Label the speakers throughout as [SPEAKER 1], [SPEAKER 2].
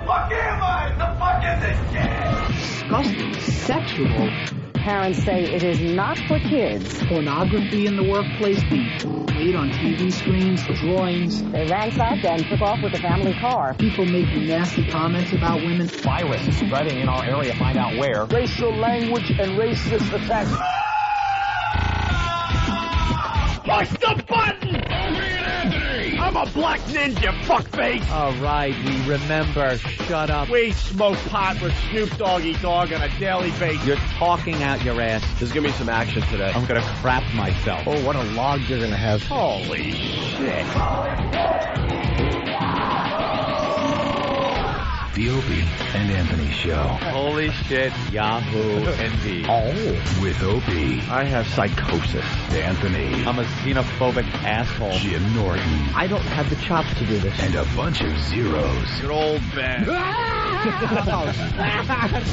[SPEAKER 1] fuck am I? The fuck is this shit?
[SPEAKER 2] Disgusting. Sexual.
[SPEAKER 3] Parents say it is not for kids.
[SPEAKER 2] Pornography in the workplace being played on TV screens, drawings.
[SPEAKER 3] They ransacked and took off with the family car.
[SPEAKER 2] People making nasty comments about women.
[SPEAKER 4] Virus is spreading in our area. Find out where.
[SPEAKER 5] Racial language and racist attacks.
[SPEAKER 1] Push the button! I'm a black ninja, fuckface!
[SPEAKER 6] All right, we remember. Shut up.
[SPEAKER 1] We smoke pot with Snoop Doggy Dogg on a daily basis.
[SPEAKER 6] You're talking out your ass.
[SPEAKER 1] There's gonna be some action today.
[SPEAKER 6] I'm gonna crap myself.
[SPEAKER 5] Oh, what a log you're gonna have.
[SPEAKER 1] Holy shit.
[SPEAKER 7] The Opie and Anthony Show.
[SPEAKER 6] Holy shit, Yahoo, indeed.
[SPEAKER 5] Oh.
[SPEAKER 7] With Opie.
[SPEAKER 1] I have psychosis.
[SPEAKER 7] Anthony.
[SPEAKER 6] I'm a xenophobic asshole.
[SPEAKER 7] Jim Norton.
[SPEAKER 5] I don't have the chops to do this.
[SPEAKER 7] And a bunch of zeros.
[SPEAKER 1] Good old Ben.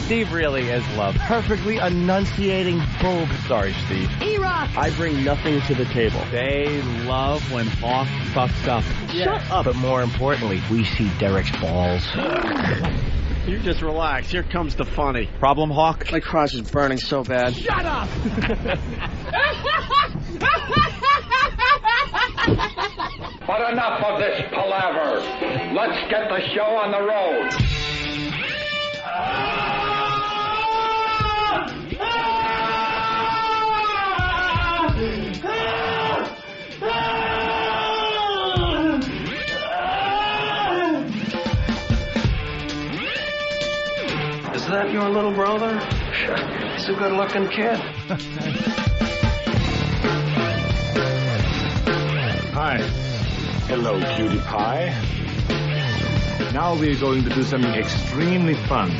[SPEAKER 6] Steve really is love.
[SPEAKER 5] Perfectly enunciating bulb.
[SPEAKER 1] Sorry, Steve.
[SPEAKER 5] E-Rock! I bring nothing to the table.
[SPEAKER 6] They love when Hawk fucks up.
[SPEAKER 5] Shut up. But more importantly, we see Derek's balls.
[SPEAKER 1] You just relax. Here comes the funny.
[SPEAKER 6] Problem, Hawk?
[SPEAKER 5] My crotch is burning so bad.
[SPEAKER 1] Shut up!
[SPEAKER 8] But enough of this palaver. Let's get the show on the road.
[SPEAKER 5] Is that your little brother? He's a good-looking kid.
[SPEAKER 9] Hi. Hello, cutie pie. Now we're going to do something extremely fun.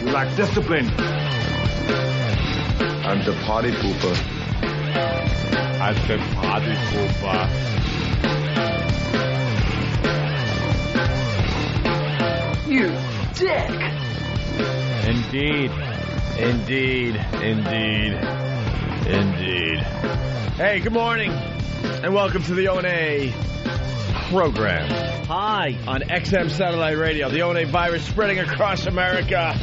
[SPEAKER 9] You like discipline? I'm the party pooper. I'm the party pooper.
[SPEAKER 5] You dick!
[SPEAKER 6] Indeed.
[SPEAKER 1] Indeed. Indeed. Indeed. Hey, good morning, and welcome to the O&A program.
[SPEAKER 6] Hi.
[SPEAKER 1] On XM Satellite Radio, the O&A virus spreading across America.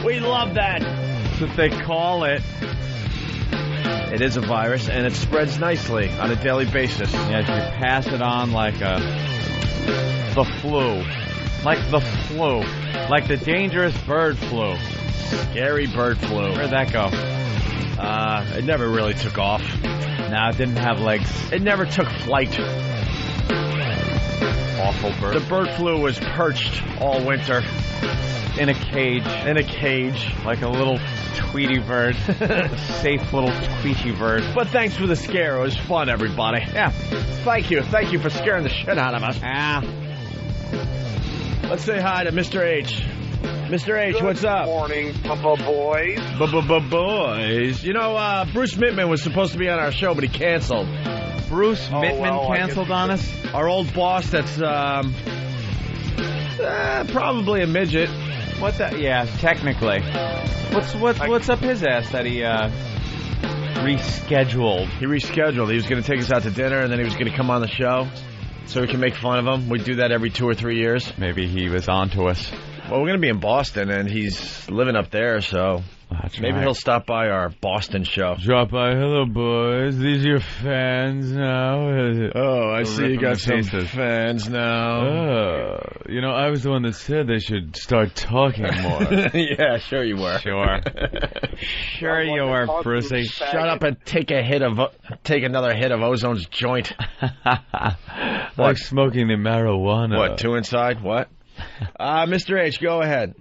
[SPEAKER 1] We love that.
[SPEAKER 6] That's what they call it.
[SPEAKER 1] It is a virus, and it spreads nicely on a daily basis.
[SPEAKER 6] Yeah, you pass it on like the flu. Like the flu. Like the dangerous bird flu.
[SPEAKER 1] Scary bird flu.
[SPEAKER 6] Where'd that go?
[SPEAKER 1] It never really took off.
[SPEAKER 6] No, it didn't have legs.
[SPEAKER 1] It never took flight.
[SPEAKER 6] Awful bird.
[SPEAKER 1] The bird flu was perched all winter.
[SPEAKER 6] In a cage.
[SPEAKER 1] In a cage.
[SPEAKER 6] Like a little Tweety bird. Safe little Tweety bird.
[SPEAKER 1] But thanks for the scare. It was fun, everybody. Yeah. Thank you. Thank you for scaring the shit out of us. Let's say hi to Mr. H. Mr. H, what's up?
[SPEAKER 8] Good morning, boys.
[SPEAKER 1] Boys. You know, Bruce Mittman was supposed to be on our show, but he canceled.
[SPEAKER 6] Bruce Mittman canceled on us?
[SPEAKER 1] Our old boss that's, probably a midget.
[SPEAKER 6] What the? Yeah, technically. What's up his ass that he, rescheduled?
[SPEAKER 1] He rescheduled. He was going to take us out to dinner, and then he was going to come on the show so we can make fun of him. We do that every 2 or 3 years.
[SPEAKER 6] Maybe he was on to us.
[SPEAKER 1] Well, we're going to be in Boston, and he's living up there, so maybe he'll stop by our Boston show.
[SPEAKER 6] Drop by. Hello, boys. These are your fans now.
[SPEAKER 1] Oh, I see you got some fans now.
[SPEAKER 6] Oh, you know, I was the one that said they should start talking more.
[SPEAKER 1] Yeah, sure you were.
[SPEAKER 6] Sure. Sure you were, Brucey.
[SPEAKER 1] Shut up and take another hit of Ozone's joint.
[SPEAKER 6] Like smoking the marijuana.
[SPEAKER 1] What, 2 inside? What? Mr. H, go ahead.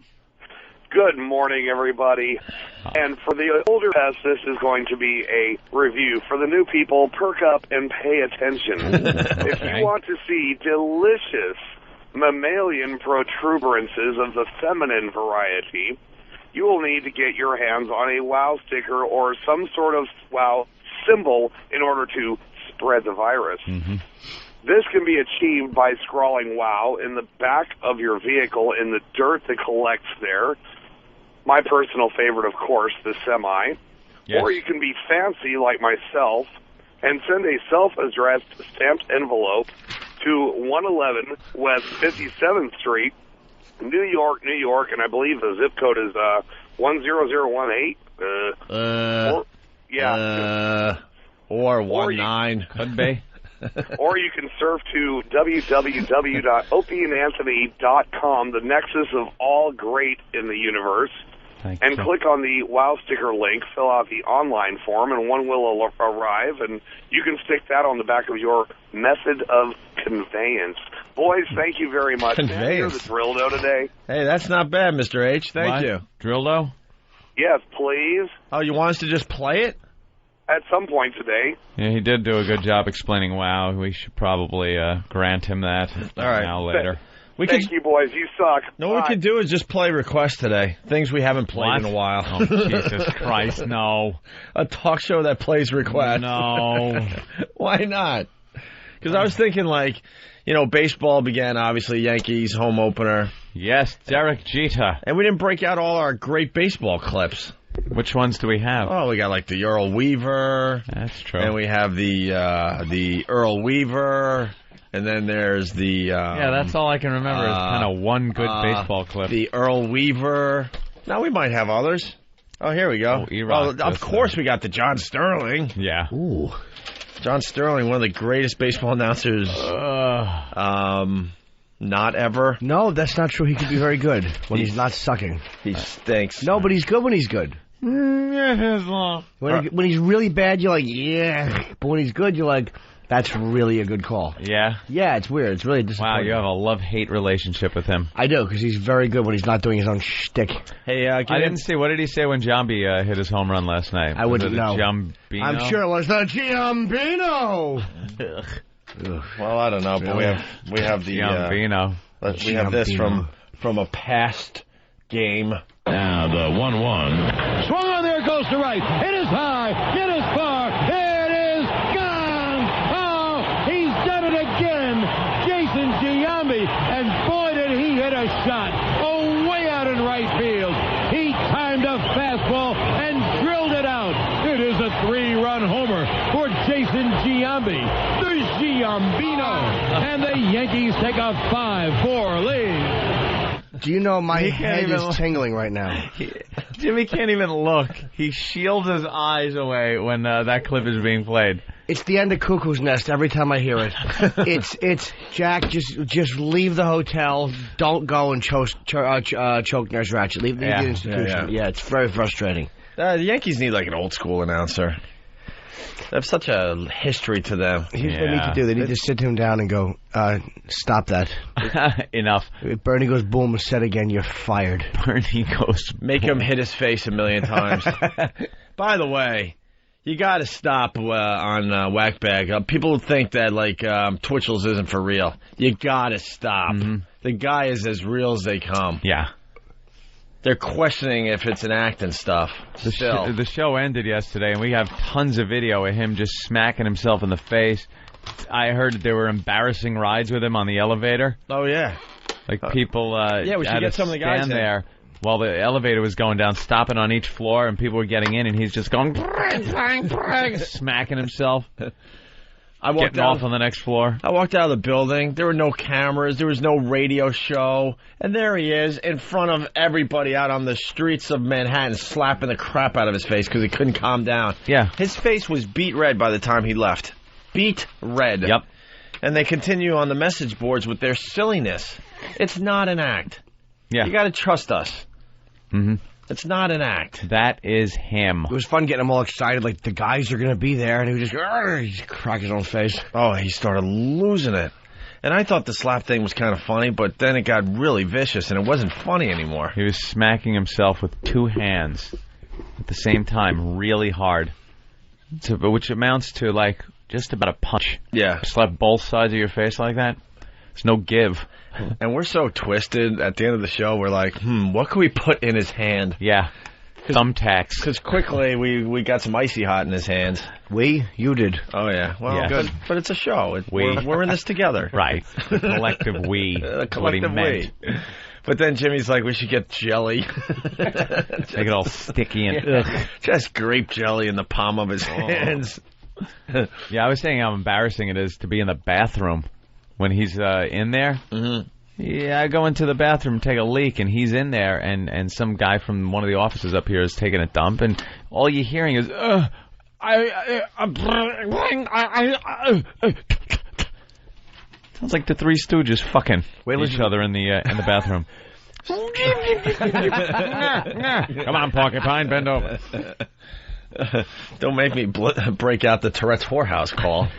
[SPEAKER 8] Good morning, everybody. And for the older pets, this is going to be a review. For the new people, perk up and pay attention. If you want to see delicious mammalian protuberances of the feminine variety, you will need to get your hands on a WOW sticker or some sort of WOW symbol in order to spread the virus.
[SPEAKER 6] Mm-hmm.
[SPEAKER 8] This can be achieved by scrawling WOW in the back of your vehicle in the dirt that collects there. My personal favorite, of course, the semi.
[SPEAKER 6] Yes.
[SPEAKER 8] Or you can be fancy like myself and send a self-addressed stamped envelope to 111 West 57th Street, New York, New York, and I believe the zip code is 10018.
[SPEAKER 1] Or 19.
[SPEAKER 6] Could be.
[SPEAKER 8] Or you can surf to www.opieandanthony.com, the nexus of all great in the universe, and click on the Wow Sticker link, fill out the online form, and one will arrive, and you can stick that on the back of your method of conveyance. Boys, thank you very much.
[SPEAKER 1] Conveyance.
[SPEAKER 8] Here's the Drildo today.
[SPEAKER 1] Hey, that's not bad, Mr. H. Thank you.
[SPEAKER 6] Drildo?
[SPEAKER 8] Yes, please.
[SPEAKER 1] Oh, you want us to just play it?
[SPEAKER 8] At some point today.
[SPEAKER 6] Yeah, he did do a good job explaining WoW. We should probably grant him that now later.
[SPEAKER 8] Thank you, boys. You suck.
[SPEAKER 1] No, what we could do is just play requests today. Things we haven't played in a while.
[SPEAKER 6] Oh, Jesus Christ, no.
[SPEAKER 1] A talk show that plays requests.
[SPEAKER 6] No.
[SPEAKER 1] Why not? Because I was thinking, like, baseball began, obviously, Yankees, home opener.
[SPEAKER 6] Yes, Derek Jeter.
[SPEAKER 1] And we didn't break out all our great baseball clips.
[SPEAKER 6] Which ones do we have?
[SPEAKER 1] Oh, we got like the Earl Weaver.
[SPEAKER 6] That's true.
[SPEAKER 1] And we have the Earl Weaver. And then there's the...
[SPEAKER 6] that's all I can remember is kind of one good baseball clip.
[SPEAKER 1] The Earl Weaver. Now we might have others. Oh, here we go. Of course we got the John Sterling.
[SPEAKER 6] Yeah.
[SPEAKER 1] Ooh. John Sterling, one of the greatest baseball announcers not ever.
[SPEAKER 10] No, that's not true. He could be very good when he's not sucking.
[SPEAKER 1] He stinks.
[SPEAKER 10] No, but he's good when he's good. When he's really bad, you're like, yeah. But when he's good, you're like, that's really a good call.
[SPEAKER 6] Yeah?
[SPEAKER 10] Yeah, it's weird. It's really disappointing.
[SPEAKER 6] Wow, you have a love-hate relationship with him.
[SPEAKER 10] I do, because he's very good when he's not doing his own shtick.
[SPEAKER 6] Hey, I didn't see. What did he say when Jambi hit his home run last night?
[SPEAKER 10] I wouldn't know.
[SPEAKER 6] Jambino?
[SPEAKER 10] I'm sure it was the Giambino.
[SPEAKER 1] Well, I don't know, but we have the
[SPEAKER 6] Giambino.
[SPEAKER 1] We have this from a past game.
[SPEAKER 7] Now the 1-1.
[SPEAKER 11] Swung on there, goes to right. It is high. It is far. It is gone. Oh, he's done it again. Jason Giambi. And boy, did he hit a shot. Oh, way out in right field. He timed a fastball and drilled it out. It is a 3-run homer for Jason Giambi. The Giambino. And the Yankees take a 5-4 lead.
[SPEAKER 10] Do you know my head is tingling right now?
[SPEAKER 6] Jimmy can't even look. He shields his eyes away when that clip is being played.
[SPEAKER 10] It's the end of Cuckoo's Nest every time I hear it. It's Jack, just leave the hotel. Don't go and choke Nurse Ratched. Leave the institution. Yeah, it's very frustrating.
[SPEAKER 1] The Yankees need like an old school announcer. They have such a history to them.
[SPEAKER 10] Here's what they need to do. They need to sit him down and go, stop that.
[SPEAKER 6] Enough.
[SPEAKER 10] If Bernie goes boom, said again, you're fired.
[SPEAKER 6] Bernie goes
[SPEAKER 1] Make him hit his face 1,000,000 times. By the way, you got to stop on Whackbag. People think that like Twitchel's isn't for real. You got to stop. Mm-hmm. The guy is as real as they come.
[SPEAKER 6] Yeah.
[SPEAKER 1] They're questioning if it's an act and stuff.
[SPEAKER 6] The show ended yesterday, and we have tons of video of him just smacking himself in the face. I heard that there were embarrassing rides with him on the elevator.
[SPEAKER 1] Oh, yeah.
[SPEAKER 6] Like people
[SPEAKER 1] we should get some of the guys
[SPEAKER 6] there while the elevator was going down, stopping on each floor, and people were getting in, and he's just going, smacking himself. Getting off on the next floor.
[SPEAKER 1] I walked out of the building. There were no cameras. There was no radio show. And there he is in front of everybody out on the streets of Manhattan slapping the crap out of his face because he couldn't calm down.
[SPEAKER 6] Yeah.
[SPEAKER 1] His face was beet red by the time he left. Beet red.
[SPEAKER 6] Yep.
[SPEAKER 1] And they continue on the message boards with their silliness. It's not an act.
[SPEAKER 6] Yeah.
[SPEAKER 1] You got to trust us.
[SPEAKER 6] Mm-hmm.
[SPEAKER 1] It's not an act.
[SPEAKER 6] That is him.
[SPEAKER 10] It was fun getting him all excited, like the guys are going to be there, and he would just crack his own face.
[SPEAKER 1] Oh, he started losing it. And I thought the slap thing was kind of funny, but then it got really vicious, and it wasn't funny anymore.
[SPEAKER 6] He was smacking himself with 2 hands at the same time, really hard, which amounts to, like, just about a punch.
[SPEAKER 1] Yeah.
[SPEAKER 6] Slap both sides of your face like that. There's no give.
[SPEAKER 1] And we're so twisted at the end of the show, we're like, what can we put in his hand?
[SPEAKER 6] Yeah. Thumbtacks.
[SPEAKER 1] Because quickly we got some icy hot in his hands.
[SPEAKER 10] You did.
[SPEAKER 1] Oh, yeah. Well,
[SPEAKER 6] yes.
[SPEAKER 1] good. But it's a show. We're in this together.
[SPEAKER 6] Right. The collective we.
[SPEAKER 1] The collective we. But then Jimmy's like, we should get jelly.
[SPEAKER 6] Make it all sticky and
[SPEAKER 1] just grape jelly in the palm of his hands.
[SPEAKER 6] Yeah, I was saying how embarrassing it is to be in the bathroom when he's in there. Mm-hmm. Yeah, I go into the bathroom, take a leak, and he's in there, and some guy from one of the offices up here is taking a dump, and all you're hearing is, sounds like the Three Stooges fucking each other in the bathroom. Come on, Porcupine, bend over.
[SPEAKER 1] Don't make me break out the Tourette's whorehouse call.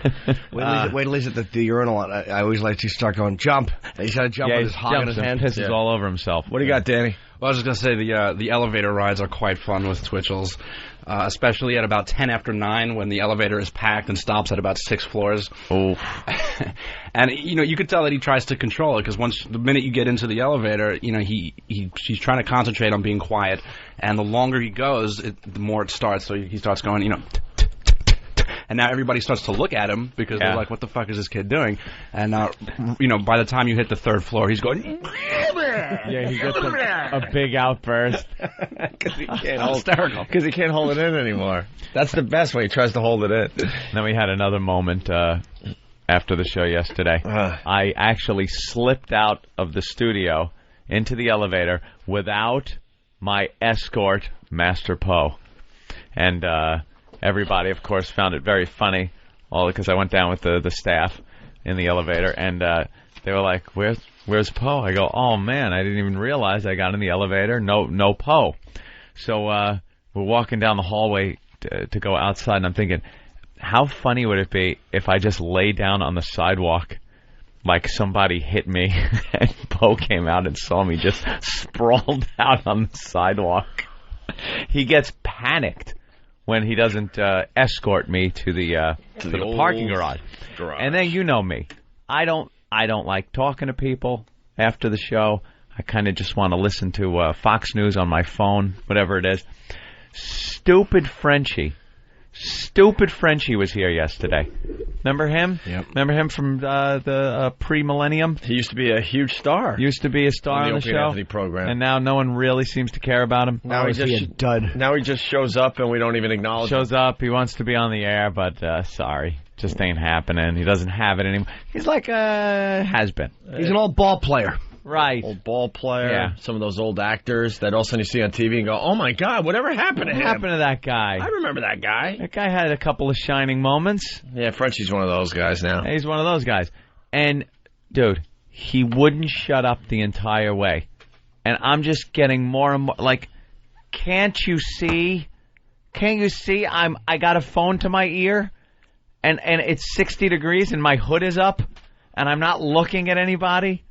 [SPEAKER 10] Wait till he's at the urinal. I always like to start going, jump. And he's got to jump with his hog in his hand.
[SPEAKER 6] Pisses all over himself.
[SPEAKER 1] What do you got, Danny?
[SPEAKER 12] Well, I was just going to say the elevator rides are quite fun with Twitchels, especially at about 10 after 9 when the elevator is packed and stops at about 6 floors.
[SPEAKER 6] Oh.
[SPEAKER 12] And, you could tell that he tries to control it because the minute you get into the elevator, he's trying to concentrate on being quiet. And the longer he goes, the more it starts. So he starts going, and now everybody starts to look at him because they're like, what the fuck is this kid doing? And, by the time you hit the 3rd floor, he's going...
[SPEAKER 6] Yeah, he gets a big outburst.
[SPEAKER 1] Because he can't hold it in anymore. That's the best way. He tries to hold it in.
[SPEAKER 6] Then we had another moment after the show yesterday. I actually slipped out of the studio into the elevator without my escort, Master Poe. And everybody, of course, found it very funny, all because I went down with the staff in the elevator, and they were like, Where's Poe? I go, oh, man, I didn't even realize I got in the elevator. No Poe. So we're walking down the hallway to go outside, and I'm thinking, how funny would it be if I just lay down on the sidewalk like somebody hit me and Poe came out and saw me just sprawled out on the sidewalk? He gets panicked when he doesn't escort me to the parking garage. And then you know me. I don't like talking to people after the show. I kind of just want to listen to Fox News on my phone, whatever it is. Stupid Frenchie was here yesterday. Remember him?
[SPEAKER 1] Yep.
[SPEAKER 6] Remember him from the pre-millennium?
[SPEAKER 1] He used to be a huge star.
[SPEAKER 6] Used to be a star on the
[SPEAKER 1] Opie
[SPEAKER 6] show.
[SPEAKER 1] Anthony program.
[SPEAKER 6] And now no one really seems to care about him.
[SPEAKER 10] Now he's a dud.
[SPEAKER 1] Now he just shows up and we don't even acknowledge him.
[SPEAKER 6] Shows up, he wants to be on the air, but sorry. Just ain't happening. He doesn't have it anymore. He's like a has-been.
[SPEAKER 10] He's an old ball player.
[SPEAKER 6] Right.
[SPEAKER 1] Old ball player.
[SPEAKER 6] Yeah.
[SPEAKER 1] Some of those old actors that all of a sudden you see on TV and go, oh, my God, whatever happened to him?
[SPEAKER 6] What happened to that guy?
[SPEAKER 1] I remember that guy.
[SPEAKER 6] That guy had a couple of shining moments.
[SPEAKER 1] Yeah, Frenchie's one of those guys now.
[SPEAKER 6] He's one of those guys. And, dude, he wouldn't shut up the entire way. And I'm just getting more and more, like, can't you see? I got a phone to my ear, and it's 60 degrees, and my hood is up, and I'm not looking at anybody.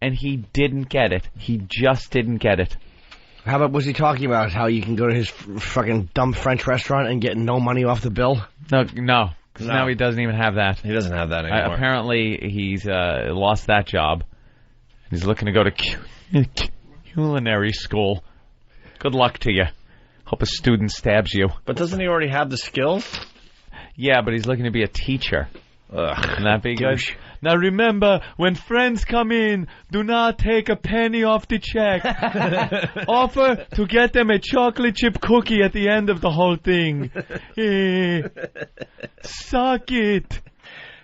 [SPEAKER 6] And he didn't get it. He just didn't get it.
[SPEAKER 10] How about, was he talking about how you can go to his fucking dumb French restaurant and get no money off the bill?
[SPEAKER 6] No. Because now he doesn't even have that.
[SPEAKER 1] He doesn't have that anymore.
[SPEAKER 6] Apparently, he's lost that job. He's looking to go to culinary school. Good luck to you. Hope a student stabs you.
[SPEAKER 1] But doesn't he already have the skills?
[SPEAKER 6] Yeah, but he's looking to be a teacher.
[SPEAKER 1] Ugh.
[SPEAKER 6] Can that be good? Now remember, when friends come in, do not take a penny off the check. Offer to get them a chocolate chip cookie at the end of the whole thing. Suck it.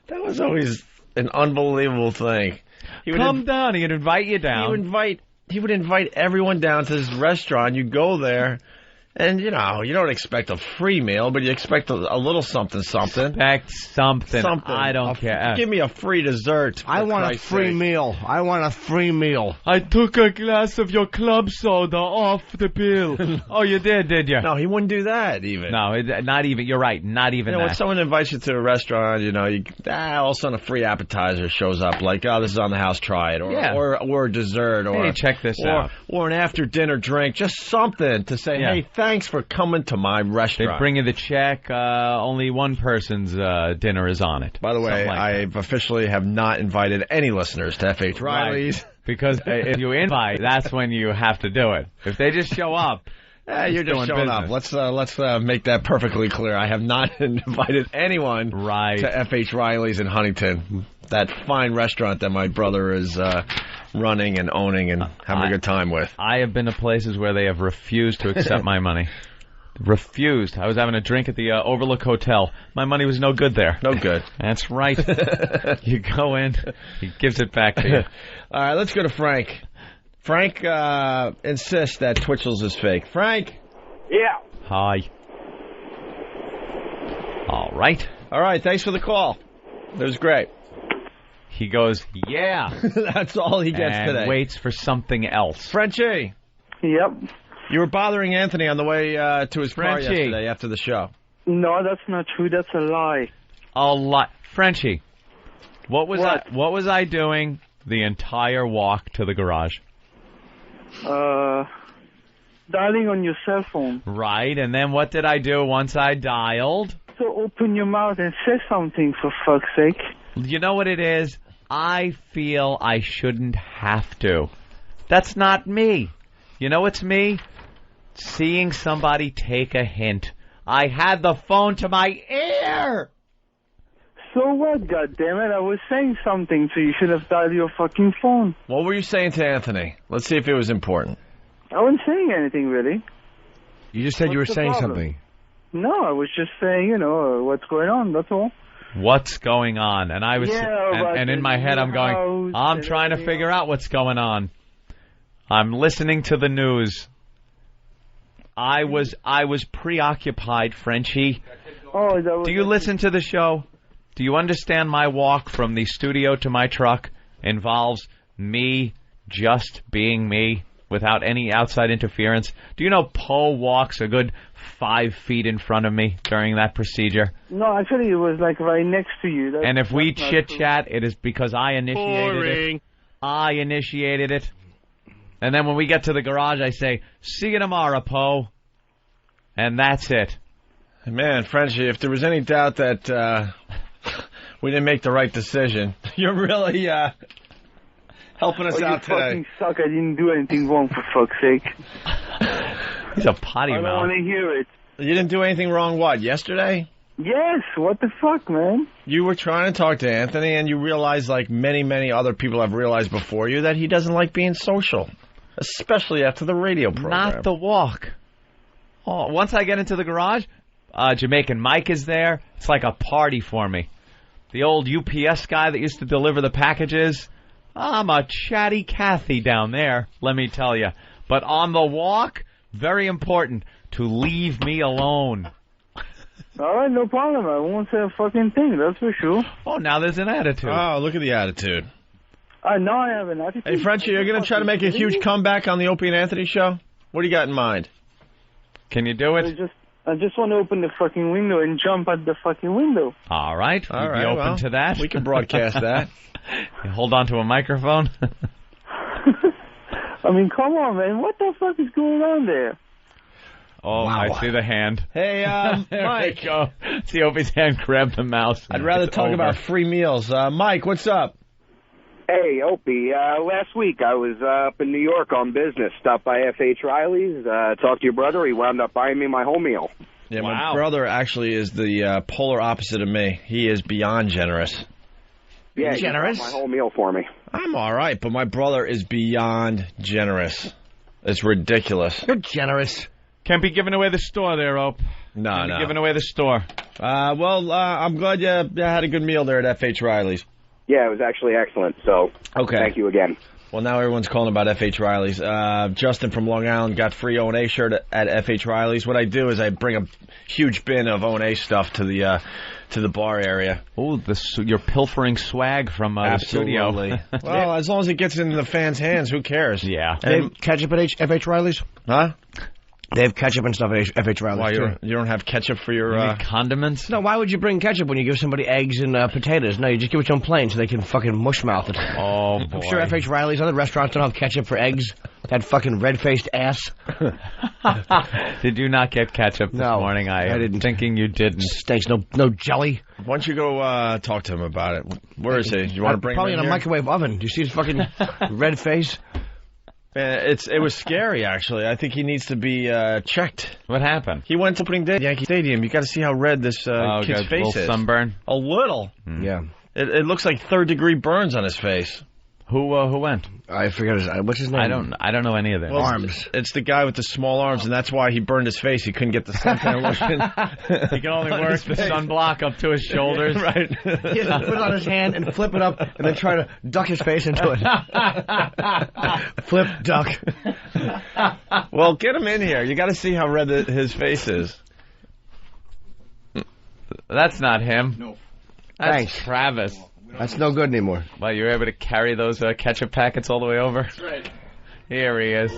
[SPEAKER 1] That was always an unbelievable thing.
[SPEAKER 6] Come down. He'd invite you down.
[SPEAKER 1] He would invite everyone down to his restaurant. You go there. And, you don't expect a free meal, but you expect a little something.
[SPEAKER 6] Expect something. I don't care.
[SPEAKER 1] Give me a free dessert.
[SPEAKER 10] I want a free meal.
[SPEAKER 6] I took a glass of your club soda off the bill. Oh, you did you?
[SPEAKER 1] No, he wouldn't do that even.
[SPEAKER 6] No, not even. You're right. Not even that.
[SPEAKER 1] When someone invites you to a restaurant, all of a sudden a free appetizer shows up, like, oh, this is on the house, try it. Or a dessert. Or
[SPEAKER 6] hey, check this out.
[SPEAKER 1] Or an after-dinner drink. Just something to say, hey, thanks for coming to my restaurant.
[SPEAKER 6] They bring you the check. Only one person's dinner is on it.
[SPEAKER 1] By the way, I've officially have not invited any listeners to F.H. Riley's.
[SPEAKER 6] Right. Because if you invite, that's when you have to do it. If they just show up,
[SPEAKER 1] you're just showing up. Let's make that perfectly clear. I have not invited anyone to F.H. Riley's in Huntington, that fine restaurant that my brother is running and owning and having a good time with.
[SPEAKER 6] I have been to places where they have refused to accept my money. Refused. I was having a drink at the Overlook Hotel. My money was no good there.
[SPEAKER 1] No good.
[SPEAKER 6] That's right. You go in, he gives it back to you.
[SPEAKER 1] All right, let's go to Frank. Frank insists that Twitchel's is fake. Frank?
[SPEAKER 13] Yeah.
[SPEAKER 6] Hi. All right.
[SPEAKER 1] All right, thanks for the call. It was great.
[SPEAKER 6] He goes, yeah.
[SPEAKER 1] That's all he gets
[SPEAKER 6] and
[SPEAKER 1] today.
[SPEAKER 6] Waits for something else.
[SPEAKER 1] Frenchie.
[SPEAKER 13] Yep.
[SPEAKER 1] You were bothering Anthony on the way to his car
[SPEAKER 6] Frenchie.
[SPEAKER 1] yesterday after the show.
[SPEAKER 13] No, that's not true. That's a lie.
[SPEAKER 6] A lot. Frenchie, what was I doing the entire walk to the garage?
[SPEAKER 13] Dialing on your cell phone.
[SPEAKER 6] Right, and then what did I do once I dialed?
[SPEAKER 13] So open your mouth and say something, for fuck's sake.
[SPEAKER 6] You know what it is? I feel I shouldn't have to. That's not me. You know what's me? Seeing somebody take a hint. I had the phone to my ear!
[SPEAKER 13] So what, goddammit? I was saying something, so you should have dialed your fucking phone.
[SPEAKER 1] What were you saying to Anthony? Let's see if it was important.
[SPEAKER 13] I wasn't saying anything, really.
[SPEAKER 10] You just said you were saying something.
[SPEAKER 13] No, I was just saying, what's going on, that's all.
[SPEAKER 6] What's going on? And I was, and in my head I'm going, I'm trying to figure out what's going on. I'm listening to the news. I was preoccupied, Frenchie. Do you listen to the show? Do you understand my walk from the studio to my truck involves me just being me without any outside interference? Do you know Poe walks a good 5 feet in front of me during that procedure?
[SPEAKER 13] No, actually it was like right next to you.
[SPEAKER 6] And if we chit-chat, it is because I initiated it. I initiated it. And then when we get to the garage, I say, see you tomorrow, Poe. And that's it.
[SPEAKER 1] Man, Frenchie, if there was any doubt that we didn't make the right decision, you're really helping us out today.
[SPEAKER 13] You fucking suck. I didn't do anything wrong, for fuck's sake.
[SPEAKER 6] He's a potty mouth.
[SPEAKER 13] I don't want to hear it.
[SPEAKER 1] You didn't do anything wrong, what, yesterday?
[SPEAKER 13] Yes, what the fuck, man?
[SPEAKER 1] You were trying to talk to Anthony, and you realized, like many, many other people have realized before you, that he doesn't like being social. Especially after the radio program.
[SPEAKER 6] Not the walk. Oh, once I get into the garage, Jamaican Mike is there. It's like a party for me. The old UPS guy that used to deliver the packages. I'm a chatty Cathy down there, let me tell you. But on the walk, very important to leave me alone.
[SPEAKER 13] All right, no problem. I won't say a fucking thing, that's for sure.
[SPEAKER 6] Oh, now there's an attitude.
[SPEAKER 1] Oh, look at the attitude.
[SPEAKER 13] No, I have an attitude.
[SPEAKER 1] Hey, Frenchie, you're going to try to make a huge comeback on the Opie and Anthony show? What do you got in mind?
[SPEAKER 6] Can you do it?
[SPEAKER 13] I just want to open the fucking window and jump at the fucking window.
[SPEAKER 6] All right. We'd be open to that.
[SPEAKER 1] We can broadcast that.
[SPEAKER 6] Hold on to a microphone.
[SPEAKER 13] I mean, come on, man. What the fuck is going on there?
[SPEAKER 6] Oh, wow. I see the hand.
[SPEAKER 1] Hey, Mike.
[SPEAKER 6] Go. See Opie's hand grab the mouse.
[SPEAKER 1] I'd rather talk about free meals. Mike, what's up?
[SPEAKER 14] Hey, Opie, last week I was up in New York on business. Stopped by F.H. Riley's, talked to your brother. He wound up buying me my whole meal.
[SPEAKER 1] Yeah, my brother actually is the polar opposite of me. He is beyond generous.
[SPEAKER 14] Yeah,
[SPEAKER 10] generous?
[SPEAKER 14] He bought my whole meal for me.
[SPEAKER 1] I'm all right, but my brother is beyond generous. It's ridiculous.
[SPEAKER 10] You're generous.
[SPEAKER 6] Can't be giving away the store there, Ope.
[SPEAKER 1] No.
[SPEAKER 6] Giving away the store.
[SPEAKER 1] I'm glad you had a good meal there at F.H. Riley's.
[SPEAKER 14] Yeah, it was actually excellent, so thank you again.
[SPEAKER 1] Well, now everyone's calling about F.H. Riley's. Justin from Long Island got free O&A shirt at F.H. Riley's. What I do is I bring a huge bin of O&A stuff to the bar area.
[SPEAKER 6] Oh, you're pilfering swag from the studio.
[SPEAKER 1] Well, as long as it gets into the fans' hands, who cares?
[SPEAKER 6] Yeah.
[SPEAKER 10] They have ketchup at F.H. Riley's?
[SPEAKER 1] Huh?
[SPEAKER 10] They have ketchup and stuff at F.H. Riley's,
[SPEAKER 1] Why,
[SPEAKER 10] too.
[SPEAKER 1] you don't have ketchup for your...
[SPEAKER 6] condiments?
[SPEAKER 10] No, why would you bring ketchup when you give somebody eggs and potatoes? No, you just give it to them plain so they can fucking mush-mouth it.
[SPEAKER 6] Oh, boy.
[SPEAKER 10] I'm sure F.H. Riley's, other restaurants don't have ketchup for eggs. That fucking red-faced ass.
[SPEAKER 6] Did you not get ketchup this morning? I didn't. Thinking you didn't.
[SPEAKER 10] Stinks. No jelly.
[SPEAKER 1] Why don't you go talk to him about it? Where is he? You want to bring
[SPEAKER 10] probably
[SPEAKER 1] him
[SPEAKER 10] in a microwave oven. Do you see his fucking red face?
[SPEAKER 1] It was scary, actually. I think he needs to be checked.
[SPEAKER 6] What happened?
[SPEAKER 1] He went to opening day at Yankee Stadium. You got to see how red this kid's face is.
[SPEAKER 6] Sunburn?
[SPEAKER 1] A little.
[SPEAKER 10] Yeah.
[SPEAKER 1] It looks like third-degree burns on his face.
[SPEAKER 6] Who went?
[SPEAKER 10] I forget what's his name?
[SPEAKER 6] I don't know any of them.
[SPEAKER 1] Well, arms. It's the guy with the small arms, and that's why he burned his face. He couldn't get the suntan lotion.
[SPEAKER 6] He can only work the sunblock up to his shoulders.
[SPEAKER 1] Right.
[SPEAKER 10] He has to put it on his hand and flip it up, and then try to duck his face into it. Flip, duck.
[SPEAKER 1] Well, get him in here. You got to see how red his face is.
[SPEAKER 6] That's not him.
[SPEAKER 10] No.
[SPEAKER 6] That's
[SPEAKER 10] Thanks.
[SPEAKER 6] Travis.
[SPEAKER 10] That's no good anymore.
[SPEAKER 6] Well, you were able to carry those ketchup packets all the way over?
[SPEAKER 1] That's right.
[SPEAKER 6] Here he is.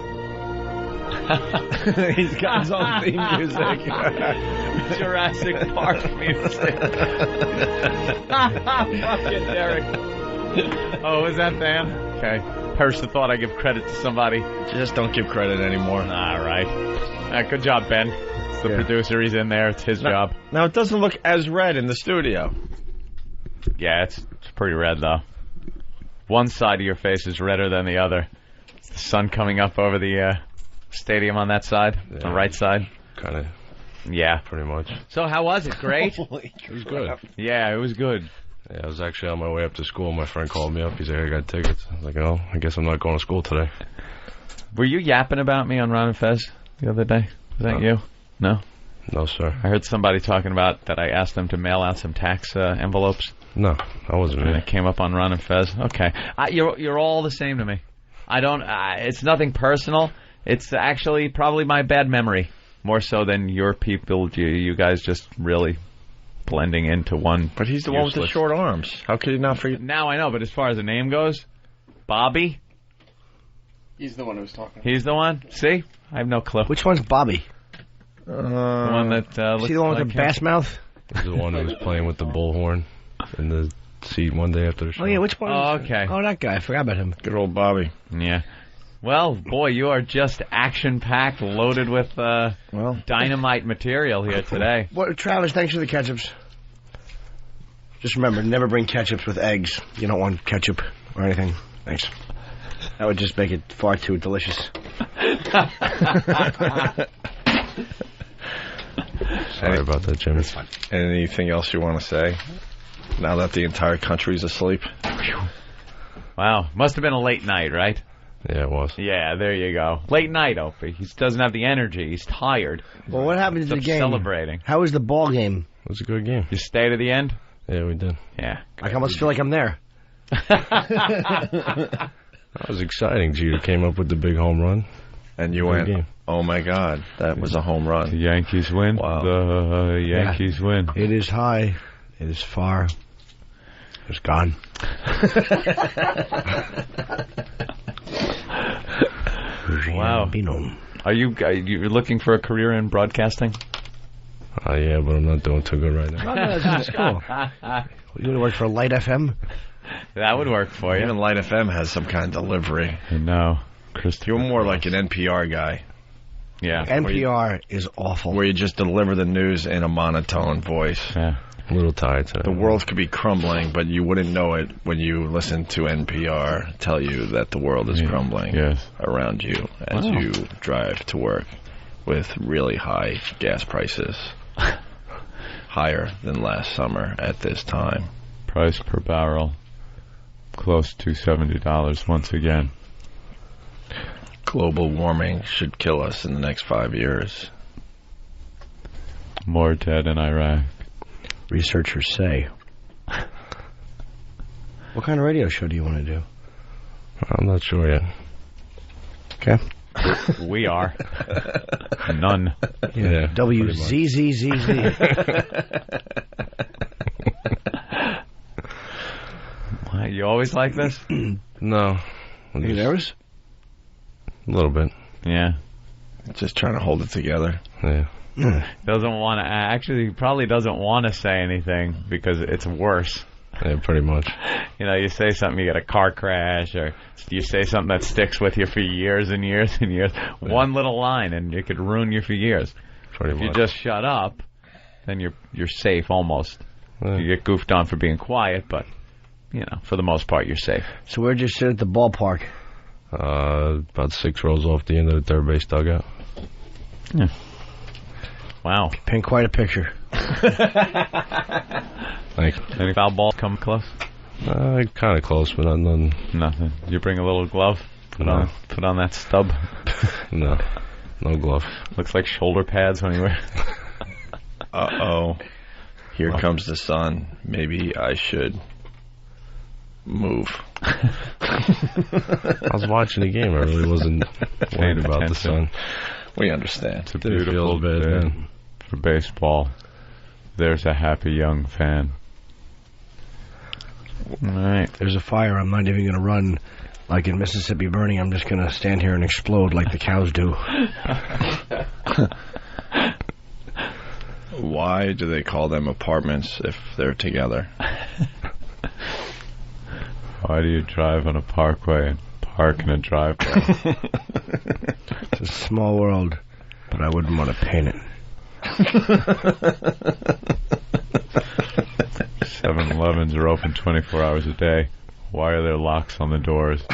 [SPEAKER 1] He's got his own theme music.
[SPEAKER 6] Jurassic Park music. Fucking Derek. Oh, was that them? Okay. Person thought I'd give credit to somebody.
[SPEAKER 1] Just don't give credit anymore.
[SPEAKER 6] All right. Good job, Ben. It's the producer. He's in there. It's his job.
[SPEAKER 1] Now, it doesn't look as red in the studio.
[SPEAKER 6] Yeah, it's pretty red, though. One side of your face is redder than the other. It's the sun coming up over the stadium on that side, the right side.
[SPEAKER 15] Kind of.
[SPEAKER 6] Yeah.
[SPEAKER 15] Pretty much.
[SPEAKER 6] So how was it? Great?
[SPEAKER 15] It was good.
[SPEAKER 6] Yeah, it was good.
[SPEAKER 15] Yeah, I was actually on my way up to school. My friend called me up. He's like, I got tickets. I was like, oh, I guess I'm not going to school today.
[SPEAKER 6] Were you yapping about me on Ron and Fez the other day? Was that you? No?
[SPEAKER 15] No, sir.
[SPEAKER 6] I heard somebody talking about that I asked them to mail out some tax envelopes.
[SPEAKER 15] No, I wasn't.
[SPEAKER 6] And it came up on Ron and Fez. Okay. You're all the same to me. I don't... it's nothing personal. It's actually probably my bad memory. More so than your people. You guys just really blending into one.
[SPEAKER 1] But he's the one with the short arms. How could he not forget?
[SPEAKER 6] Now I know, but as far as the name goes, Bobby?
[SPEAKER 16] He's the one who was talking.
[SPEAKER 6] He's the one? See? I have no clue.
[SPEAKER 10] Which one's Bobby?
[SPEAKER 6] The one that
[SPEAKER 10] is he the one with the bass mouth?
[SPEAKER 15] He's the one who was playing with the bullhorn in the seat one day after the show.
[SPEAKER 10] Oh, yeah, which one?
[SPEAKER 6] Oh, okay.
[SPEAKER 10] Oh, that guy. I forgot about him.
[SPEAKER 1] Good old Bobby.
[SPEAKER 6] Yeah. Well, boy, you are just action-packed, loaded with dynamite material here today.
[SPEAKER 10] Well, Travis, thanks for the ketchups. Just remember, never bring ketchups with eggs. You don't want ketchup or anything. Thanks. That would just make it far too delicious.
[SPEAKER 15] Sorry about that, Jim.
[SPEAKER 1] It's fine. Anything else you want to say? Now that the entire country's asleep?
[SPEAKER 6] Wow. Must have been a late night, right?
[SPEAKER 15] Yeah, it was.
[SPEAKER 6] Yeah, there you go. Late night, Opie. He doesn't have the energy. He's tired.
[SPEAKER 10] Well, what happened to the game?
[SPEAKER 6] Celebrating.
[SPEAKER 10] How was the ball game?
[SPEAKER 15] It was a good game.
[SPEAKER 6] You stay to the end?
[SPEAKER 15] Yeah, we did.
[SPEAKER 6] Yeah.
[SPEAKER 10] I almost feel like I'm there.
[SPEAKER 15] That was exciting. Jeter came up with the big home run.
[SPEAKER 1] And you went, oh, my God, that was a home run.
[SPEAKER 6] The Yankees win.
[SPEAKER 1] Wow.
[SPEAKER 6] The Yankees win.
[SPEAKER 10] It is high. It is far. It's gone.
[SPEAKER 6] Wow. Are you looking for a career in broadcasting?
[SPEAKER 15] Yeah, but I'm not doing too good right now.
[SPEAKER 10] No, that's cool. You want to work for Light FM?
[SPEAKER 6] That would work for you.
[SPEAKER 1] Even Light FM has some kind of delivery.
[SPEAKER 6] No.
[SPEAKER 1] You're more like an NPR guy.
[SPEAKER 6] Yeah.
[SPEAKER 10] NPR is awful.
[SPEAKER 1] Where you just deliver the news in a monotone voice.
[SPEAKER 6] Yeah.
[SPEAKER 15] A little tired today.
[SPEAKER 1] The world could be crumbling, but you wouldn't know it when you listen to NPR tell you that the world is crumbling around you as you drive to work with really high gas prices. Higher than last summer at this time.
[SPEAKER 6] Price per barrel close to $70 once again.
[SPEAKER 1] Global warming should kill us in the next 5 years.
[SPEAKER 6] More dead in Iraq.
[SPEAKER 10] Researchers say. What kind of radio show do you want to do?
[SPEAKER 15] I'm not sure yet.
[SPEAKER 10] Okay.
[SPEAKER 6] We are. None.
[SPEAKER 10] Yeah. WZZZZ.
[SPEAKER 6] You always like this?
[SPEAKER 15] No.
[SPEAKER 10] Are you nervous?
[SPEAKER 15] A little bit.
[SPEAKER 6] Yeah.
[SPEAKER 1] Just trying to hold it together.
[SPEAKER 15] Yeah.
[SPEAKER 6] Doesn't want to. Actually, probably doesn't want to say anything because it's worse.
[SPEAKER 15] Yeah, pretty much.
[SPEAKER 6] You know, you say something, you get a car crash, or you say something that sticks with you for years and years and years. Yeah. One little line, and it could ruin you for years.
[SPEAKER 15] Pretty much.
[SPEAKER 6] If you just shut up, then you're safe almost.
[SPEAKER 15] Yeah.
[SPEAKER 6] You get goofed on for being quiet, but you know, for the most part, you're safe.
[SPEAKER 10] So where'd you sit at the ballpark?
[SPEAKER 15] About 6 rows off the end of the third base dugout.
[SPEAKER 6] Yeah. Wow.
[SPEAKER 10] Paint quite a picture.
[SPEAKER 15] Thank you.
[SPEAKER 6] Any foul balls come close?
[SPEAKER 15] Kind of close, but nothing.
[SPEAKER 6] Nothing. You bring a little glove? Put on that stub?
[SPEAKER 15] No glove.
[SPEAKER 6] Looks like shoulder pads when you wear.
[SPEAKER 1] Uh-oh. Here comes the sun. Maybe I should move.
[SPEAKER 15] I was watching the game. I really wasn't worried about the sun.
[SPEAKER 1] We understand.
[SPEAKER 6] It's a beautiful day for baseball. There's a happy young fan. All right.
[SPEAKER 10] There's a fire. I'm not even going to run like in Mississippi Burning. I'm just going to stand here and explode like the cows do.
[SPEAKER 1] Why do they call them apartments if they're together?
[SPEAKER 6] Why do you drive on a parkway and park in a driveway?
[SPEAKER 10] It's a small world, but I wouldn't want to paint it.
[SPEAKER 6] 7-Elevens are open 24 hours a day. Why are there locks on the doors?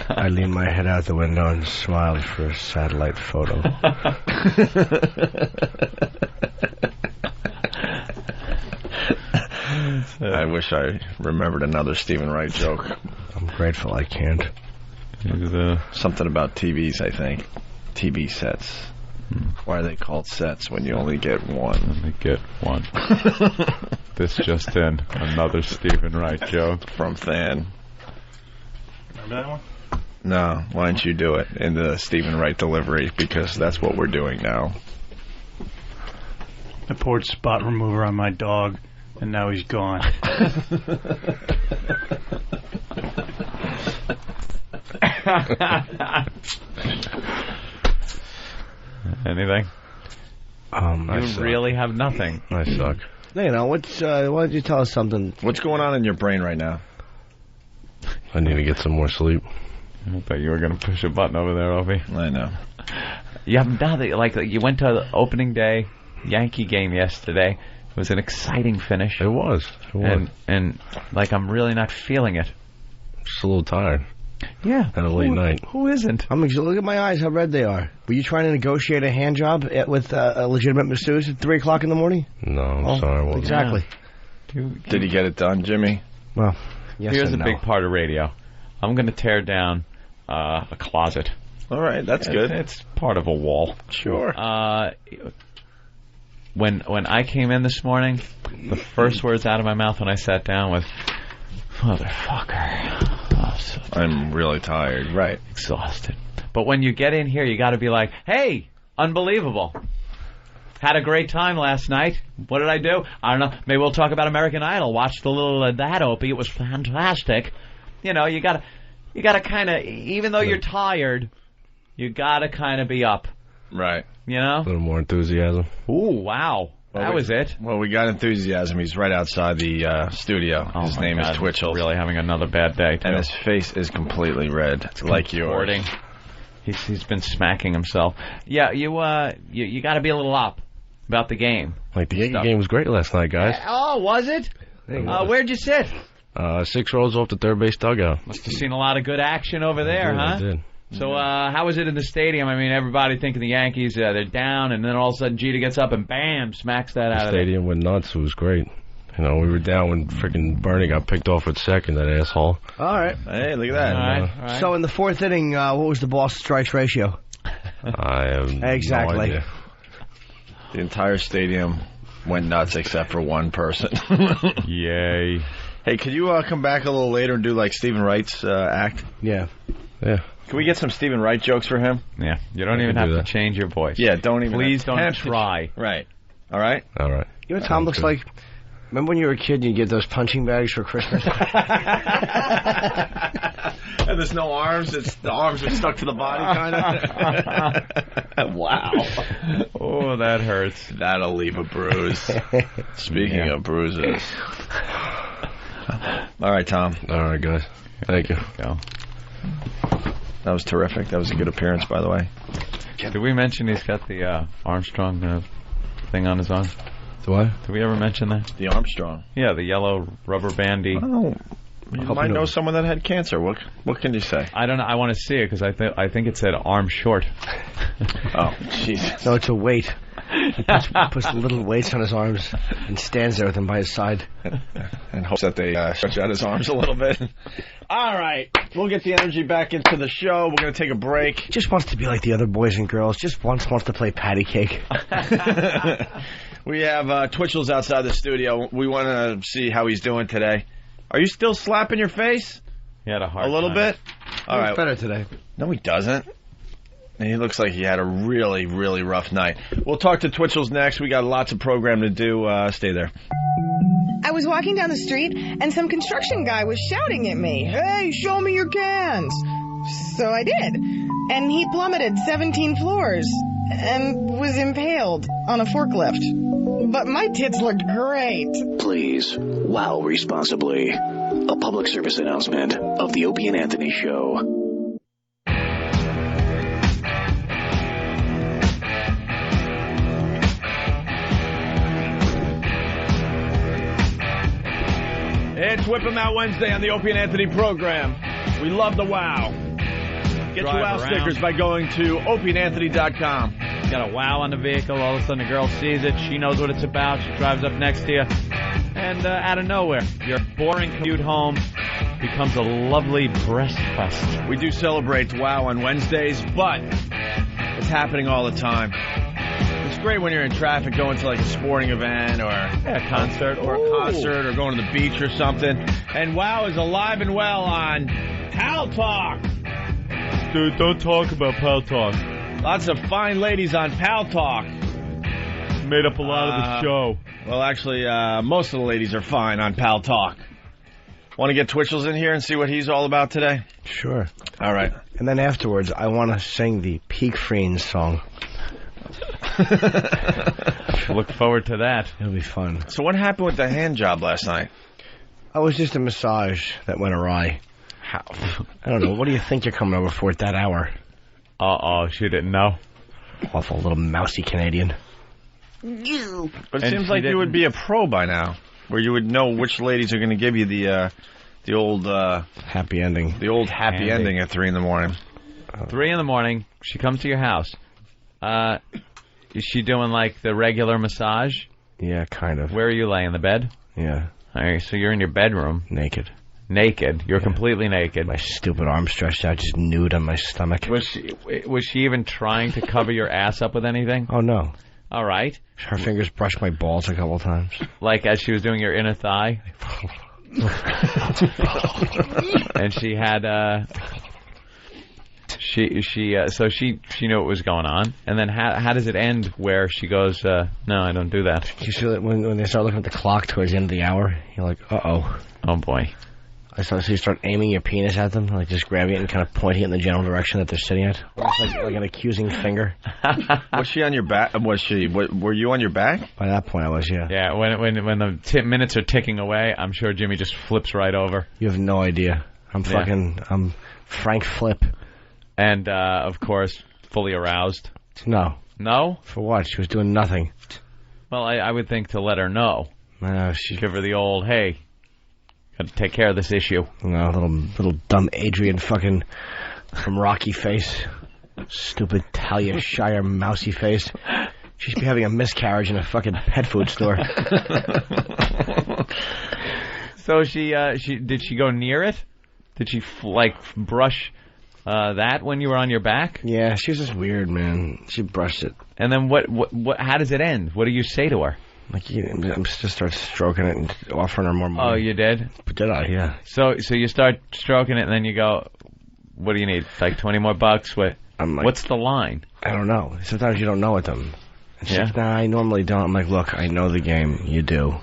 [SPEAKER 10] I leaned my head out the window and smiled for a satellite photo.
[SPEAKER 1] I wish I remembered another Stephen Wright joke.
[SPEAKER 10] I'm grateful I can't.
[SPEAKER 1] Something about TVs, I think. TV sets. Why are they called sets when you only get one?
[SPEAKER 6] Only get one. This just in. Another Stephen Wright joke.
[SPEAKER 1] From Than.
[SPEAKER 16] Remember that one?
[SPEAKER 1] No, why don't you do it in the Stephen Wright delivery, because that's what we're doing now.
[SPEAKER 17] I poured spot remover on my dog, and now he's gone.
[SPEAKER 6] Anything? You really have nothing.
[SPEAKER 15] I suck.
[SPEAKER 10] You know, why don't you tell us something?
[SPEAKER 1] What's going on in your brain right now?
[SPEAKER 15] I need to get some more sleep.
[SPEAKER 6] I thought you were going to push a button over there, Opie.
[SPEAKER 1] I know.
[SPEAKER 6] You have nothing. Like, you went to the opening day Yankee game yesterday. It was an exciting finish.
[SPEAKER 15] It was.
[SPEAKER 6] And like, I'm really not feeling it.
[SPEAKER 15] Just a little tired.
[SPEAKER 6] Yeah.
[SPEAKER 15] Had a late night.
[SPEAKER 6] Who isn't?
[SPEAKER 10] Look at my eyes, how red they are. Were you trying to negotiate a hand job with a legitimate masseuse at 3 o'clock in the morning?
[SPEAKER 15] No, I'm sorry. I wasn't.
[SPEAKER 10] Exactly.
[SPEAKER 6] Yeah.
[SPEAKER 1] Did he get it done, Jimmy?
[SPEAKER 10] Well, yes.
[SPEAKER 6] Here's a big part of radio. I'm going to tear down a closet.
[SPEAKER 1] All right, that's good.
[SPEAKER 6] It's part of a wall.
[SPEAKER 1] Sure.
[SPEAKER 6] When I came in this morning, the first words out of my mouth when I sat down was, "Motherfucker."
[SPEAKER 1] I'm really tired. Right.
[SPEAKER 6] Exhausted. But when you get in here, you got to be like, "Hey, unbelievable. Had a great time last night. What did I do? I don't know. Maybe we'll talk about American Idol. Watched a little of that, Opie. It was fantastic." You know, you gotta kind of, even though you're tired, you gotta kind of be up.
[SPEAKER 1] Right.
[SPEAKER 6] You know?
[SPEAKER 15] A little more enthusiasm.
[SPEAKER 6] Ooh, wow. That was it.
[SPEAKER 1] Well, we got enthusiasm. He's right outside the studio. His name is Twitchel.
[SPEAKER 6] He's really having another bad day, too.
[SPEAKER 1] And his face is completely red. It's like yours.
[SPEAKER 6] He's been smacking himself. Yeah, you got to be a little up about the game.
[SPEAKER 15] Like, the Yankee game was great last night, guys.
[SPEAKER 6] Oh, was it? Where'd you sit?
[SPEAKER 15] 6 rows off the third base dugout.
[SPEAKER 6] Must have seen a lot of good action over there, huh?
[SPEAKER 15] I did.
[SPEAKER 6] So how was it in the stadium? I mean, everybody thinking the Yankees, they're down, and then all of a sudden Jeter gets up and bam, smacks that out of there.
[SPEAKER 15] The stadium went nuts. It was great. You know, we were down when freaking Bernie got picked off at second, that asshole.
[SPEAKER 10] All right.
[SPEAKER 1] Hey, look at that.
[SPEAKER 6] All right.
[SPEAKER 10] So in the fourth inning, what was the ball strikes ratio?
[SPEAKER 15] I have
[SPEAKER 10] exactly.
[SPEAKER 15] no idea.
[SPEAKER 1] The entire stadium went nuts except for one person.
[SPEAKER 6] Yay.
[SPEAKER 1] Hey, could you come back a little later and do like Stephen Wright's act?
[SPEAKER 10] Yeah.
[SPEAKER 15] Yeah.
[SPEAKER 1] Can we get some Stephen Wright jokes for him?
[SPEAKER 6] Yeah. You don't even have to change your voice.
[SPEAKER 1] Yeah, don't even.
[SPEAKER 6] Please don't try.
[SPEAKER 1] Right. All right?
[SPEAKER 15] All right.
[SPEAKER 10] You know what Tom looks like? Remember when you were a kid and you get those punching bags for Christmas?
[SPEAKER 1] And there's no arms. The arms are stuck to the body, kind of. Wow.
[SPEAKER 6] Oh, that hurts.
[SPEAKER 1] That'll leave a bruise. Speaking of bruises. All right, Tom.
[SPEAKER 15] All right, guys. Thank you.
[SPEAKER 6] Go.
[SPEAKER 1] That was terrific. That was a good appearance, by the way.
[SPEAKER 6] Did we mention he's got the Armstrong thing on his arm?
[SPEAKER 15] The what?
[SPEAKER 6] Did we ever mention that?
[SPEAKER 1] The Armstrong.
[SPEAKER 6] Yeah, the yellow rubber bandy.
[SPEAKER 1] Oh, you might know someone that had cancer. What can you say?
[SPEAKER 6] I don't know. I want to see it because I think it said arm short.
[SPEAKER 1] Oh, Jesus.
[SPEAKER 10] No, it's a weight. He puts little weights on his arms and stands there with them by his side.
[SPEAKER 1] And hopes that they stretch out his arms a little bit. All right. We'll get the energy back into the show. We're going to take a break.
[SPEAKER 10] Just wants to be like the other boys and girls. Just wants to play patty cake.
[SPEAKER 1] We have Twitchel's outside the studio. We want to see how he's doing today. Are you still slapping your face?
[SPEAKER 6] He had a hard
[SPEAKER 1] A little
[SPEAKER 6] time.
[SPEAKER 1] bit? All right.
[SPEAKER 10] He's better today.
[SPEAKER 1] No, he doesn't. And he looks like he had a really, really rough night. We'll talk to Twitchel's next. We got lots of program to do. Stay there.
[SPEAKER 18] I was walking down the street, and some construction guy was shouting at me, "Hey, show me your cans!" So I did. And he plummeted 17 floors and was impaled on a forklift. But my tits looked great.
[SPEAKER 19] Please, wow responsibly. A public service announcement of the Opie and Anthony Show.
[SPEAKER 1] It's Whip 'em Out Wednesday on the Opie and Anthony program. We love the wow. Get your wow stickers by going to opieandanthony.com.
[SPEAKER 6] Got a wow on the vehicle. All of a sudden, a girl sees it. She knows what it's about. She drives up next to you. And out of nowhere, your boring commute home becomes a lovely breast fest.
[SPEAKER 1] We do celebrate wow on Wednesdays, but it's happening all the time. It's great when you're in traffic going to like a sporting event or
[SPEAKER 6] a concert
[SPEAKER 1] or going to the beach or something. And wow is alive and well on Pal Talk.
[SPEAKER 6] Dude, don't talk about Pal Talk.
[SPEAKER 1] Lots of fine ladies on Pal Talk.
[SPEAKER 6] Made up a lot of the show.
[SPEAKER 1] Well, actually, most of the ladies are fine on Pal Talk. Want to get Twitchels in here and see what he's all about today?
[SPEAKER 10] Sure.
[SPEAKER 1] All right.
[SPEAKER 10] And then afterwards, I want to sing the Peak Friends song.
[SPEAKER 6] Look forward to that.
[SPEAKER 10] It'll be fun.
[SPEAKER 1] So what happened with the hand job last night?
[SPEAKER 10] Oh, it was just a massage that went awry.
[SPEAKER 6] How?
[SPEAKER 10] I don't know. What do you think you're coming over for at that hour?
[SPEAKER 6] Uh-oh, she didn't know.
[SPEAKER 10] Awful little mousy Canadian.
[SPEAKER 1] But it seems like you would be a pro by now, where you would know which ladies are going to give you the old
[SPEAKER 10] happy ending.
[SPEAKER 1] The old happy ending at 3 in the morning.
[SPEAKER 6] 3 in the morning, she comes to your house. Is she doing like the regular massage?
[SPEAKER 10] Yeah, kind of.
[SPEAKER 6] Where are you laying? The bed?
[SPEAKER 10] Yeah.
[SPEAKER 6] All right, so you're in your bedroom.
[SPEAKER 10] Naked.
[SPEAKER 6] You're completely naked.
[SPEAKER 10] My stupid arm stretched out, just nude on my stomach.
[SPEAKER 6] Was she even trying to cover your ass up with anything?
[SPEAKER 10] Oh, no.
[SPEAKER 6] All right.
[SPEAKER 10] Her fingers brushed my balls a couple times.
[SPEAKER 6] Like as she was doing your inner thigh? And she had, so she knew what was going on. And then how does it end where she goes, no, I don't do that?
[SPEAKER 10] You feel that when they start looking at the clock towards the end of the hour, you're like, uh-oh.
[SPEAKER 6] Oh, boy.
[SPEAKER 10] So you start aiming your penis at them, like just grabbing it and kind of pointing it in the general direction that they're sitting at, like an accusing finger.
[SPEAKER 1] Was she on your back? Were you on your back?
[SPEAKER 10] By that point, I was. Yeah.
[SPEAKER 6] Yeah. When the minutes are ticking away, I'm sure Jimmy just flips right over.
[SPEAKER 10] You have no idea. I'm Frank Flip,
[SPEAKER 6] and of course, fully aroused.
[SPEAKER 10] No.
[SPEAKER 6] No.
[SPEAKER 10] For what? She was doing nothing.
[SPEAKER 6] Well, I would think to let her know.
[SPEAKER 10] She
[SPEAKER 6] give her the old hey. Got to take care of this issue.
[SPEAKER 10] No, little dumb Adrian fucking from Rocky face. Stupid Talia Shire mousy face. She should be having a miscarriage in a fucking pet food store.
[SPEAKER 6] So did she go near it? Did she brush that when you were on your back?
[SPEAKER 10] Yeah, she was just weird, man. She brushed it.
[SPEAKER 6] And then what? How does it end? What do you say to her?
[SPEAKER 10] I'm just start stroking it and offering her more money.
[SPEAKER 6] Oh, you did?
[SPEAKER 10] Did I? Yeah.
[SPEAKER 6] So you start stroking it and then you go, what do you need? Like 20 more bucks? What's the line?
[SPEAKER 10] I don't know. Sometimes you don't know with them. And she's like, nah, I normally don't. I'm like, look, I know the game. You do.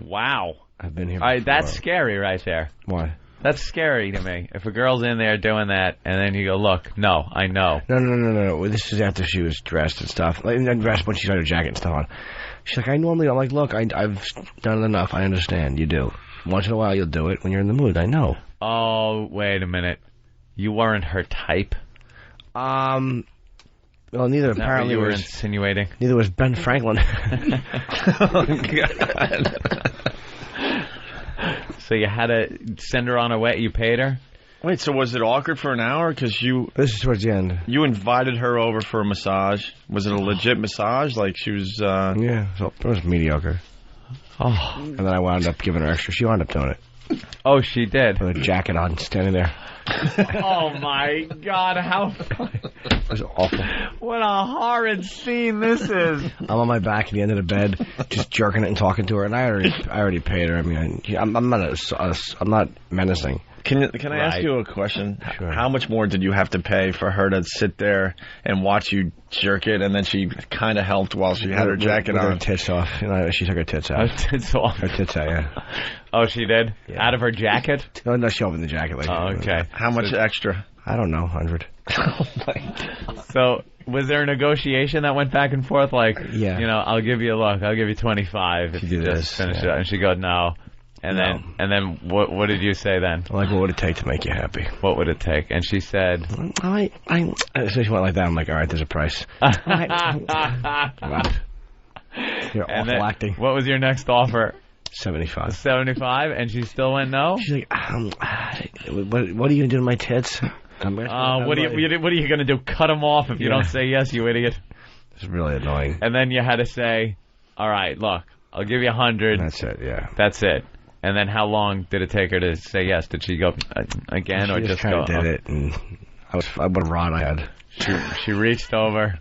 [SPEAKER 6] Wow.
[SPEAKER 10] I've been here
[SPEAKER 6] before. That's scary right there.
[SPEAKER 10] Why?
[SPEAKER 6] That's scary to me. If a girl's in there doing that, and then you go, look, no, I know.
[SPEAKER 10] No. This is after she was dressed and stuff. And dressed when she had her jacket and stuff on. She's like, I'm like, look, I've done it enough. I understand. You do. Once in a while, you'll do it when you're in the mood. I know.
[SPEAKER 6] Oh, wait a minute. You weren't her type?
[SPEAKER 10] Well, neither
[SPEAKER 6] Is that
[SPEAKER 10] apparently
[SPEAKER 6] what you were
[SPEAKER 10] was
[SPEAKER 6] insinuating.
[SPEAKER 10] Neither was Ben Franklin.
[SPEAKER 6] Oh, God. So you had to send her on her way. You paid her?
[SPEAKER 1] Wait, so was it awkward for an hour? Because you...
[SPEAKER 10] This is towards the end.
[SPEAKER 1] You invited her over for a massage. Was it a legit massage? Like she was...
[SPEAKER 10] Yeah, so it was mediocre.
[SPEAKER 6] Oh.
[SPEAKER 10] And then I wound up giving her extra. She wound up doing it.
[SPEAKER 6] Oh, she did?
[SPEAKER 10] With a jacket on, standing there.
[SPEAKER 6] Oh, my God, how funny.
[SPEAKER 10] It was awful.
[SPEAKER 6] What a horrid scene this is.
[SPEAKER 10] I'm on my back at the end of the bed, just jerking it and talking to her, and I already paid her. I mean, I'm not menacing.
[SPEAKER 1] Can I ask you a question? Sure. How much more did you have to pay for her to sit there and watch you jerk it, and then she kind of helped while she had her jacket
[SPEAKER 10] with
[SPEAKER 1] on?
[SPEAKER 10] her tits off. You know, she took her tits out.
[SPEAKER 6] Her tits off?
[SPEAKER 10] Her tits out, yeah.
[SPEAKER 6] Oh, she did? Yeah. Out of her jacket?
[SPEAKER 10] No, she opened the jacket. Like
[SPEAKER 6] okay.
[SPEAKER 1] How much extra?
[SPEAKER 10] I don't know, 100.
[SPEAKER 1] Oh, my God.
[SPEAKER 6] So, was there a negotiation that went back and forth? Like,
[SPEAKER 10] yeah.
[SPEAKER 6] You know, I'll give you 25 if you just finish it. And she goes, no. And then what did you say then?
[SPEAKER 10] Like, what would it take to make you happy?
[SPEAKER 6] What would it take? And she said...
[SPEAKER 10] So she went like that. I'm like, all right, there's a price. You're awful acting.
[SPEAKER 6] What was your next offer?
[SPEAKER 10] 75.
[SPEAKER 6] 75, and she still went no?
[SPEAKER 10] She's like, what are you going to do to my tits?
[SPEAKER 6] What are you going to do? Cut them off if you don't say yes, you idiot.
[SPEAKER 10] It's really annoying.
[SPEAKER 6] And then you had to say, all right, look, I'll give you 100.
[SPEAKER 10] That's it, yeah.
[SPEAKER 6] That's it. And then how long did it take her to say yes? Did she go again or just go?
[SPEAKER 10] She did it, and what a rod I had.
[SPEAKER 6] She reached over.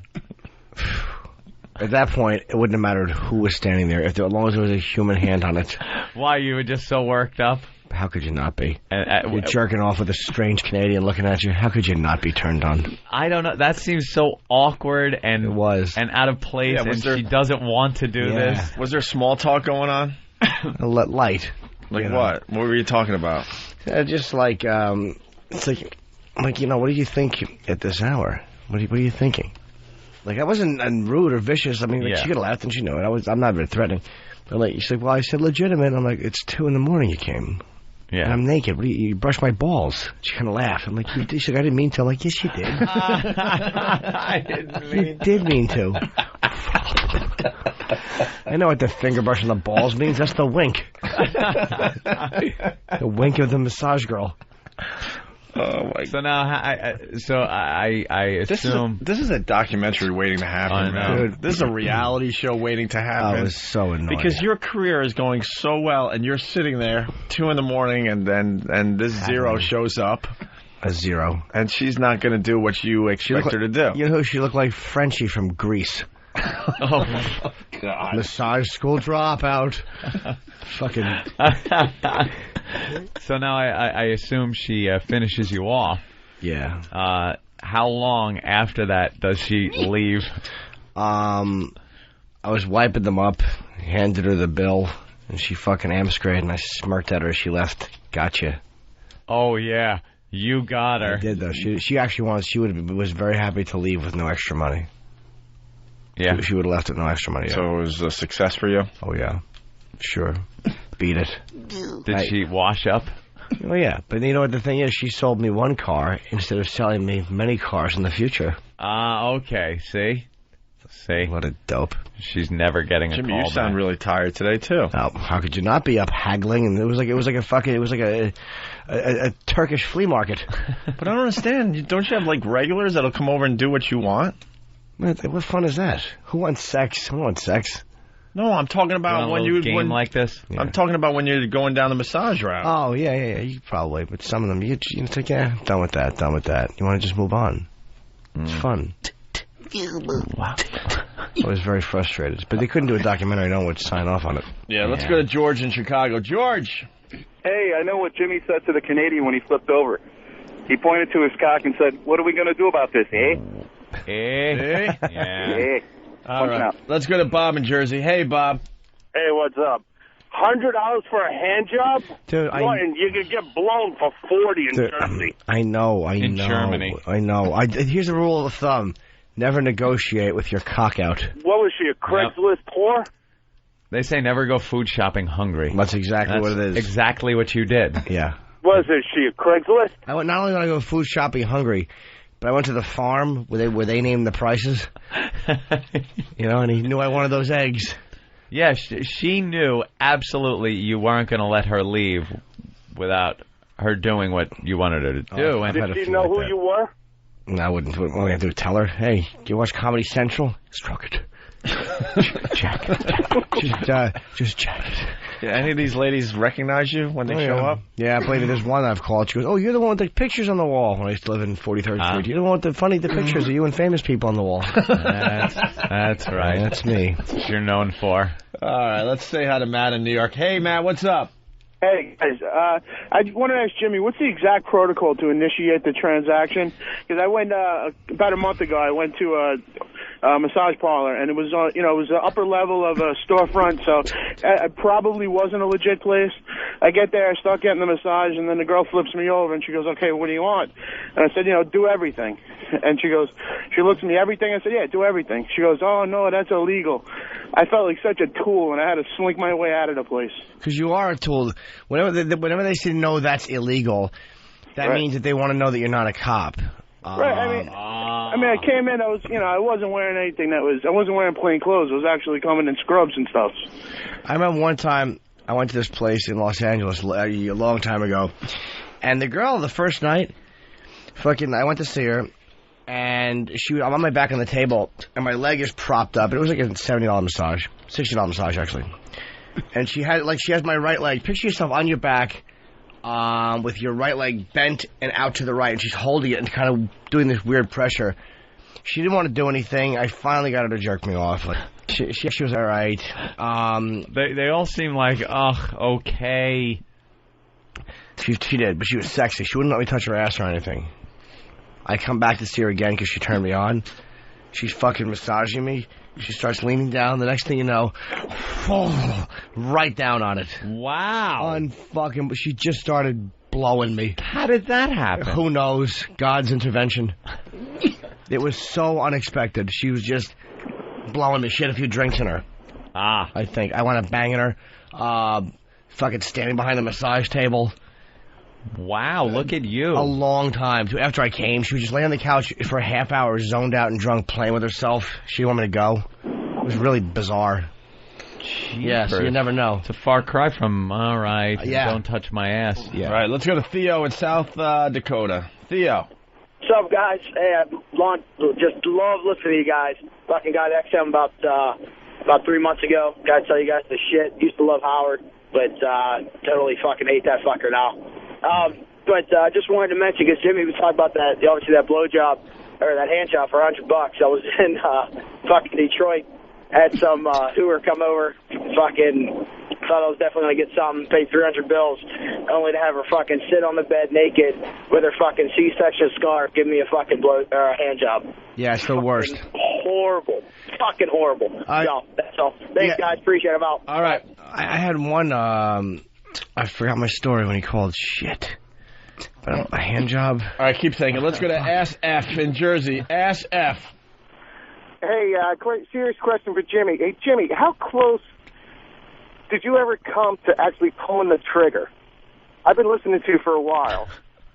[SPEAKER 10] At that point, it wouldn't have mattered who was standing there, as long as there was a human hand on it.
[SPEAKER 6] Why, you were just so worked up?
[SPEAKER 10] How could you not be? You're jerking off with a strange Canadian looking at you. How could you not be turned on?
[SPEAKER 6] I don't know. That seems so awkward and
[SPEAKER 10] it was.
[SPEAKER 6] And out of place, and she doesn't want to do this.
[SPEAKER 1] Was there small talk going on?
[SPEAKER 10] Light.
[SPEAKER 1] Like what? What were you talking about?
[SPEAKER 10] Just like, it's like, what do you think at this hour? What are you thinking? Like, I wasn't rude or vicious. I mean, she could have laughed and she knew it. I'm not very threatening. But like, she's like, well, I said legitimate. I'm like, it's 2 a.m. you came.
[SPEAKER 6] Yeah.
[SPEAKER 10] And I'm naked. You brushed my balls. She kind of laughed. I'm like, she's like, I didn't mean to. I'm like, yes, you did.
[SPEAKER 6] I didn't mean
[SPEAKER 10] You did mean to. I know what the finger brush on the balls means. That's the wink. The wink of the massage girl.
[SPEAKER 1] Oh my!
[SPEAKER 6] So now, I assume
[SPEAKER 1] this is a documentary waiting to happen, man. Dude, this is a reality show waiting to happen.
[SPEAKER 10] I was so annoyed
[SPEAKER 1] because your career is going so well, and you're sitting there 2 a.m, and this zero shows up.
[SPEAKER 10] A zero,
[SPEAKER 1] and she's not going to do what you expect her to do.
[SPEAKER 10] You know who she looked like? Frenchie from Grease.
[SPEAKER 1] Oh God!
[SPEAKER 10] Massage school dropout. Fucking.
[SPEAKER 6] So now I assume she finishes you off.
[SPEAKER 10] Yeah.
[SPEAKER 6] How long after that does she leave?
[SPEAKER 10] I was wiping them up, handed her the bill, and she fucking amscrayed, and I smirked at her as she left. Gotcha.
[SPEAKER 6] Oh yeah, you got her.
[SPEAKER 10] I did though. She actually was very happy to leave with no extra money.
[SPEAKER 6] Yeah.
[SPEAKER 10] She would have left with no extra money.
[SPEAKER 1] So it was a success for you?
[SPEAKER 10] Oh yeah. Sure. Beat it.
[SPEAKER 6] Did she wash up?
[SPEAKER 10] Oh, yeah. But you know what the thing is? She sold me one car instead of selling me many cars in the future.
[SPEAKER 6] Okay. See?
[SPEAKER 10] What a dope.
[SPEAKER 6] She's never getting a
[SPEAKER 1] Jimmy,
[SPEAKER 6] call
[SPEAKER 1] you sound
[SPEAKER 6] back.
[SPEAKER 1] really tired today, too.
[SPEAKER 10] Oh, how could you not be up haggling? And it was like a Turkish flea market.
[SPEAKER 1] But I don't understand. Don't you have, like, regulars that'll come over and do what you want?
[SPEAKER 10] What fun is that? Who wants sex? Who wants sex?
[SPEAKER 1] No, I'm talking about when
[SPEAKER 6] like this.
[SPEAKER 1] Yeah. I'm talking about when you're going down the massage route.
[SPEAKER 10] Oh yeah. You probably, but some of them you think, yeah, done with that. You want to just move on. It's fun. Wow. I was very frustrated, but they couldn't do a documentary. No one would sign off on it.
[SPEAKER 1] Yeah, let's go to George in Chicago. George.
[SPEAKER 20] Hey, I know what Jimmy said to the Canadian when he flipped over. He pointed to his cock and said, "What are we going to do about this, eh?"
[SPEAKER 6] Yeah.
[SPEAKER 20] Eh.
[SPEAKER 1] All right. Let's go to Bob in Jersey. Hey, Bob.
[SPEAKER 21] Hey, what's up? $100 for a hand job?
[SPEAKER 10] Dude,
[SPEAKER 21] and you could get blown for 40 in Jersey.
[SPEAKER 10] I know.
[SPEAKER 6] In Germany.
[SPEAKER 10] I know. Here's a rule of thumb. Never negotiate with your cock out.
[SPEAKER 21] What was she, a Craigslist whore?
[SPEAKER 6] They say never go food shopping hungry.
[SPEAKER 10] That's exactly what it is.
[SPEAKER 6] Exactly what you did.
[SPEAKER 10] Yeah.
[SPEAKER 21] Was she a Craigslist?
[SPEAKER 10] Not only did I go food shopping hungry, but I went to the farm where they named the prices. And he knew I wanted those eggs.
[SPEAKER 6] Yeah, she knew absolutely you weren't going to let her leave without her doing what you wanted her to do. And
[SPEAKER 21] Did she know who you were?
[SPEAKER 10] No, I wouldn't. What am I going to do? Tell her, hey, do you watch Comedy Central? Stroke it. Jack it. Just jack it.
[SPEAKER 1] Yeah, any of these ladies recognize you when they show up?
[SPEAKER 10] Yeah, I believe there's one I've called. She goes, oh, you're the one with the pictures on the wall. When I used to live in 43rd Street. You're the one with the pictures of you and famous people on the wall.
[SPEAKER 6] That's right.
[SPEAKER 10] That's me.
[SPEAKER 6] That's what you're known for.
[SPEAKER 1] All right, let's say hi to Matt in New York. Hey, Matt, what's up?
[SPEAKER 21] Hey, guys, I want to ask Jimmy, what's the exact protocol to initiate the transaction? Because I went, about a month ago, I went to a massage parlor, and it was, it was the upper level of a storefront, so it probably wasn't a legit place. I get there, I start getting the massage, and then the girl flips me over, and she goes, okay, what do you want? And I said, do everything. And she looks at me, everything? I said, yeah, do everything. She goes, oh, no, that's illegal. I felt like such a tool, and I had to slink my way out of the place.
[SPEAKER 10] Because you are a tool. Whenever they say, no, that's illegal, that means that they want to know that you're not a cop.
[SPEAKER 21] Right, I mean, I came in, I wasn't wearing anything I wasn't wearing plain clothes. I was actually coming in scrubs and stuff.
[SPEAKER 10] I remember one time I went to this place in Los Angeles a long time ago, and the girl, the first night, I went to see her, and I'm on my back on the table, and my leg is propped up. It was like a $70 massage, $60 massage, actually. And she has my right leg. Picture yourself on your back, with your right leg bent and out to the right, and she's holding it and kind of doing this weird pressure. She didn't want to do anything. I finally got her to jerk me off. She was all right.
[SPEAKER 6] They all seem like, okay.
[SPEAKER 10] She did, but she was sexy. She wouldn't let me touch her ass or anything. I come back to see her again because she turned me on. She's fucking massaging me. She starts leaning down. The next thing you know, right down on it.
[SPEAKER 6] Wow.
[SPEAKER 10] But she just started blowing me.
[SPEAKER 6] How did that happen?
[SPEAKER 10] Who knows? God's intervention. It was so unexpected. She was just blowing me. She had a few drinks in her. I think. I wound up banging her. Fucking standing behind the massage table.
[SPEAKER 6] Wow, look at you.
[SPEAKER 10] A long time. After I came, she was just laying on the couch for a half hour, zoned out and drunk, playing with herself. She didn't want me to go. It was really bizarre. Yeah, so you never know.
[SPEAKER 6] It's a far cry from, all right, don't touch my ass.
[SPEAKER 10] Yeah.
[SPEAKER 1] All right, let's go to Theo in South Dakota. Theo.
[SPEAKER 3] What's up, guys? Hey, I just love listening to you guys. Fucking got XM about 3 months ago. Gotta tell you guys the shit. Used to love Howard, but totally fucking hate that fucker now. But I just wanted to mention, because Jimmy was talking about that, obviously that blowjob, or that hand job for $100. I was in fucking Detroit, had some hooer come over, fucking thought I was definitely going to get something, paid 300 bills, only to have her fucking sit on the bed naked with her fucking C-section scarf, give me a fucking hand job.
[SPEAKER 10] Yeah, it's the worst.
[SPEAKER 3] Horrible. Fucking horrible. So, that's all. Thanks, guys. Appreciate it. I'm out.
[SPEAKER 10] All right. I had one, I forgot my story when he called. Shit. A hand job.
[SPEAKER 1] All right, keep thinking. Let's go to Ass F in Jersey. Ass F.
[SPEAKER 21] Hey, serious question for Jimmy. Hey, Jimmy, how close did you ever come to actually pulling the trigger? I've been listening to you for a while.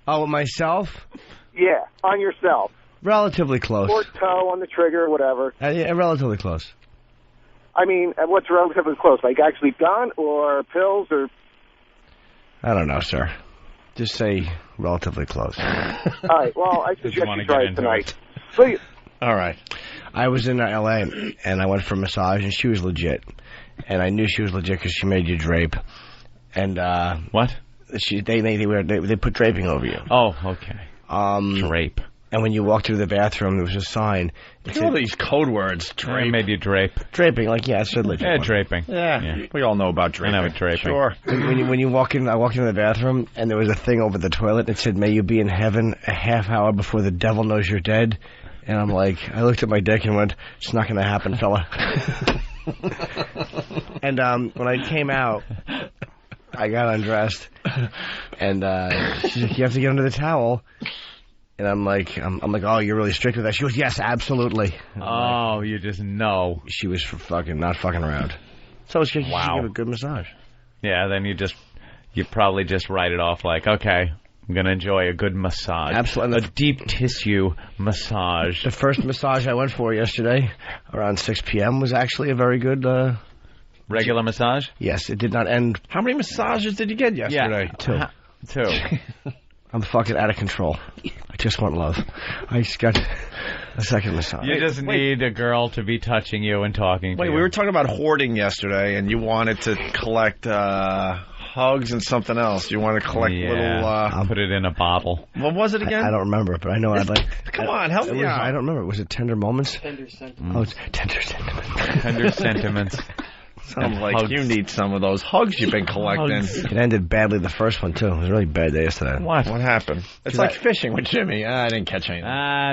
[SPEAKER 10] Oh, myself?
[SPEAKER 21] Yeah, on yourself.
[SPEAKER 10] Relatively close.
[SPEAKER 21] Or toe on the trigger or whatever.
[SPEAKER 10] Yeah, relatively close.
[SPEAKER 21] I mean, what's relatively close? Like actually done or pills or...
[SPEAKER 10] I don't know, sir. Just say relatively close.
[SPEAKER 21] All right, well, I suggest you try it tonight.
[SPEAKER 10] All right. I was in L.A., and I went for a massage, and she was legit. And I knew she was legit because she made you drape. And,
[SPEAKER 6] what?
[SPEAKER 10] They put draping over you.
[SPEAKER 6] Oh, okay. Drape.
[SPEAKER 10] And when you walked through the bathroom, there was a sign.
[SPEAKER 1] Look at all these code words.
[SPEAKER 6] Drape. Made you drape.
[SPEAKER 10] Draping, it's a legit one.
[SPEAKER 6] Draping.
[SPEAKER 1] Yeah, we all know about draping.
[SPEAKER 6] I know draping.
[SPEAKER 1] Sure.
[SPEAKER 10] When you walk in, I walked into the bathroom, and there was a thing over the toilet that said, "May you be in heaven a half hour before the devil knows you're dead." And I'm like, I looked at my dick and went, "It's not going to happen, fella." And when I came out, I got undressed, and she's like, "You have to get under the towel." And I'm like, oh, you're really strict with that? She goes, yes, absolutely.
[SPEAKER 6] Oh, you just know.
[SPEAKER 10] She was not fucking around. So she give a good massage.
[SPEAKER 6] Yeah, then you probably just write it off like, okay, I'm going to enjoy a good massage.
[SPEAKER 10] Absolutely.
[SPEAKER 6] A deep tissue massage.
[SPEAKER 10] The first massage I went for yesterday, around 6 p.m., was actually a very good...
[SPEAKER 6] regular massage?
[SPEAKER 10] Yes, it did not end...
[SPEAKER 1] How many massages did you get yesterday?
[SPEAKER 10] Yeah, 2.
[SPEAKER 6] 2.
[SPEAKER 10] I'm fucking out of control. I just want love. I just got a second massage.
[SPEAKER 6] You just need a girl to be touching you and talking to you.
[SPEAKER 1] We were talking about hoarding yesterday, and you wanted to collect hugs and something else. You wanted to collect little...
[SPEAKER 6] I'll put it in a bottle.
[SPEAKER 1] What was it again?
[SPEAKER 10] I don't remember, but I know I'd like...
[SPEAKER 1] Come on, help me out.
[SPEAKER 10] I don't remember. Was it Tender Moments?
[SPEAKER 2] Tender Sentiments.
[SPEAKER 10] Oh, it's Tender Sentiments.
[SPEAKER 6] Tender Sentiments.
[SPEAKER 1] Sounds like hugs. You need some of those hugs you've been collecting.
[SPEAKER 10] It ended badly the first one, too. It was a really bad day yesterday.
[SPEAKER 1] What happened? It's like fishing with Jimmy. I didn't catch anything.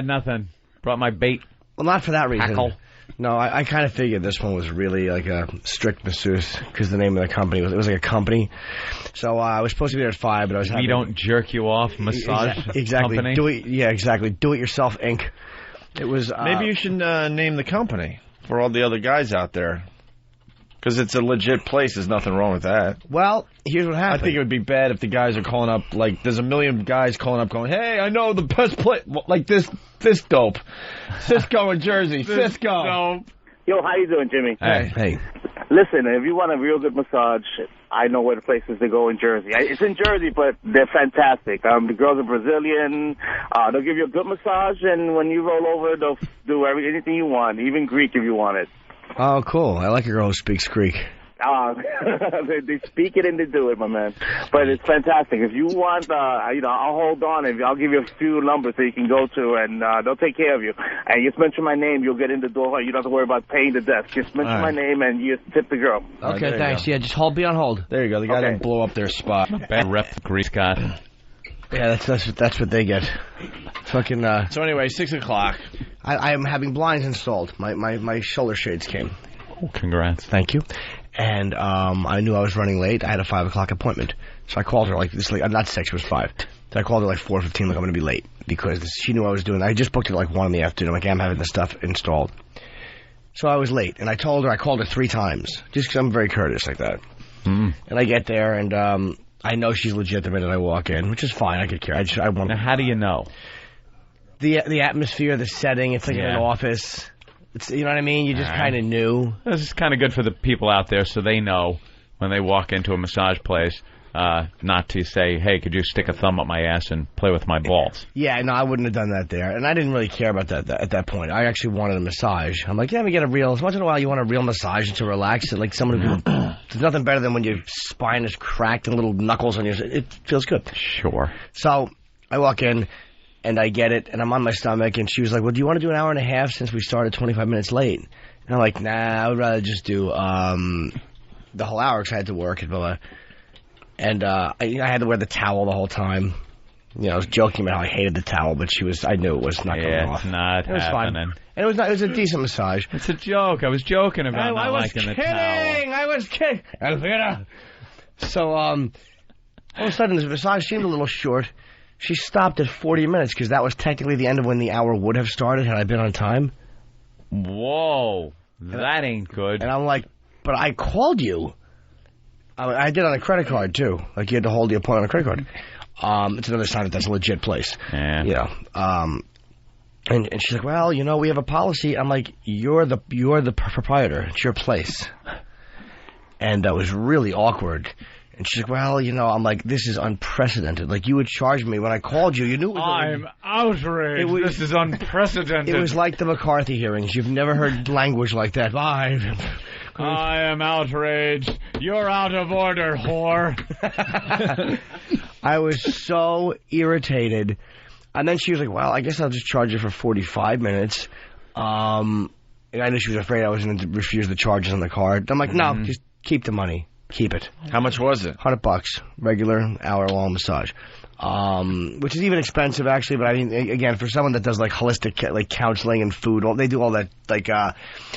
[SPEAKER 6] Nothing. Brought my bait.
[SPEAKER 10] Well, not for that reason.
[SPEAKER 6] Hackle.
[SPEAKER 10] No, I kind of figured this one was really like a strict masseuse because the name of the company was like a company. So I was supposed to be there at 5, but I was having...
[SPEAKER 6] We don't jerk you off massage
[SPEAKER 10] exactly.
[SPEAKER 6] company?
[SPEAKER 10] Exactly. Do it yourself, Inc. It was...
[SPEAKER 1] Maybe you should name the company for all the other guys out there. Because it's a legit place. There's nothing wrong with that.
[SPEAKER 10] Well, here's what happened.
[SPEAKER 1] I think it would be bad if the guys are calling up, like, there's a million guys calling up going, hey, I know the best place, like this dope. Cisco in Jersey. Cisco.
[SPEAKER 22] Yo, how you doing, Jimmy?
[SPEAKER 10] Hey.
[SPEAKER 22] Listen, if you want a real good massage, I know where the places to go in Jersey. It's in Jersey, but they're fantastic. The girls are Brazilian. They'll give you a good massage, and when you roll over, they'll do anything you want, even Greek if you want it.
[SPEAKER 10] Oh, cool. I like a girl who speaks Greek.
[SPEAKER 22] They speak it and they do it, my man. But it's fantastic. If you want, I'll hold on. I'll give you a few numbers that you can go to, and they'll take care of you. And just mention my name, you'll get in the door. You don't have to worry about paying the desk. Just mention my name, and you tip the girl.
[SPEAKER 10] Okay, thanks. Yeah, just be on hold.
[SPEAKER 1] There you go. The guy didn't blow up their spot.
[SPEAKER 6] Bad rep Greece got.
[SPEAKER 10] Yeah, that's what they get. Fucking.
[SPEAKER 1] So anyway, 6 o'clock.
[SPEAKER 10] I am having blinds installed. My shoulder shades came.
[SPEAKER 6] Oh, congrats.
[SPEAKER 10] Thank you. And I knew I was running late. I had a 5 o'clock appointment, so I called her like this. Not 6, it was 5. So I called her like 4:15. Like I'm going to be late because she knew I was doing. I just booked it like 1 in the afternoon. Like I'm having the stuff installed. So I was late, and I called her 3 times just because I'm very courteous like that. And I get there, and I know she's legit the minute I walk in, which is fine. I could care. I want.
[SPEAKER 6] Now, how do you know?
[SPEAKER 10] The atmosphere, the setting. It's like in an office. It's, you know what I mean? You just kind of knew.
[SPEAKER 6] This is kind of good for the people out there so they know when they walk into a massage place not to say, hey, could you stick a thumb up my ass and play with my balls?
[SPEAKER 10] Yeah, no, I wouldn't have done that there. And I didn't really care about that at that point. I actually wanted a massage. I'm like, yeah, let me get a real... Once in a while you want a real massage to relax. Like someone who can... There's nothing better than when your spine is cracked and little knuckles on your... It feels good.
[SPEAKER 6] Sure.
[SPEAKER 10] So I walk in... And I get it, and I'm on my stomach, and she was like, well, do you want to do an hour and a half since we started 25 minutes late? And I'm like, nah, I would rather just do the whole hour because I had to work. And I had to wear the towel the whole time. You know, I was joking about how I hated the towel, but I knew it was not going off.
[SPEAKER 6] It's not
[SPEAKER 10] it was
[SPEAKER 6] happening.
[SPEAKER 10] Fine. And it was a decent massage.
[SPEAKER 6] It's a joke. I was joking about not liking the towel.
[SPEAKER 10] I was kidding. Elvira. So, all of a sudden, the massage seemed a little short. She stopped at 40 minutes because that was technically the end of when the hour would have started had I been on time.
[SPEAKER 6] Whoa, that ain't good.
[SPEAKER 10] And I'm like, but I called you. I did on a credit card, too. Like, you had to hold the appointment on a credit card. It's another sign that that's a legit place.
[SPEAKER 6] Yeah.
[SPEAKER 10] You know. And she's like, well, you know, we have a policy. I'm like, you're the proprietor. It's your place. And that was really awkward. And she's like, well, you know, I'm like, this is unprecedented. Like, you would charge me when I called you. You knew it was...
[SPEAKER 6] I'm outraged. This is unprecedented.
[SPEAKER 10] It was like the McCarthy hearings. You've never heard language like that.
[SPEAKER 6] I am outraged. You're out of order, whore.
[SPEAKER 10] I was so irritated. And then she was like, well, I guess I'll just charge you for 45 minutes. And I knew she was afraid I was going to refuse the charges on the card. I'm like, no, just keep the money. Keep it.
[SPEAKER 1] How much was it?
[SPEAKER 10] $100, regular hour-long massage, which is even expensive actually. But I mean, again, for someone that does like holistic like counseling and food, they do all that like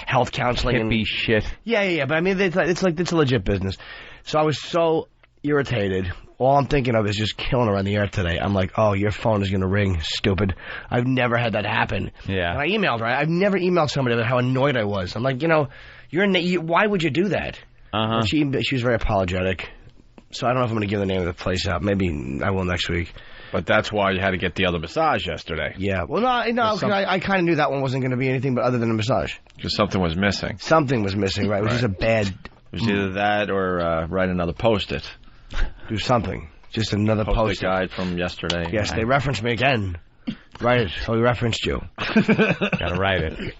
[SPEAKER 10] health counseling
[SPEAKER 6] hippie shit.
[SPEAKER 10] Yeah. But I mean, it's a legit business. So I was so irritated. All I'm thinking of is just killing her on the air today. I'm like, oh, your phone is going to ring, stupid. I've never had that happen.
[SPEAKER 6] Yeah.
[SPEAKER 10] And I emailed her. I've never emailed somebody about how annoyed I was. I'm like, you know, why would you do that?
[SPEAKER 6] Uh-huh.
[SPEAKER 10] She was very apologetic, so I don't know if I'm going to give the name of the place out. Maybe I will next week.
[SPEAKER 1] But that's why you had to get the other massage yesterday.
[SPEAKER 10] Yeah. Well, no, I kind of knew that one wasn't going to be anything but other than a massage.
[SPEAKER 1] Because something was missing.
[SPEAKER 10] Something was missing, right? It was just a bad...
[SPEAKER 1] It was either that or write another Post-it.
[SPEAKER 10] Do something. Just another post
[SPEAKER 1] guide from yesterday.
[SPEAKER 10] Yes, they referenced me again. Right, so we referenced you.
[SPEAKER 6] Gotta write it.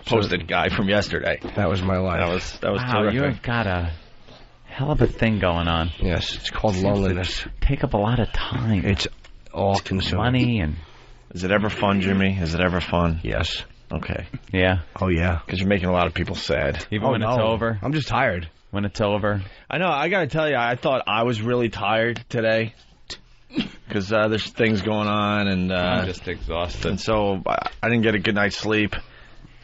[SPEAKER 1] Posted guy from yesterday.
[SPEAKER 10] That was my life.
[SPEAKER 1] That was
[SPEAKER 6] wow,
[SPEAKER 1] terrific.
[SPEAKER 6] You've got a hell of a thing going on.
[SPEAKER 10] Yes, it's called loneliness.
[SPEAKER 6] Take up a lot of time.
[SPEAKER 10] It's all consuming.
[SPEAKER 6] Money and...
[SPEAKER 1] Is it ever fun, Jimmy? Is it ever fun?
[SPEAKER 10] Yes.
[SPEAKER 1] Okay.
[SPEAKER 6] Yeah.
[SPEAKER 10] Oh, yeah.
[SPEAKER 1] Because you're making a lot of people sad.
[SPEAKER 6] Even when it's over?
[SPEAKER 10] I'm just tired.
[SPEAKER 6] When it's over?
[SPEAKER 1] I know. I got to tell you, I thought I was really tired today. Because there's things going on. And
[SPEAKER 6] I'm just exhausted.
[SPEAKER 1] And so I didn't get a good night's sleep.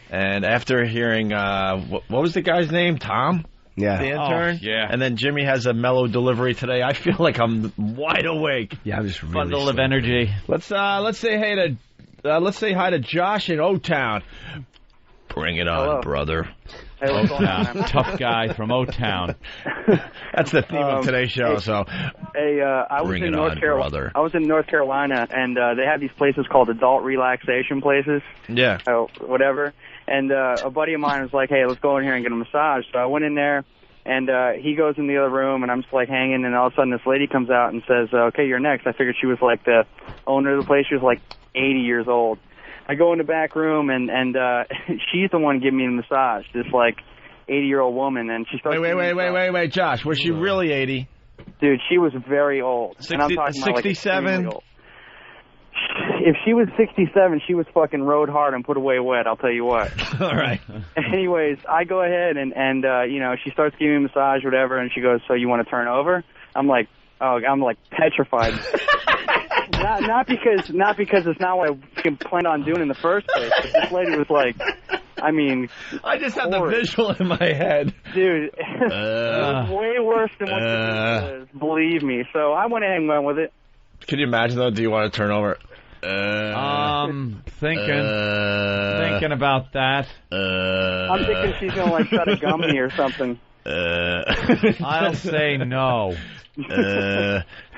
[SPEAKER 1] And after hearing, what was the guy's name? Tom?
[SPEAKER 10] Yeah.
[SPEAKER 1] The intern?
[SPEAKER 6] Oh, yeah.
[SPEAKER 1] And then Jimmy has a mellow delivery today. I feel like I'm wide awake.
[SPEAKER 10] Yeah, I'm just really
[SPEAKER 6] bundle of energy.
[SPEAKER 1] Let's say hi to Josh in O-Town. Bring it on,
[SPEAKER 2] Hello.
[SPEAKER 1] brother.
[SPEAKER 2] Hey, what's going on?
[SPEAKER 6] Tough guy from O-Town.
[SPEAKER 1] That's the theme of today's show. So,
[SPEAKER 2] hey, I was
[SPEAKER 1] bring
[SPEAKER 2] in
[SPEAKER 1] it
[SPEAKER 2] North
[SPEAKER 1] on,
[SPEAKER 2] Carolina.
[SPEAKER 1] brother.
[SPEAKER 2] I was in North Carolina, and they have these places called adult relaxation places.
[SPEAKER 1] Yeah.
[SPEAKER 2] Whatever. And a buddy of mine was like, "Hey, let's go in here and get a massage." So I went in there, and he goes in the other room, and I'm just like hanging, and all of a sudden this lady comes out and says, "Okay, you're next." I figured she was like the owner of the place. She was like 80 years old. I go in the back room, and she's the one giving me the massage. This like 80-year-old woman, and she starts.
[SPEAKER 1] Wait, Josh. Was she really 80?
[SPEAKER 2] Dude, she was very old.
[SPEAKER 1] 60,
[SPEAKER 2] and I'm talking
[SPEAKER 1] 67?
[SPEAKER 2] About, like, if she was 67, she was fucking rode hard and put away wet, I'll tell you what.
[SPEAKER 1] All right.
[SPEAKER 2] Anyways, I go ahead and you know, she starts giving me a massage, whatever, and she goes, "So you want to turn over?" I'm like petrified. not because it's not what I planned on doing in the first place. But this lady was like, I mean,
[SPEAKER 1] I just had the visual in my head.
[SPEAKER 2] Dude, it was way worse than what it was, believe me. So I went ahead and went with it.
[SPEAKER 1] Can you imagine, though? Do you want to turn over?
[SPEAKER 6] Thinking about that.
[SPEAKER 2] I'm thinking she's going to, like, shut a gummy or something.
[SPEAKER 6] I'll say no.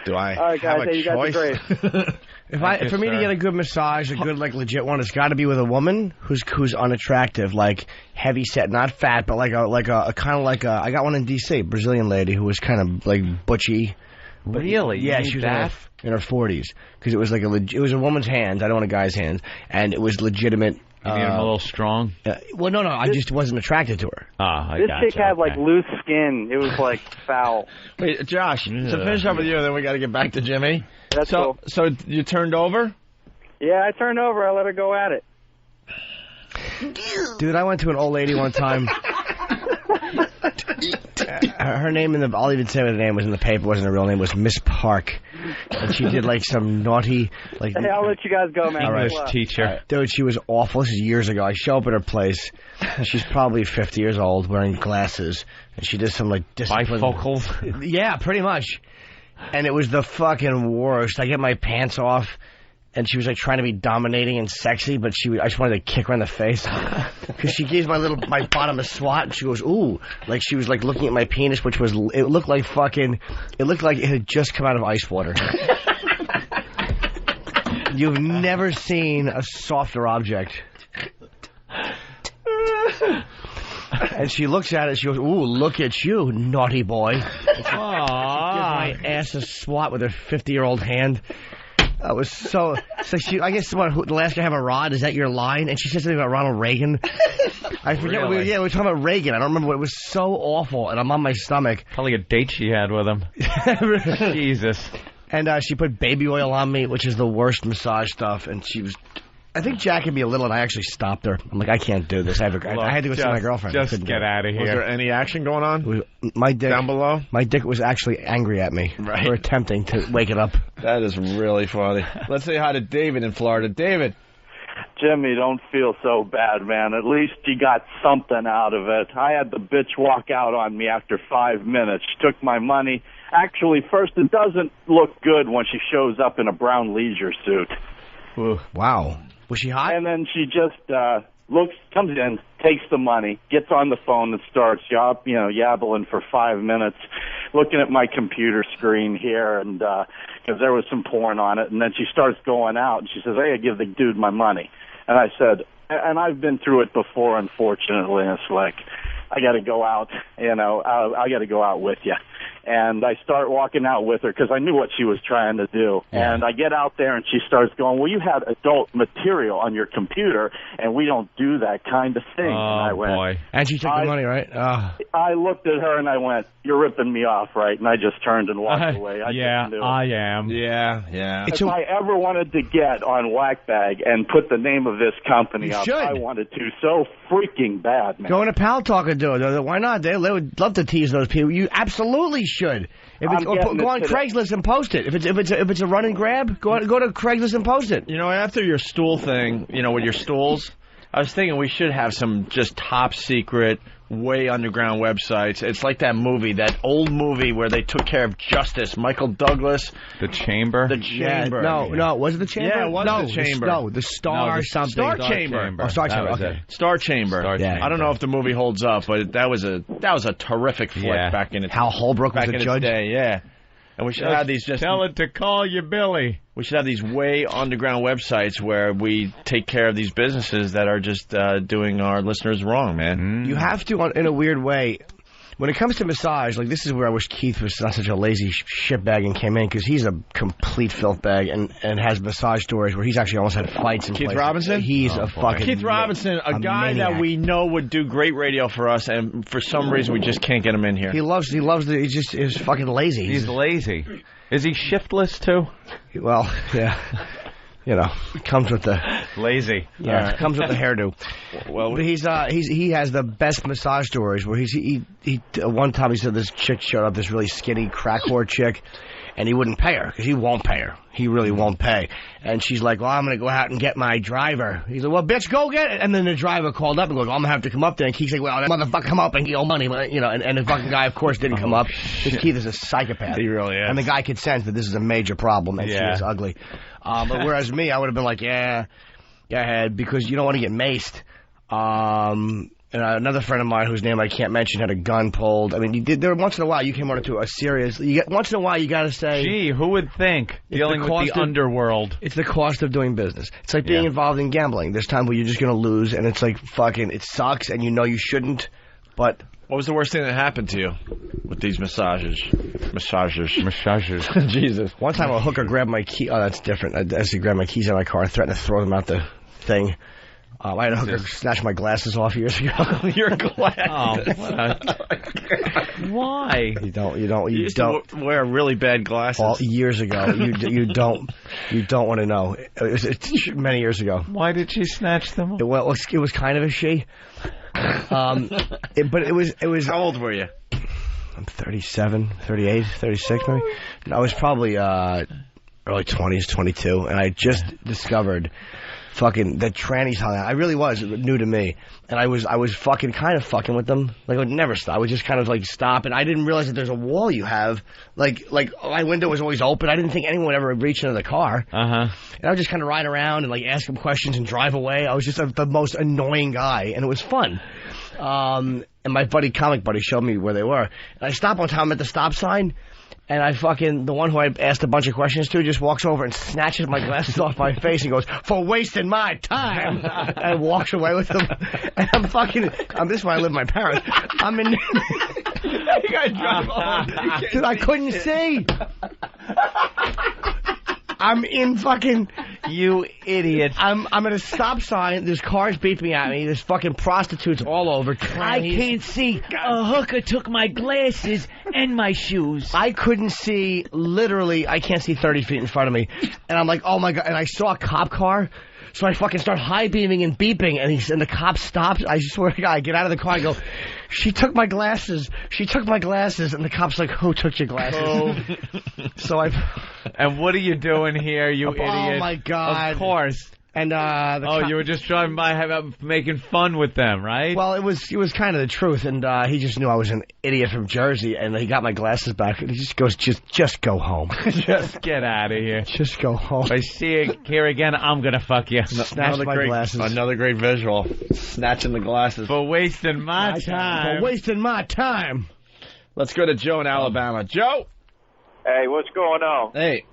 [SPEAKER 1] Do I
[SPEAKER 2] All right, guys,
[SPEAKER 1] have a
[SPEAKER 2] you
[SPEAKER 1] choice?
[SPEAKER 2] guys are great.
[SPEAKER 10] For me to get a good massage, a good like legit one, it's got to be with a woman who's unattractive, like heavy set, not fat, but like a kind of like a. I got one in D.C., Brazilian lady who was kind of like butchy.
[SPEAKER 6] Really?
[SPEAKER 10] Yeah, she was in her 40s because it was like it was a woman's hand. I don't want a guy's hand, and it was legitimate.
[SPEAKER 6] You need him a little strong?
[SPEAKER 10] Well, no, I just wasn't attracted to her.
[SPEAKER 2] This chick had, like, loose skin. It was, like, foul.
[SPEAKER 1] Wait, Josh, to finish up with you, then we got to get back to Jimmy.
[SPEAKER 2] That's cool.
[SPEAKER 1] So you turned over?
[SPEAKER 2] Yeah, I turned over. I let her go at it.
[SPEAKER 10] Dude, I went to an old lady one time. Her name I'll even say what her name was in the paper. It wasn't her real name. It was Miss Park. And she did like some naughty, like.
[SPEAKER 2] Hey, I'll let you guys go, man.
[SPEAKER 6] English teacher.
[SPEAKER 10] Dude, she was awful. This is years ago. I show up at her place. She's probably 50 years old, wearing glasses, and she did some like
[SPEAKER 6] bifocals.
[SPEAKER 10] Yeah, pretty much. And it was the fucking worst. I get my pants off. And she was like trying to be dominating and sexy, but I just wanted to kick her in the face because she gave my bottom a swat, and she goes, "Ooh!" Like she was like looking at my penis, it looked like it had just come out of ice water. You've never seen a softer object. And she looks at it, she goes, "Ooh, look at you, naughty boy." She gives my ass a swat with her 50-year-old hand. I was so I guess the last guy have a rod, is that your line? And she said something about Ronald Reagan. I forget we were talking about Reagan. I don't remember what. It was so awful, and I'm on my stomach.
[SPEAKER 6] Probably a date she had with him. Jesus.
[SPEAKER 10] And she put baby oil on me, which is the worst massage stuff, and she was... I think Jack had me a little, and I actually stopped her. I'm like, I can't do this. I had to go see my girlfriend.
[SPEAKER 6] Just get out of here.
[SPEAKER 1] Was there any action going on?
[SPEAKER 10] My dick
[SPEAKER 1] down below?
[SPEAKER 10] My dick was actually angry at me for attempting to wake it up.
[SPEAKER 1] That is really funny. Let's say hi to David in Florida. David.
[SPEAKER 4] Jimmy, don't feel so bad, man. At least you got something out of it. I had the bitch walk out on me after 5 minutes. She took my money. Actually, first, it doesn't look good when she shows up in a brown leisure suit.
[SPEAKER 10] Ooh, wow. Was she hot?
[SPEAKER 4] And then she just comes in, takes the money, gets on the phone and starts yabbling for 5 minutes, looking at my computer screen here, and because there was some porn on it. And then she starts going out, and she says, "Hey, I give the dude my money." And I said, and I've been through it before, unfortunately, and it's like, I got to go out, I got to go out with you. And I start walking out with her because I knew what she was trying to do. Yeah. And I get out there and she starts going, well, you had adult material on your computer and we don't do that kind of thing.
[SPEAKER 6] Oh,
[SPEAKER 4] and I went,
[SPEAKER 10] boy. And she took the money, right?
[SPEAKER 4] I looked at her and I went, you're ripping me off, right? And I just turned and walked away. I
[SPEAKER 6] am.
[SPEAKER 1] Yeah.
[SPEAKER 4] If I ever wanted to get on Whackbag and put the name of this company up, I wanted to so freaking bad, man.
[SPEAKER 10] Go into Pal Talk and do it. Why not? They would love to tease those people. You absolutely should. Go on Craigslist and post it. If it's a run and grab, go to Craigslist and post it.
[SPEAKER 1] You know, after your stool thing, with your stools, I was thinking we should have some just top secret, way underground websites. It's like that movie, that old movie where they took care of justice. Michael Douglas.
[SPEAKER 6] The Chamber?
[SPEAKER 1] The Chamber.
[SPEAKER 10] No, was it the Chamber?
[SPEAKER 1] Yeah, it was the Chamber.
[SPEAKER 10] The Star something.
[SPEAKER 1] Star Chamber.
[SPEAKER 10] Oh, Star Chamber, okay.
[SPEAKER 1] Star Chamber. I don't know if the movie holds up, but that was a terrific flick back in its
[SPEAKER 10] Hal Holbrook was the judge.
[SPEAKER 1] Day, yeah. And we should have these just...
[SPEAKER 6] Tell it to call you Billy.
[SPEAKER 1] We should have these way underground websites where we take care of these businesses that are just doing our listeners wrong, man.
[SPEAKER 10] You have to, in a weird way. When it comes to massage, like this is where I wish Keith was not such a lazy shitbag and came in, because he's a complete filth bag and has massage stories where he's actually almost had fights in
[SPEAKER 1] Keith Robinson?
[SPEAKER 10] He's a fucking...
[SPEAKER 1] Keith Robinson, a guy
[SPEAKER 10] maniac.
[SPEAKER 1] that we know would do great radio for us, and for some reason we just can't get him in here.
[SPEAKER 10] He is fucking lazy.
[SPEAKER 6] He's lazy. Is he shiftless too?
[SPEAKER 10] Well, yeah. It comes with the
[SPEAKER 6] lazy.
[SPEAKER 10] Yeah, it comes with the hairdo. Well, but he has the best massage stories. Where he one time he said this chick showed up, this really skinny crack whore chick, and he wouldn't pay her because he won't pay her. He really won't pay. And she's like, "Well, I'm going to go out and get my driver." He's like, "Well, bitch, go get it." And then the driver called up and goes, "I'm going to have to come up there." And Keith's like, "Well, that motherfucker come up and get your money," And the fucking guy, of course, didn't come up. Because Keith is a psychopath.
[SPEAKER 1] He really is.
[SPEAKER 10] And the guy could sense that this is a major problem and she is ugly. But whereas me, I would have been like, yeah, go ahead, because you don't want to get maced. And another friend of mine, whose name I can't mention, had a gun pulled. I mean, once in a while you came on to a serious. Once in a while you got to say,
[SPEAKER 6] "Gee, who would think?" Dealing with the underworld.
[SPEAKER 10] It's the cost of doing business. It's like being involved in gambling. There's times where you're just going to lose, and it's like fucking. It sucks, and you know you shouldn't. But
[SPEAKER 1] what was the worst thing that happened to you with these massages? Jesus.
[SPEAKER 10] One time a hooker grabbed my key. Oh, that's different. I grabbed my keys out of my car, threatened to throw them out the thing. I had a hooker snatch my glasses off years ago.
[SPEAKER 1] Your glasses.
[SPEAKER 6] Oh, why?
[SPEAKER 10] You don't
[SPEAKER 1] wear really bad glasses.
[SPEAKER 10] Years ago. You don't want to know. It's many years ago.
[SPEAKER 6] Why did she snatch them off?
[SPEAKER 10] Well, it was kind of a she. But it was.
[SPEAKER 1] How old were you?
[SPEAKER 10] I'm 37, 38, 36 maybe. I was probably early 20s, 22, and I just discovered fucking that trannies hung out. I really was new to me, and I was fucking kind of fucking with them. Like I would never stop. I would just kind of like stop, and I didn't realize that there's a wall you have. Like my window was always open. I didn't think anyone would ever reach into the car. And I would just kind of ride around and like ask them questions and drive away. I was just the most annoying guy, and it was fun. And my comic buddy showed me where they were. And I stopped one time at the stop sign, and the one who I asked a bunch of questions to just walks over and snatches my glasses off my face and goes, "For wasting my time," and walks away with them. And this is where I live with my parents. I'm in... You guys drive on. Because I couldn't see. I'm in fucking...
[SPEAKER 6] You idiot.
[SPEAKER 10] I'm at a stop sign. There's cars beeping at me. There's fucking prostitutes all over.
[SPEAKER 5] I can't see. A hooker took my glasses and my shoes.
[SPEAKER 10] I couldn't see, literally, I can't see 30 feet in front of me. And I'm like, oh my God. And I saw a cop car. So I fucking start high beaming and beeping, and the cop stops. I swear to God, I get out of the car and go, "She took my glasses. She took my glasses." And the cop's like, "Who took your glasses?" So
[SPEAKER 6] And what are you doing here, you idiot?
[SPEAKER 10] Oh my God!
[SPEAKER 6] Of course.
[SPEAKER 10] And
[SPEAKER 6] you were just driving by, making fun with them, right?
[SPEAKER 10] Well, it was kind of the truth, and he just knew I was an idiot from Jersey, and he got my glasses back, and he just goes, "Just go home,
[SPEAKER 6] just get out of here,
[SPEAKER 10] just go home."
[SPEAKER 6] If I see you here again, I'm gonna fuck you."
[SPEAKER 10] Snatch my glasses.
[SPEAKER 1] Another great visual. Snatching the glasses
[SPEAKER 6] for wasting my time.
[SPEAKER 10] For wasting my time.
[SPEAKER 1] Let's go to Joe in Alabama. Joe.
[SPEAKER 9] Hey, what's going on?
[SPEAKER 1] Hey.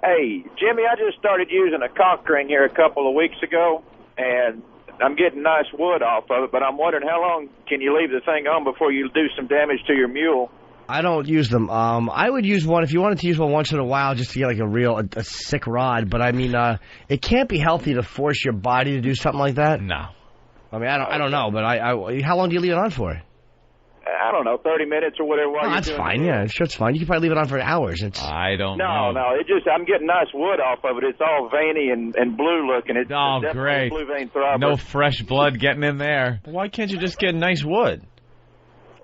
[SPEAKER 9] Hey, Jimmy, I just started using a cock ring here a couple of weeks ago, and I'm getting nice wood off of it, but I'm wondering how long can you leave the thing on before you do some damage to your mule?
[SPEAKER 10] I don't use them. I would use one if you wanted to use one once in a while just to get like a sick rod. But I mean, it can't be healthy to force your body to do something like that.
[SPEAKER 6] No.
[SPEAKER 10] I mean, I don't know. But how long do you leave it on for?
[SPEAKER 9] I don't know, 30 minutes or whatever.
[SPEAKER 10] Oh, that's fine. Yeah, sure, it's fine. You can probably leave it on for hours.
[SPEAKER 6] I don't know.
[SPEAKER 9] No, it just I'm getting nice wood off of it. It's all veiny and blue looking. It's definitely
[SPEAKER 6] great.
[SPEAKER 9] A blue vein throbber.
[SPEAKER 6] No fresh blood getting in there.
[SPEAKER 1] Why can't you just get nice wood?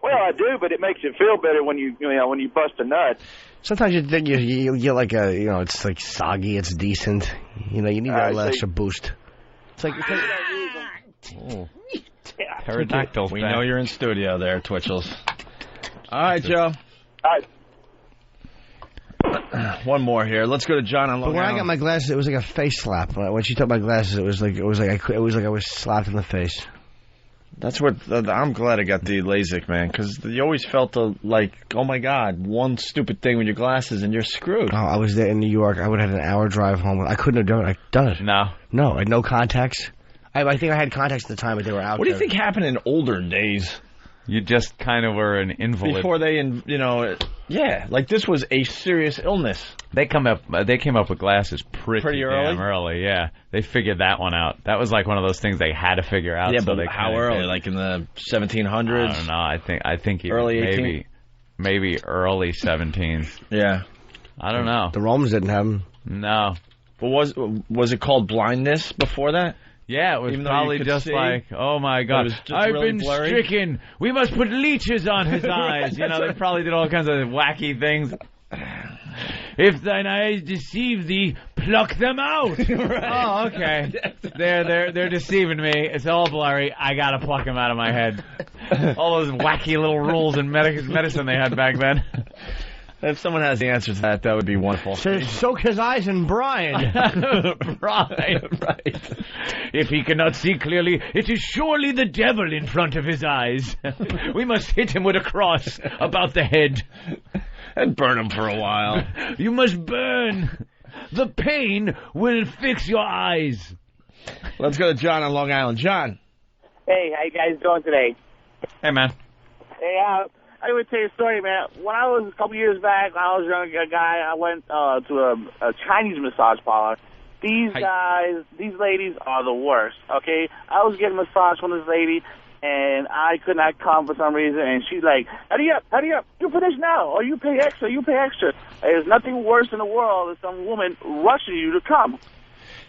[SPEAKER 9] Well, I do, but it makes it feel better when you bust a nut.
[SPEAKER 10] Sometimes you think you get like it's like soggy. It's decent. You need a little extra boost. It's like.
[SPEAKER 1] Oh.
[SPEAKER 6] Pterodactyl.
[SPEAKER 1] We know you're in studio there, Twitchels. All right, Joe.
[SPEAKER 9] All
[SPEAKER 1] right. One more here. Let's go to John on Long
[SPEAKER 10] But when
[SPEAKER 1] Island.
[SPEAKER 10] I got my glasses, it was like a face slap. When she took my glasses, it was like I was slapped in the face.
[SPEAKER 1] That's what I'm glad I got the LASIK, man, because you always felt like, oh my God, one stupid thing with your glasses and you're screwed.
[SPEAKER 10] Oh, I was there in New York. I would have had an hour drive home. I couldn't have done it. No, I had no contacts. I think I had contacts at the time, but they were out.
[SPEAKER 1] What do you think happened in older days?
[SPEAKER 6] You just kind of were an invalid.
[SPEAKER 1] Before they, yeah, like this was a serious illness.
[SPEAKER 6] They came up with glasses pretty
[SPEAKER 1] early.
[SPEAKER 6] Damn early, yeah. They figured that one out. That was like one of those things they had to figure out.
[SPEAKER 1] Yeah,
[SPEAKER 6] so
[SPEAKER 1] but
[SPEAKER 6] they
[SPEAKER 1] how early? Like in the 1700s?
[SPEAKER 6] I don't know. I think even
[SPEAKER 1] early
[SPEAKER 6] maybe early 17s.
[SPEAKER 1] Yeah,
[SPEAKER 6] I don't know.
[SPEAKER 10] The Romans didn't have them.
[SPEAKER 6] No.
[SPEAKER 1] But was it called blindness before that?
[SPEAKER 6] Yeah, it was probably just like, oh my God, I've been stricken. We must put leeches on his eyes. They probably did all kinds of wacky things. If thine eyes deceive thee, pluck them out. Right. Oh, okay. They're deceiving me. It's all blurry. I gotta pluck them out of my head. All those wacky little rules in medicine they had back then.
[SPEAKER 1] If someone has the answer to that would be wonderful.
[SPEAKER 10] Soak his eyes in brine.
[SPEAKER 6] Right. If he cannot see clearly, it is surely the devil in front of his eyes. We must hit him with a cross about the head.
[SPEAKER 1] And burn him for a while.
[SPEAKER 6] You must burn. The pain will fix your eyes.
[SPEAKER 1] Let's go to John on Long Island. John.
[SPEAKER 3] Hey, how you guys doing today?
[SPEAKER 6] Hey, man.
[SPEAKER 3] Hey, I would tell you a story, man. When I was a couple years back, when I was a guy, I went to a Chinese massage parlor. These ladies are the worst, okay? I was getting a massage from this lady, and I could not come for some reason, and she's like, hurry up, you finish now, or you pay extra. There's nothing worse in the world than some woman rushing you to come.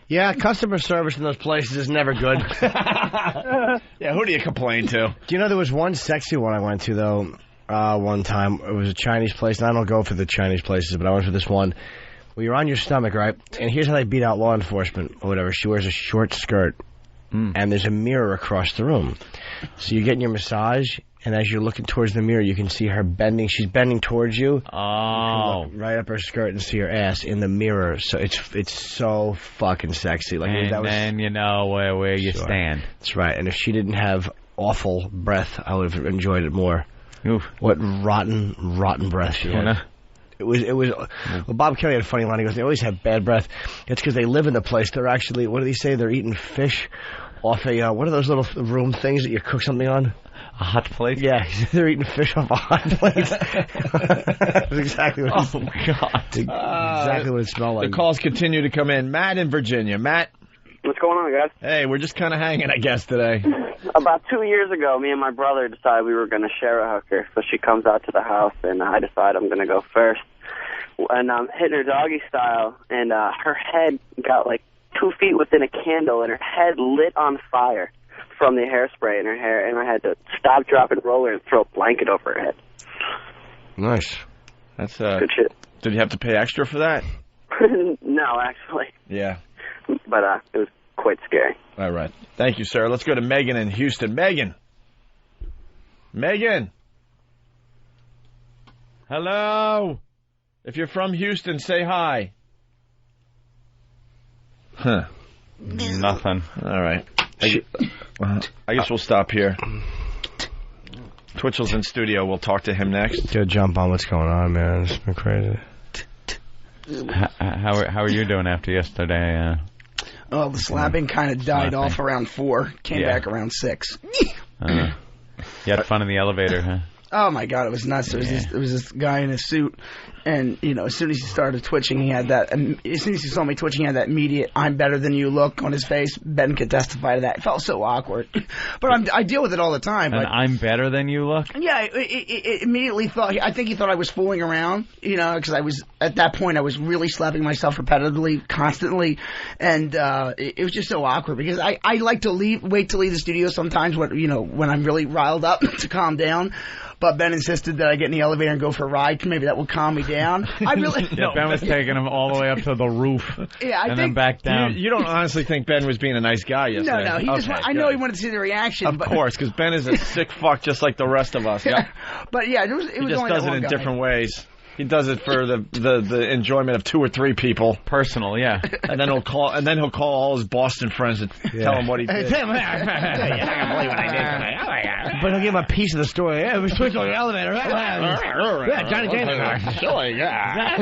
[SPEAKER 10] Yeah, customer service in those places is never good.
[SPEAKER 1] Yeah, who do you complain to?
[SPEAKER 10] Do you know there was one sexy one I went to, though, one time. It was a Chinese place, and I don't go for the Chinese places, but I went for this one. Well, you're on your stomach, right? And here's how they beat out law enforcement or whatever. She wears a short skirt, and there's a mirror across the room. So you're getting your massage, and as you're looking towards the mirror, you can see her bending. She's bending towards you.
[SPEAKER 6] Oh.
[SPEAKER 10] You can look right up her skirt and see her ass in the mirror. So it's so fucking sexy. Like
[SPEAKER 6] then you know where you stand.
[SPEAKER 10] That's right. And if she didn't have awful breath, I would have enjoyed it more.
[SPEAKER 6] Oof.
[SPEAKER 10] What rotten breath she had. It was. Well, Bob Kelly had a funny line. He goes, "They always have bad breath. It's because they live in the place. They're actually, what do they say? They're eating fish off a what are those little room things that you cook something on?
[SPEAKER 6] A hot plate?
[SPEAKER 10] Yeah, they're eating fish off a hot plate. That's exactly what.
[SPEAKER 6] Oh God!
[SPEAKER 10] Exactly what it smelled like.
[SPEAKER 1] The calls continue to come in. Matt in Virginia. Matt.
[SPEAKER 7] What's going on, guys?
[SPEAKER 1] Hey, we're just kind of hanging, I guess, today.
[SPEAKER 7] About 2 years ago, me and my brother decided we were going to share a hooker. So she comes out to the house, and I decide I'm going to go first. And I'm hitting her doggy style, and her head got like 2 feet within a candle, and her head lit on fire from the hairspray in her hair, and I had to stop, drop, and roll her and throw a blanket over her head.
[SPEAKER 10] Nice.
[SPEAKER 1] That's
[SPEAKER 7] good shit.
[SPEAKER 1] Did you have to pay extra for that?
[SPEAKER 7] No, actually.
[SPEAKER 1] Yeah.
[SPEAKER 7] But it was quite scary.
[SPEAKER 1] All right. Thank you, sir. Let's go to Megan in Houston. Megan. Hello. If you're from Houston, say hi. Huh.
[SPEAKER 6] Nothing.
[SPEAKER 1] All right. I guess we'll stop here. Twitchel's in studio. We'll talk to him next.
[SPEAKER 10] Go jump on what's going on, man. It's been crazy.
[SPEAKER 6] How are you doing after yesterday?
[SPEAKER 8] Oh, the slapping kind of died off around 4. Came back around 6.
[SPEAKER 6] You had fun in the elevator, huh?
[SPEAKER 8] Oh my God, it was nuts. There was this guy in a suit, and as soon as he started twitching, he had that. As soon as he saw me twitching, he had that immediate "I'm better than you" look on his face. Ben could testify to that. It felt so awkward, but I deal with it all the time.
[SPEAKER 6] And I'm better than you look.
[SPEAKER 8] Yeah, it immediately thought. I think he thought I was fooling around, because I was at that point I was really slapping myself repetitively, constantly, and it was just so awkward because I like to wait to leave the studio sometimes when I'm really riled up to calm down. But Ben insisted that I get in the elevator and go for a ride. Maybe that will calm me down. I really
[SPEAKER 6] Ben was taking him all the way up to the roof.
[SPEAKER 8] Yeah,
[SPEAKER 6] and then back down.
[SPEAKER 1] You don't honestly think Ben was being a nice guy yesterday?
[SPEAKER 8] No. He just. I know he wanted to see the reaction.
[SPEAKER 1] Of course, because Ben is a sick fuck just like the rest of us. Yeah.
[SPEAKER 8] But yeah, it was
[SPEAKER 1] he just
[SPEAKER 8] only
[SPEAKER 1] does it in different ways. He does it for the enjoyment of 2 or 3 people.
[SPEAKER 6] Personal, yeah.
[SPEAKER 1] And then he'll call all his Boston friends and tell them what he did.
[SPEAKER 10] I can't believe what I did tonight. But he'll give him a piece of the story. Yeah, we switched on the elevator. Yeah, Johnny James.
[SPEAKER 1] Silly guy.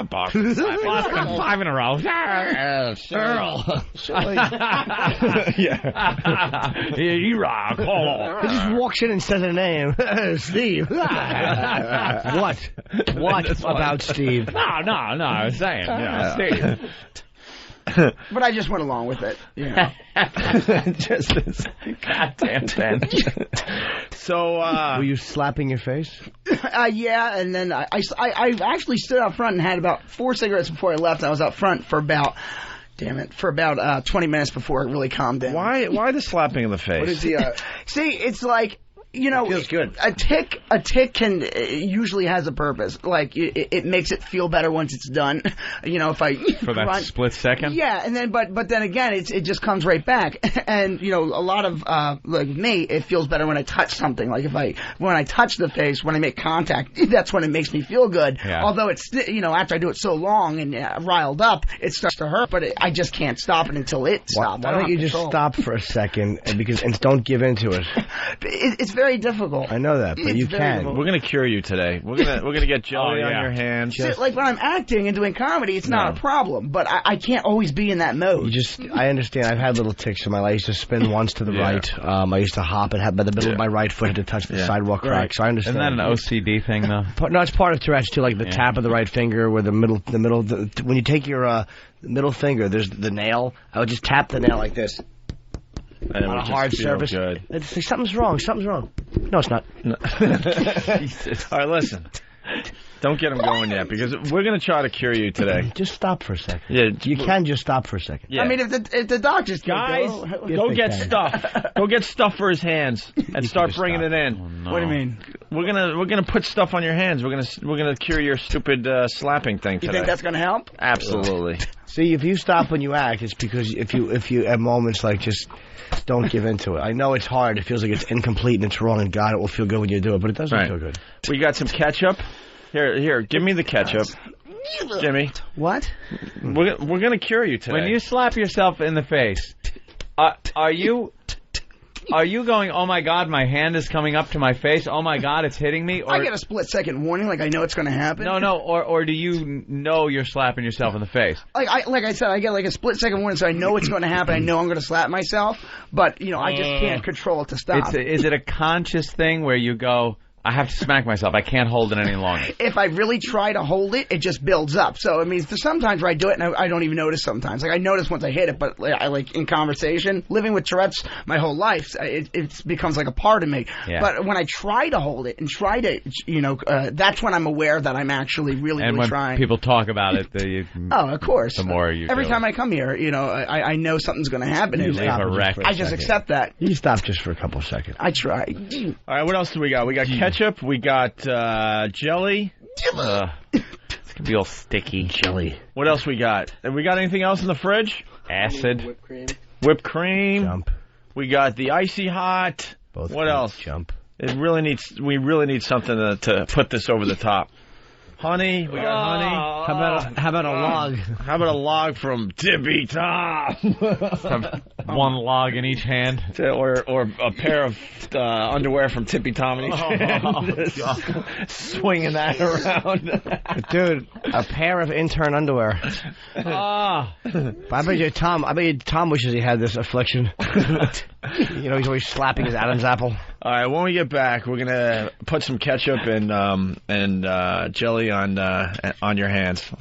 [SPEAKER 6] Boston 5 in a row.
[SPEAKER 10] Earl.
[SPEAKER 6] E-Rock.
[SPEAKER 10] He just walks in and says a name. Steve. What about Steve?
[SPEAKER 6] No, I was saying, Steve.
[SPEAKER 8] But I just went along with it.
[SPEAKER 6] Just this goddamn Ben.
[SPEAKER 10] So, were you slapping your face?
[SPEAKER 8] Yeah, and then I actually stood out front and had about 4 cigarettes before I left. I was out front for about 20 minutes before it really calmed down.
[SPEAKER 1] Why the slapping in the face?
[SPEAKER 8] What is he? See, it's like.
[SPEAKER 10] Feels good.
[SPEAKER 8] A tick can usually has a purpose. Like it makes it feel better once it's done. If I
[SPEAKER 6] for that split second.
[SPEAKER 8] Yeah, and then but then again, it just comes right back. And a lot of like me, it feels better when I touch something. Like when I touch the face, when I make contact, that's when it makes me feel good.
[SPEAKER 6] Yeah.
[SPEAKER 8] Although it's after I do it so long and riled up, it starts to hurt. But I just can't stop it until it stops.
[SPEAKER 10] Why don't you just stop for a second and don't give into it?
[SPEAKER 8] It's very difficult.
[SPEAKER 10] I know that, but you can.
[SPEAKER 1] We're gonna cure you today. We're gonna get jelly on your hands.
[SPEAKER 8] Like when I'm acting and doing comedy, it's not a problem. But I can't always be in that mode.
[SPEAKER 10] I understand. I've had little tics in my life. I used to spin once to the right. I used to hop and have by the middle of my right foot to touch the sidewalk crack. So I understand.
[SPEAKER 6] Isn't that an OCD thing though?
[SPEAKER 10] No, it's part of Tourette's too. Like the tap of the right finger, where the middle. When you take your middle finger, there's the nail. I would just tap the nail like this.
[SPEAKER 1] And
[SPEAKER 10] on a hard surface. It's like, something's wrong. No, it's not. No.
[SPEAKER 1] Jesus. All right, listen. Don't get him going yet, because we're going to try to cure you today.
[SPEAKER 10] Just stop for a second.
[SPEAKER 1] Yeah,
[SPEAKER 10] you can just stop for a second.
[SPEAKER 1] Yeah.
[SPEAKER 8] I mean, if the doctors
[SPEAKER 1] guys, go get stuff. Go get stuff for his hands and start bringing it in.
[SPEAKER 6] Oh, no.
[SPEAKER 8] What do you mean?
[SPEAKER 1] We're gonna put stuff on your hands. We're gonna cure your stupid slapping thing today.
[SPEAKER 8] You think that's gonna help?
[SPEAKER 1] Absolutely.
[SPEAKER 10] See, if you stop when you act, it's because if you at moments like just don't give into it. I know it's hard. It feels like it's incomplete and it's wrong, and God, it will feel good when you do it, but it doesn't feel good.
[SPEAKER 1] We got some ketchup. Here, give me the ketchup. Jimmy.
[SPEAKER 8] What?
[SPEAKER 1] We're going to cure you today.
[SPEAKER 6] When you slap yourself in the face, are you going, oh my God, my hand is coming up to my face, oh my God, it's hitting me? Or,
[SPEAKER 8] I get a split-second warning, like I know it's going to happen.
[SPEAKER 6] No, or do you know you're slapping yourself in the face?
[SPEAKER 8] Like I said, I get like a split-second warning, so I know it's going to happen. I know I'm going to slap myself, but, I just can't control it to stop.
[SPEAKER 6] Is it a conscious thing where you go, I have to smack myself. I can't hold it any longer.
[SPEAKER 8] If I really try to hold it, it just builds up. So, I mean, there's sometimes where I do it and I don't even notice sometimes. Like, I notice once I hit it, but I like in conversation, living with Tourette's my whole life, it becomes like a part of me.
[SPEAKER 6] Yeah.
[SPEAKER 8] But when I try to hold it and try to, that's when I'm aware that I'm actually really trying.
[SPEAKER 6] And when people talk about it,
[SPEAKER 8] oh, of course.
[SPEAKER 6] The more you
[SPEAKER 8] Every time I come here, I know something's going to happen.
[SPEAKER 6] You leave a wreck.
[SPEAKER 8] I just accept that.
[SPEAKER 10] You stop just for a couple of seconds.
[SPEAKER 8] I try.
[SPEAKER 1] All right, what else do we got? We got ketchup. We got jelly.
[SPEAKER 6] It's going to be all sticky.
[SPEAKER 10] Jelly.
[SPEAKER 1] What else we got? Have we got anything else in the fridge?
[SPEAKER 6] Acid.
[SPEAKER 1] Whipped cream.
[SPEAKER 10] Jump.
[SPEAKER 1] We got the icy hot.
[SPEAKER 10] Both
[SPEAKER 1] what else?
[SPEAKER 10] Jump.
[SPEAKER 1] We really need something to put this over the top. Honey, we got honey.
[SPEAKER 10] How about a log?
[SPEAKER 1] How about a log from Tippy Tom?
[SPEAKER 6] One log in each hand,
[SPEAKER 1] or a pair of underwear from Tippy Tom in each hand. Swinging that around,
[SPEAKER 10] dude. A pair of intern underwear. I bet you Tom wishes he had this affliction. He's always slapping his Adam's apple.
[SPEAKER 1] All right, when we get back, we're gonna put some ketchup and jelly on your hands.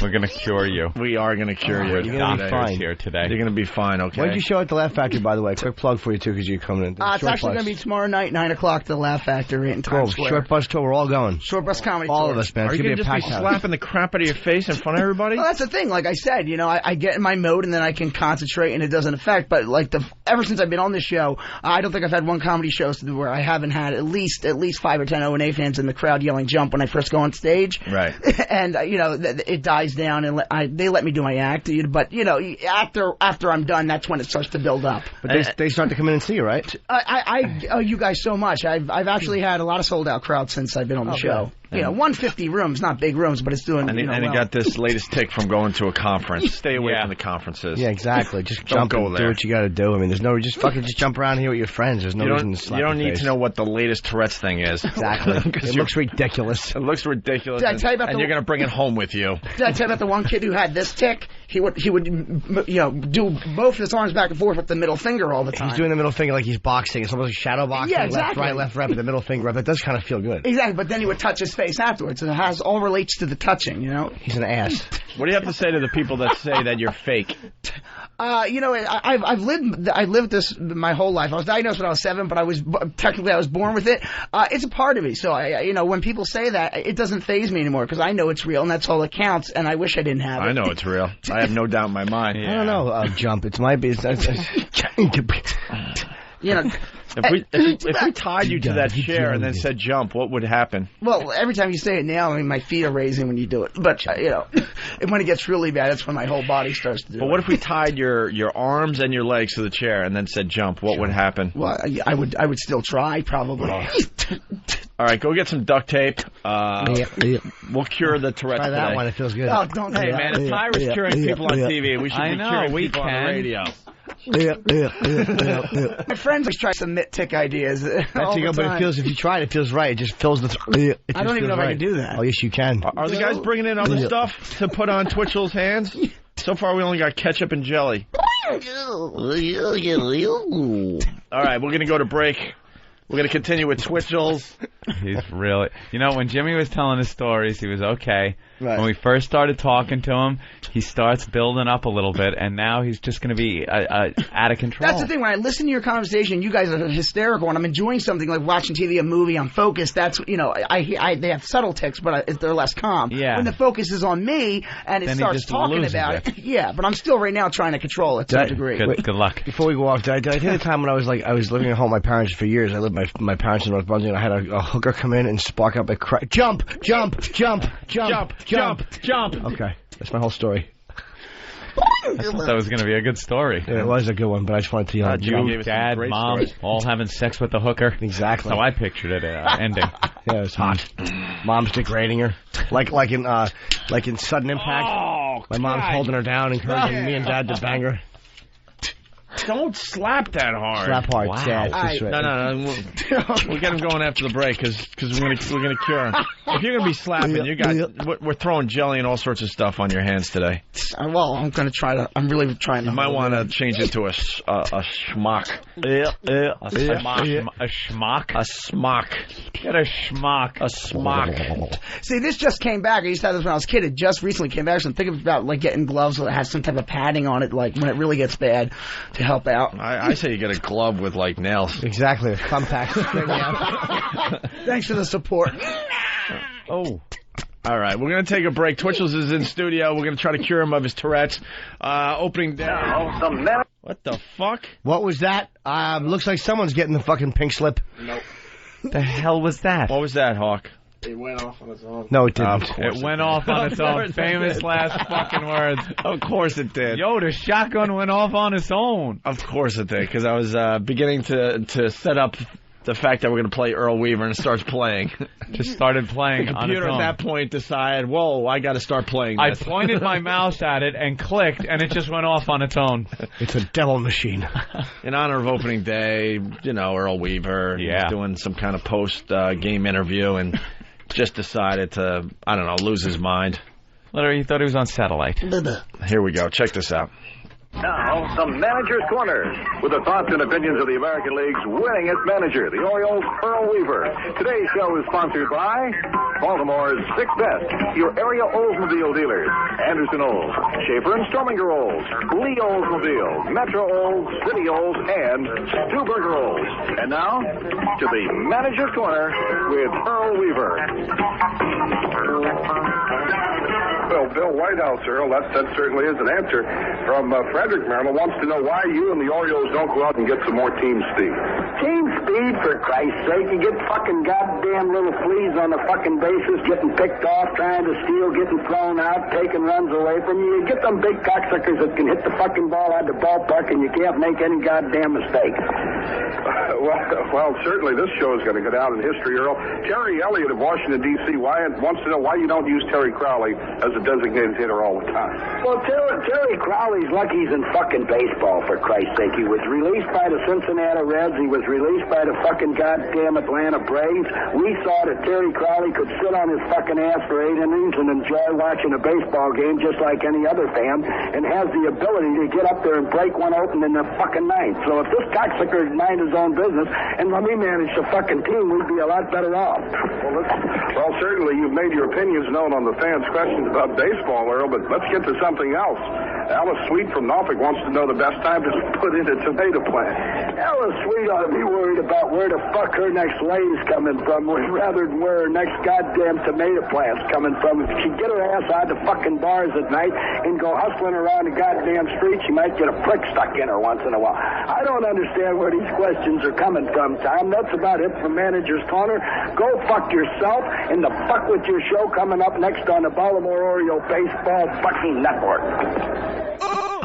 [SPEAKER 6] We're gonna cure you.
[SPEAKER 1] We are gonna cure you.
[SPEAKER 10] You're gonna be fine
[SPEAKER 6] here today.
[SPEAKER 1] You're gonna be fine. Okay.
[SPEAKER 10] When did you show at the Laugh Factory, by the way? Quick plug for you too, because you're coming in.
[SPEAKER 8] It's actually going to be tomorrow night, 9 o'clock, at the Laugh Factory in Times Square.
[SPEAKER 10] Short bus tour. We're all going.
[SPEAKER 8] Short bus comedy
[SPEAKER 10] all
[SPEAKER 8] tour.
[SPEAKER 10] of us, man.
[SPEAKER 1] Are you going to just be slapping the crap out of your face in front of everybody?
[SPEAKER 8] Well, that's the thing. Like I said, I get in my mode and then I can concentrate and it doesn't affect. But ever since I've been on this show, I don't think I've had one comedy show where I haven't had at least 5 or 10 O&A fans in the crowd yelling "jump" when I first go on stage.
[SPEAKER 1] Right.
[SPEAKER 8] And it dies down and they let me do my act. But after I'm done, that's when it starts to build up.
[SPEAKER 10] But they start to come in and see you, right?
[SPEAKER 8] I owe you guys so much. I've actually had a lot of sold out crowds since I've been on the show. 150 rooms, not big rooms, but it's doing.
[SPEAKER 1] And he got this latest tick from going to a conference. Stay away from the conferences.
[SPEAKER 10] Yeah, exactly. Just
[SPEAKER 1] Don't
[SPEAKER 10] jump
[SPEAKER 1] go
[SPEAKER 10] and
[SPEAKER 1] there.
[SPEAKER 10] do what you got to do. I mean, there's no just jump around here with your friends. There's no reason to slap
[SPEAKER 1] You don't
[SPEAKER 10] your
[SPEAKER 1] need
[SPEAKER 10] face.
[SPEAKER 1] to know what the latest Tourette's thing is.
[SPEAKER 10] Exactly. It looks ridiculous.
[SPEAKER 1] It looks ridiculous.
[SPEAKER 8] Did I tell you about
[SPEAKER 1] and you're going to bring it home with you.
[SPEAKER 8] Did I tell you about the one kid who had this tick? He would do both his arms back and forth with the middle finger all the time.
[SPEAKER 10] He's doing the middle finger like he's boxing. It's almost like shadow boxing.
[SPEAKER 8] Yeah, exactly.
[SPEAKER 10] Left, right, with the middle finger up. That does kind of feel good.
[SPEAKER 8] Exactly, but then he would touch his face afterwards, and it all relates to the touching,
[SPEAKER 10] He's an ass.
[SPEAKER 1] What do you have to say to the people that say that you're fake?
[SPEAKER 8] I lived this my whole life. I was diagnosed when I was 7, but I was born with it. It's a part of me. So when people say that, it doesn't faze me anymore because I know it's real and that's all that counts. And I wish I didn't have it.
[SPEAKER 1] I know it's real. I have no doubt in my mind.
[SPEAKER 10] I don't know. Jump. It's my business.
[SPEAKER 1] If we tied you to that chair and then said jump, what would happen?
[SPEAKER 8] Well, every time you say it now, my feet are raising when you do it. But and when it gets really bad, that's when my whole body starts to do it.
[SPEAKER 1] But what if we tied your arms and your legs to the chair and then said jump? What would happen?
[SPEAKER 8] Well, I would still try probably.
[SPEAKER 1] All right, go get some duct tape. We'll cure the Tourette's
[SPEAKER 10] Try that
[SPEAKER 1] today.
[SPEAKER 10] one. It feels good.
[SPEAKER 8] Oh, don't.
[SPEAKER 1] Hey, man, if Tyra's curing people on TV, we should be curing people on the radio.
[SPEAKER 8] My friends always try to submit tick ideas.
[SPEAKER 10] But if you try it, it feels right. It just fills the.
[SPEAKER 8] I don't even know if I can do that.
[SPEAKER 10] Oh, yes, you can.
[SPEAKER 1] Are the guys bringing in other stuff to put on Twitchel's hands? So far, we only got ketchup and jelly. All right, we're going to go to break. We're going to continue with Twitchel's.
[SPEAKER 6] He's really... when Jimmy was telling his stories, he was okay.
[SPEAKER 8] Right.
[SPEAKER 6] When we first started talking to him, he starts building up a little bit, and now he's just going to be out of control.
[SPEAKER 8] That's the thing. When I listen to your conversation, you guys are hysterical. When I'm enjoying something like watching TV, a movie, I'm focused. That's, they have subtle tics, but they're less calm.
[SPEAKER 6] Yeah.
[SPEAKER 8] When the focus is on me and it
[SPEAKER 6] Then he
[SPEAKER 8] starts
[SPEAKER 6] just
[SPEAKER 8] talking
[SPEAKER 6] loses
[SPEAKER 8] about
[SPEAKER 6] it.
[SPEAKER 8] yeah, but I'm still right now trying to control it to a degree.
[SPEAKER 6] Good luck.
[SPEAKER 10] Before we go off, did I tell you the time when I was living at home with my parents for years? I lived with my parents in North Brunswick, and I had a hooker come in and spark up a cry. Jump! Jump! Jump! Jump! Jump! Jump! Okay, that's my whole story.
[SPEAKER 6] I thought that was going to be a good story.
[SPEAKER 10] Yeah, it was a good one, but I just wanted to
[SPEAKER 6] you, Dad, Mom, all having sex with the hooker.
[SPEAKER 10] Exactly.
[SPEAKER 6] That's how I pictured it ending.
[SPEAKER 10] Yeah, it's hot. Mom's degrading her, like in Sudden Impact.
[SPEAKER 1] Oh,
[SPEAKER 10] my mom's holding her down, encouraging me and Dad to bang her.
[SPEAKER 1] Don't slap that hard.
[SPEAKER 10] Slap hard.
[SPEAKER 1] Wow.
[SPEAKER 10] Sad.
[SPEAKER 1] No. We'll get him going after the break because we're gonna cure him. If you're gonna be slapping, we're throwing jelly and all sorts of stuff on your hands today.
[SPEAKER 8] Well, I'm gonna try to. I'm really trying to.
[SPEAKER 1] You might want to change it to a schmuck.
[SPEAKER 6] A schmuck.
[SPEAKER 1] A smock.
[SPEAKER 6] Get a schmuck.
[SPEAKER 1] A smock.
[SPEAKER 8] See, this just came back. I used to have this when I was a kid. It just recently came back. So I'm thinking about getting gloves that has some type of padding on it, like when it really gets bad, to help out.
[SPEAKER 1] I say you get a glove with nails.
[SPEAKER 10] Exactly, a thumbtack.
[SPEAKER 8] Thanks for the support.
[SPEAKER 1] Oh. All right, we're going to take a break. Twitchell's is in studio. We're going to try to cure him of his Tourette's. Opening down. What the fuck?
[SPEAKER 10] What was that? Looks like someone's getting the fucking pink slip.
[SPEAKER 1] Nope.
[SPEAKER 6] The hell was that?
[SPEAKER 1] What was that, Hawk?
[SPEAKER 16] It went off on its own.
[SPEAKER 10] No, it didn't.
[SPEAKER 6] It went off on its own. Famous last fucking words.
[SPEAKER 1] Of course it did.
[SPEAKER 6] Yo, the shotgun went off on its own.
[SPEAKER 1] Of course it did, because I was beginning to set up the fact that we're going to play Earl Weaver, and it starts playing.
[SPEAKER 6] Just started playing.
[SPEAKER 1] The computer
[SPEAKER 6] on its own.
[SPEAKER 1] at that point decided, whoa, I got to start playing this.
[SPEAKER 6] I pointed my mouse at it and clicked, and it just went off on its own.
[SPEAKER 10] It's a devil machine.
[SPEAKER 1] In honor of opening day, Earl Weaver, he's doing some kind of post-game interview, and just decided to, lose his mind.
[SPEAKER 6] Literally, he thought he was on satellite.
[SPEAKER 1] Here we go. Check this out.
[SPEAKER 11] Now, the Manager's Corner, with the thoughts and opinions of the American League's winningest manager, the Orioles' Earl Weaver. Today's show is sponsored by Baltimore's Sixth Best, your area Oldsmobile dealers, Anderson Olds, Schaefer and Strominger Olds, Lee Oldsmobile, Metro Olds, City Olds, and Stuberger Olds. And now, to the Manager's Corner with Earl Weaver.
[SPEAKER 12] Well, Bill Whitehouse, Earl, that certainly is an answer. From Frederick, Maryland, wants to know why you and the Orioles don't go out and get some more team speed.
[SPEAKER 23] Team speed, for Christ's sake. You get fucking goddamn little fleas on the fucking bases, getting picked off, trying to steal, getting thrown out, taking runs away from you. You get them big cocksuckers that can hit the fucking ball out of the ballpark and you can't make any goddamn mistake.
[SPEAKER 12] Well, certainly this show is going to go down in history, Earl. Terry Elliott of Washington, D.C. wants to know why you don't use Terry Crowley as a designated hitter all the time.
[SPEAKER 23] Well, Terry Crowley's lucky he's in fucking baseball, for Christ's sake. He was released by the Cincinnati Reds. He was released by the fucking goddamn Atlanta Braves. We saw that Terry Crowley could sit on his fucking ass for 8 innings and enjoy watching a baseball game just like any other fan, and has the ability to get up there and break one open in the fucking ninth. So if this cocksucker mind his own business and let me manage the fucking team, we'd be a lot better off.
[SPEAKER 12] Well, certainly you've made your opinions known on the fans' questions about baseball, Earl, but let's get to something else. Alice Sweet from Norfolk wants to know the best time to put in a tomato plant.
[SPEAKER 23] Alice Sweet ought to be worried about where the fuck her next lane's coming from rather than where her next goddamn tomato plant's coming from. If she get her ass out of the fucking bars at night and go hustling around the goddamn street, she might get a prick stuck in her once in a while. I don't understand where these questions are coming from, Tom. That's about it for Manager's Corner. Go fuck yourself and the fuck with your show coming up next on the Baltimore Oriole Baseball fucking Network.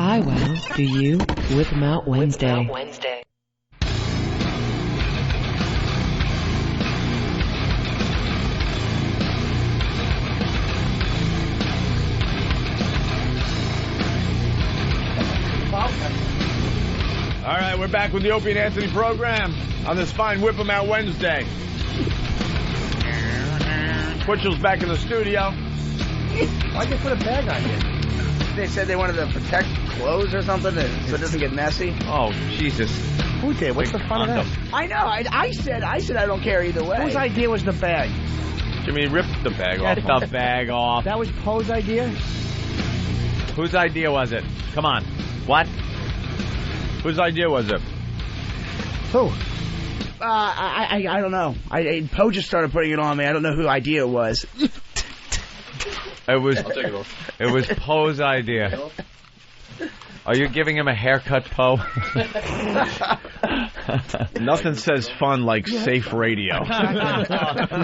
[SPEAKER 24] I will. Do you? Whip 'em out Wednesday.
[SPEAKER 1] All right, we're back with the Opie and Anthony program on this fine Whip 'em Out Wednesday. Twitchel's back in the studio.
[SPEAKER 8] Why'd they put a bag on you? They said they wanted to protect clothes or something so it doesn't get messy.
[SPEAKER 6] Oh, Jesus.
[SPEAKER 10] Who did? What's the fun of that?
[SPEAKER 8] I know. I said I don't care either way.
[SPEAKER 10] Whose idea was the bag?
[SPEAKER 6] Jimmy, rip the bag off. Get the bag off.
[SPEAKER 10] That was Poe's idea?
[SPEAKER 6] Whose idea was it? Come on. What? Whose idea was it?
[SPEAKER 8] Who? I don't know. Poe just started putting it on me. I don't know who idea it was.
[SPEAKER 6] It was Poe's idea. Are you giving him a haircut, Poe?
[SPEAKER 1] Nothing says fun like safe radio.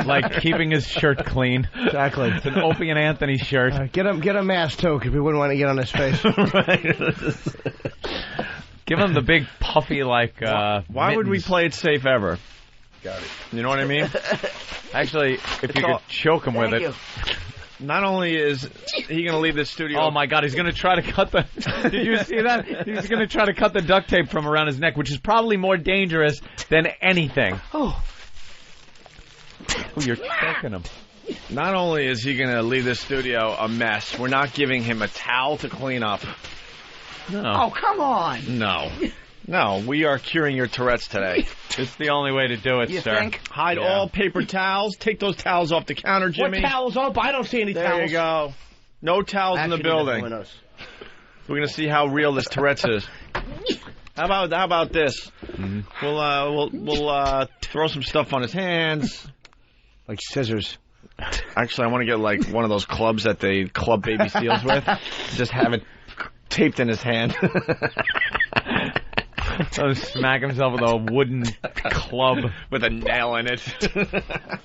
[SPEAKER 6] Like keeping his shirt clean.
[SPEAKER 10] Exactly.
[SPEAKER 6] It's an Opie and Anthony shirt.
[SPEAKER 10] Get a mask, too, because we wouldn't want to get on his face.
[SPEAKER 6] Give him the big puffy, like,
[SPEAKER 1] Why would we play it safe ever?
[SPEAKER 12] Got it.
[SPEAKER 1] You know what I mean?
[SPEAKER 6] Actually, if you could choke him with it.
[SPEAKER 1] Not only is he going to leave the studio...
[SPEAKER 6] Oh, my God, he's going to try to cut the... Did you see that? He's going to try to cut the duct tape from around his neck, which is probably more dangerous than anything.
[SPEAKER 10] Oh,
[SPEAKER 6] you're choking him.
[SPEAKER 1] Not only is he going to leave the studio a mess, we're not giving him a towel to clean up.
[SPEAKER 6] No.
[SPEAKER 8] Oh, come on.
[SPEAKER 1] No, we are curing your Tourette's today.
[SPEAKER 6] It's the only way to do it,
[SPEAKER 8] you
[SPEAKER 6] sir.
[SPEAKER 8] Think?
[SPEAKER 1] Hide all paper towels. Take those towels off the counter, Jimmy.
[SPEAKER 10] What towels up? I don't see any towels.
[SPEAKER 1] There you go. No towels in the building. We're going to see how real this Tourette's is. How about this?
[SPEAKER 6] Mm-hmm.
[SPEAKER 1] We'll throw some stuff on his hands.
[SPEAKER 10] Like scissors.
[SPEAKER 1] Actually, I want to get like one of those clubs that they club baby seals with. Just have it taped in his hand.
[SPEAKER 6] Smack himself with a wooden club
[SPEAKER 1] with a nail in it.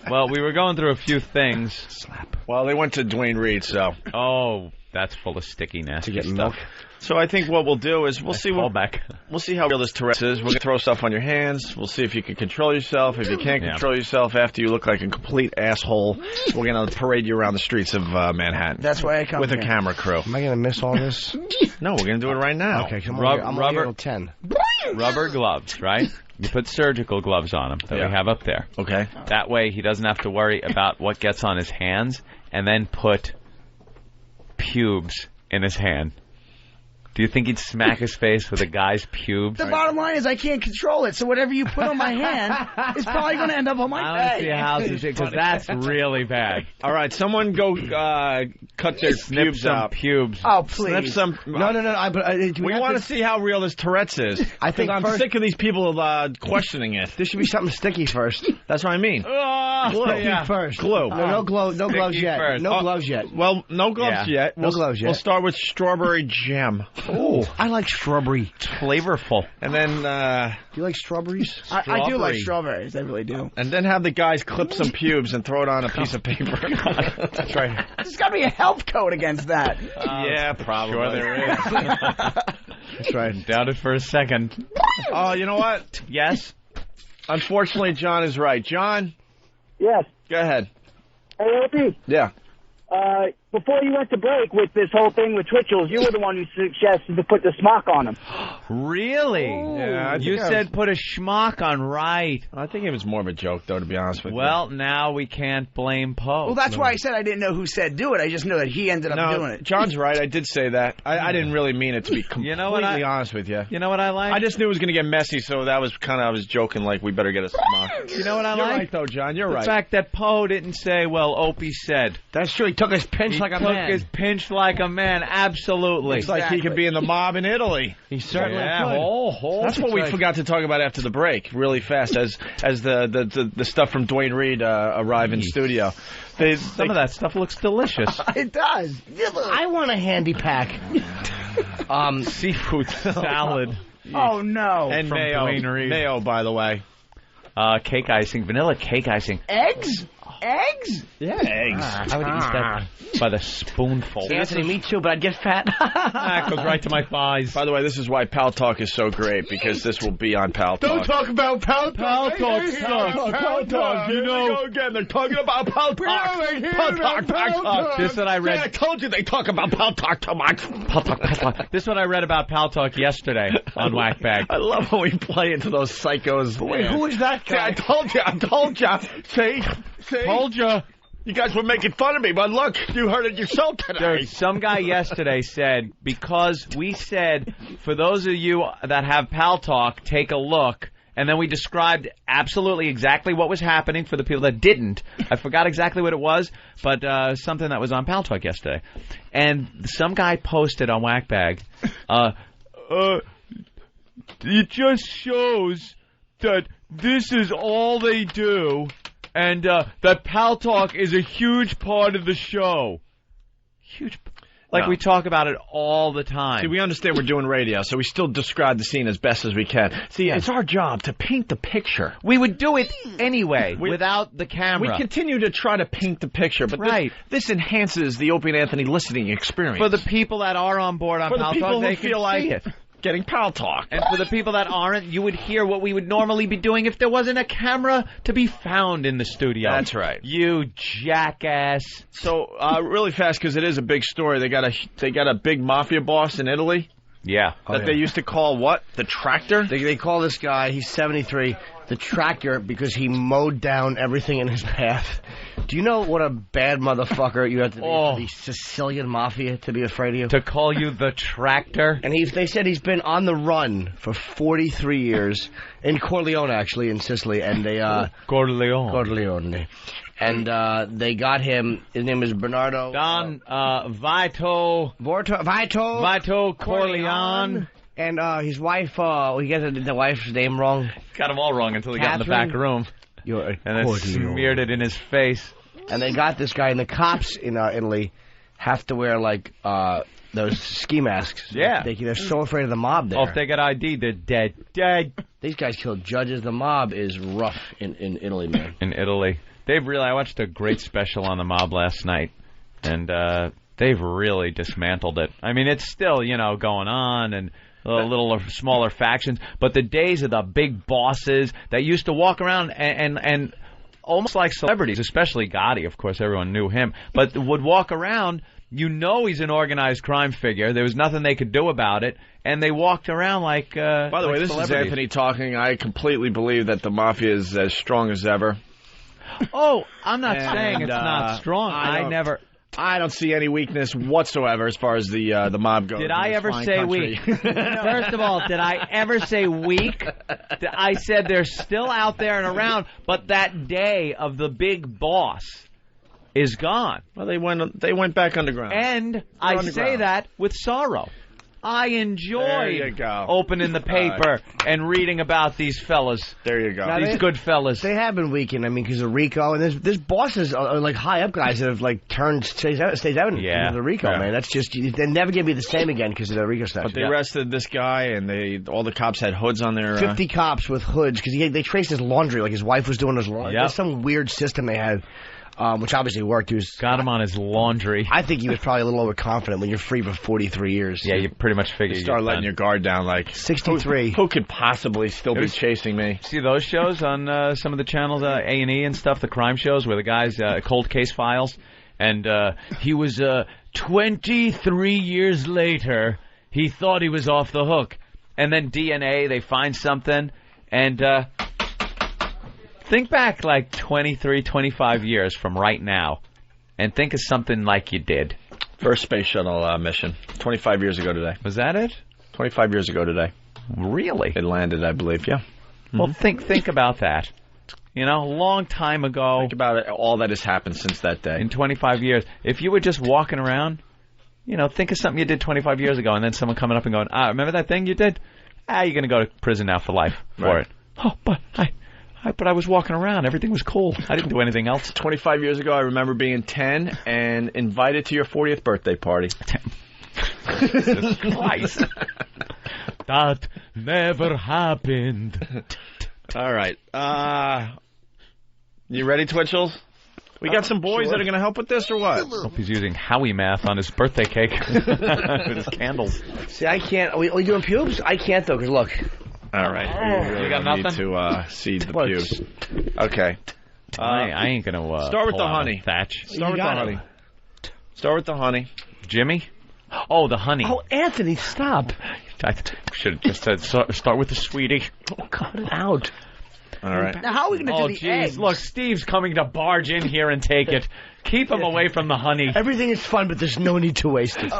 [SPEAKER 6] Well, we were going through a few things. Slap.
[SPEAKER 1] Well, they went to Dwayne Reed, so.
[SPEAKER 6] Oh, that's full of sticky, nasty
[SPEAKER 10] to get
[SPEAKER 6] stuff.
[SPEAKER 10] milk.
[SPEAKER 1] So I think what we'll do is we'll see how real this Tourette's is. We're going to throw stuff on your hands. We'll see if you can control yourself. If you can't control yourself after you look like a complete asshole, we're going to parade you around the streets of Manhattan.
[SPEAKER 8] That's why I come
[SPEAKER 1] with
[SPEAKER 8] here.
[SPEAKER 1] a camera crew.
[SPEAKER 10] Am I going to miss all this?
[SPEAKER 1] No, we're going to do it right now.
[SPEAKER 10] Okay, come on. I'm rubber till 10.
[SPEAKER 6] Rubber gloves, right? You put surgical gloves on him that we have up there.
[SPEAKER 1] Okay.
[SPEAKER 6] That way he doesn't have to worry about what gets on his hands, and then put pubes in his hand Do you think he'd smack his face with a guy's pubes?
[SPEAKER 8] The bottom line is I can't control it, so whatever you put on my hand is probably going to end up on my
[SPEAKER 6] I don't see how this is, because that's really bad.
[SPEAKER 1] All right, someone go cut their pubes out.
[SPEAKER 6] Pubes.
[SPEAKER 8] Oh, please.
[SPEAKER 1] Snip some.
[SPEAKER 10] No.
[SPEAKER 1] We want to see how real this Tourette's is.
[SPEAKER 10] I think
[SPEAKER 1] I'm sick of these people questioning it.
[SPEAKER 10] There should be something sticky first.
[SPEAKER 1] That's what I mean.
[SPEAKER 10] Sticky first.
[SPEAKER 1] Glue.
[SPEAKER 10] No gloves yet.
[SPEAKER 6] First.
[SPEAKER 10] No gloves yet.
[SPEAKER 1] Well, no gloves yet.
[SPEAKER 10] No gloves yet.
[SPEAKER 1] We'll start with strawberry jam.
[SPEAKER 10] Oh, I like strawberry.
[SPEAKER 6] It's flavorful.
[SPEAKER 1] And then...
[SPEAKER 10] do you like strawberries?
[SPEAKER 8] I do like strawberries. I really do.
[SPEAKER 1] And then have the guys clip some pubes and throw it on a piece of paper.
[SPEAKER 10] That's right.
[SPEAKER 8] There's got to be a health code against that.
[SPEAKER 1] Yeah, probably.
[SPEAKER 6] Sure there is.
[SPEAKER 10] That's right.
[SPEAKER 6] Doubt it for a second.
[SPEAKER 1] Oh, you know what?
[SPEAKER 6] Yes?
[SPEAKER 1] Unfortunately, John is right. John?
[SPEAKER 3] Yes.
[SPEAKER 1] Go ahead.
[SPEAKER 3] Hey, Opie.
[SPEAKER 1] Yeah.
[SPEAKER 3] Before you went to break with this whole thing with Twitchels, you were the one who suggested to put the smock on him.
[SPEAKER 6] Really?
[SPEAKER 1] Yeah,
[SPEAKER 6] you said put a schmuck on Wright.
[SPEAKER 1] I think it was more of a joke, though, to be honest with you.
[SPEAKER 6] Well, now we can't blame Poe.
[SPEAKER 8] Well, that's why I said I didn't know who said do it. I just know that he ended up doing it.
[SPEAKER 1] John's right. I did say that. I didn't really mean it, to be completely honest with you.
[SPEAKER 6] You know what I like?
[SPEAKER 1] I just knew it was going to get messy, so that was kind of, I was joking like we better get a smock.
[SPEAKER 6] You know what I
[SPEAKER 1] You're
[SPEAKER 6] like?
[SPEAKER 1] right, though, John. You're right.
[SPEAKER 6] The fact that Poe didn't say, well, Opie said.
[SPEAKER 10] That's true. He took his pinch like a man.
[SPEAKER 6] He took his pinch like a man. Absolutely.
[SPEAKER 1] It's like he could be in the mob in Italy.
[SPEAKER 10] He certainly could.
[SPEAKER 1] That's what we forgot to talk about after the break, really fast, as the stuff from Dwayne Reed arrive in studio.
[SPEAKER 6] Some of that stuff looks delicious.
[SPEAKER 8] It does.
[SPEAKER 10] I want a handy pack.
[SPEAKER 6] Seafood salad.
[SPEAKER 8] Oh, no.
[SPEAKER 1] And
[SPEAKER 6] From
[SPEAKER 1] mayo.
[SPEAKER 6] Dwayne Reed.
[SPEAKER 1] Mayo, by the way.
[SPEAKER 6] Cake icing. Vanilla cake icing.
[SPEAKER 8] Eggs? Eggs?
[SPEAKER 1] Yeah, eggs.
[SPEAKER 6] I would eat that by the spoonful.
[SPEAKER 10] Anthony, me too, but I'd get fat.
[SPEAKER 6] That goes right to my thighs.
[SPEAKER 1] By the way, this is why Pal Talk is so great, because this will be on Pal Talk.
[SPEAKER 10] Don't talk about Pal Talk.
[SPEAKER 6] Pal Talk sucks.
[SPEAKER 1] Pal Talk, you know. Again, they're talking about Pal Talk. Pal Talk, Pal Talk.
[SPEAKER 6] This is what I read.
[SPEAKER 1] Yeah, I told you they talk about Pal Talk too much.
[SPEAKER 6] Pal Talk, Pal Talk. This is what I read about Pal Talk yesterday on Whackbag.
[SPEAKER 1] I love when we play into those psychos.
[SPEAKER 10] Wait, who is that guy?
[SPEAKER 1] I told you. See?
[SPEAKER 6] Told you.
[SPEAKER 1] You guys were making fun of me, but look, you heard it yourself today.
[SPEAKER 6] Some guy yesterday said, because we said, for those of you that have Pal Talk, take a look, and then we described absolutely exactly what was happening for the people that didn't. I forgot exactly what it was, but something that was on Pal Talk yesterday. And some guy posted on Whackbag, it just shows that this is all they do, and that Pal Talk is a huge part of the show. Huge. Like, we talk about it all the time.
[SPEAKER 1] See, we understand we're doing radio, so we still describe the scene as best as we can. See, it's our job to paint the picture.
[SPEAKER 6] We would do it anyway, without the camera.
[SPEAKER 1] We continue to try to paint the picture, but this enhances the Opie and Anthony listening experience.
[SPEAKER 6] For the people that are on board on Pal Talk, they
[SPEAKER 1] feel like it. Getting Pal Talk.
[SPEAKER 6] And for the people that aren't, you would hear what we would normally be doing if there wasn't a camera to be found in the studio.
[SPEAKER 1] That's right.
[SPEAKER 6] You jackass.
[SPEAKER 1] So, really fast, because it is a big story. They got a big mafia boss in Italy.
[SPEAKER 6] Yeah.
[SPEAKER 1] That they used to call what? The Tractor?
[SPEAKER 10] They call this guy, he's 73, the Tractor, because he mowed down everything in his path. Do you know what a bad motherfucker you have to be for the Sicilian Mafia to be afraid of you?
[SPEAKER 6] To call you the Tractor?
[SPEAKER 10] And they said he's been on the run for 43 years in Corleone, actually, in Sicily. And they Corleone. And they got him. His name is Bernardo.
[SPEAKER 6] Vito Corleone.
[SPEAKER 10] And his wife, he got the wife's name wrong.
[SPEAKER 6] Got him all wrong until he got in the back room. And then smeared it in his face.
[SPEAKER 10] And they got this guy, and the cops in Italy have to wear, like, those ski masks.
[SPEAKER 6] Yeah.
[SPEAKER 10] They're so afraid of the mob there.
[SPEAKER 6] Oh, if they get ID, they're dead. Dead.
[SPEAKER 10] These guys killed judges. The mob is rough in Italy, man.
[SPEAKER 6] In Italy. I watched a great special on the mob last night, and they've really dismantled it. I mean, it's still, going on, and a little smaller factions, but the days of the big bosses that used to walk around and almost like celebrities, especially Gotti, of course, everyone knew him, but would walk around, he's an organized crime figure, there was nothing they could do about it, and they walked around like
[SPEAKER 1] By the way, this is Anthony talking. I completely believe that the Mafia is as strong as ever.
[SPEAKER 6] Oh, I'm not saying it's not strong.
[SPEAKER 1] I don't see any weakness whatsoever as far as the mob goes.
[SPEAKER 6] Did I ever say weak? First of all, did I ever say weak? I said they're still out there and around, but that day of the big boss is gone.
[SPEAKER 1] Well, they went back underground.
[SPEAKER 6] And I say that with sorrow. I enjoy opening the paper and reading about these fellas.
[SPEAKER 1] There you go.
[SPEAKER 6] These good fellas.
[SPEAKER 10] They have been weakened, I mean, because of RICO. And there's bosses, like high-up guys that have, like, turned stays out into the RICO, man. That's just, they're never going to be the same again because of the RICO stuff.
[SPEAKER 1] But they arrested this guy, and all the cops had hoods on their...
[SPEAKER 10] 50 cops with hoods, because they traced his laundry, like his wife was doing his laundry. There's some weird system they had. Which obviously worked.
[SPEAKER 6] Got him on his laundry.
[SPEAKER 10] I think he was probably a little overconfident when you're free for 43 years.
[SPEAKER 6] Yeah, you pretty much figure you
[SPEAKER 1] start letting your guard down. Like
[SPEAKER 10] 63.
[SPEAKER 1] Who could possibly still be chasing me?
[SPEAKER 6] See those shows on some of the channels, A&E and stuff, the crime shows where the guys cold case files, and he was 23 years later. He thought he was off the hook, and then DNA. They find something, and. Think back like 23, 25 years from right now, and think of something like you did.
[SPEAKER 1] First space shuttle mission, 25 years ago today.
[SPEAKER 6] Was that it?
[SPEAKER 1] 25 years ago today.
[SPEAKER 6] Really?
[SPEAKER 1] It landed, I believe, yeah.
[SPEAKER 6] Well, think about that. You know, a long time ago.
[SPEAKER 1] Think about it, all that has happened since that day.
[SPEAKER 6] In 25 years. If you were just walking around, you know, think of something you did 25 years ago, and then someone coming up and going, remember that thing you did? You're going to go to prison now for life for it. Oh, but I was walking around. Everything was cool. I didn't do anything else.
[SPEAKER 1] 25 years ago, I remember being 10 and invited to your 40th birthday party.
[SPEAKER 6] Jesus Christ. That never happened.
[SPEAKER 1] All right. You ready, Twitchels? We got some boys that are going to help with this, or what?
[SPEAKER 6] Hope he's using Howie math on his birthday cake with his candles.
[SPEAKER 10] See, I can't. Are we doing pubes? I can't, though, because look.
[SPEAKER 1] All right. We really
[SPEAKER 6] you got
[SPEAKER 1] need
[SPEAKER 6] nothing?
[SPEAKER 1] to see the pubes. Okay.
[SPEAKER 6] I ain't going to
[SPEAKER 1] start with the honey.
[SPEAKER 6] Thatch.
[SPEAKER 1] Start with the honey. Start with the honey.
[SPEAKER 6] Jimmy? Oh, the honey.
[SPEAKER 10] Oh, Anthony, stop.
[SPEAKER 6] I should have just said start with the sweetie.
[SPEAKER 10] Oh, cut it out.
[SPEAKER 1] All right.
[SPEAKER 10] Now, how are we going to do the eggs?
[SPEAKER 6] Look, Steve's coming to barge in here and take it. Keep him away from the honey.
[SPEAKER 10] Everything is fun, but there's no need to waste it.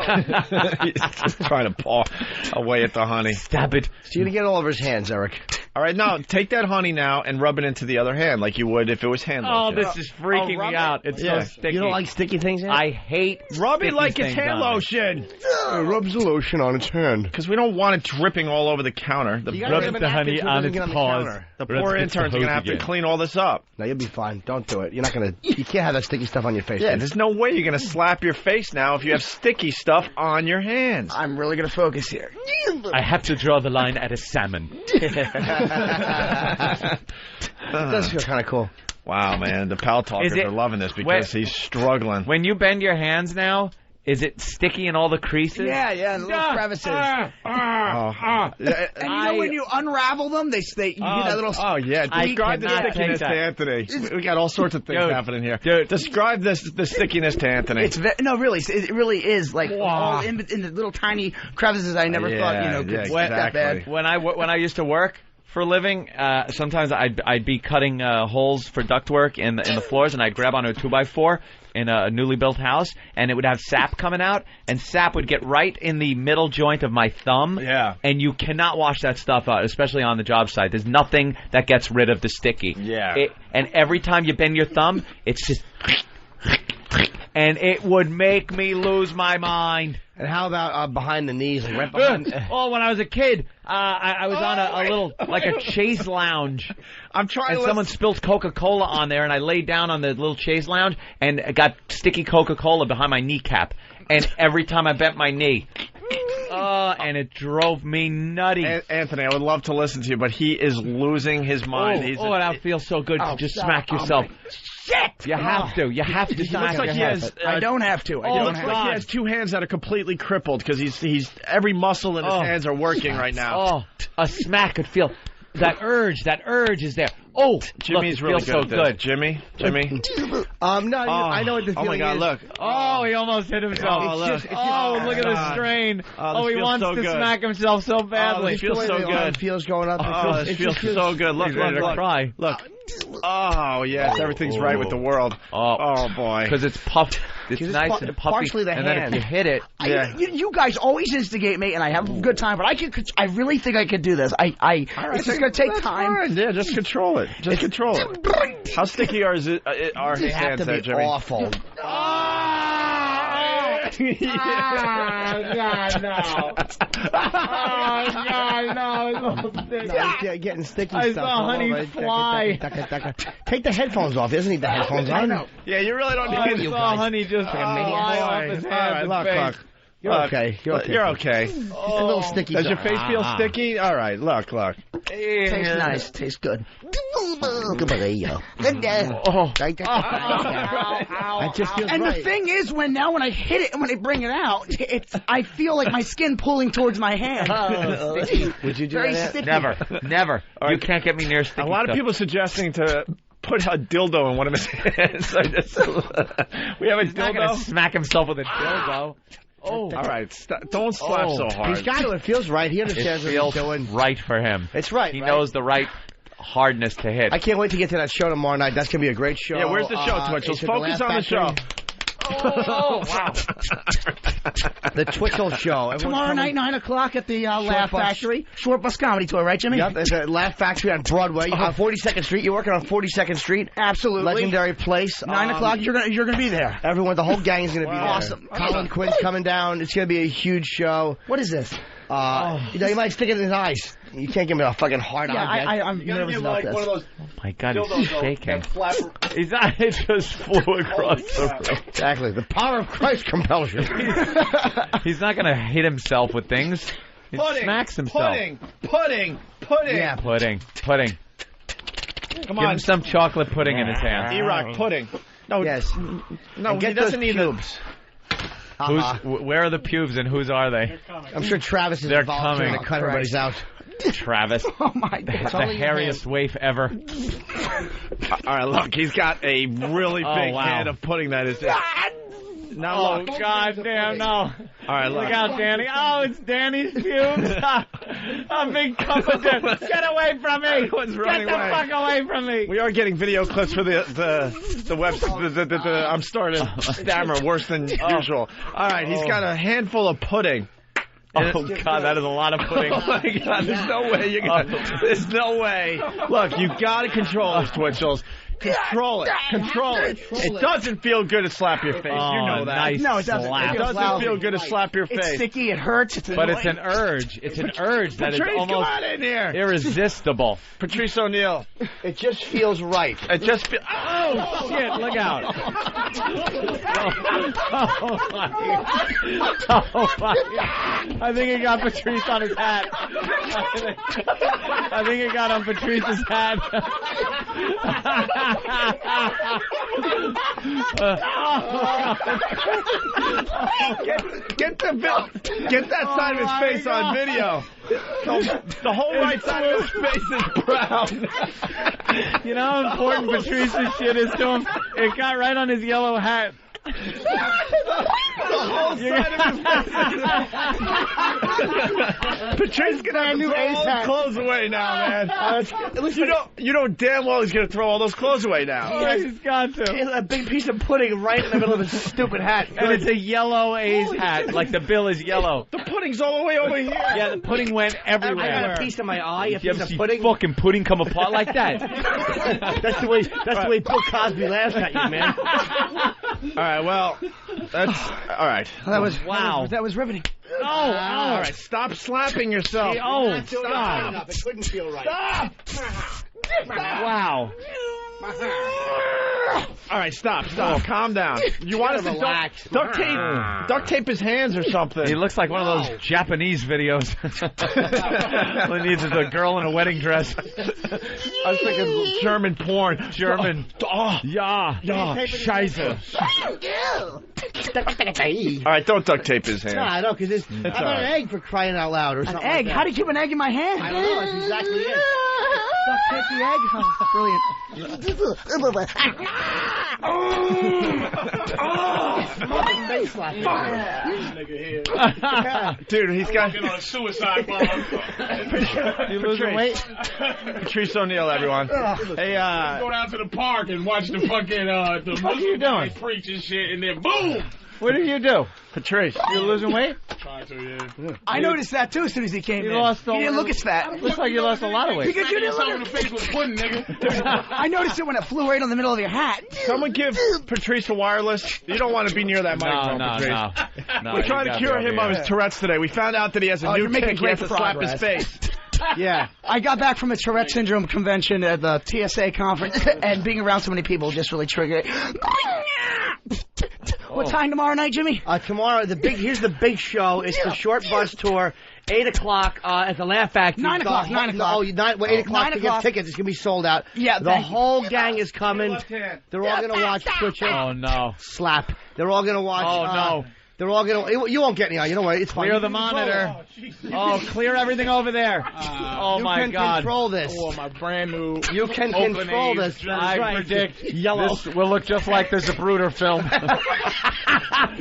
[SPEAKER 1] He's just trying to paw away at the honey.
[SPEAKER 6] Stab it.
[SPEAKER 10] So you're going to get all over his hands, Eric.
[SPEAKER 1] All right, now, take that honey now and rub it into the other hand like you would if it was hand lotion.
[SPEAKER 6] Oh, this is freaking me out. It's so sticky.
[SPEAKER 10] You don't like sticky things, Ann?
[SPEAKER 6] I hate
[SPEAKER 1] Rub it like it's hand lotion.
[SPEAKER 10] It rubs the lotion on its hand.
[SPEAKER 1] Because we don't want it dripping all over the counter.
[SPEAKER 6] Rub the honey on its paws.
[SPEAKER 1] The poor interns are going to have to clean all this up.
[SPEAKER 10] No, you'll be fine. Don't do it. You're not going to... You can't have that sticky stuff on your face.
[SPEAKER 1] Yeah, there's no way you're going to slap your face now if you have sticky stuff on your hands.
[SPEAKER 8] I'm really going to focus here.
[SPEAKER 6] I have to draw the line at a salmon.
[SPEAKER 10] It does feel kind of cool.
[SPEAKER 1] Wow, man. The pal talkers are loving this because he's struggling.
[SPEAKER 6] When you bend your hands now, is it sticky in all the creases?
[SPEAKER 8] Yeah, and the little crevices. And you know when you unravel them, you get that little...
[SPEAKER 1] Oh, yeah. Describe the stickiness to Anthony. We got all sorts of things happening here. Describe the stickiness to Anthony.
[SPEAKER 8] No, really. It really is like all in the little tiny crevices I never thought, could be that bad.
[SPEAKER 6] When I used to work for a living, sometimes I'd be cutting holes for ductwork in the floors, and I'd grab onto a 2x4 in a newly built house, and it would have sap coming out, and sap would get right in the middle joint of my thumb.
[SPEAKER 1] Yeah.
[SPEAKER 6] And you cannot wash that stuff out, especially on the job site. There's nothing that gets rid of the sticky.
[SPEAKER 1] Yeah.
[SPEAKER 6] And every time you bend your thumb, it's just... And it would make me lose my mind.
[SPEAKER 10] And how about behind the knees? Like right behind...
[SPEAKER 6] Oh, when I was a kid, I was on a little, like a chaise lounge. And someone spilled Coca-Cola on there, and I laid down on the little chaise lounge, and I got sticky Coca-Cola behind my kneecap. And every time I bent my knee... and it drove me nutty.
[SPEAKER 1] Anthony, I would love to listen to you, but he is losing his mind.
[SPEAKER 6] That feels so good to just smack yourself.
[SPEAKER 8] Shit!
[SPEAKER 6] You have to. You have to smack your head.
[SPEAKER 8] I don't have to.
[SPEAKER 1] He has two hands that are completely crippled because he's every muscle in his hands are working right now.
[SPEAKER 6] Oh, a smack could feel... That urge is there. Oh,
[SPEAKER 1] Jimmy's
[SPEAKER 6] really
[SPEAKER 1] good at this.
[SPEAKER 6] good.
[SPEAKER 1] Jimmy?
[SPEAKER 10] I know what the feeling is.
[SPEAKER 1] Oh, my God, look.
[SPEAKER 6] Oh, he almost hit himself.
[SPEAKER 1] Look
[SPEAKER 6] at the strain. He wants to smack himself so badly.
[SPEAKER 1] This feels so good.
[SPEAKER 10] Feels going up.
[SPEAKER 1] This feels so good. Look.
[SPEAKER 6] Cry.
[SPEAKER 1] Look. Oh, yes, everything's right with the world. Oh boy.
[SPEAKER 6] Because it's puffed. It's nice and puffy.
[SPEAKER 10] Partially the
[SPEAKER 6] and
[SPEAKER 10] hand.
[SPEAKER 6] then if you hit it...
[SPEAKER 8] You guys always instigate me, and I have a good time, but I really think I could do this. It's just going to take time.
[SPEAKER 1] Fine. Yeah, just control it. Just control it. How sticky are his hands there, Jimmy?
[SPEAKER 10] Awful. God, no. No, getting sticky stuff.
[SPEAKER 5] I saw honey fly.
[SPEAKER 10] Take the headphones off. He doesn't need the headphones on.
[SPEAKER 8] I know.
[SPEAKER 1] Yeah, you really don't need
[SPEAKER 5] I saw honey just fly off his hands and face.
[SPEAKER 1] Look.
[SPEAKER 10] You're okay.
[SPEAKER 1] You're okay.
[SPEAKER 10] A little sticky.
[SPEAKER 1] Does your face feel sticky? All right, look.
[SPEAKER 8] Tastes nice. Tastes good.
[SPEAKER 10] That just feels
[SPEAKER 8] and
[SPEAKER 10] right.
[SPEAKER 8] the thing is, when I hit it and when I bring it out, I feel like my skin pulling towards my hand.
[SPEAKER 10] Would you do
[SPEAKER 8] Very
[SPEAKER 10] that?
[SPEAKER 8] sticky.
[SPEAKER 6] Never. You can't get me near sticky
[SPEAKER 1] A lot of people suggesting to put a dildo in one of his hands. We have a
[SPEAKER 6] He's not
[SPEAKER 1] dildo.
[SPEAKER 6] going to smack himself with a dildo.
[SPEAKER 1] Oh, all right. Don't slap so hard.
[SPEAKER 10] He's got to. It feels right. He understands what he's doing.
[SPEAKER 6] It feels right for him.
[SPEAKER 10] It's right.
[SPEAKER 6] He knows the right hardness to hit.
[SPEAKER 10] I can't wait to get to that show tomorrow night. That's going to be a great show.
[SPEAKER 1] Yeah, where's the show, Twitchel? Focus on the show.
[SPEAKER 10] Oh, wow. The Twitchel show.
[SPEAKER 8] Tomorrow night, 9 o'clock at the Laugh Factory. Short Bus Comedy Tour, right, Jimmy?
[SPEAKER 10] Yep, the Laugh Factory on Broadway. On 42nd Street. You're working on 42nd Street.
[SPEAKER 8] Absolutely.
[SPEAKER 10] Legendary place.
[SPEAKER 8] 9 o'clock, you're gonna be there.
[SPEAKER 10] Everyone, the whole gang is going to be there.
[SPEAKER 8] Awesome.
[SPEAKER 10] Colin Quinn's coming down. It's going to be a huge show.
[SPEAKER 8] What is this?
[SPEAKER 10] You might stick it in his eyes. You can't give him a fucking hard eye.
[SPEAKER 8] I'm nervous about this.
[SPEAKER 6] Oh my God, he's shaking. His eye just flew across the room.
[SPEAKER 10] Exactly. The power of Christ compels you.
[SPEAKER 6] He's not going to hit himself with things. He smacks himself.
[SPEAKER 1] Pudding.
[SPEAKER 6] Yeah, pudding.
[SPEAKER 1] Come
[SPEAKER 6] Give him some chocolate pudding in his hand.
[SPEAKER 1] E-Rock pudding. No,
[SPEAKER 10] yes.
[SPEAKER 1] No, he doesn't need pubes.
[SPEAKER 6] Where are the pubes and whose are they?
[SPEAKER 10] I'm sure Travis is involved trying to cut everybody's out.
[SPEAKER 6] Travis.
[SPEAKER 8] Oh my God.
[SPEAKER 6] The hairiest waif ever.
[SPEAKER 1] All right, look, he's got a really big hand of pudding that is. Now look.
[SPEAKER 5] God damn, no.
[SPEAKER 1] All right,
[SPEAKER 5] look out, Danny. Oh, it's Danny's pubes. A big cup of dip. Get away from me.
[SPEAKER 1] Everyone's running
[SPEAKER 5] Get the fuck away from me.
[SPEAKER 1] We are getting video clips for the website. I'm starting to stammer worse than usual. All right, he's got a handful of pudding.
[SPEAKER 6] Oh, God, that is a lot of pudding.
[SPEAKER 1] Oh, my God, there's no way you're going to... There's no way. Look, you got to control those Twitchels. Control it. It doesn't feel good to slap your face. You know that.
[SPEAKER 6] Nice
[SPEAKER 8] no, it doesn't.
[SPEAKER 6] slap.
[SPEAKER 8] It
[SPEAKER 1] doesn't feel good to slap your face.
[SPEAKER 8] It's sticky. It hurts. It's
[SPEAKER 6] but it's an urge. It's an urge that is almost
[SPEAKER 1] come on in here.
[SPEAKER 6] irresistible.
[SPEAKER 1] Patrice O'Neal.
[SPEAKER 10] It just feels right.
[SPEAKER 1] It just feels...
[SPEAKER 6] Oh, shit. Look out. Oh, my God. I think he got Patrice on his hat. I think he got on Patrice's hat.
[SPEAKER 1] Get that side of his face on video. The whole right side of his face is brown.
[SPEAKER 5] You know how important Patrice's shit is to him? It got right on his yellow hat.
[SPEAKER 1] The whole side of his face. Patrice's gonna have to throw all his clothes away now, man. You know damn well he's gonna throw all those clothes away now.
[SPEAKER 5] Oh, he's got to.
[SPEAKER 10] A big piece of pudding right in the middle of his stupid hat.
[SPEAKER 6] And it's a yellow A's hat, like the bill is yellow.
[SPEAKER 1] The pudding's all the way over here.
[SPEAKER 6] Yeah, the pudding went everywhere.
[SPEAKER 10] I got a piece of my eye. A
[SPEAKER 6] You
[SPEAKER 10] piece
[SPEAKER 6] ever
[SPEAKER 10] of
[SPEAKER 6] see
[SPEAKER 10] pudding.
[SPEAKER 6] fucking pudding come apart like that?
[SPEAKER 10] That's the way Bill Cosby laughs at you, man.
[SPEAKER 1] All right, well, that's all right.
[SPEAKER 8] That was
[SPEAKER 6] wow.
[SPEAKER 8] That was riveting.
[SPEAKER 1] Oh, all right. Stop slapping yourself.
[SPEAKER 6] Oh,
[SPEAKER 10] stop. It couldn't feel right.
[SPEAKER 1] Stop.
[SPEAKER 6] Wow.
[SPEAKER 1] All right, stop. Calm down. You want us to
[SPEAKER 10] relax.
[SPEAKER 1] Duct tape his hands or something.
[SPEAKER 6] He looks like one of those Japanese videos. All he needs is a girl in a wedding dress.
[SPEAKER 1] I was thinking German porn.
[SPEAKER 6] German.
[SPEAKER 1] Yeah. Scheiße. All right, don't duct tape his hands.
[SPEAKER 10] No, I know, because it's how about an egg for crying out loud or something.
[SPEAKER 8] An egg?
[SPEAKER 10] Like
[SPEAKER 8] How do you keep an egg in my hand?
[SPEAKER 10] I don't know. That's exactly it.
[SPEAKER 8] Duct tape the egg? Oh, brilliant.
[SPEAKER 1] Dude, he's got
[SPEAKER 5] on a suicide bomb.
[SPEAKER 10] You losing weight?
[SPEAKER 1] Patrice O'Neal, everyone. Hey,
[SPEAKER 5] Go down to the park and watch the fucking the
[SPEAKER 10] What are you doing?
[SPEAKER 5] preach and shit, and then boom.
[SPEAKER 10] What did you do?
[SPEAKER 1] Patrice,
[SPEAKER 10] you losing weight?
[SPEAKER 5] Trying to, yeah.
[SPEAKER 8] I noticed that too as soon as he came in.
[SPEAKER 10] You
[SPEAKER 8] didn't look as fat.
[SPEAKER 10] Looks like you lost a lot of weight.
[SPEAKER 8] Because you didn't look
[SPEAKER 5] in the face with pudding, nigga.
[SPEAKER 8] I noticed it when it flew right on the middle of your hat.
[SPEAKER 1] someone give Patrice a wireless. You don't want to be near that microphone, Patrice.
[SPEAKER 6] No,
[SPEAKER 1] We're trying to cure him of his Tourette's today. We found out that he has a new
[SPEAKER 8] you're making
[SPEAKER 1] tick. He has to
[SPEAKER 8] great
[SPEAKER 1] slap his
[SPEAKER 8] progress.
[SPEAKER 1] face.
[SPEAKER 8] Yeah. I got back from a Tourette syndrome convention at the TSA conference, and being around so many people just really triggered it. What time tomorrow night, Jimmy?
[SPEAKER 10] Tomorrow, here's the big show. It's the short bus tour. 8 o'clock at the Laugh Factory.
[SPEAKER 8] 9 o'clock. 9 o'clock.
[SPEAKER 10] Oh, 8 o'clock to get tickets. It's going to be sold out.
[SPEAKER 8] Yeah,
[SPEAKER 10] the whole gang is coming. They're all going to watch Twitchel.
[SPEAKER 6] Oh, no.
[SPEAKER 10] Slap. They're all going to watch.
[SPEAKER 6] Oh, no.
[SPEAKER 10] They're all going to... You won't get any. You know what? It's fine.
[SPEAKER 6] Clear the monitor. Oh, clear everything over there. Oh, my God.
[SPEAKER 10] You can control this.
[SPEAKER 5] Oh, my brand new.
[SPEAKER 10] You can control this.
[SPEAKER 6] I predict yellow. This will look just like the Zapruder film.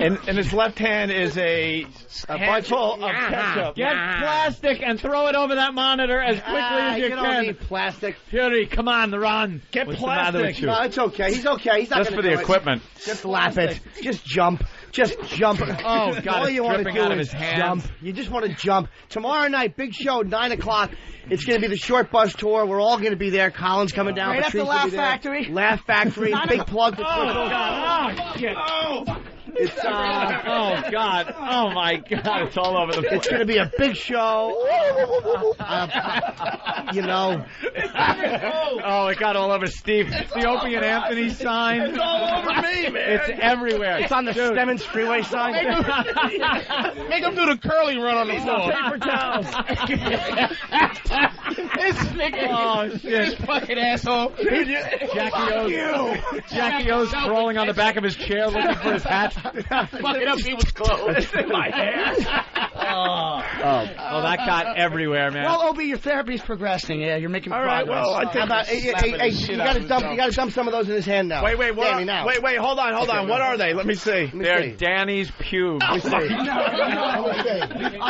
[SPEAKER 1] And his left hand is a handful of ketchup.
[SPEAKER 6] Get plastic and throw it over that monitor as quickly as you
[SPEAKER 10] don't
[SPEAKER 6] can.
[SPEAKER 10] need plastic.
[SPEAKER 6] Fury, come on, run.
[SPEAKER 1] Get
[SPEAKER 6] What's the matter with
[SPEAKER 1] plastic.
[SPEAKER 6] you?
[SPEAKER 10] No, it's okay. He's okay. He's not
[SPEAKER 6] Just
[SPEAKER 10] going
[SPEAKER 6] for
[SPEAKER 10] to
[SPEAKER 6] the equipment.
[SPEAKER 10] Just slap it. Just jump. Just jump.
[SPEAKER 6] Oh, God,
[SPEAKER 10] All
[SPEAKER 6] it's
[SPEAKER 10] you want to
[SPEAKER 6] dripping
[SPEAKER 10] do
[SPEAKER 6] out of
[SPEAKER 10] is
[SPEAKER 6] his hands.
[SPEAKER 10] jump. You just want to jump. Tomorrow night, big show, 9 o'clock. It's going to be the short bus tour. We're all going to be there. Colin's coming down.
[SPEAKER 8] Right after
[SPEAKER 10] Patrice will
[SPEAKER 8] Laugh
[SPEAKER 10] be there.
[SPEAKER 8] Factory.
[SPEAKER 10] Laugh Factory. Big plug to Twitchel.
[SPEAKER 6] Oh, shit. It's, oh, God. Oh, my God. It's all over the place.
[SPEAKER 10] It's going to be a big show. You know.
[SPEAKER 6] Oh, it got all over Steve. The Opie and Anthony sign.
[SPEAKER 1] It's all over me, man.
[SPEAKER 6] It's everywhere.
[SPEAKER 10] It's on the Stemmons Freeway sign.
[SPEAKER 5] Make him do the curly run on the floor.
[SPEAKER 10] Paper towels.
[SPEAKER 5] This nigga.
[SPEAKER 6] Oh, shit.
[SPEAKER 5] This fucking asshole.
[SPEAKER 6] Jackie O's crawling on the back of his chair looking for his hat.
[SPEAKER 5] Fucking up people's clothes. It's in my hair.
[SPEAKER 6] Oh, that got everywhere, man.
[SPEAKER 8] Well, Opie, your therapy's progressing. Yeah, you're making
[SPEAKER 1] All right,
[SPEAKER 8] progress.
[SPEAKER 1] well, I think...
[SPEAKER 10] How about, hey, you got to dump some of those in his hand now.
[SPEAKER 1] Wait, what?
[SPEAKER 10] Danny, now.
[SPEAKER 1] Wait, hold on. What are they? Let me see.
[SPEAKER 6] They're Danny's pubes.
[SPEAKER 8] I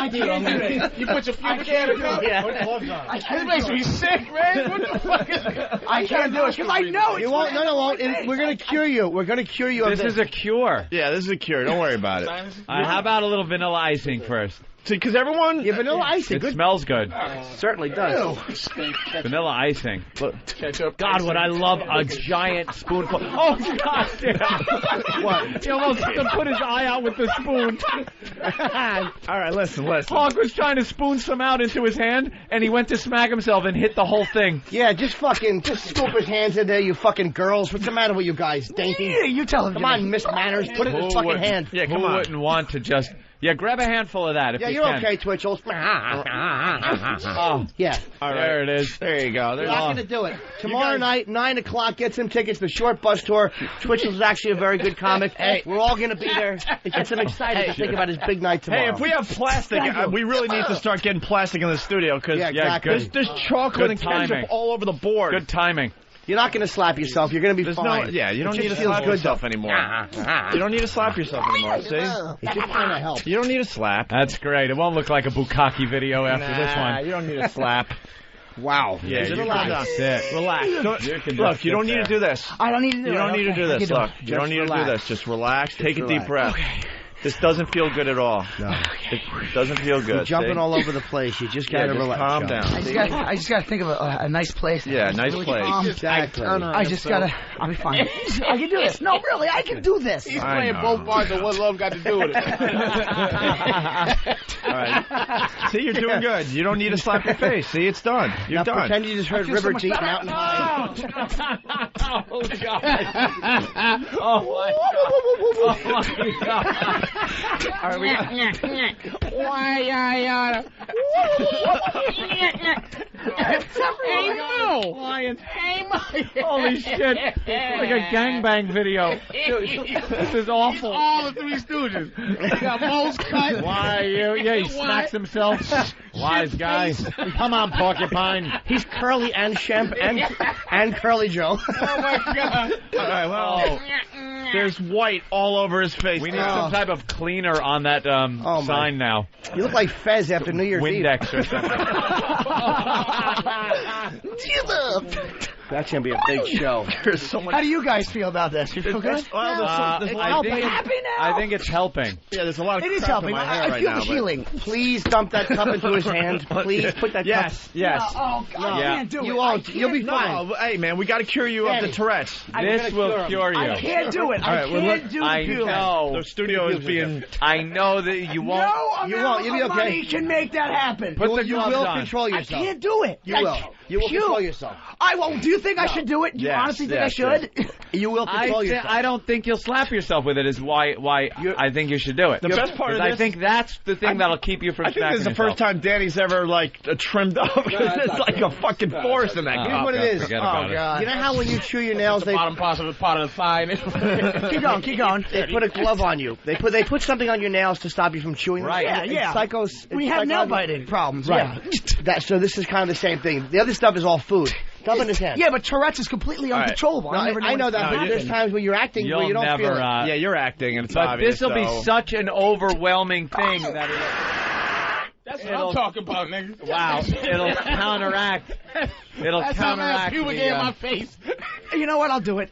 [SPEAKER 8] can't do it.
[SPEAKER 5] You put your pubic hair in it?
[SPEAKER 8] Yeah.
[SPEAKER 5] This makes me sick, man. What the fuck is it?
[SPEAKER 8] I can't do it because I know it's
[SPEAKER 10] You won't. No, won't. We're going to cure you. We're going to cure you of
[SPEAKER 6] This
[SPEAKER 10] this.
[SPEAKER 6] is a cure.
[SPEAKER 1] Yeah, this is a cure. Don't worry about it.
[SPEAKER 6] How about a little vanilla icing first?
[SPEAKER 1] See, because everyone...
[SPEAKER 10] Yeah, vanilla icing.
[SPEAKER 6] It
[SPEAKER 10] Good.
[SPEAKER 6] smells good.
[SPEAKER 10] Certainly does.
[SPEAKER 6] Vanilla icing.
[SPEAKER 5] Ketchup.
[SPEAKER 6] God, would I love a giant spoonful. Oh, God damn.
[SPEAKER 10] What?
[SPEAKER 6] He almost put his eye out with the spoon.
[SPEAKER 1] All right, listen.
[SPEAKER 6] Hawk was trying to spoon some out into his hand, and he went to smack himself and hit the whole thing.
[SPEAKER 10] Yeah, just scoop his hands in there, you fucking girls. What's the matter with you guys? Dainty.
[SPEAKER 8] Yeah, you tell him.
[SPEAKER 10] Come on, Miss Manners. Put it in his fucking hand.
[SPEAKER 1] Yeah, come
[SPEAKER 6] Who
[SPEAKER 1] on.
[SPEAKER 6] wouldn't want to just... Yeah, grab a handful of that if
[SPEAKER 10] Yeah,
[SPEAKER 6] you
[SPEAKER 10] you're
[SPEAKER 6] can.
[SPEAKER 10] okay, Twitchel.
[SPEAKER 6] Oh,
[SPEAKER 10] Yeah.
[SPEAKER 1] All right.
[SPEAKER 6] there it is.
[SPEAKER 1] There you go.
[SPEAKER 10] You're not going to do it. Tomorrow night, 9 o'clock, get some tickets. The short bus tour. Twitchel's actually a very good comic. Hey, we're all going to be there. It gets him excited to think about his big night tomorrow.
[SPEAKER 1] Hey, if we have plastic, we really need to start getting plastic in the studio because
[SPEAKER 10] Yeah, exactly.
[SPEAKER 1] there's chocolate
[SPEAKER 6] Good
[SPEAKER 1] and ketchup
[SPEAKER 6] timing.
[SPEAKER 1] all over the board.
[SPEAKER 6] Good timing.
[SPEAKER 10] You're not going to slap yourself. You're going to be fine.
[SPEAKER 1] You don't
[SPEAKER 10] It
[SPEAKER 1] need
[SPEAKER 10] just
[SPEAKER 1] to slap
[SPEAKER 10] feels
[SPEAKER 1] yourself anymore. You don't need to slap yourself anymore, see?
[SPEAKER 10] It's just trying to help.
[SPEAKER 1] You don't need a slap.
[SPEAKER 6] That's great. It won't look like a bukkake video after this one.
[SPEAKER 1] You don't need a slap.
[SPEAKER 10] Wow.
[SPEAKER 1] Yeah,
[SPEAKER 10] Just
[SPEAKER 1] you
[SPEAKER 10] relax.
[SPEAKER 1] Relax. Look, you don't need to do this.
[SPEAKER 8] I don't need to do it.
[SPEAKER 1] You don't need to do this. Look, you don't
[SPEAKER 10] Just
[SPEAKER 1] need to do
[SPEAKER 10] relax.
[SPEAKER 1] this. Just relax. Take a deep
[SPEAKER 10] relax.
[SPEAKER 1] breath. This doesn't feel good at all.
[SPEAKER 10] No.
[SPEAKER 1] It doesn't feel good.
[SPEAKER 10] You're jumping
[SPEAKER 1] see?
[SPEAKER 10] all over the place. You just got to
[SPEAKER 1] just
[SPEAKER 10] relax.
[SPEAKER 1] calm down.
[SPEAKER 8] I just got to think of a nice place.
[SPEAKER 1] Yeah, nice
[SPEAKER 8] Really
[SPEAKER 1] place.
[SPEAKER 8] calm.
[SPEAKER 10] Exactly.
[SPEAKER 8] I just got to... I'll be fine. I can do this. No, really, I can do this.
[SPEAKER 5] He's playing both parts of what love got to do with it.
[SPEAKER 1] All right. See, you're doing good. You don't need to slap your face. See, it's done. You're
[SPEAKER 10] Now
[SPEAKER 1] done.
[SPEAKER 10] pretend you just heard River Deep Mountain High.
[SPEAKER 6] Oh, God. Oh, my God. Oh, my God.
[SPEAKER 5] All right, we got... Holy shit. Like a gangbang video. This is awful.
[SPEAKER 10] All the Three Stooges. You got Moe's cut.
[SPEAKER 5] Why you? Yeah, he smacks himself. Wise guy. Come on, Porcupine.
[SPEAKER 10] He's Curly and Shemp and Curly Joe.
[SPEAKER 5] Oh, my God.
[SPEAKER 1] All right, well, there's white all over his face.
[SPEAKER 6] We need some type of cleaner on that sign now.
[SPEAKER 10] You look like Fez after New Year's
[SPEAKER 6] Windex or something.
[SPEAKER 10] That's going to be a big show.
[SPEAKER 1] There's so much.
[SPEAKER 8] How do you guys feel about this? You feel good?
[SPEAKER 6] I think it's helping.
[SPEAKER 1] Yeah, there's a lot of
[SPEAKER 8] It is
[SPEAKER 1] crap
[SPEAKER 8] helping.
[SPEAKER 1] in my hair
[SPEAKER 8] I
[SPEAKER 1] right
[SPEAKER 8] feel
[SPEAKER 1] now.
[SPEAKER 8] the healing.
[SPEAKER 10] Please dump that cup into his hands. Please put that cup.
[SPEAKER 1] Yes.
[SPEAKER 8] Oh, God, I can't do it.
[SPEAKER 10] You won't. You'll be fine.
[SPEAKER 1] No, hey, man, we got to cure you of the Tourette's.
[SPEAKER 6] This will cure you.
[SPEAKER 8] I can't do it. I can't do
[SPEAKER 6] I
[SPEAKER 8] it.
[SPEAKER 6] know.
[SPEAKER 1] The studio is being...
[SPEAKER 6] I know that you won't.
[SPEAKER 8] No amount
[SPEAKER 10] You'll be
[SPEAKER 8] of
[SPEAKER 10] okay.
[SPEAKER 8] money can make that happen.
[SPEAKER 10] You will control yourself.
[SPEAKER 8] I can't do it.
[SPEAKER 10] You will. You will control yourself.
[SPEAKER 8] I won't. Do you think I should do it? Do you honestly think I should?
[SPEAKER 10] You will control yourself.
[SPEAKER 6] I don't think you'll slap yourself with it. Is why I think you should do it.
[SPEAKER 1] The best part of this,
[SPEAKER 6] I think that's the thing that'll keep you from.
[SPEAKER 1] I think this is the first time Danny's ever trimmed up. It's like a fucking forest in that cup.
[SPEAKER 10] Here's what it is.
[SPEAKER 8] God!
[SPEAKER 10] You know how when you chew your nails,
[SPEAKER 5] the bottom part of the thigh.
[SPEAKER 8] Keep going.
[SPEAKER 10] They put a glove on you. They put something on your nails to stop you from chewing.
[SPEAKER 6] Right.
[SPEAKER 8] Yeah. We have nail biting problems.
[SPEAKER 10] Right.
[SPEAKER 8] Yeah.
[SPEAKER 10] So this is kind of the same thing. The other stuff is all food. Dump in his hand.
[SPEAKER 8] Yeah, but Tourette's is completely uncontrollable.
[SPEAKER 10] No, I know that, but there's times when you're acting where you don't feel it.
[SPEAKER 1] Yeah, you're acting, and it's
[SPEAKER 6] but
[SPEAKER 1] obvious.
[SPEAKER 6] But this will be such an overwhelming thing that
[SPEAKER 5] that's what I'm talking about, nigga.
[SPEAKER 6] Wow, it'll counteract. It'll counteract
[SPEAKER 5] in my face.
[SPEAKER 8] You know what? I'll do it.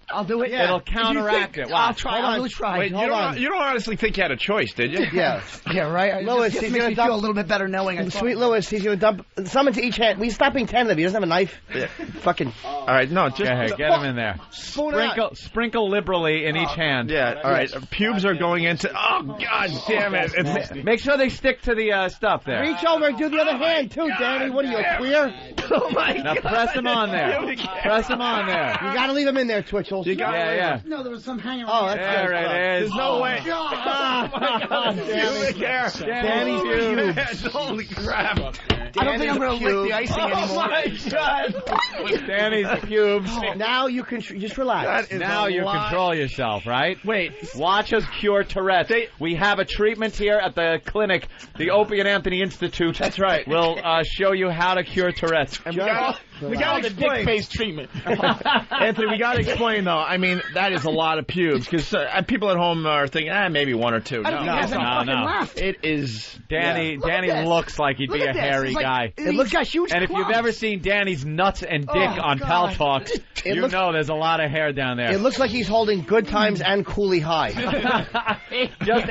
[SPEAKER 6] Yeah. It'll counteract it. Wow.
[SPEAKER 8] I'll try. I'll really try.
[SPEAKER 1] Wait, you don't honestly think you had a choice, did you?
[SPEAKER 10] Yeah.
[SPEAKER 8] Yeah, right?
[SPEAKER 10] Lewis,
[SPEAKER 8] it makes me feel a little bit better knowing.
[SPEAKER 10] Sweet Lewis, he's going to dump some into each hand. We stop being tentative. He doesn't have a knife.
[SPEAKER 1] Yeah.
[SPEAKER 10] Fucking.
[SPEAKER 1] All right, no, just
[SPEAKER 6] get him in there. Sprinkle liberally in each hand.
[SPEAKER 1] Yeah. All right. Pubes are going into. Oh God damn it!
[SPEAKER 6] Make sure they stick to the stuff there.
[SPEAKER 10] Reach over and do the other hand too, Danny. What are you, a queer?
[SPEAKER 1] Oh my God!
[SPEAKER 6] Now press him on there. Press him on there.
[SPEAKER 10] You got to leave him in there, Twitchel.
[SPEAKER 6] Yeah.
[SPEAKER 8] No, there was some hanging around.
[SPEAKER 10] Oh, that's
[SPEAKER 6] there it is.
[SPEAKER 1] There's no way.
[SPEAKER 10] Danny's pubes.
[SPEAKER 1] Holy crap!
[SPEAKER 8] I don't think I'm going to lick the icing anymore.
[SPEAKER 1] Oh my God!
[SPEAKER 6] Danny's pubes.
[SPEAKER 10] Now you can just relax.
[SPEAKER 6] Now you control yourself, right?
[SPEAKER 1] Wait.
[SPEAKER 6] Watch us cure Tourette's. We have a treatment here at the clinic, the Opie and Anthony Institute.
[SPEAKER 1] That's right.
[SPEAKER 6] We'll show you how to cure Tourette's.
[SPEAKER 1] And we got to explain.
[SPEAKER 5] Dick-face treatment.
[SPEAKER 1] Anthony, we got to explain, though. I mean, that is a lot of pubes, because people at home are thinking, maybe one or two.
[SPEAKER 8] I don't think he has any fucking left.
[SPEAKER 1] It is...
[SPEAKER 6] Danny looks like he'd be a hairy guy.
[SPEAKER 8] It looks like huge
[SPEAKER 6] And if you've ever seen Danny's nuts and dick on Pal Talk, you know there's a lot of hair down there.
[SPEAKER 10] It looks like he's holding Good Times and Cooley High.
[SPEAKER 6] Just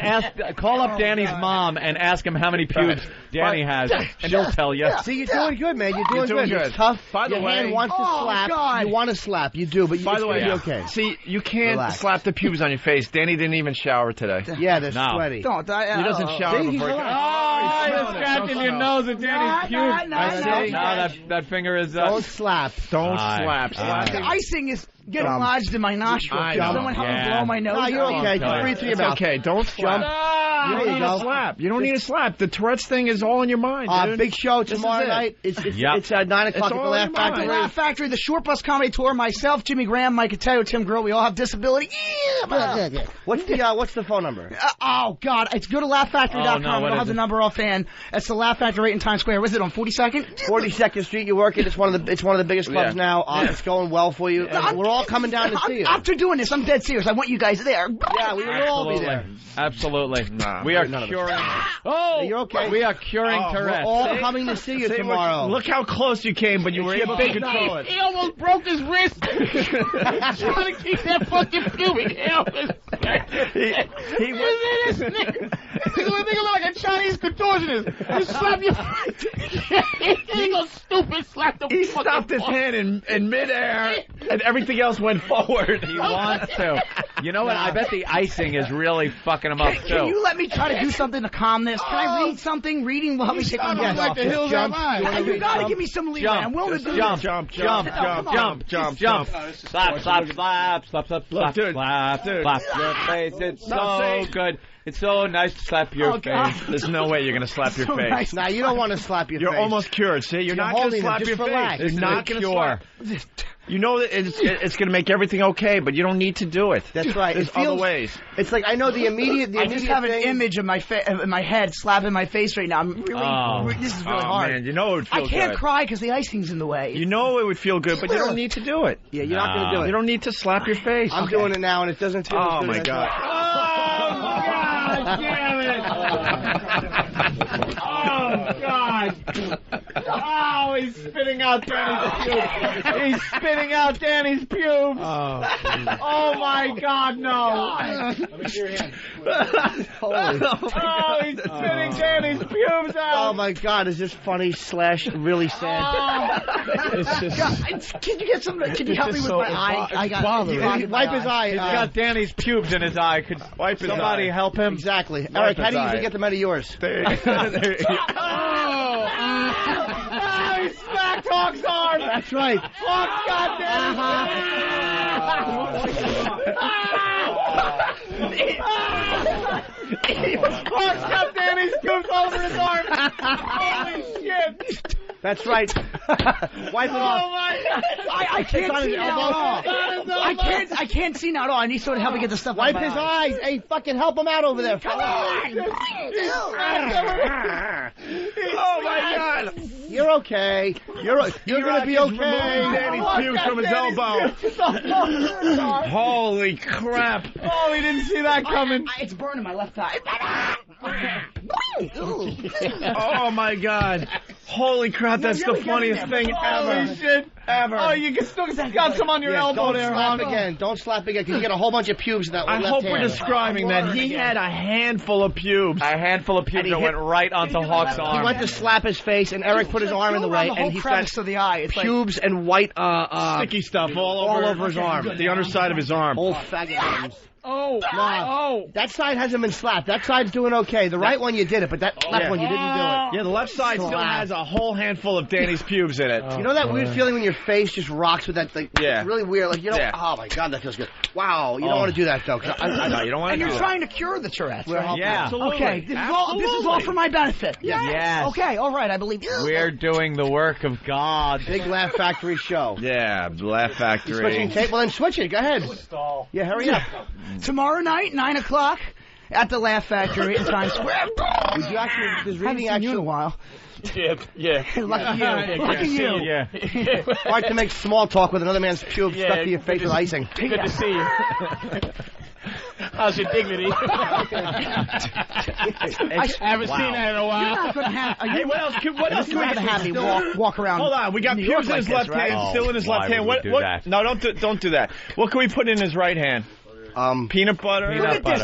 [SPEAKER 6] call up Danny's mom and ask him how many pubes Danny has. She'll tell you.
[SPEAKER 10] See, you're doing good, man. You're doing good. It's tough.
[SPEAKER 1] By the
[SPEAKER 10] Your
[SPEAKER 1] way,
[SPEAKER 10] hand wants to slap.
[SPEAKER 8] God.
[SPEAKER 10] You want to slap. You do, but
[SPEAKER 1] by the way,
[SPEAKER 10] you're okay.
[SPEAKER 1] See, you can't slap the pubes on your face. Danny didn't even shower today.
[SPEAKER 10] Yeah, they're sweaty.
[SPEAKER 8] Don't.
[SPEAKER 1] He doesn't shower before he
[SPEAKER 6] you're scratching your nose at Danny's pubes. That finger is...
[SPEAKER 10] Don't slap.
[SPEAKER 1] Don't slap.
[SPEAKER 8] The icing is getting lodged in my nostril. Someone help me blow my nose.
[SPEAKER 10] No, you're okay. Just breathe through your mouth.
[SPEAKER 1] Okay, don't slap. You don't need a slap. You don't need a slap. The Tourette's thing is all in your mind, dude.
[SPEAKER 10] Big show tomorrow night. It's 9 o'clock at the Laugh Factory.
[SPEAKER 8] Laugh Factory, the Short Bus Comedy Tour. Myself, Jimmy Graham, Mike Cateo, Tim Grohl. We all have disability.
[SPEAKER 10] What's the phone number?
[SPEAKER 8] Oh God, it's go to laughfactory.com. I don't have the number offhand. It's the Laugh Factory in Times Square. Was it on 42nd?
[SPEAKER 10] 42nd Street. You work it. It's one of the biggest clubs now. It's going well for you. We're all coming down to see you.
[SPEAKER 8] After doing this, I'm dead serious. I want you guys there.
[SPEAKER 10] Yeah, we will all be there.
[SPEAKER 6] Absolutely. We are curing. Oh,
[SPEAKER 10] you're okay.
[SPEAKER 6] We are curing Tourette's.
[SPEAKER 10] We're all coming to see you tomorrow.
[SPEAKER 1] Look how close you came, but you were able to control it.
[SPEAKER 5] He almost broke his wrist. Trying to keep that fucking pubic hair. He was this nigga. This nigga look like a Chinese contortionist. You slap your he goes stupid, slap the
[SPEAKER 1] He stopped his hand in midair, and everything else went forward.
[SPEAKER 6] He wants to. You know what? I bet the icing is really fucking him up, too.
[SPEAKER 8] Can you let me me try to do something to calm this? Can I read something? Reading will help me take my breath off.
[SPEAKER 5] hills are mine.
[SPEAKER 8] You gotta give me some leeway. I'm willing to do
[SPEAKER 6] jump,
[SPEAKER 8] this.
[SPEAKER 6] jump.
[SPEAKER 1] Slap.
[SPEAKER 6] Your face. It's so good. It's so nice to slap your face.
[SPEAKER 1] There's no way you're going to slap your face.
[SPEAKER 10] Nice. Now, you don't want to slap your face.
[SPEAKER 1] You're almost cured. See, you're not going to slap your face.
[SPEAKER 6] It's not cure.
[SPEAKER 1] You know that it's going to make everything okay, but you don't need to do it.
[SPEAKER 10] That's right.
[SPEAKER 1] There's other ways.
[SPEAKER 10] It's like I know the immediate.
[SPEAKER 8] I just have an image of my in my head slapping my face right now. I'm really. This is really hard.
[SPEAKER 1] Man, you know it would feel good.
[SPEAKER 8] I can't cry because the icing's in the way.
[SPEAKER 1] You know it would feel good, but you don't need to do it.
[SPEAKER 10] Yeah, you're not going to do it.
[SPEAKER 1] You don't need to slap your face.
[SPEAKER 10] I'm doing it now, and it doesn't feel as good.
[SPEAKER 1] Oh my God.
[SPEAKER 5] God damn it! Oh, God. Oh, he's spitting out Danny's pubes. He's spitting out Danny's pubes. Oh my God, no.
[SPEAKER 10] Let me see your hand.
[SPEAKER 5] Oh, he's spitting Danny's pubes out.
[SPEAKER 10] Oh, my God. Is this funny / really sad?
[SPEAKER 8] It's just... Can you get some... Can you help me with my eye? I got
[SPEAKER 10] wipe his eye.
[SPEAKER 6] He's got Danny's pubes in his eye. Could
[SPEAKER 1] wipe his
[SPEAKER 6] somebody
[SPEAKER 1] eye.
[SPEAKER 6] help him?
[SPEAKER 10] Exactly. Eric, how do you usually get them out of yours?
[SPEAKER 1] There you go.
[SPEAKER 5] Oh, he smacked Hawk's arm.
[SPEAKER 10] That's right.
[SPEAKER 5] Hawk got Hawk's got Danny's pubes all over his arm. Holy shit.
[SPEAKER 10] That's right. Wipe it off.
[SPEAKER 5] Oh my God.
[SPEAKER 8] I can't see now at all. I can't see now at all. I need someone to help me get the stuff
[SPEAKER 10] Wipe
[SPEAKER 8] out of
[SPEAKER 10] his
[SPEAKER 8] my
[SPEAKER 10] eyes. Hey, fucking help him out over there.
[SPEAKER 8] Come on.
[SPEAKER 1] Oh my God.
[SPEAKER 10] You're okay. You're going to be okay.
[SPEAKER 1] Danny's pubes from his elbow. Holy crap.
[SPEAKER 5] Oh, he didn't see that coming.
[SPEAKER 8] It's burning my left eye.
[SPEAKER 1] Oh my God. Holy crap, that's the funniest thing ever.
[SPEAKER 5] Holy shit.
[SPEAKER 1] Ever.
[SPEAKER 5] Oh, you can still got some on your elbow there,
[SPEAKER 10] Don't slap again. Don't slap again because you get a whole bunch of pubes in that
[SPEAKER 1] I
[SPEAKER 10] left
[SPEAKER 1] hope
[SPEAKER 10] hand.
[SPEAKER 1] we're describing that he had a handful of pubes.
[SPEAKER 6] A handful of pubes that went right onto Hawk's arm.
[SPEAKER 10] He went to slap his face, and Eric put his arm in the way, and he
[SPEAKER 8] crevice
[SPEAKER 10] got
[SPEAKER 8] of the eye. It's
[SPEAKER 10] pubes and white
[SPEAKER 1] sticky stuff all over his arm. The underside of his arm.
[SPEAKER 10] Old faggot arms.
[SPEAKER 5] Oh,
[SPEAKER 10] no. That side hasn't been slapped. That side's doing okay. The right one you did it, but that left one you didn't do it.
[SPEAKER 1] Yeah, the left side still has a whole handful of Danny's pubes in it.
[SPEAKER 10] You know that weird feeling when your face just rocks with that thing?
[SPEAKER 1] Yeah.
[SPEAKER 10] It's really weird. Like, you know, oh my God, that feels good. Wow, you don't want to do that, though.
[SPEAKER 1] No, you don't want to do that.
[SPEAKER 8] And you're trying to cure the Tourette's, right?
[SPEAKER 6] Yeah.
[SPEAKER 1] Absolutely.
[SPEAKER 8] Okay, this is all for my benefit.
[SPEAKER 6] Yes.
[SPEAKER 8] Okay, all right, I believe you.
[SPEAKER 6] We're doing the work of God.
[SPEAKER 10] Big Laugh Factory show.
[SPEAKER 1] Yeah, Laugh Factory.
[SPEAKER 10] Switching tape? Well, then switch it. Go ahead. Yeah, hurry up.
[SPEAKER 8] Tomorrow night, 9 o'clock, at the Laugh Factory in Times Square.
[SPEAKER 10] Would you actually, does
[SPEAKER 8] Haven't
[SPEAKER 10] reading
[SPEAKER 8] seen you in a
[SPEAKER 10] actually...
[SPEAKER 8] while.
[SPEAKER 1] Yeah.
[SPEAKER 8] Lucky you. Lucky you.
[SPEAKER 6] Yeah.
[SPEAKER 10] Hard to make small talk with another man's pubes stuck to your face with icing.
[SPEAKER 5] Good to see you. How's your dignity? I haven't seen that in a while.
[SPEAKER 8] You're not going to have...
[SPEAKER 1] Hey, what else can we
[SPEAKER 8] have me walk around?
[SPEAKER 1] Hold on, we got pubes in his left hand, still in his left hand.
[SPEAKER 6] What?
[SPEAKER 1] No, don't do that. What can we put in his right hand? Peanut butter.
[SPEAKER 8] Look at this.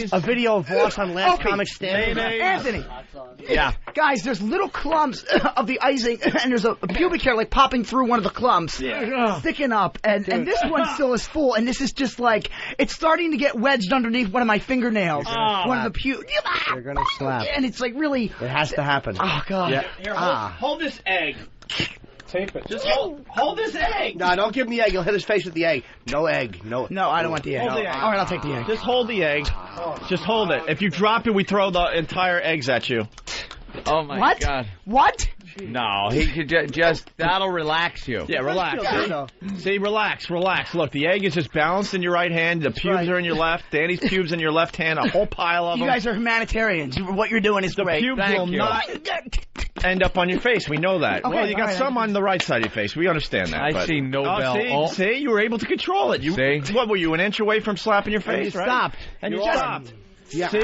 [SPEAKER 8] There's
[SPEAKER 10] a video of Voss on Last Comic Stand.
[SPEAKER 8] Anthony.
[SPEAKER 6] Yeah.
[SPEAKER 8] Guys, there's little clumps of the icing, and there's a pubic hair like popping through one of the clumps, sticking up, and this one still is full, and this is just like, it's starting to get wedged underneath one of my fingernails. One of the pubes.
[SPEAKER 10] You're going to slap.
[SPEAKER 8] And it's like really...
[SPEAKER 10] It has to happen.
[SPEAKER 8] Oh, God.
[SPEAKER 10] Yeah.
[SPEAKER 1] Here, hold this egg. Tape it. Just hold this egg.
[SPEAKER 10] No, don't give him the egg. He'll hit his face with the egg. No egg. No,
[SPEAKER 8] I don't want the egg.
[SPEAKER 1] Hold the egg.
[SPEAKER 8] All right, I'll take the egg.
[SPEAKER 1] Just hold the egg. Just hold it. If you drop it, we throw the entire eggs at you.
[SPEAKER 6] Oh, my God.
[SPEAKER 8] What?
[SPEAKER 6] No, he could just, that'll relax you.
[SPEAKER 1] Yeah, relax. See, relax. Look, the egg is just balanced in your right hand. The pubes are in your left. Danny's pubes in your left hand. A whole pile of them.
[SPEAKER 8] You guys are humanitarians. What you're doing is great.
[SPEAKER 1] The pubes will not end up on your face. We know that.
[SPEAKER 8] Okay,
[SPEAKER 1] well, you got some on the right side of your face. We understand that.
[SPEAKER 6] I see Nobel.
[SPEAKER 1] See, you were able to control it.
[SPEAKER 6] See?
[SPEAKER 1] What, were you an inch away from slapping your face, right?
[SPEAKER 10] Stopped.
[SPEAKER 1] And you stopped.
[SPEAKER 10] Yeah.
[SPEAKER 1] See?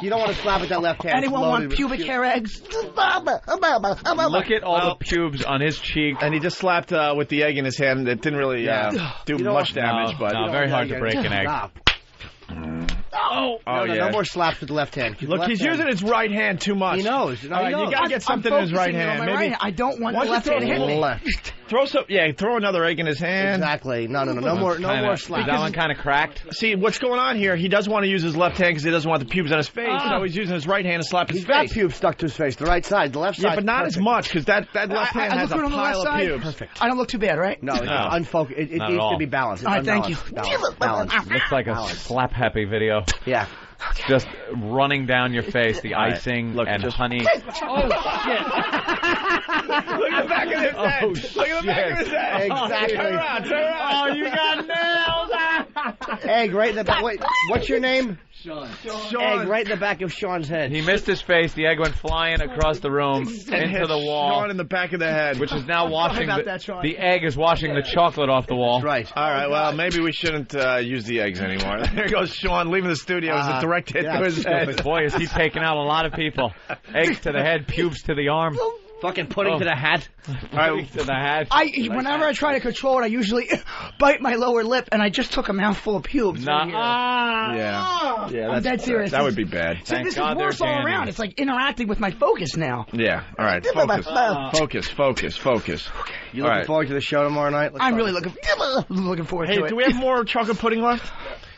[SPEAKER 10] You don't want to slap with that left hand.
[SPEAKER 8] Anyone want pubic hair eggs?
[SPEAKER 6] Look at all the pubes on his cheek.
[SPEAKER 1] And he just slapped with the egg in his hand. It didn't really do much damage, but
[SPEAKER 6] very hard to break an egg.
[SPEAKER 10] No more slaps with the left hand.
[SPEAKER 1] Look, he's using his right hand too much.
[SPEAKER 10] He knows.
[SPEAKER 1] All right, you got to get something in his right hand.
[SPEAKER 8] I don't want the left hand to hit me.
[SPEAKER 1] throw another egg in his hand.
[SPEAKER 10] Exactly. No more slap.
[SPEAKER 6] Is that one kind of cracked?
[SPEAKER 1] See, what's going on here, he doesn't want to use his left hand because he doesn't want the pubes on his face, so he's using his right hand to slap his face.
[SPEAKER 10] He's got pubes stuck to his face, the right side, the left side.
[SPEAKER 1] Yeah, but not as much, because that left hand has a pile of pubes.
[SPEAKER 8] Perfect. I don't look too bad, right?
[SPEAKER 10] No, it's unfocused. It needs to be balanced.
[SPEAKER 8] All right, thank you.
[SPEAKER 10] Balance.
[SPEAKER 6] Looks like a slap happy video.
[SPEAKER 10] Yeah.
[SPEAKER 6] Just running down your face, the icing and honey.
[SPEAKER 1] Oh, shit. Look at the back of his head. Look at the back of his head.
[SPEAKER 10] Exactly.
[SPEAKER 1] Turn around.
[SPEAKER 5] Oh, you got nailed.
[SPEAKER 10] Egg right in the back. Wait, what's your name?
[SPEAKER 5] Sean.
[SPEAKER 10] Egg right in the back of Sean's head.
[SPEAKER 6] He missed his face. The egg went flying across the room into the wall.
[SPEAKER 1] Sean in the back of the head.
[SPEAKER 6] Which is now washing
[SPEAKER 8] Sean.
[SPEAKER 6] the egg is washing the chocolate off the wall.
[SPEAKER 10] Right.
[SPEAKER 1] All right, well, maybe we shouldn't use the eggs anymore. There goes Sean leaving the studio as a direct hit to his head.
[SPEAKER 6] Boy, is he taking out a lot of people. Eggs to the head, pubes to the arm.
[SPEAKER 10] Fucking pudding to the hat.
[SPEAKER 6] Pudding to the hat.
[SPEAKER 8] Whenever I try to control it, I usually bite my lower lip, and I just took a mouthful of pubes.
[SPEAKER 1] Yeah,
[SPEAKER 8] I'm dead serious.
[SPEAKER 1] That would be bad.
[SPEAKER 8] So this is worse all around. It's like interacting with my focus now.
[SPEAKER 1] Yeah, all right. Focus.
[SPEAKER 10] You looking forward to the show tomorrow night?
[SPEAKER 8] I'm really looking forward to it.
[SPEAKER 1] Hey, do we have more chocolate pudding left?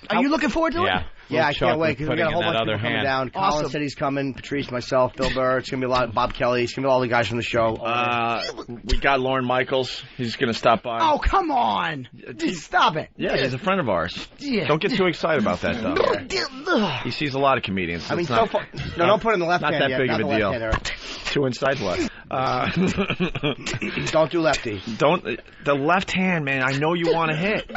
[SPEAKER 8] Are you looking forward to it?
[SPEAKER 10] Yeah, I can't wait because we got a whole bunch of people coming down.
[SPEAKER 8] Awesome.
[SPEAKER 10] Colin said he's coming. Patrice, myself, Bill Burr. It's going to be a lot of Bob Kelly. It's going to be all the guys from the show.
[SPEAKER 1] We got Lorne Michaels. He's going to stop by.
[SPEAKER 8] Oh, come on. Stop it.
[SPEAKER 1] Yeah, he's a friend of ours.
[SPEAKER 8] Yeah.
[SPEAKER 1] Don't get too excited about that, though. He sees a lot of comedians.
[SPEAKER 10] I mean, so far. No, don't put it in the left hand.
[SPEAKER 1] Not that big of a deal. Two inside left.
[SPEAKER 10] Don't do lefty.
[SPEAKER 1] The left hand, man. I know you want to hit.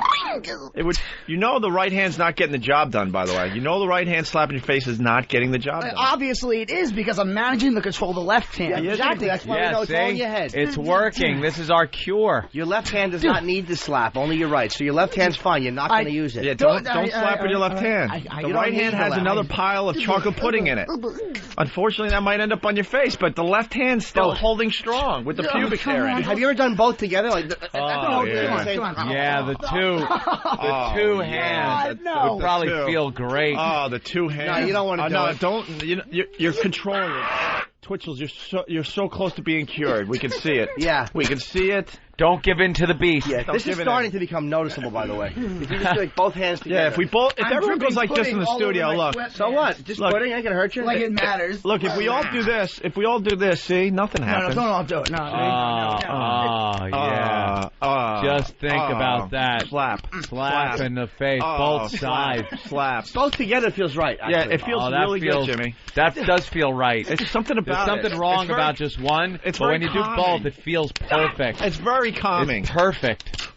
[SPEAKER 1] You know the right hand's not getting the job done. By the way, you know the right hand slapping your face is not getting the job done.
[SPEAKER 8] Obviously, it is because I'm managing the control of the left hand.
[SPEAKER 10] Yeah, exactly. That's why we know it's all in your head.
[SPEAKER 6] It's working. This is our cure.
[SPEAKER 10] Your left hand does not need to slap. Only your right. So your left hand's fine. You're not going to use it.
[SPEAKER 1] Yeah, don't slap with your left hand. The right hand has another pile of chocolate pudding in it. Unfortunately, that might end up on your face, but the left hand's still holding strong with the pubic hair in it.
[SPEAKER 10] Have you ever done both together? Like,
[SPEAKER 6] yeah, the two hands. Would probably feel great.
[SPEAKER 1] Oh, the two hands.
[SPEAKER 10] No, you don't want to do it.
[SPEAKER 1] Don't. You're controlling it. Twitchels, you're so close to being cured. We can see it.
[SPEAKER 10] Yeah.
[SPEAKER 1] We can see it.
[SPEAKER 6] Don't give in to the beast.
[SPEAKER 10] Yeah, this is starting to become noticeable, by the way. If you just do like both hands together.
[SPEAKER 1] Yeah, if everyone goes like this in the studio, look.
[SPEAKER 10] So what? Just pudding ain't gonna hurt you.
[SPEAKER 8] Like it matters.
[SPEAKER 1] Look, if we all do this, see, nothing happens.
[SPEAKER 8] No, don't do it. No.
[SPEAKER 6] Yeah. Just think about that.
[SPEAKER 1] Slap
[SPEAKER 6] in the face, both sides.
[SPEAKER 1] Slap.
[SPEAKER 10] Both together feels right. Actually.
[SPEAKER 1] Yeah, it feels really good, Jimmy.
[SPEAKER 6] That does feel right.
[SPEAKER 1] It's something about
[SPEAKER 6] There's something wrong about just one, but when you do both, it feels perfect.
[SPEAKER 1] It's very calming.
[SPEAKER 6] It's perfect.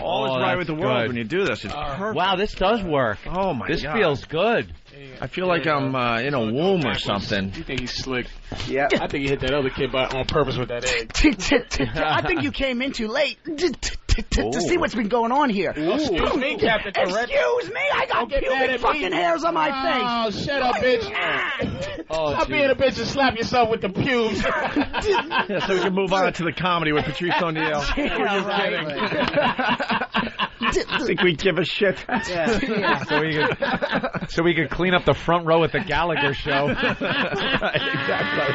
[SPEAKER 1] All is right with the world when you do this. It's perfect.
[SPEAKER 6] Wow, this does work.
[SPEAKER 1] Oh, my God.
[SPEAKER 6] This feels good.
[SPEAKER 1] I feel like I'm in a womb or something.
[SPEAKER 5] You think he's slick?
[SPEAKER 10] Yeah.
[SPEAKER 5] I think he hit that other kid on purpose with that egg.
[SPEAKER 8] I think you came in too late to see what's been going on here.
[SPEAKER 5] Excuse me, Captain Correct.
[SPEAKER 8] Excuse me, I got pubic fucking hairs on my face.
[SPEAKER 5] Oh, shut up, bitch. Stop being a bitch and slap yourself with the pubes.
[SPEAKER 1] Yeah, so we can move on to the comedy with Patrice O'Neal. I think we give a shit.
[SPEAKER 10] Yeah.
[SPEAKER 6] So we could clean up the front row at the Gallagher show.
[SPEAKER 1] Exactly.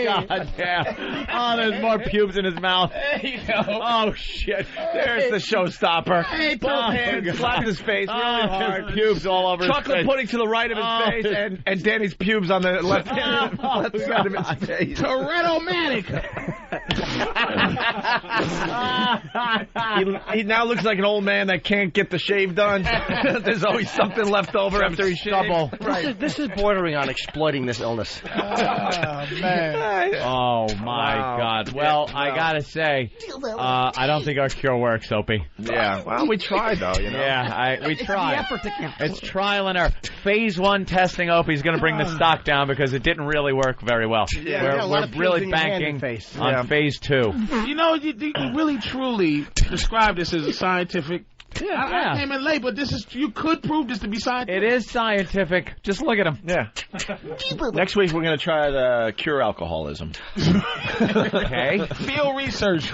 [SPEAKER 6] God damn. Oh, there's more pubes in his mouth. Oh, shit.
[SPEAKER 1] There's the showstopper. Both hands slapped his face really hard.
[SPEAKER 6] Pubes all over his face.
[SPEAKER 1] Chocolate pudding to the right of his face and Danny's pubes on the left side of his face.
[SPEAKER 5] Toretto-matic.
[SPEAKER 1] He now looks like an old man that can't get the shave done. There's always something left over after he shaves.
[SPEAKER 10] This is bordering on exploiting this illness.
[SPEAKER 5] Oh, man.
[SPEAKER 6] Oh, my God. Well, I gotta say, I don't think our cure works, Opie.
[SPEAKER 1] Yeah. Well, we tried, though, you know.
[SPEAKER 6] Yeah, we tried.
[SPEAKER 8] The effort to count.
[SPEAKER 6] It's trial and error. Phase 1 testing, Opie's going to bring the stock down because it didn't really work very well.
[SPEAKER 10] Yeah,
[SPEAKER 6] we're really banking on Phase 2.
[SPEAKER 5] You know, you really truly describe this as a scientific I came in late, but you could prove this to be scientific.
[SPEAKER 6] It is scientific. Just look at him.
[SPEAKER 1] Yeah. Next week we're going to try to cure alcoholism.
[SPEAKER 6] Okay.
[SPEAKER 5] Field research.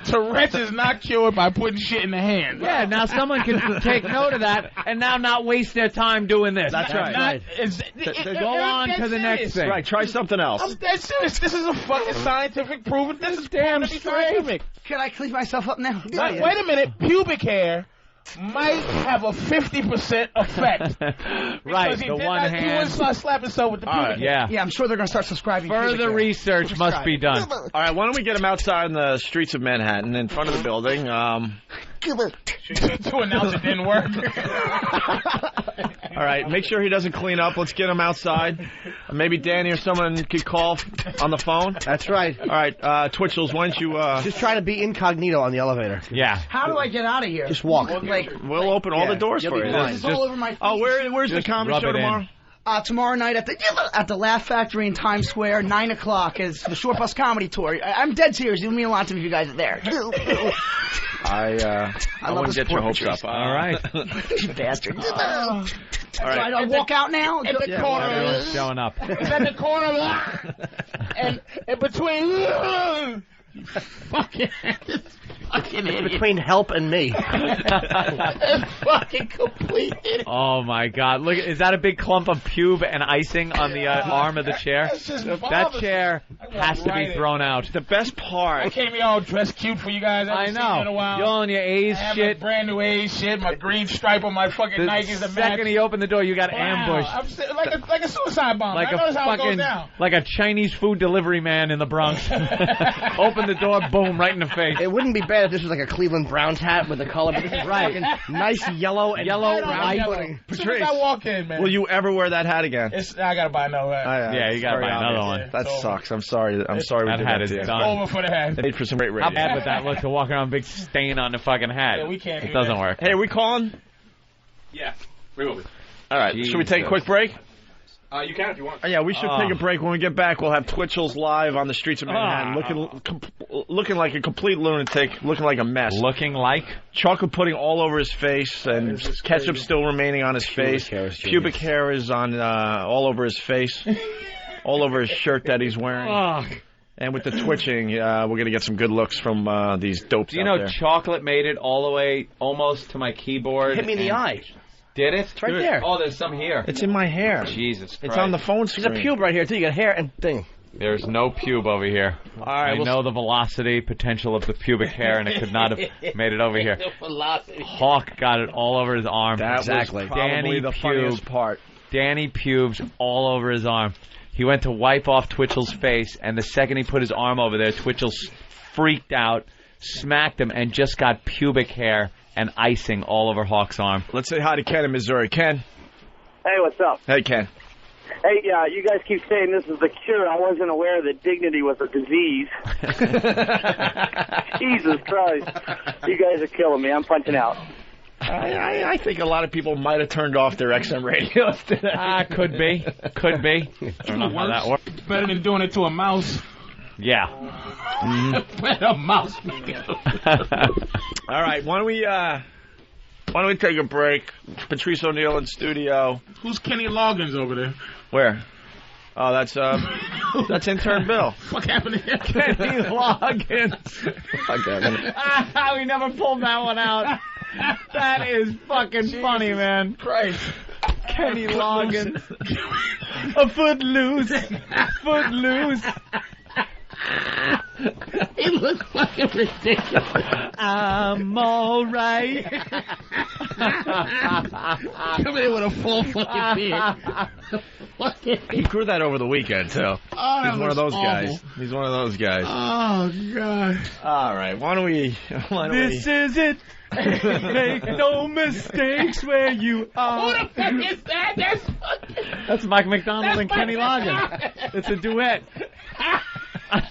[SPEAKER 5] Tourette's is not cured by putting shit in the hand.
[SPEAKER 6] Yeah, now someone can take note of that and now not waste their time doing this.
[SPEAKER 1] That's right.
[SPEAKER 6] Go on to the next thing.
[SPEAKER 1] Right, try something else.
[SPEAKER 5] I'm dead serious. This is a fucking scientific proven. This is damn straight.
[SPEAKER 8] Can I clean myself up now?
[SPEAKER 5] Wait a minute. Pubic hair might have a 50% effect.
[SPEAKER 6] Right, the one hand.
[SPEAKER 5] He wouldn't start slapping himself with the pubic hair.
[SPEAKER 8] Yeah, I'm sure they're going to start subscribing.
[SPEAKER 6] Further research must be done.
[SPEAKER 1] All right, why don't we get him outside in the streets of Manhattan in front of the building?
[SPEAKER 5] To announce it didn't work.
[SPEAKER 1] All right, make sure he doesn't clean up. Let's get him outside. Maybe Danny or someone could call on the phone.
[SPEAKER 10] That's right.
[SPEAKER 1] All right, Twitchels, why don't you...
[SPEAKER 10] Just try to be incognito on the elevator.
[SPEAKER 6] Yeah.
[SPEAKER 8] How do I get out of here?
[SPEAKER 10] Just walk.
[SPEAKER 1] We'll open all the doors for you.
[SPEAKER 8] This is all over my face.
[SPEAKER 1] Oh, where's the comedy show tomorrow?
[SPEAKER 8] Tomorrow night at the Laugh Factory in Times Square, 9 o'clock, is the Short Bus Comedy Tour. I'm dead serious. It would mean a lot to me if you guys are there.
[SPEAKER 1] I wouldn't get your hopes up.
[SPEAKER 6] All right.
[SPEAKER 8] You bastard.
[SPEAKER 1] All right.
[SPEAKER 8] I walk out now?
[SPEAKER 5] At the corner.
[SPEAKER 6] Everyone's showing up.
[SPEAKER 5] It's at the corner. And between... Fucking idiot.
[SPEAKER 10] Between help and me.
[SPEAKER 5] Fucking complete idiot.
[SPEAKER 6] Oh my God! Look, is that a big clump of pube and icing on the arm of the chair? That chair has to be thrown out.
[SPEAKER 1] The best part.
[SPEAKER 5] I came here all dressed cute for you guys. I
[SPEAKER 6] know.
[SPEAKER 5] Seen you in a while.
[SPEAKER 6] You're on your A's
[SPEAKER 5] I have
[SPEAKER 6] shit.
[SPEAKER 5] my brand new A's shit. My green stripe on my fucking Nikes.
[SPEAKER 6] The second he opened the door, you got ambushed.
[SPEAKER 5] I'm like a suicide bomb. I notice how it goes down.
[SPEAKER 6] Like a Chinese food delivery man in the Bronx. Open the door, boom, right in the face.
[SPEAKER 10] It wouldn't be bad if this was like a Cleveland Browns hat with the color, but this is fucking nice yellow and
[SPEAKER 5] white. As soon as I walk in, man.
[SPEAKER 1] Will you ever wear that hat again?
[SPEAKER 5] I gotta buy another hat.
[SPEAKER 6] Yeah, you gotta buy another one.
[SPEAKER 1] That sucks. I'm sorry. I'm sorry.
[SPEAKER 6] That hat is done.
[SPEAKER 5] Over for the hat.
[SPEAKER 1] Made for some great radio.
[SPEAKER 6] How bad would that look to walk around with a big stain on the fucking hat?
[SPEAKER 5] Yeah, we can't.
[SPEAKER 6] It doesn't work.
[SPEAKER 1] Hey, are we calling?
[SPEAKER 16] Yeah, we will be.
[SPEAKER 1] All right. Should we take a quick break?
[SPEAKER 16] You can if you want.
[SPEAKER 1] Yeah, we should take a break. When we get back, we'll have Twitchels live on the streets of Manhattan, looking like a complete lunatic, looking like a mess.
[SPEAKER 6] Looking like?
[SPEAKER 1] Chocolate pudding all over his face, and ketchup still remaining on his face. Pubic hair is on all over his face, all over his shirt that he's wearing. And with the twitching, we're going to get some good looks from these dopes.
[SPEAKER 6] Do you know chocolate made it all the way almost to my keyboard?
[SPEAKER 10] Hit me in the eye.
[SPEAKER 6] Did it?
[SPEAKER 10] It's right there.
[SPEAKER 6] Oh, there's some here.
[SPEAKER 1] It's in my hair.
[SPEAKER 6] Jesus Christ.
[SPEAKER 1] It's on the phone screen.
[SPEAKER 10] There's a pube right here, too. You got hair and thing.
[SPEAKER 6] There's no pube over here.
[SPEAKER 1] All right,
[SPEAKER 6] I know the velocity potential of the pubic hair, and it could not have made it over here. Hawk got it all over his arm.
[SPEAKER 1] That
[SPEAKER 6] exactly.
[SPEAKER 1] was probably the funniest part.
[SPEAKER 6] Danny pubes all over his arm. He went to wipe off Twitchel's face, and the second he put his arm over there, Twitchel freaked out, smacked him, and just got pubic hair and icing all over Hawk's arm.
[SPEAKER 1] Let's say hi to Ken in Missouri. Ken.
[SPEAKER 3] Hey, what's up?
[SPEAKER 1] Hey, Ken.
[SPEAKER 3] Hey, you guys keep saying this is the cure. I wasn't aware that dignity was a disease. Jesus Christ. You guys are killing me. I'm punching out.
[SPEAKER 1] I think a lot of people might have turned off their XM radios today.
[SPEAKER 6] Could be. Could be. I don't know how that works.
[SPEAKER 5] It's better than doing it to a mouse.
[SPEAKER 6] Yeah.
[SPEAKER 5] Let a mouse.
[SPEAKER 1] All right, why don't we take a break? Patrice O'Neal in studio.
[SPEAKER 5] Who's Kenny Loggins over there?
[SPEAKER 1] Where? Oh, that's intern Bill.
[SPEAKER 5] What happened to him?
[SPEAKER 6] Kenny Loggins. We never pulled that one out. That is fucking funny, man.
[SPEAKER 5] Christ.
[SPEAKER 6] Kenny Loggins. A footloose. Footloose.
[SPEAKER 5] He looks fucking ridiculous.
[SPEAKER 6] I'm all right.
[SPEAKER 5] Come in with a full fucking beard.
[SPEAKER 1] He grew that over the weekend, too.
[SPEAKER 5] Oh,
[SPEAKER 1] he's one of those guys. He's one of those guys.
[SPEAKER 5] Oh, God.
[SPEAKER 1] All right, why don't we...
[SPEAKER 6] This is it. Make no mistakes where you are.
[SPEAKER 5] Who the fuck is that?
[SPEAKER 6] That's Mike McDonald and Kenny Loggins. It's a duet. If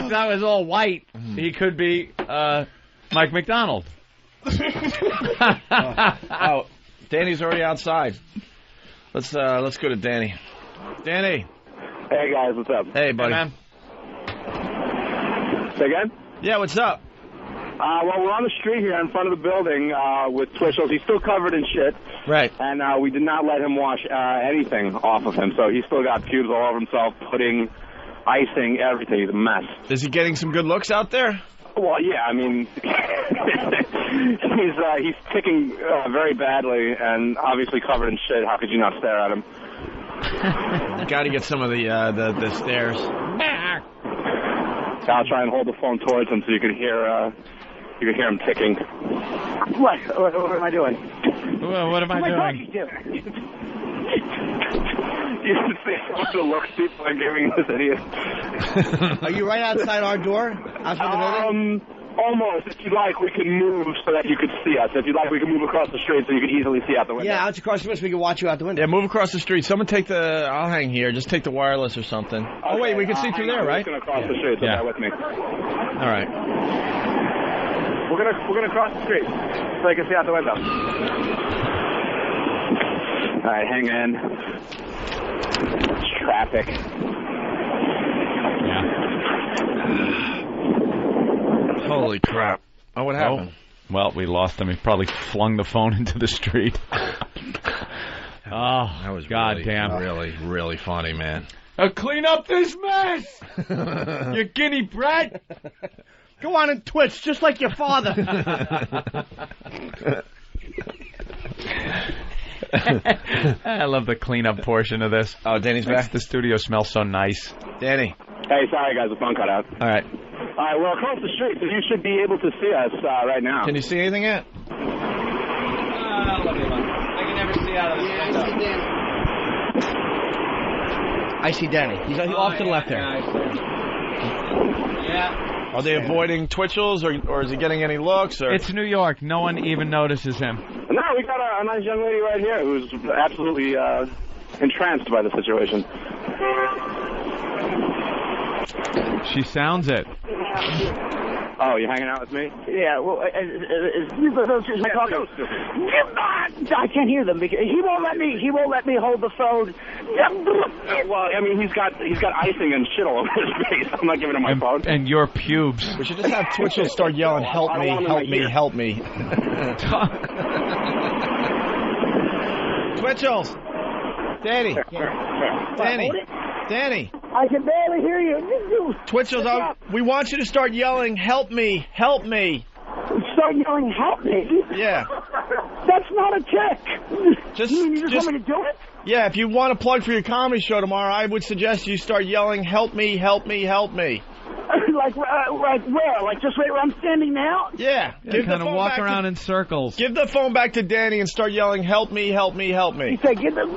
[SPEAKER 6] that was all white, he could be Mike McDonald.
[SPEAKER 1] Danny's already outside. Let's go to Danny. Danny.
[SPEAKER 3] Hey, guys, what's up?
[SPEAKER 1] Hey, buddy.
[SPEAKER 6] Hey, man.
[SPEAKER 3] Say again?
[SPEAKER 1] Yeah, what's up?
[SPEAKER 9] Well, we're on the street here in front of the building with Twitchel. He's still covered in shit.
[SPEAKER 1] Right.
[SPEAKER 9] And we did not let him wash anything off of him, so he's still got pubes all over himself, pudding, icing, everything. He's a mess.
[SPEAKER 1] Is he getting some good looks out there?
[SPEAKER 9] Well, yeah, I mean, he's ticking very badly and obviously covered in shit. How could you not stare at him?
[SPEAKER 1] Got to get some of the stares.
[SPEAKER 9] I'll try and hold the phone towards him so you could hear him ticking.
[SPEAKER 3] What am I doing?
[SPEAKER 6] Well, what am I doing?
[SPEAKER 9] You should see some of the looks people are giving this idiot.
[SPEAKER 10] Are you right outside our door? Outside the building?
[SPEAKER 9] Almost. If you'd like, we can move so that you could see us. If you'd like, we can move across the street so you could easily see out the window.
[SPEAKER 10] Yeah, out across the street so we can watch you out the window.
[SPEAKER 1] Yeah, move across the street. Someone take the... I'll hang here. Just take the wireless or something.
[SPEAKER 9] Okay,
[SPEAKER 1] Oh, wait, we can see through there, right?
[SPEAKER 9] We're going to cross the street, so bear with me.
[SPEAKER 1] All right.
[SPEAKER 9] We're gonna cross the street so you can see out the window. All right, hang in. It's traffic.
[SPEAKER 1] Holy crap. Oh, what happened?
[SPEAKER 6] Well, we lost him. He probably flung the phone into the street. Oh,
[SPEAKER 1] that was
[SPEAKER 6] goddamn.
[SPEAKER 1] Really funny, man.
[SPEAKER 6] Clean up this mess! You guinea brat!
[SPEAKER 10] Go on and twitch, just like your father.
[SPEAKER 6] I love the cleanup portion of this.
[SPEAKER 1] Oh, Danny's back?
[SPEAKER 6] The studio smells so nice.
[SPEAKER 1] Danny.
[SPEAKER 9] Hey, sorry, guys, the phone cut out.
[SPEAKER 1] All right.
[SPEAKER 9] All right, we're across the street, so you should be able to see us right now.
[SPEAKER 1] Can you see anything yet?
[SPEAKER 6] I can never see out of this window.
[SPEAKER 10] I see Danny. He's off to the left there.
[SPEAKER 6] Yeah.
[SPEAKER 1] Are they avoiding Twitchels, or is he getting any looks? Or?
[SPEAKER 6] It's New York. No one even notices him.
[SPEAKER 9] No, we got a nice young lady right here who's absolutely entranced by the situation.
[SPEAKER 6] She sounds it.
[SPEAKER 9] Oh, you hanging out with me?
[SPEAKER 3] Yeah, well, I can't hear them because he won't let me hold the phone.
[SPEAKER 9] Well, I mean, he's got icing and shit all over his face. I'm not giving him my phone.
[SPEAKER 6] And your pubes.
[SPEAKER 1] We should just have Twitchell start yelling, "Help me, help me, help me." Twitchels. Danny. Danny.
[SPEAKER 3] I can barely hear you.
[SPEAKER 1] Twitchels, we want you to start yelling, "Help me, help me."
[SPEAKER 3] Start yelling, "Help me"?
[SPEAKER 1] Yeah.
[SPEAKER 3] That's not a tick. You just want me to do it?
[SPEAKER 1] Yeah, if you want to plug for your comedy show tomorrow, I would suggest you start yelling, "Help me, help me, help me."
[SPEAKER 3] Like where? Like just right where I'm standing now?
[SPEAKER 1] Yeah.
[SPEAKER 6] Kind of walk around in circles.
[SPEAKER 1] Give the phone back to Danny and start yelling, "Help me, help me, help me."
[SPEAKER 3] He said, give the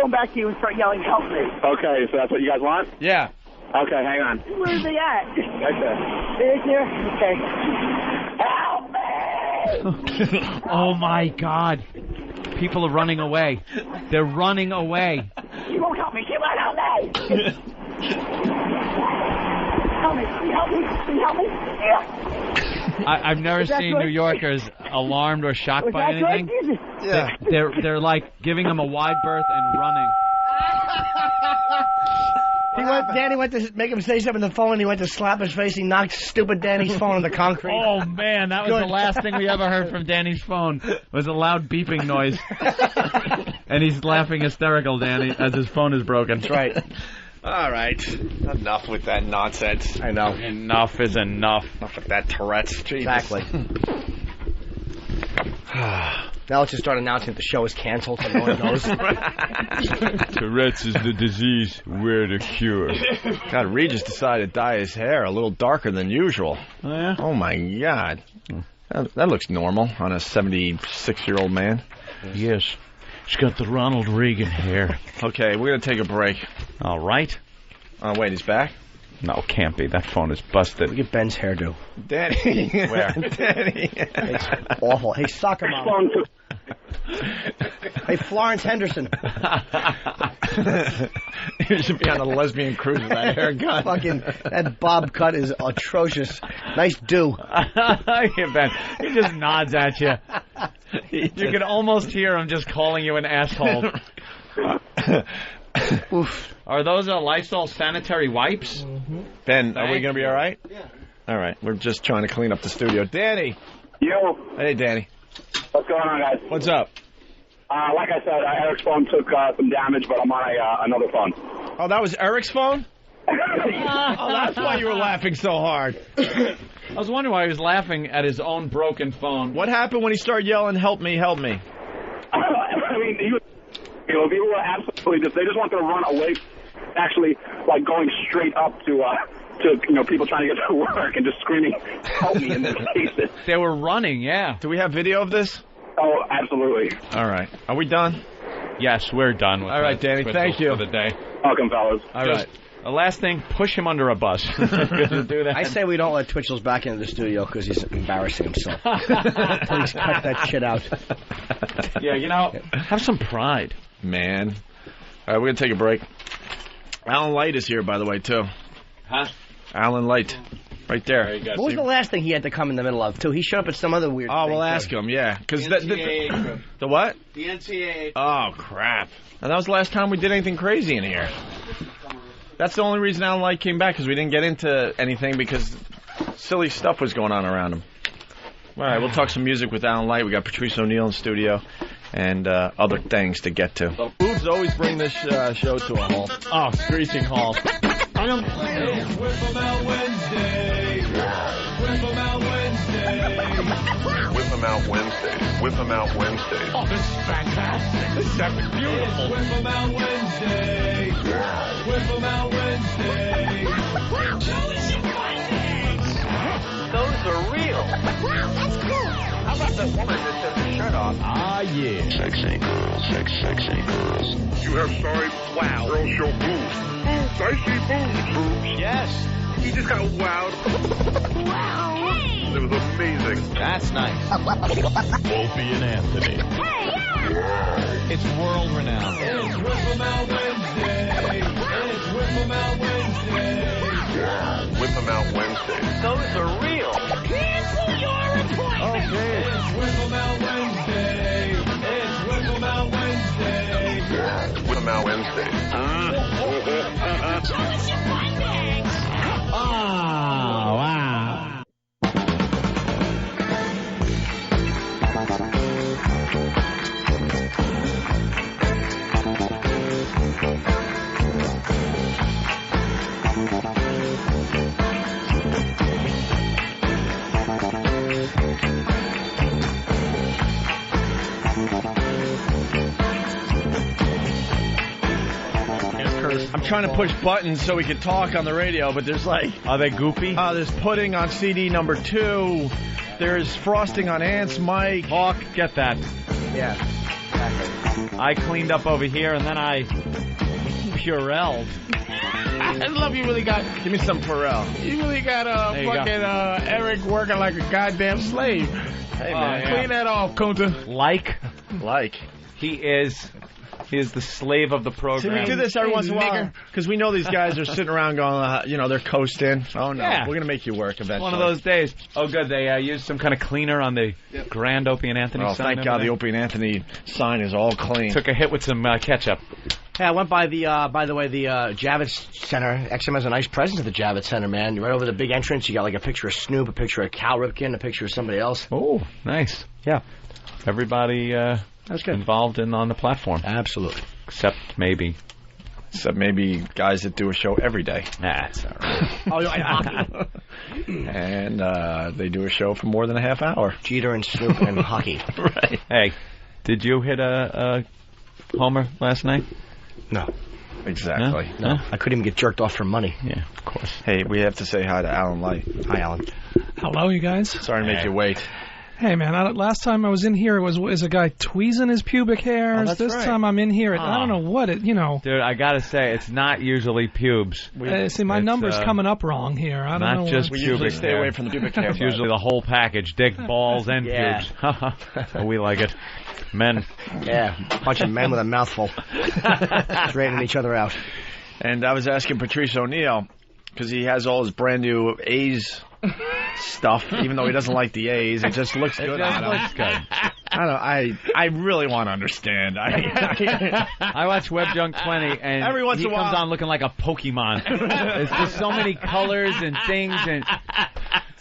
[SPEAKER 3] phone back to you and start yelling, "Help me."
[SPEAKER 9] Okay, so that's what you guys want?
[SPEAKER 1] Yeah.
[SPEAKER 9] Okay, hang on.
[SPEAKER 3] Where's he at?
[SPEAKER 9] Right there.
[SPEAKER 3] Right there? Okay. Help me!
[SPEAKER 6] Oh, my God. People are running away. They're running away.
[SPEAKER 3] He won't help me. He won't help me. Help me. Help me. Help me. Yeah.
[SPEAKER 6] I've never seen New Yorkers alarmed or shocked by anything.
[SPEAKER 1] Yeah.
[SPEAKER 6] They're like giving them a wide berth and running.
[SPEAKER 10] Danny went to make him say something on the phone, and he went to slap his face. He knocked stupid Danny's phone on the concrete.
[SPEAKER 6] Oh, man, that was the last thing we ever heard from Danny's phone. Was a loud beeping noise. And he's laughing hysterical, Danny, as his phone is broken.
[SPEAKER 10] That's right.
[SPEAKER 1] All right. Enough with that nonsense.
[SPEAKER 10] I know.
[SPEAKER 6] Enough is enough.
[SPEAKER 1] Enough with that Tourette's. Jesus.
[SPEAKER 10] Exactly. Now let's just start announcing that the show is canceled so no one knows.
[SPEAKER 6] Tourette's is the disease. We're the cure.
[SPEAKER 1] God, Regis decided to dye his hair a little darker than usual.
[SPEAKER 6] Oh, yeah?
[SPEAKER 1] Oh, my God. That looks normal on a 76-year-old man.
[SPEAKER 6] Yes. He's got the Ronald Reagan hair.
[SPEAKER 1] Okay, we're going to take a break.
[SPEAKER 6] All right.
[SPEAKER 1] Wait, he's back?
[SPEAKER 6] No, can't be. That phone is busted.
[SPEAKER 10] Look at Ben's hairdo.
[SPEAKER 1] Danny.
[SPEAKER 6] Where?
[SPEAKER 1] Danny.
[SPEAKER 10] It's awful. Hey, soccer mom. Hey, Florence Henderson.
[SPEAKER 1] You should be on a lesbian cruise with that haircut.
[SPEAKER 10] Fucking, that bob cut is atrocious. Nice do.
[SPEAKER 6] Yeah, Ben. He just nods at you. You can almost hear him just calling you an asshole.
[SPEAKER 10] Oof.
[SPEAKER 6] Are those Lysol sanitary wipes?
[SPEAKER 10] Mm-hmm.
[SPEAKER 1] Ben, are we going to be all right?
[SPEAKER 10] Yeah.
[SPEAKER 1] All right. We're just trying to clean up the studio. Danny.
[SPEAKER 9] Yo.
[SPEAKER 1] Hey, Danny.
[SPEAKER 9] What's going on, guys?
[SPEAKER 1] What's up?
[SPEAKER 9] Like I said, Eric's phone took some damage, but I'm on another phone.
[SPEAKER 1] Oh, that was Eric's phone? Oh, that's why you were laughing so hard.
[SPEAKER 6] I was wondering why he was laughing at his own broken phone.
[SPEAKER 1] What happened when he started yelling, help me, help me?
[SPEAKER 9] I mean, people were absolutely they just wanted to run away, actually, like going straight up to people trying to get to work and just screaming, help me in their faces.
[SPEAKER 6] They were running, yeah.
[SPEAKER 1] Do we have video of this?
[SPEAKER 9] Oh, absolutely.
[SPEAKER 1] All right. Are we done?
[SPEAKER 6] Yes, we're done with
[SPEAKER 1] All right, Danny, thank you.
[SPEAKER 6] For the day.
[SPEAKER 9] Welcome, fellas.
[SPEAKER 1] All right.
[SPEAKER 6] The last thing, push him under a bus. Do that.
[SPEAKER 10] I say we don't let Twitchell's back into the studio because he's embarrassing himself. Please cut that shit out.
[SPEAKER 6] Yeah, have some pride.
[SPEAKER 1] Man. All right, we're going to take a break. Alan Light is here, by the way, too.
[SPEAKER 6] Huh?
[SPEAKER 1] Alan Light. Right there.
[SPEAKER 10] What was the last thing he had to come in the middle of, too? He showed up at some other weird thing.
[SPEAKER 1] We'll ask him, yeah. Because the what?
[SPEAKER 5] The NCAA.
[SPEAKER 1] Oh, crap. And that was the last time we did anything crazy in here. That's the only reason Alan Light came back, because we didn't get into anything because silly stuff was going on around him. All right, we'll talk some music with Alan Light. We got Patrice O'Neal in studio and other things to get to. The boobs always bring this show to a halt.
[SPEAKER 6] Oh, screeching halt.
[SPEAKER 5] It's Whip 'em Out Wednesday. Whip 'em Out Wednesday.
[SPEAKER 11] Whip 'em Out Wednesdays. Whip 'em Out Wednesdays.
[SPEAKER 5] Oh, this is fantastic. This is beautiful. It's Whip 'em Out Wednesday. Whip 'em Out Wednesday.
[SPEAKER 3] Those are real. Wow, that's cool. How about the woman that took her shirt off?
[SPEAKER 1] Ah, yeah.
[SPEAKER 11] Sexy girls. Sexy girls. You have signed Girl Show boobs. I see boobs.
[SPEAKER 3] Yes.
[SPEAKER 11] He just got wowed.
[SPEAKER 3] Wow. Hey.
[SPEAKER 11] It was amazing.
[SPEAKER 6] That's nice.
[SPEAKER 11] Opie and Anthony.
[SPEAKER 3] Hey, yeah.
[SPEAKER 6] It's world renowned.
[SPEAKER 5] It's Whip 'em Out Wednesday. It's Whip 'em Out Wednesday.
[SPEAKER 11] Whip 'em Out Wednesdays.
[SPEAKER 3] Those are real. Cancel your appointment.
[SPEAKER 1] Okay.
[SPEAKER 5] It's Whip 'em Out Wednesday. It's Whip 'em Out Wednesday.
[SPEAKER 11] Whip 'em Out Wednesdays.
[SPEAKER 3] Show us your fun bags.
[SPEAKER 10] Oh, wow.
[SPEAKER 1] I'm trying to push buttons so we can talk on the radio, but there's like...
[SPEAKER 6] Are they goopy?
[SPEAKER 1] There's pudding on CD number 2. There's frosting on Ant's mic.
[SPEAKER 6] Hawk, get that.
[SPEAKER 10] Yeah. Exactly.
[SPEAKER 6] I cleaned up over here, and then I Purelled.
[SPEAKER 5] I love you really got...
[SPEAKER 1] Give me some Purell.
[SPEAKER 5] You really got Eric working like a goddamn slave.
[SPEAKER 1] Hey, man.
[SPEAKER 5] Clean that off, Kunta.
[SPEAKER 6] Like.
[SPEAKER 1] He
[SPEAKER 6] is the slave of the program.
[SPEAKER 1] We do this every once in a while because we know these guys are sitting around going, they're coasting. Oh, no.
[SPEAKER 6] Yeah.
[SPEAKER 1] We're going to make you work eventually.
[SPEAKER 6] One of those days. Oh, good. They used some kind of cleaner on the grand Opie and Anthony sign.
[SPEAKER 1] Thank God the Opie and Anthony sign is all clean.
[SPEAKER 6] Took a hit with some ketchup.
[SPEAKER 10] Hey, I went by the Javits Center. XM has a nice presence at the Javits Center, man. Right over the big entrance, you got like a picture of Snoop, a picture of Cal Ripken, a picture of somebody else.
[SPEAKER 6] Oh, nice.
[SPEAKER 10] Yeah.
[SPEAKER 6] Everybody
[SPEAKER 10] that's good.
[SPEAKER 6] Involved on the platform.
[SPEAKER 10] Absolutely.
[SPEAKER 6] Except maybe
[SPEAKER 1] guys that do a show every day.
[SPEAKER 6] That's all right.
[SPEAKER 1] And they do a show for more than a half hour.
[SPEAKER 10] Jeter and Snoop and hockey.
[SPEAKER 1] Right.
[SPEAKER 6] Hey, did you hit a homer last night?
[SPEAKER 10] No.
[SPEAKER 1] Exactly.
[SPEAKER 10] No. I couldn't even get jerked off for money.
[SPEAKER 6] Yeah, of course.
[SPEAKER 1] Hey, we have to say hi to Alan Light.
[SPEAKER 10] Hi, Alan.
[SPEAKER 13] Hello, you guys.
[SPEAKER 1] Sorry to make you wait.
[SPEAKER 13] Hey, man, last time I was in here, it was a guy tweezing his pubic hairs.
[SPEAKER 1] That's
[SPEAKER 13] this
[SPEAKER 1] right.
[SPEAKER 13] time I'm in here, I don't know what
[SPEAKER 6] Dude, I got to say, it's not usually pubes.
[SPEAKER 13] See, my number's coming up wrong here. I don't know.
[SPEAKER 6] Not just
[SPEAKER 1] we
[SPEAKER 6] pubic
[SPEAKER 1] usually stay
[SPEAKER 6] hair.
[SPEAKER 1] away from the pubic hair.
[SPEAKER 6] It's usually the whole package, dick, balls, and pubes. We like it. Men.
[SPEAKER 10] Yeah, a bunch of men with a mouthful. Draining each other out.
[SPEAKER 1] And I was asking Patrice O'Neal, because he has all his brand new A's stuff, even though he doesn't like the A's. It just looks good on him.
[SPEAKER 6] Looks good.
[SPEAKER 1] I don't know. I really want to understand.
[SPEAKER 6] I watch Web Junk 20, and
[SPEAKER 1] every once
[SPEAKER 6] he
[SPEAKER 1] in a while
[SPEAKER 6] comes on looking like a Pokemon. There's just so many colors and things, and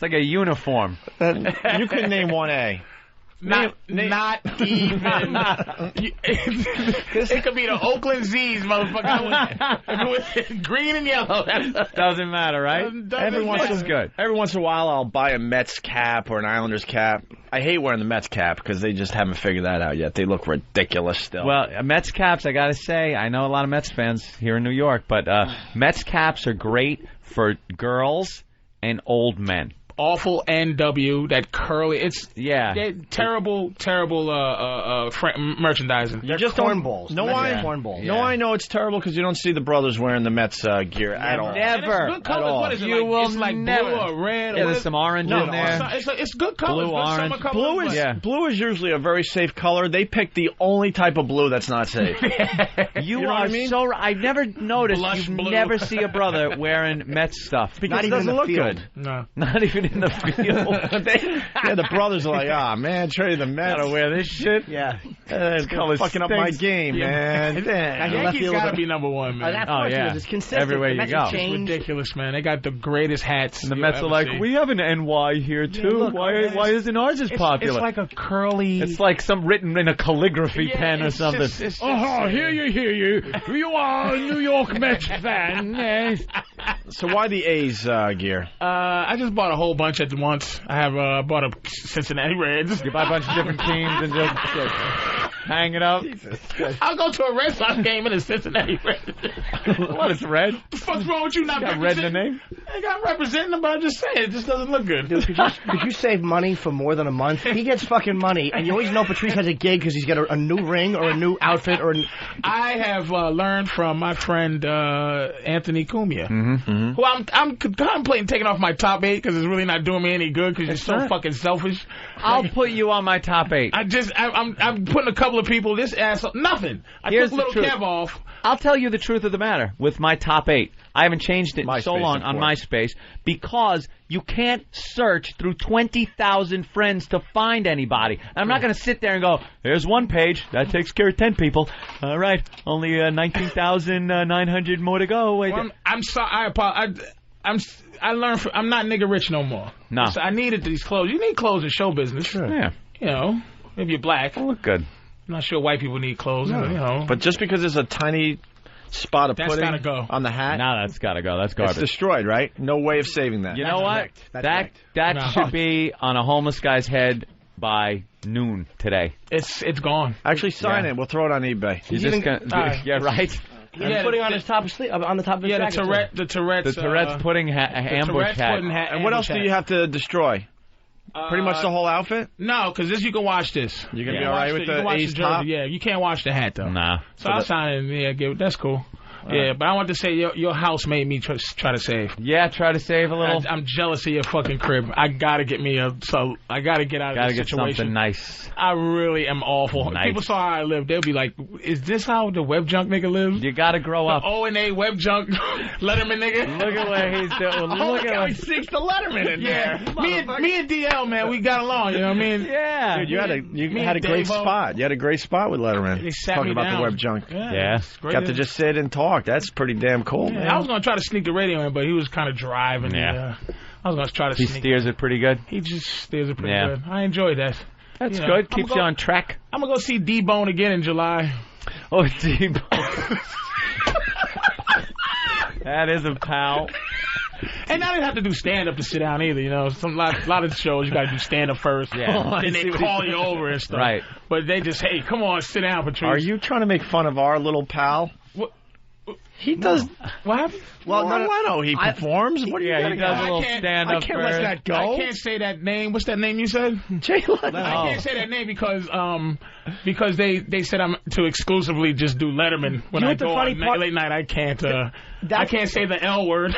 [SPEAKER 6] like a uniform.
[SPEAKER 1] You can name 1A.
[SPEAKER 5] Not even. It could be the Oakland Z's, motherfucker. If it was green and yellow.
[SPEAKER 6] Doesn't matter, right?
[SPEAKER 1] Every once in a while, I'll buy a Mets cap or an Islanders cap. I hate wearing the Mets cap because they just haven't figured that out yet. They look ridiculous still.
[SPEAKER 6] Well, Mets caps, I got to say, I know a lot of Mets fans here in New York, but Mets caps are great for girls and old men.
[SPEAKER 5] Awful NW, that curly. It's terrible merchandising.
[SPEAKER 1] You just
[SPEAKER 10] cornballs.
[SPEAKER 1] No, I know it's terrible because you don't see the brothers wearing the Mets gear at all.
[SPEAKER 6] Never.
[SPEAKER 5] Good colors. What is it?
[SPEAKER 6] You will
[SPEAKER 5] it's like
[SPEAKER 6] never.
[SPEAKER 5] Blue or red.
[SPEAKER 6] Yeah, there's some orange in there.
[SPEAKER 5] It's good colors.
[SPEAKER 6] Blue, orange.
[SPEAKER 1] Blue is usually a very safe color. They pick the only type of blue that's not safe.
[SPEAKER 6] You
[SPEAKER 1] know
[SPEAKER 6] are
[SPEAKER 1] what I mean?
[SPEAKER 6] so. I've never noticed.
[SPEAKER 5] Blush
[SPEAKER 6] you
[SPEAKER 5] blue.
[SPEAKER 6] never see a brother wearing Mets stuff
[SPEAKER 1] because it doesn't look good.
[SPEAKER 5] No,
[SPEAKER 6] not even in the field.
[SPEAKER 1] The brothers are like, man, trade the Mets.
[SPEAKER 6] Gotta wear this shit.
[SPEAKER 10] Yeah,
[SPEAKER 1] it's fucking up my game, man.
[SPEAKER 5] Yankees gotta be number one, man.
[SPEAKER 10] It's consistent.
[SPEAKER 6] Everywhere you go.
[SPEAKER 5] It's ridiculous, man. They got the greatest hats.
[SPEAKER 6] And the Mets are like, we have an NY here too. Why isn't ours as popular?
[SPEAKER 5] It's like a curly.
[SPEAKER 6] It's like some written in a calligraphy pen or something.
[SPEAKER 5] Hear you. You are a New York Mets fan.
[SPEAKER 1] So why the A's gear?
[SPEAKER 5] I just bought a whole bunch at once. I have bought a Cincinnati Reds.
[SPEAKER 6] You buy a bunch of different teams and just hang it up.
[SPEAKER 5] I'll go to a Red Sox game in a Cincinnati Reds.
[SPEAKER 6] What, it's red?
[SPEAKER 5] What the fuck's wrong with you not
[SPEAKER 6] got red in the name?
[SPEAKER 5] I got representing them, but I'm just saying, it just doesn't look good.
[SPEAKER 10] Dude, could you save money for more than a month? He gets fucking money, and you always know Patrice has a gig because he's got a new ring or a new outfit or.
[SPEAKER 5] I have learned from my friend Anthony Cumia, who I'm contemplating taking off my top 8 because it's really not doing me any good because you're so fucking selfish.
[SPEAKER 6] I'll put you on my top 8.
[SPEAKER 5] I'm putting a couple of people. This asshole, nothing. I took little Kev off.
[SPEAKER 6] I'll tell you the truth of the matter with my top 8. I haven't changed it in so long on MySpace because you can't search through 20,000 friends to find anybody. I'm not going to sit there and go, here's one page. That takes care of 10 people. All right. Only 19,900 more to go.
[SPEAKER 5] Well, I'm sorry. I apologize. I learned I'm not nigga rich no more.
[SPEAKER 6] No.
[SPEAKER 5] So I needed these clothes. You need clothes in show business.
[SPEAKER 6] Sure. Yeah.
[SPEAKER 5] You know, if you're black.
[SPEAKER 6] Look good.
[SPEAKER 5] I'm not sure white people need clothes.
[SPEAKER 1] No.
[SPEAKER 5] You know.
[SPEAKER 1] But just because there's a tiny spot of pudding
[SPEAKER 5] gotta go.
[SPEAKER 1] on the hat.
[SPEAKER 6] No, that's got to go. That's garbage.
[SPEAKER 1] It's destroyed, right? No way of saving that.
[SPEAKER 6] You know what? That should be on a homeless guy's head by noon today.
[SPEAKER 5] It's gone.
[SPEAKER 1] Actually, sign it. We'll throw it on eBay.
[SPEAKER 6] Yeah, right.
[SPEAKER 10] He's putting on his top sleeve, on the top of his jacket.
[SPEAKER 5] The Tourette's
[SPEAKER 6] pudding ambush hat.
[SPEAKER 1] And what else do you have to destroy? Pretty much the whole outfit?
[SPEAKER 5] No, because you can watch this.
[SPEAKER 1] You're going to be all right with the A's top?
[SPEAKER 5] Yeah, you can't watch the hat, though.
[SPEAKER 6] Nah.
[SPEAKER 5] So I'll sign it. Yeah, that's cool. Yeah, but I want to say your house made me try to save.
[SPEAKER 6] Yeah, try to save a little.
[SPEAKER 5] I'm jealous of your fucking crib. I gotta get me I gotta get out of this situation.
[SPEAKER 6] Gotta get something nice.
[SPEAKER 5] I really am awful.
[SPEAKER 6] Nice.
[SPEAKER 5] If people saw how I live, they'll be like, "Is this how the web junk nigga lives?"
[SPEAKER 6] You gotta grow up.
[SPEAKER 5] O&A web junk Letterman nigga.
[SPEAKER 6] Look at where he's doing. Look at
[SPEAKER 5] he sings the Letterman in there. Me and DL, man, we got along. You know what I mean?
[SPEAKER 6] Yeah.
[SPEAKER 1] Dude, you had a great spot. You had a great spot with Letterman.
[SPEAKER 5] They sat
[SPEAKER 1] talking
[SPEAKER 5] me
[SPEAKER 1] about
[SPEAKER 5] down.
[SPEAKER 1] the web junk.
[SPEAKER 6] Yeah.
[SPEAKER 1] Got to just sit and talk. That's pretty damn cool, man.
[SPEAKER 5] I was going to try to sneak the radio in, but he was kind of driving.
[SPEAKER 6] Yeah.
[SPEAKER 5] I was going to try to sneak
[SPEAKER 6] He steers it pretty good?
[SPEAKER 5] He just steers it pretty good. I enjoyed that.
[SPEAKER 6] That's good. Keeps you on track.
[SPEAKER 5] I'm going to go see D-Bone again in July.
[SPEAKER 6] Oh, D-Bone. That is a pal.
[SPEAKER 5] And I didn't have to do stand-up to sit down either, you know. A lot of shows, you got to do stand-up first.
[SPEAKER 6] Yeah.
[SPEAKER 5] And they call you over and stuff.
[SPEAKER 6] Right.
[SPEAKER 5] But they just, hey, come on, sit down, Patrice.
[SPEAKER 1] Are you trying to make fun of our little pal? He does.
[SPEAKER 5] What happened?
[SPEAKER 1] Well, I know he performs. What do you
[SPEAKER 6] he does a little stand-up.
[SPEAKER 1] I can't let that go.
[SPEAKER 5] I can't say that name. What's that name you said?
[SPEAKER 1] Jay Leno.
[SPEAKER 5] I can't say that name because they said I'm to exclusively just do Letterman when I go on late night. I can't. I can't say the L word.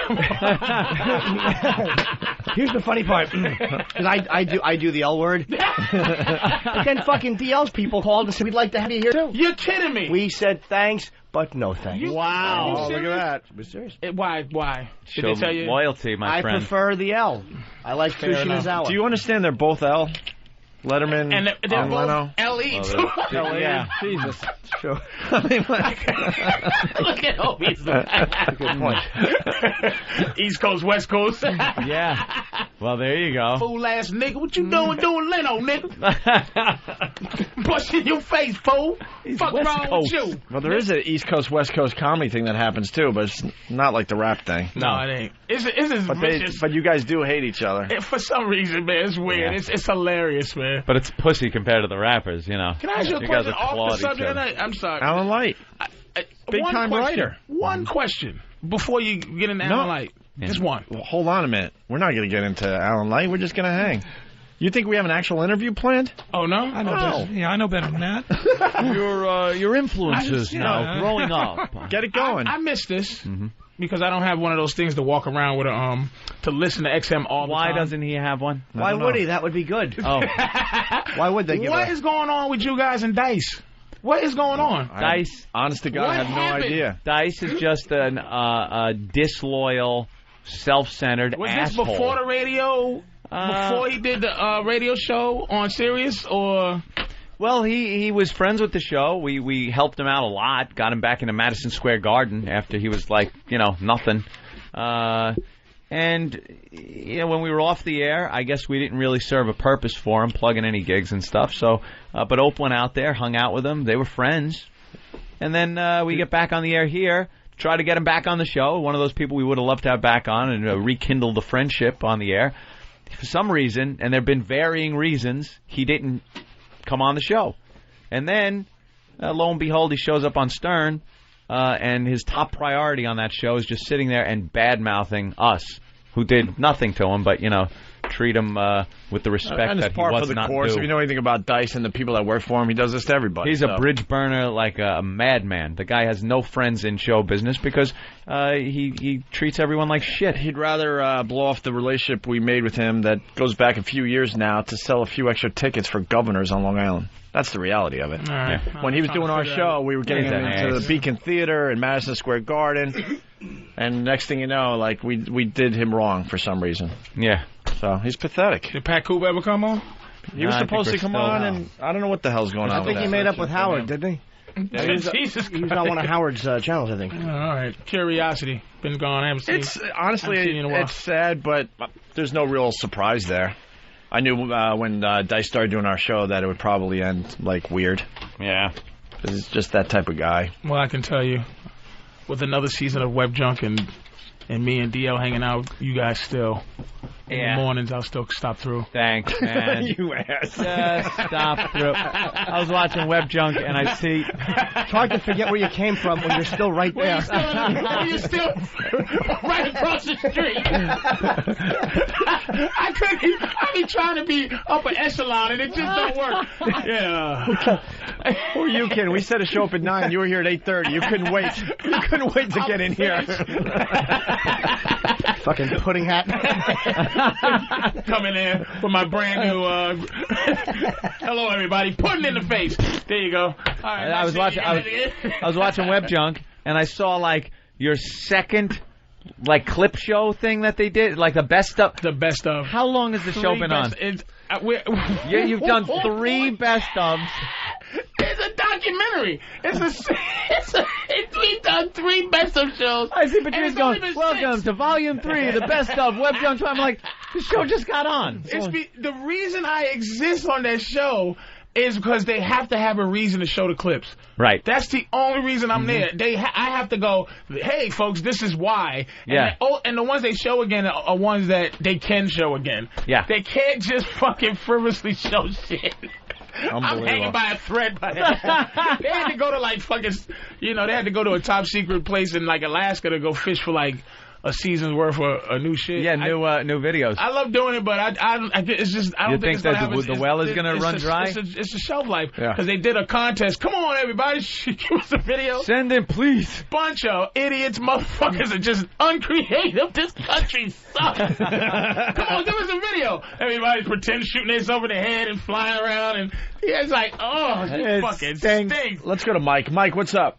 [SPEAKER 10] Here's the funny part, because I do the L word. But then fucking DL's people called and said we'd like to have you here too.
[SPEAKER 5] You're kidding me.
[SPEAKER 10] We said thanks, but no thanks.
[SPEAKER 1] Wow, look at that.
[SPEAKER 10] We're serious.
[SPEAKER 5] Why? Did they tell you?
[SPEAKER 6] Loyalty, my friend.
[SPEAKER 10] I prefer the L. I like Sushi Nozawa.
[SPEAKER 1] Do you understand they're both L? Letterman
[SPEAKER 5] and they're both
[SPEAKER 1] Leno.
[SPEAKER 5] L.E.
[SPEAKER 6] Yeah.
[SPEAKER 1] Jesus.
[SPEAKER 10] Sure.
[SPEAKER 5] Look at Opie.
[SPEAKER 10] Good point.
[SPEAKER 5] East Coast, West Coast.
[SPEAKER 6] Yeah. Well, there you go.
[SPEAKER 5] Fool ass nigga, what you doing Leno, nigga? Bust in your face, fool. Fuck wrong with you?
[SPEAKER 1] Well, there is an East Coast, West Coast comedy thing that happens too, but it's not like the rap thing.
[SPEAKER 5] No, it ain't. It's as vicious.
[SPEAKER 1] But you guys do hate each other.
[SPEAKER 5] For some reason, man, it's weird.
[SPEAKER 6] Yeah.
[SPEAKER 5] It's hilarious, man.
[SPEAKER 6] But it's pussy compared to the rappers, you know.
[SPEAKER 5] Can I ask you a question off the subject tonight? I'm sorry.
[SPEAKER 1] Alan Light. Big-time writer.
[SPEAKER 5] One question before you get into Alan Light.
[SPEAKER 6] Yeah.
[SPEAKER 5] Just one.
[SPEAKER 1] Well, hold on a minute. We're not going to get into Alan Light. We're just going to hang. You think we have an actual interview planned?
[SPEAKER 5] Oh, no?
[SPEAKER 13] I know better. Yeah, I know better than that.
[SPEAKER 6] Your influences now, growing up.
[SPEAKER 1] Get it going.
[SPEAKER 5] I missed this because I don't have one of those things to walk around with to listen to XM all the time.
[SPEAKER 6] Why doesn't he have one?
[SPEAKER 10] Why would he? That would be good.
[SPEAKER 6] Oh.
[SPEAKER 10] Why would they give
[SPEAKER 5] What is going on with you guys and Dice? What is going on?
[SPEAKER 6] Dice.
[SPEAKER 1] Honest to God, I have no idea.
[SPEAKER 6] Dice is just a disloyal, self-centered
[SPEAKER 5] Was
[SPEAKER 6] asshole.
[SPEAKER 5] this before the radio? Before he did the radio show on Sirius, or?
[SPEAKER 6] Well, he was friends with the show. We helped him out a lot. Got him back into Madison Square Garden after he was like, nothing. And when we were off the air, I guess we didn't really serve a purpose for him, plugging any gigs and stuff. So, but Ope went out there, hung out with him. They were friends. And then we get back on the air here, try to get him back on the show. One of those people we would have loved to have back on and rekindle the friendship on the air. For some reason, and there have been varying reasons, he didn't come on the show. And then, lo and behold, he shows up on Stern, and his top priority on that show is just sitting there and bad-mouthing us, who did nothing to him, but, treat him with the respect that he was not due.
[SPEAKER 1] If you know anything about Dice and the people that work for him, he does this to everybody.
[SPEAKER 6] He's a bridge burner like a madman. The guy has no friends in show business because he treats everyone like shit.
[SPEAKER 1] He'd rather blow off the relationship we made with him that goes back a few years now to sell a few extra tickets for governors on Long Island. That's the reality of it.
[SPEAKER 5] Right.
[SPEAKER 1] Yeah. When he was doing our show, we were getting him into the Beacon Theater in Madison Square Garden, and next thing you know, we did him wrong for some reason.
[SPEAKER 6] Yeah.
[SPEAKER 1] So he's pathetic.
[SPEAKER 5] Did Pat Coop ever come on?
[SPEAKER 1] He was supposed to come on, and I don't know what the hell's going on.
[SPEAKER 10] I think he made up with Howard, didn't he?
[SPEAKER 5] Jesus,
[SPEAKER 10] he was on one of Howard's channels, I think.
[SPEAKER 5] All right, Curiosity been gone. I haven't seen.
[SPEAKER 1] It's honestly, it's sad, but there's no real surprise there. I knew when Dice started doing our show that it would probably end weird.
[SPEAKER 6] Yeah,
[SPEAKER 1] because it's just that type of guy.
[SPEAKER 5] Well, I can tell you, with another season of Web Junk and me and DL hanging out, you guys still. In the mornings, I'll still stop through.
[SPEAKER 6] Thanks, man.
[SPEAKER 1] You ass.
[SPEAKER 6] Just stop through. I was watching Web Junk, and I see...
[SPEAKER 10] It's hard to forget where you came from when you're still right there.
[SPEAKER 5] You're still right across the street. I be trying to be upper echelon, and it just don't work. Yeah.
[SPEAKER 1] Who are you kidding? We set a show up at 9. You were here at 8:30. You couldn't wait. You couldn't wait to get in here.
[SPEAKER 10] Fucking pudding hat.
[SPEAKER 5] Coming in with my brand new hello everybody, pudding in the face. There you go. All right,
[SPEAKER 6] I was watching Web Junk, and I saw your second clip show thing that they did, the best of.
[SPEAKER 5] The best of.
[SPEAKER 6] How long has the show been on? You've done 3 best ofs.
[SPEAKER 5] It's a documentary. We've done 3 best of shows.
[SPEAKER 6] I see Patrice going, welcome to Volume 3, the best of Web Junk. I'm like, the show just got on.
[SPEAKER 5] The reason I exist on that show is because they have to have a reason to show the clips.
[SPEAKER 6] Right.
[SPEAKER 5] That's the only reason I'm there. I have to go, hey, folks, this is why.
[SPEAKER 6] Yeah.
[SPEAKER 5] And the ones they show again are ones that they can show again.
[SPEAKER 6] Yeah.
[SPEAKER 5] They can't just fucking frivolously show shit. I'm hanging by a thread. They had to go to they had to go to a top secret place in Alaska to go fish for a season's worth of new shit.
[SPEAKER 6] Yeah, new videos.
[SPEAKER 5] I love doing it, but it's just I don't think it's
[SPEAKER 6] that
[SPEAKER 5] gonna
[SPEAKER 6] the well is going to run dry.
[SPEAKER 5] It's a shelf life
[SPEAKER 6] Yeah.
[SPEAKER 5] because they did a contest. Come on, everybody, give us a video.
[SPEAKER 6] Send it, please.
[SPEAKER 5] Bunch of idiots, motherfuckers are just uncreative. This country sucks. Come on, give us a video. Everybody pretend shooting themselves in the head and flying around, and it's it fucking stinks.
[SPEAKER 1] Let's go to Mike. Mike, what's up?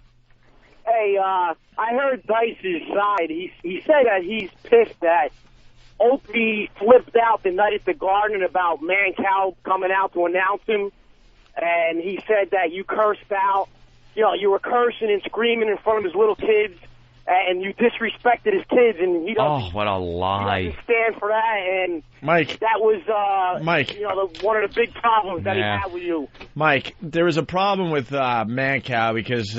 [SPEAKER 3] Hey, I heard Dice's side. He said that he's pissed that Opie flipped out the night at the Garden about Mancow coming out to announce him, and he said that you cursed out. You were cursing and screaming in front of his little kids,
[SPEAKER 14] and you disrespected his kids, and he doesn't.
[SPEAKER 6] Oh, what a lie!
[SPEAKER 14] He doesn't stand for that, and
[SPEAKER 1] Mike,
[SPEAKER 14] that was
[SPEAKER 1] Mike.
[SPEAKER 14] One of the big problems that he had with you.
[SPEAKER 1] Mike, there was a problem with Mancow because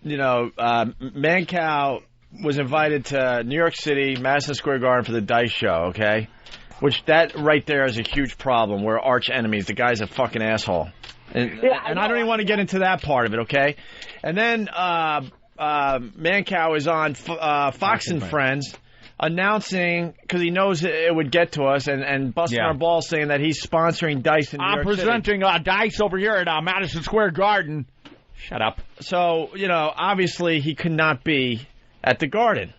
[SPEAKER 1] Mancow was invited to New York City, Madison Square Garden for the Dice show. Okay, which that right there is a huge problem. We're arch enemies. The guy's a fucking asshole, and I don't even want to get into that part of it. Okay, and then. Mancow is on Fox and Friends announcing, because he knows it would get to us, and busting our balls saying that he's sponsoring Dice in New York City.
[SPEAKER 6] I'm presenting Dice over here at Madison Square Garden. Shut up.
[SPEAKER 1] So, obviously he could not be at the Garden.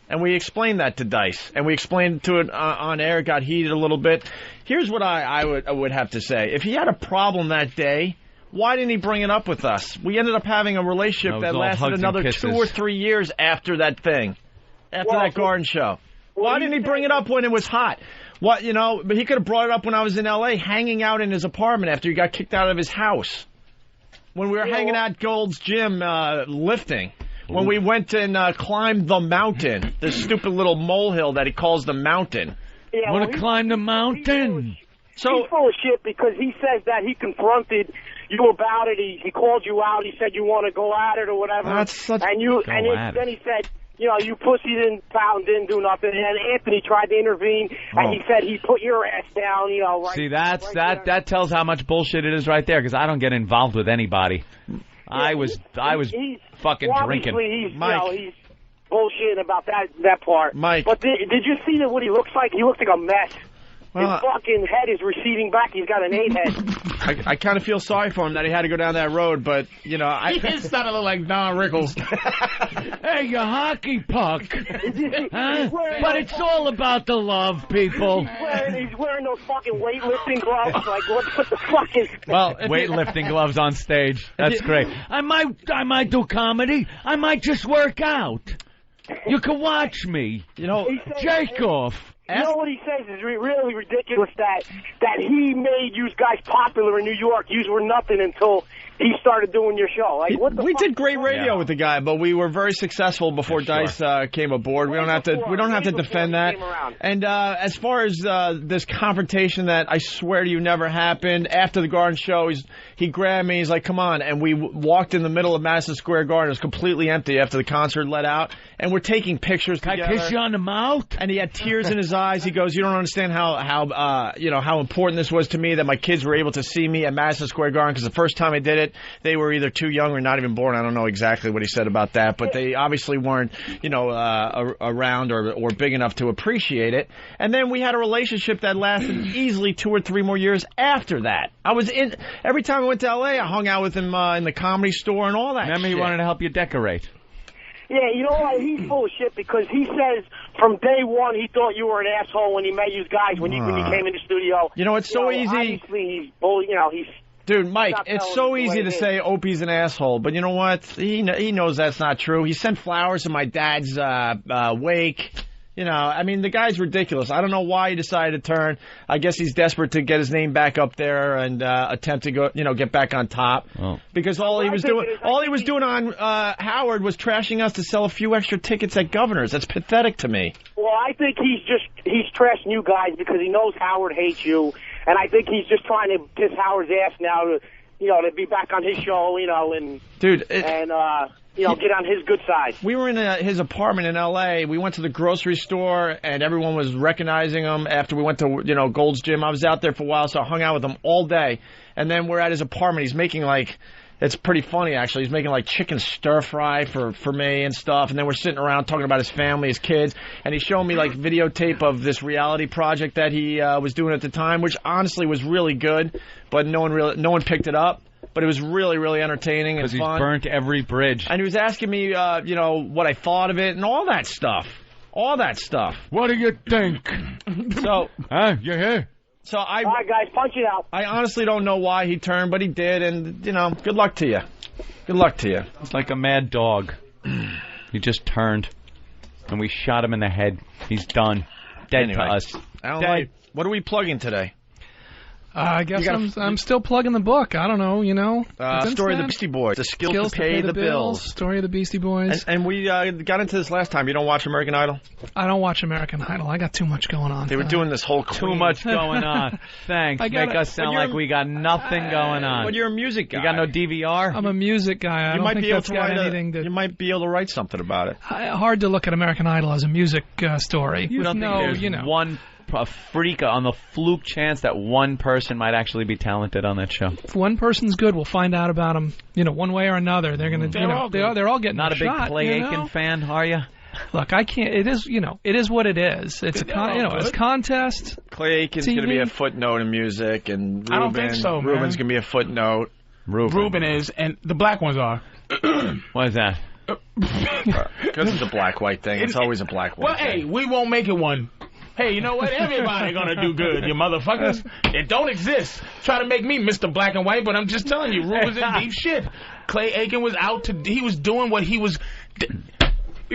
[SPEAKER 1] And we explained that to Dice, and we explained to it on air. It got heated a little bit. Here's what I would have to say. If he had a problem that day, why didn't he bring it up with us? We ended up having a relationship that lasted another 2 or 3 years after that thing, after that Garden show. Why didn't he bring it up when it was hot? But he could have brought it up when I was in L.A. hanging out in his apartment after he got kicked out of his house. When we were hanging out at Gold's Gym lifting. When we went and climbed the mountain, the stupid little molehill that he calls the mountain.
[SPEAKER 14] Yeah,
[SPEAKER 6] want to climb the mountain?
[SPEAKER 14] He's full of shit because he says that he confronted you about it. He called you out. He said you want to go at it or whatever. Then he said, you pussy didn't do nothing. And Anthony tried to intervene, and he said he put your ass down. Right.
[SPEAKER 6] See, that tells how much bullshit it is right there. Because I don't get involved with anybody. Yeah, I was fucking drinking.
[SPEAKER 14] He's bullshitting about that part.
[SPEAKER 1] Mike,
[SPEAKER 14] but did you see what he looks like? He looks like a mess. His fucking head is receding back. He's got an 8 head.
[SPEAKER 1] I kind of feel sorry for him that he had to go down that road, but,
[SPEAKER 5] He started to look like Don Rickles.
[SPEAKER 6] Hey, you hockey puck. Huh? But it's all about the love, people.
[SPEAKER 14] He's wearing those fucking weightlifting gloves. Like, what the fuck is...
[SPEAKER 6] Well, weightlifting gloves on stage. That's great. I might do comedy. I might just work out. You can watch me. Jacob.
[SPEAKER 14] You know what he says is really ridiculous, that he made you guys popular in New York. You were nothing until he started doing your show. Like, what the
[SPEAKER 1] we did great radio with the guy, but we were very successful before Dice came aboard. We don't have to defend that. And as far as this confrontation that I swear to you never happened, after the Garden show, he grabbed me. He's like, "Come on!" And we walked in the middle of Madison Square Garden. It was completely empty after the concert let out, and we're taking pictures together.
[SPEAKER 6] Can I kiss you on the mouth?
[SPEAKER 1] And he had tears in his eyes. He goes, "You don't understand how important this was to me that my kids were able to see me at Madison Square Garden, because the first time I did it, they were either too young or not even born." I don't know exactly what he said about that, but they obviously weren't, around or big enough to appreciate it. And then we had a relationship that lasted easily 2 or 3 more years after that. Every time I went to L.A., I hung out with him in the Comedy Store and all that.
[SPEAKER 6] Remember, he wanted to help you decorate.
[SPEAKER 14] Yeah, you know what? He's full of shit because he says from day one he thought you were an asshole when he met you guys when you came in the studio.
[SPEAKER 1] It's so easy.
[SPEAKER 14] Obviously, he's
[SPEAKER 1] Dude, Mike, it's so easy to say Opie's an asshole, but you know what? He knows that's not true. He sent flowers to my dad's wake. The guy's ridiculous. I don't know why he decided to turn. I guess he's desperate to get his name back up there and attempt to go, get back on top. Oh. Because all he was doing on Howard was trashing us to sell a few extra tickets at Governor's. That's pathetic to me.
[SPEAKER 14] Well, I think he's trashing you guys because he knows Howard hates you, and I think he's just trying to kiss Howard's ass now to be back on his show, and
[SPEAKER 1] dude,
[SPEAKER 14] get on his good side.
[SPEAKER 1] We were in his apartment in L.A. We went to the grocery store, and everyone was recognizing him after we went to, Gold's Gym. I was out there for a while, so I hung out with him all day. And then we're at his apartment. He's making, it's pretty funny, actually. He's making, chicken stir-fry for me and stuff. And then we're sitting around talking about his family, his kids. And he's showing me, videotape of this reality project that he was doing at the time, which honestly was really good, but no one picked it up. But it was really, really entertaining and fun.
[SPEAKER 6] Because he's burnt every bridge.
[SPEAKER 1] And he was asking me, what I thought of it and all that stuff.
[SPEAKER 6] What do you think?
[SPEAKER 1] So,
[SPEAKER 6] you hear?
[SPEAKER 14] So all right, guys, punch it out.
[SPEAKER 1] I honestly don't know why he turned, but he did, and, good luck to you. Good luck to you.
[SPEAKER 6] It's like a mad dog. He just turned, and we shot him in the head. He's done. Dead to us.
[SPEAKER 1] What are we plugging today?
[SPEAKER 13] I guess I'm still plugging the book. I don't know,
[SPEAKER 1] Story of the Beastie Boys. The skills to pay the bills.
[SPEAKER 13] Story of the Beastie Boys.
[SPEAKER 1] And we got into this last time. You don't watch American Idol?
[SPEAKER 13] I don't watch American Idol. I got too much going on.
[SPEAKER 1] They were doing this whole
[SPEAKER 6] Too much going on. Thanks. Make us sound like we got nothing going on.
[SPEAKER 1] But you're a music guy.
[SPEAKER 6] You got no DVR?
[SPEAKER 13] I'm a music guy. I don't think that's got anything to...
[SPEAKER 1] You might be able to write something about it.
[SPEAKER 13] Hard to look at American Idol as a music story.
[SPEAKER 6] You don't think there's one freak on the fluke chance that one person might actually be talented on that show?
[SPEAKER 13] If one person's good, we'll find out about them. One way or another. They're going to. They're all getting
[SPEAKER 6] not
[SPEAKER 13] a
[SPEAKER 6] big
[SPEAKER 13] shot,
[SPEAKER 6] Clay Aiken fan, are you?
[SPEAKER 13] Look, I can't. It is. It is what it is. It's it's a contest.
[SPEAKER 1] Clay Aiken's going to be a footnote in music, and Ruben,
[SPEAKER 5] I don't think so.
[SPEAKER 1] Ruben's going to be a footnote.
[SPEAKER 5] Ruben is, and the black ones are.
[SPEAKER 6] What is that?
[SPEAKER 1] Because it's a black-white thing. It's always a black-white thing.
[SPEAKER 5] Hey, we won't make it one. Hey, you know what? Everybody gonna do good, you motherfuckers. It don't exist. Try to make me Mr. Black and White, but I'm just telling you, Ruben's in deep shit. Clay Aiken was he was doing what he was...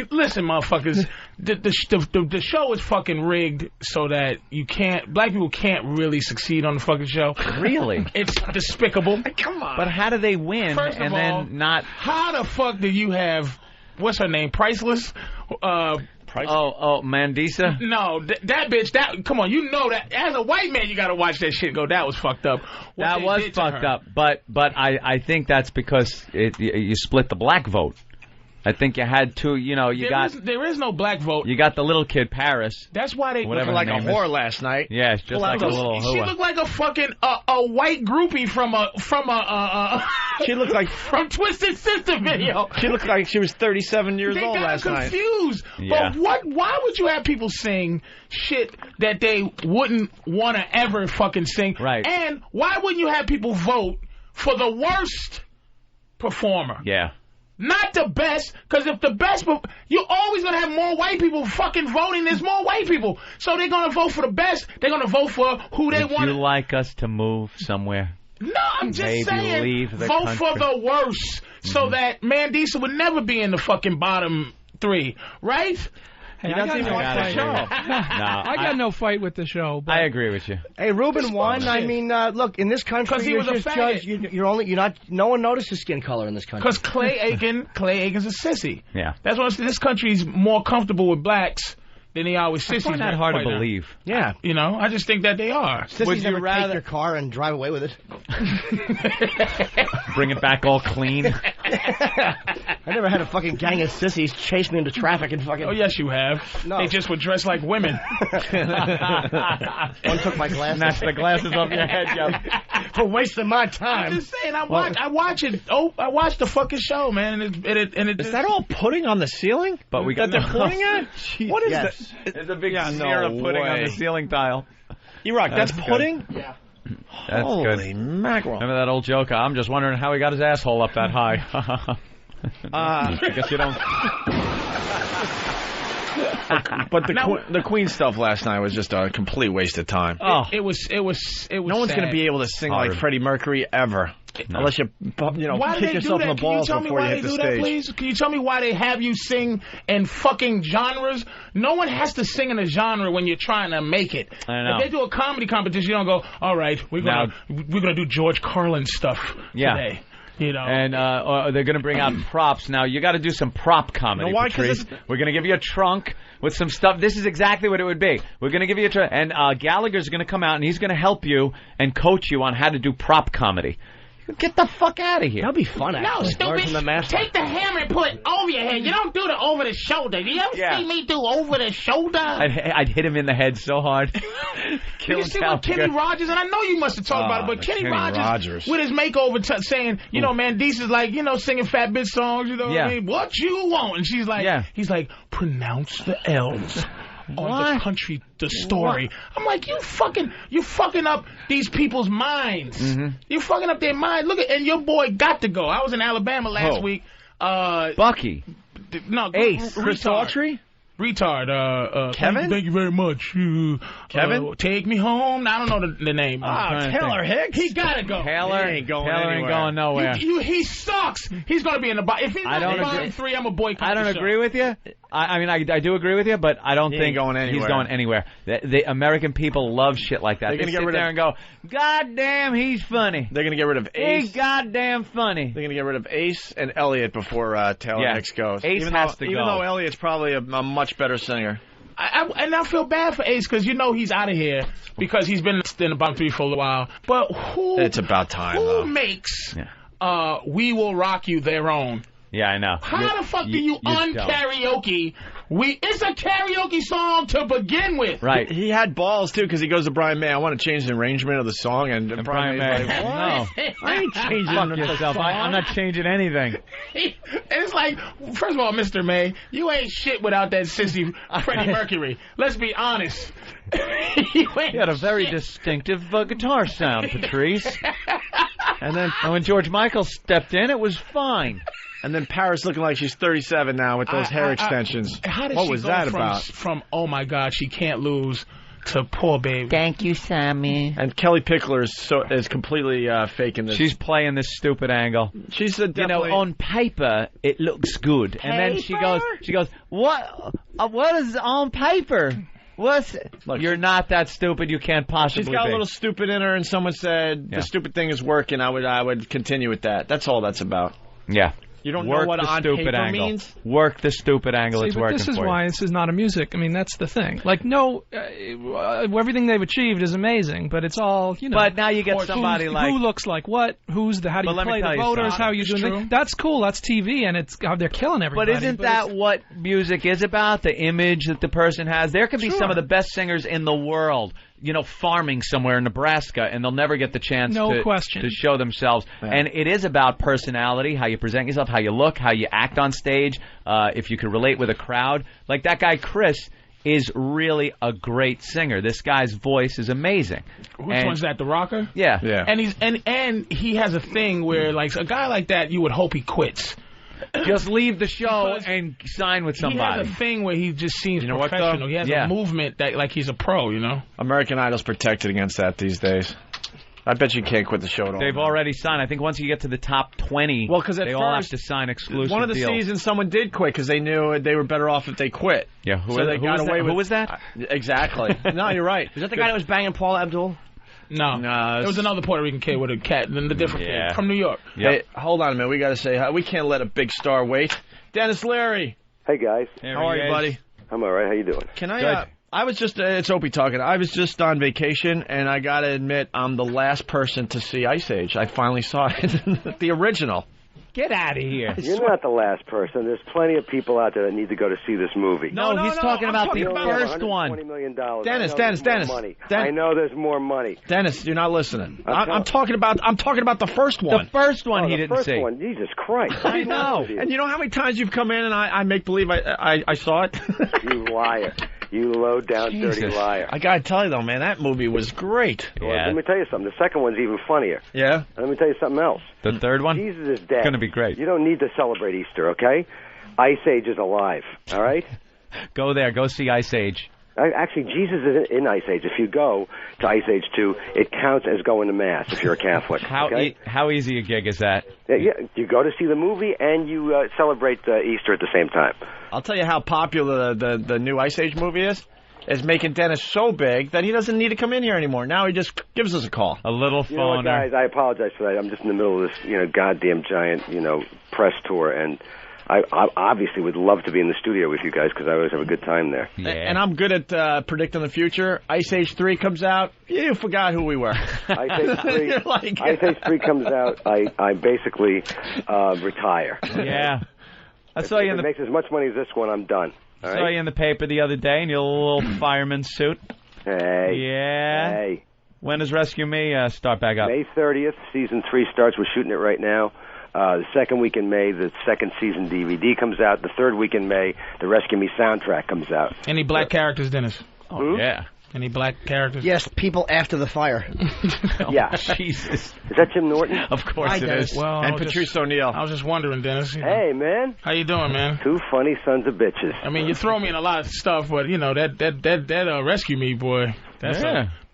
[SPEAKER 5] Listen, motherfuckers, the show is fucking rigged so that black people can't really succeed on the fucking show.
[SPEAKER 6] Really?
[SPEAKER 5] It's despicable.
[SPEAKER 1] Come on.
[SPEAKER 6] But how do they win
[SPEAKER 5] First of all,
[SPEAKER 6] then not...
[SPEAKER 5] How the fuck do you have, what's her name, Priceless?
[SPEAKER 6] Mandisa?
[SPEAKER 5] No, that bitch, come on, you know that. As a white man, you gotta watch that shit and go, that was fucked up.
[SPEAKER 6] That was fucked up, but I think that's because you split the black vote. I think you had to, there is no black vote. You got the little kid, Paris.
[SPEAKER 5] That's why they
[SPEAKER 1] looked like a whore last night.
[SPEAKER 6] Yeah, just like a little
[SPEAKER 5] She looked like a fucking, a white groupie from
[SPEAKER 1] she looked like...
[SPEAKER 5] from Twisted Sister video.
[SPEAKER 1] She looked like she was 37 years old last night.
[SPEAKER 5] They got confused.
[SPEAKER 6] Yeah.
[SPEAKER 5] But why would you have people sing shit that they wouldn't want to ever fucking sing?
[SPEAKER 6] Right.
[SPEAKER 5] And why wouldn't you have people vote for the worst performer?
[SPEAKER 6] Yeah.
[SPEAKER 5] Not the best, because if the best, you're always going to have more white people fucking voting. There's more white people. So they're going to vote for the best. They're going to vote for who they want.
[SPEAKER 6] Would you like us to move somewhere?
[SPEAKER 5] No, I'm just saying,
[SPEAKER 6] leave the
[SPEAKER 5] vote
[SPEAKER 6] country.
[SPEAKER 5] for the worst so that Mandisa would never be in the fucking bottom 3, right?
[SPEAKER 13] Hey, I got no fight with the show. But
[SPEAKER 6] I agree with you.
[SPEAKER 10] Hey, Ruben won. I mean, look, in this country,
[SPEAKER 5] he was
[SPEAKER 10] just judged. No one notices skin color in this country.
[SPEAKER 5] Because Clay Aiken's a sissy.
[SPEAKER 6] Yeah.
[SPEAKER 5] That's why this country's more comfortable with blacks than they are with sissies.
[SPEAKER 6] I find that hard to believe.
[SPEAKER 5] Yeah. I just think that they are.
[SPEAKER 10] Sissies never take your car and drive away with it.
[SPEAKER 6] Bring it back all clean.
[SPEAKER 10] I never had a fucking gang of sissies chase me into traffic and fucking...
[SPEAKER 5] Oh, yes, you have.
[SPEAKER 10] No.
[SPEAKER 5] They just were dressed like women.
[SPEAKER 10] One took my glasses.
[SPEAKER 6] Snatched the glasses off your head, yo.
[SPEAKER 10] For wasting my time.
[SPEAKER 5] I'm just saying, I watch it. Oh, I watch the fucking show, man. And it
[SPEAKER 1] is that all pudding on the ceiling?
[SPEAKER 6] But we got
[SPEAKER 1] that they're pointing at?
[SPEAKER 6] What is that? There's a big smear of pudding on the ceiling tile.
[SPEAKER 1] E-Rock, that's pudding?
[SPEAKER 10] Yeah.
[SPEAKER 6] That's
[SPEAKER 1] Holy
[SPEAKER 6] good.
[SPEAKER 1] mackerel.
[SPEAKER 6] Remember that old joke? I'm just wondering how he got his asshole up that high. I guess you don't.
[SPEAKER 1] But the Queen stuff last night was just a complete waste of time.
[SPEAKER 5] It was. No
[SPEAKER 1] one's going to be able to sing like Freddie Mercury ever. No. Unless you kick yourself in the balls before you hit the stage.
[SPEAKER 5] Please? Can you tell me why they have you sing in fucking genres? No one has to sing in a genre when you're trying to make it.
[SPEAKER 6] I know.
[SPEAKER 5] If they do a comedy competition, you don't go, all right, we're gonna do George Carlin stuff today.
[SPEAKER 6] And they're going to bring out props. Now, you got to do some prop comedy, Patrice. We're going to give you a trunk with some stuff. This is exactly what it would be. We're going to give you a trunk. And Gallagher's going to come out, and he's going to help you and coach you on how to do prop comedy. Get the fuck out of here.
[SPEAKER 10] That'll be fun, actually.
[SPEAKER 5] No, stupid. Take the hammer and put it over your head. You don't do the over the shoulder. Do you ever see me do over the shoulder?
[SPEAKER 6] I'd hit him in the head so hard.
[SPEAKER 5] Did you see what Kenny Rogers, and I know you must have talked about it, but Kenny Rogers with his makeover saying, Mandisa's like, singing fat bitch songs, what I mean? What you want? And she's like, he's like, pronounce the L's. On the country, the story. What? I'm like, you fucking up these people's minds. Mm-hmm. You fucking up their minds. Look and your boy got to go. I was in Alabama last week.
[SPEAKER 6] Bucky.
[SPEAKER 5] No,
[SPEAKER 10] Ace.
[SPEAKER 1] Chris Daughtry?
[SPEAKER 5] retard.
[SPEAKER 1] Kevin?
[SPEAKER 5] Thank you very much.
[SPEAKER 1] Kevin?
[SPEAKER 5] Take me home. I don't know the name.
[SPEAKER 1] Taylor Hicks?
[SPEAKER 5] He gotta go.
[SPEAKER 6] Taylor
[SPEAKER 1] ain't going
[SPEAKER 6] Taylor ain't
[SPEAKER 1] anywhere.
[SPEAKER 6] going nowhere.
[SPEAKER 5] He sucks. He's gonna be in the bottom. If he's not in the bottom 3, I'm a boycott.
[SPEAKER 6] I don't
[SPEAKER 5] the show.
[SPEAKER 6] agree with you. I mean, I do agree with you, but I don't
[SPEAKER 1] He
[SPEAKER 6] think
[SPEAKER 1] ain't going anywhere.
[SPEAKER 6] he's going anywhere. The American people love shit like that.
[SPEAKER 1] They're
[SPEAKER 6] They
[SPEAKER 1] gonna
[SPEAKER 6] sit
[SPEAKER 1] get rid
[SPEAKER 6] there
[SPEAKER 1] of-
[SPEAKER 6] and go, God damn, he's funny.
[SPEAKER 1] They're going to get rid of Ace.
[SPEAKER 6] He's goddamn funny.
[SPEAKER 1] They're going to get rid of Ace and Elliot before Taylor Hicks goes.
[SPEAKER 6] Ace
[SPEAKER 1] even
[SPEAKER 6] has
[SPEAKER 1] though,
[SPEAKER 6] to
[SPEAKER 1] even
[SPEAKER 6] go.
[SPEAKER 1] though Elliot's probably a much better singer.
[SPEAKER 5] And I feel bad for Ace because he's out of here because he's been in the bottom 3 for a while. But
[SPEAKER 1] It's about time,
[SPEAKER 5] who
[SPEAKER 1] though.
[SPEAKER 5] makes We Will Rock You their own?
[SPEAKER 6] Yeah, I know.
[SPEAKER 5] How the fuck do you un-karaoke? It's a karaoke song to begin with.
[SPEAKER 6] Right.
[SPEAKER 1] He had balls, too, because he goes to Brian May, I want to change the arrangement of the song. And Brian May's like, what?
[SPEAKER 6] No.
[SPEAKER 1] I ain't changing
[SPEAKER 6] Fuck
[SPEAKER 1] the
[SPEAKER 6] yourself.
[SPEAKER 1] song.
[SPEAKER 6] I'm not changing anything.
[SPEAKER 5] It's like, first of all, Mr. May, you ain't shit without that sissy Freddie Mercury. Let's be honest.
[SPEAKER 6] He had a very distinctive guitar sound, Patrice. And then when George Michael stepped in, it was fine.
[SPEAKER 1] And then Paris looking like she's 37 now with those hair extensions.
[SPEAKER 5] How did
[SPEAKER 1] what
[SPEAKER 5] she
[SPEAKER 1] was
[SPEAKER 5] go
[SPEAKER 1] that
[SPEAKER 5] from,
[SPEAKER 1] about?
[SPEAKER 5] From, oh my God, she can't lose, to poor baby.
[SPEAKER 6] Thank you, Sammy.
[SPEAKER 1] And Kelly Pickler is completely faking this.
[SPEAKER 6] She's playing this stupid angle.
[SPEAKER 1] She's definitely...
[SPEAKER 6] on paper it looks good, and then she goes, what is on paper? Look, you're not that stupid. You can't possibly.
[SPEAKER 1] She's got
[SPEAKER 6] be.
[SPEAKER 1] a little stupid in her, and someone said the stupid thing is working. I would continue with that. That's all that's about.
[SPEAKER 6] Yeah.
[SPEAKER 1] You don't
[SPEAKER 6] Work
[SPEAKER 1] know what
[SPEAKER 6] the
[SPEAKER 1] on
[SPEAKER 6] stupid
[SPEAKER 1] paper
[SPEAKER 6] angle.
[SPEAKER 1] means?
[SPEAKER 6] Work the stupid angle.
[SPEAKER 13] See,
[SPEAKER 6] It's
[SPEAKER 13] but
[SPEAKER 6] working
[SPEAKER 13] this is
[SPEAKER 6] for
[SPEAKER 13] why
[SPEAKER 6] you.
[SPEAKER 13] this is not a music. I mean, that's the thing. Like, everything they've achieved is amazing, but it's all,
[SPEAKER 6] But now you get somebody like...
[SPEAKER 13] who looks like what? How do you
[SPEAKER 6] let me
[SPEAKER 13] play
[SPEAKER 6] tell
[SPEAKER 13] the
[SPEAKER 6] you
[SPEAKER 13] voters?
[SPEAKER 6] something.
[SPEAKER 13] How you
[SPEAKER 5] It's
[SPEAKER 13] doing?
[SPEAKER 5] true.
[SPEAKER 13] That's cool. That's TV, and it's they're killing everybody.
[SPEAKER 6] But isn't that what music is about? The image that the person has? There could be some of the best singers in the world, farming somewhere in Nebraska, and they'll never get the chance to show themselves. Yeah. And it is about personality, how you present yourself, how you look, how you act on stage, if you can relate with a crowd. Like that guy, Chris, is really a great singer. This guy's voice is amazing.
[SPEAKER 5] Which one's that, the rocker?
[SPEAKER 6] Yeah.
[SPEAKER 5] And he has a thing where, like, a guy like that, you would hope he quits.
[SPEAKER 6] Just leave the show and sign with somebody.
[SPEAKER 5] He has a thing where he just seems
[SPEAKER 1] what,
[SPEAKER 5] professional.
[SPEAKER 1] though?
[SPEAKER 5] He has a movement that, like, he's a pro,
[SPEAKER 1] American Idol's protected against that these days. I bet you can't quit the show at all.
[SPEAKER 6] They've already signed. I think once you get to the top 20, they all have to sign exclusive
[SPEAKER 1] one of the
[SPEAKER 6] deals.
[SPEAKER 1] seasons, someone did quit because they knew they were better off if they quit.
[SPEAKER 6] Yeah,
[SPEAKER 1] who was that? Exactly. No, you're right.
[SPEAKER 10] Was that the guy that was banging Paula Abdul?
[SPEAKER 5] No, it was another Puerto Rican kid with a cat, and the different kid from New York.
[SPEAKER 1] Yep. Hey, hold on a minute. We got to say hi. We can't let a big star wait. Dennis Leary.
[SPEAKER 15] Hey guys.
[SPEAKER 1] How are you, buddy?
[SPEAKER 15] I'm all right. How you doing?
[SPEAKER 1] Can I? I was just. It's Opie talking. I was just on vacation, and I got to admit, I'm the last person to see Ice Age. I finally saw it, the original.
[SPEAKER 6] Get out of here.
[SPEAKER 15] You're not the last person. There's plenty of people out there that need to go to see this movie.
[SPEAKER 6] No, he's talking about the first one.
[SPEAKER 15] $120 million.
[SPEAKER 1] Dennis.
[SPEAKER 15] I know there's more money.
[SPEAKER 1] Dennis, you're not listening. I'm talking about the first one.
[SPEAKER 6] The first one he didn't see.
[SPEAKER 15] The first one, Jesus Christ.
[SPEAKER 1] I know. And you know how many times you've come in and I make believe I saw it?
[SPEAKER 15] You liar. You low-down, dirty liar.
[SPEAKER 1] I gotta tell you, though, man, that movie was great.
[SPEAKER 15] Well, let me tell you something. The second one's even funnier.
[SPEAKER 1] Yeah?
[SPEAKER 15] And let me tell you something else.
[SPEAKER 6] The third one?
[SPEAKER 15] Jesus is dead.
[SPEAKER 6] It's going to be great.
[SPEAKER 15] You don't need to celebrate Easter, okay? Ice Age is alive, all right?
[SPEAKER 6] Go there. Go see Ice Age.
[SPEAKER 15] Actually, Jesus is in Ice Age. If you go to Ice Age 2, it counts as going to Mass if you're a Catholic.
[SPEAKER 6] How easy a gig is that?
[SPEAKER 15] Yeah, you go to see the movie and you celebrate Easter at the same time.
[SPEAKER 1] I'll tell you how popular the new Ice Age movie is. It's making Dennis so big that he doesn't need to come in here anymore. Now he just gives us a call.
[SPEAKER 6] A little phoner.
[SPEAKER 15] You know what, guys, I apologize for that. I'm just in the middle of this, goddamn giant, press tour, and I obviously would love to be in the studio with you guys because I always have a good time there.
[SPEAKER 1] Yeah. And I'm good at predicting the future. Ice Age 3 comes out. You forgot who we were.
[SPEAKER 15] Ice Age 3 comes out. I basically retire.
[SPEAKER 6] Yeah.
[SPEAKER 15] If it makes as much money as this one, I'm done.
[SPEAKER 6] I saw you in the paper the other day in your little fireman suit.
[SPEAKER 15] Hey.
[SPEAKER 6] Yeah.
[SPEAKER 15] Hey.
[SPEAKER 6] When does Rescue Me start back up?
[SPEAKER 15] May 30th, season 3 starts. We're shooting it right now. The second week in May, the second season DVD comes out. The third week in May, the Rescue Me soundtrack comes out.
[SPEAKER 5] Any black characters, Dennis?
[SPEAKER 6] Oh, yeah.
[SPEAKER 5] Any black characters?
[SPEAKER 10] Yes, people after the fire.
[SPEAKER 15] Yeah.
[SPEAKER 6] Jesus.
[SPEAKER 15] Is that Jim Norton?
[SPEAKER 6] Of course it is.
[SPEAKER 5] Well,
[SPEAKER 1] And Patrice O'Neal.
[SPEAKER 5] I was just wondering, Dennis.
[SPEAKER 15] Hey, man.
[SPEAKER 5] How you doing, man?
[SPEAKER 15] Two funny sons of bitches.
[SPEAKER 5] I mean, you throw me in a lot of stuff, but you know that rescue me, boy. That's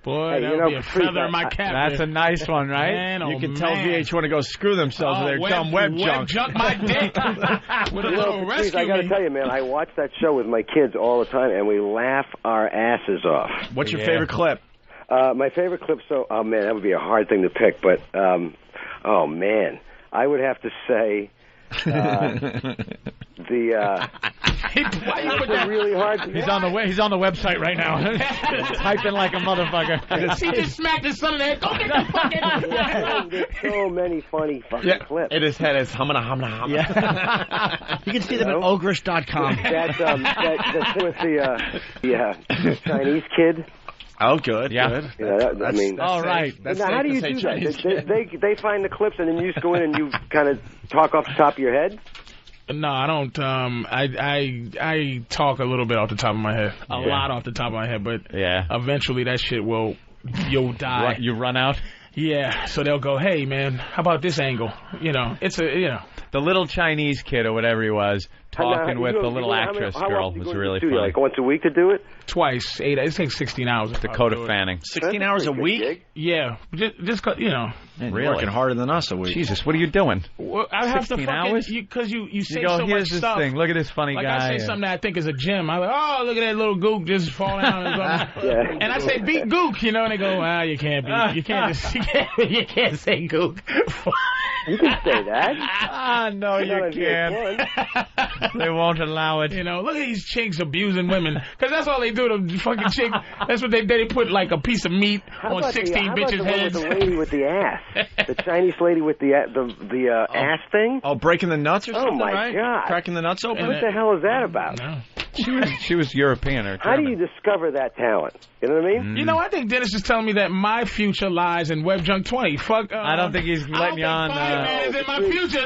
[SPEAKER 5] boy,
[SPEAKER 15] hey,
[SPEAKER 5] that'll be a feather in my cap.
[SPEAKER 6] That's a nice one, right?
[SPEAKER 5] Man,
[SPEAKER 1] You can tell VH1 to go screw themselves with their dumb web junk.
[SPEAKER 5] My dick. With a little
[SPEAKER 15] Patrice,
[SPEAKER 5] rescue
[SPEAKER 15] I got to tell you, man, I watch that show with my kids all the time, and we laugh our asses off.
[SPEAKER 1] What's your favorite clip?
[SPEAKER 15] My favorite clip, oh, man, that would be a hard thing to pick, but, oh, man, I would have to say
[SPEAKER 5] Why you put that
[SPEAKER 15] really hard?
[SPEAKER 6] He's on the way. He's on the website right now, typing like a motherfucker.
[SPEAKER 5] He just smacked his son in the head. Go get that fucking.
[SPEAKER 15] There's so many funny fucking clips.
[SPEAKER 1] In his head, it's humana.
[SPEAKER 10] You can see them at ogrish.com.
[SPEAKER 15] That's with the Chinese kid.
[SPEAKER 1] Oh, good. Yeah.
[SPEAKER 15] Good. You know, I mean,
[SPEAKER 6] all right.
[SPEAKER 15] Now, how do you do that? They find the clips and then you just go in and you kind of talk off the top of your head?
[SPEAKER 5] No, I don't. I talk a little bit off the top of my head, a lot off the top of my head, but eventually that shit you'll die.
[SPEAKER 6] You run out.
[SPEAKER 5] Yeah, so they'll go, hey man, how about this angle? You know,
[SPEAKER 6] the little Chinese kid or whatever he was talking with the little actress girl was really funny.
[SPEAKER 15] Like once a week to do it?
[SPEAKER 5] Twice, 8. It takes 16 hours.
[SPEAKER 6] Dakota Fanning.
[SPEAKER 1] 16 hours a week?
[SPEAKER 5] Yeah, just you know.
[SPEAKER 1] Man, really? Working harder than us a week.
[SPEAKER 6] Jesus, what are you doing?
[SPEAKER 5] Well, I have
[SPEAKER 6] 16
[SPEAKER 5] to
[SPEAKER 6] hours?
[SPEAKER 5] Because you say
[SPEAKER 6] go,
[SPEAKER 5] so
[SPEAKER 6] here's
[SPEAKER 5] much
[SPEAKER 6] this
[SPEAKER 5] stuff.
[SPEAKER 6] thing. Look at this funny
[SPEAKER 5] like
[SPEAKER 6] guy.
[SPEAKER 5] I say something that I think is a gem. I'm like, oh, look at that little gook just falling down. And I say beat gook, you know, and they go, well, you can't you can't say gook.
[SPEAKER 15] You can say that.
[SPEAKER 6] No, you can't. They won't allow it.
[SPEAKER 5] You know, look at these chicks abusing women. Because that's all they do to fucking chick. That's what they do. They put like a piece of meat on 16 bitches' heads.
[SPEAKER 15] The lady with the ass. The Chinese lady with the ass thing?
[SPEAKER 1] Oh, breaking the nuts or something,
[SPEAKER 15] Oh, my
[SPEAKER 1] right?
[SPEAKER 15] God.
[SPEAKER 1] Cracking the nuts open?
[SPEAKER 15] What the hell is that about?
[SPEAKER 5] No.
[SPEAKER 6] She was European or German.
[SPEAKER 15] How do you discover that talent? You know what I mean?
[SPEAKER 5] You know, I think Dennis is telling me that my future lies in Web Junk 20. Fuck.
[SPEAKER 6] I don't think he's letting you on.
[SPEAKER 5] Man is in my future.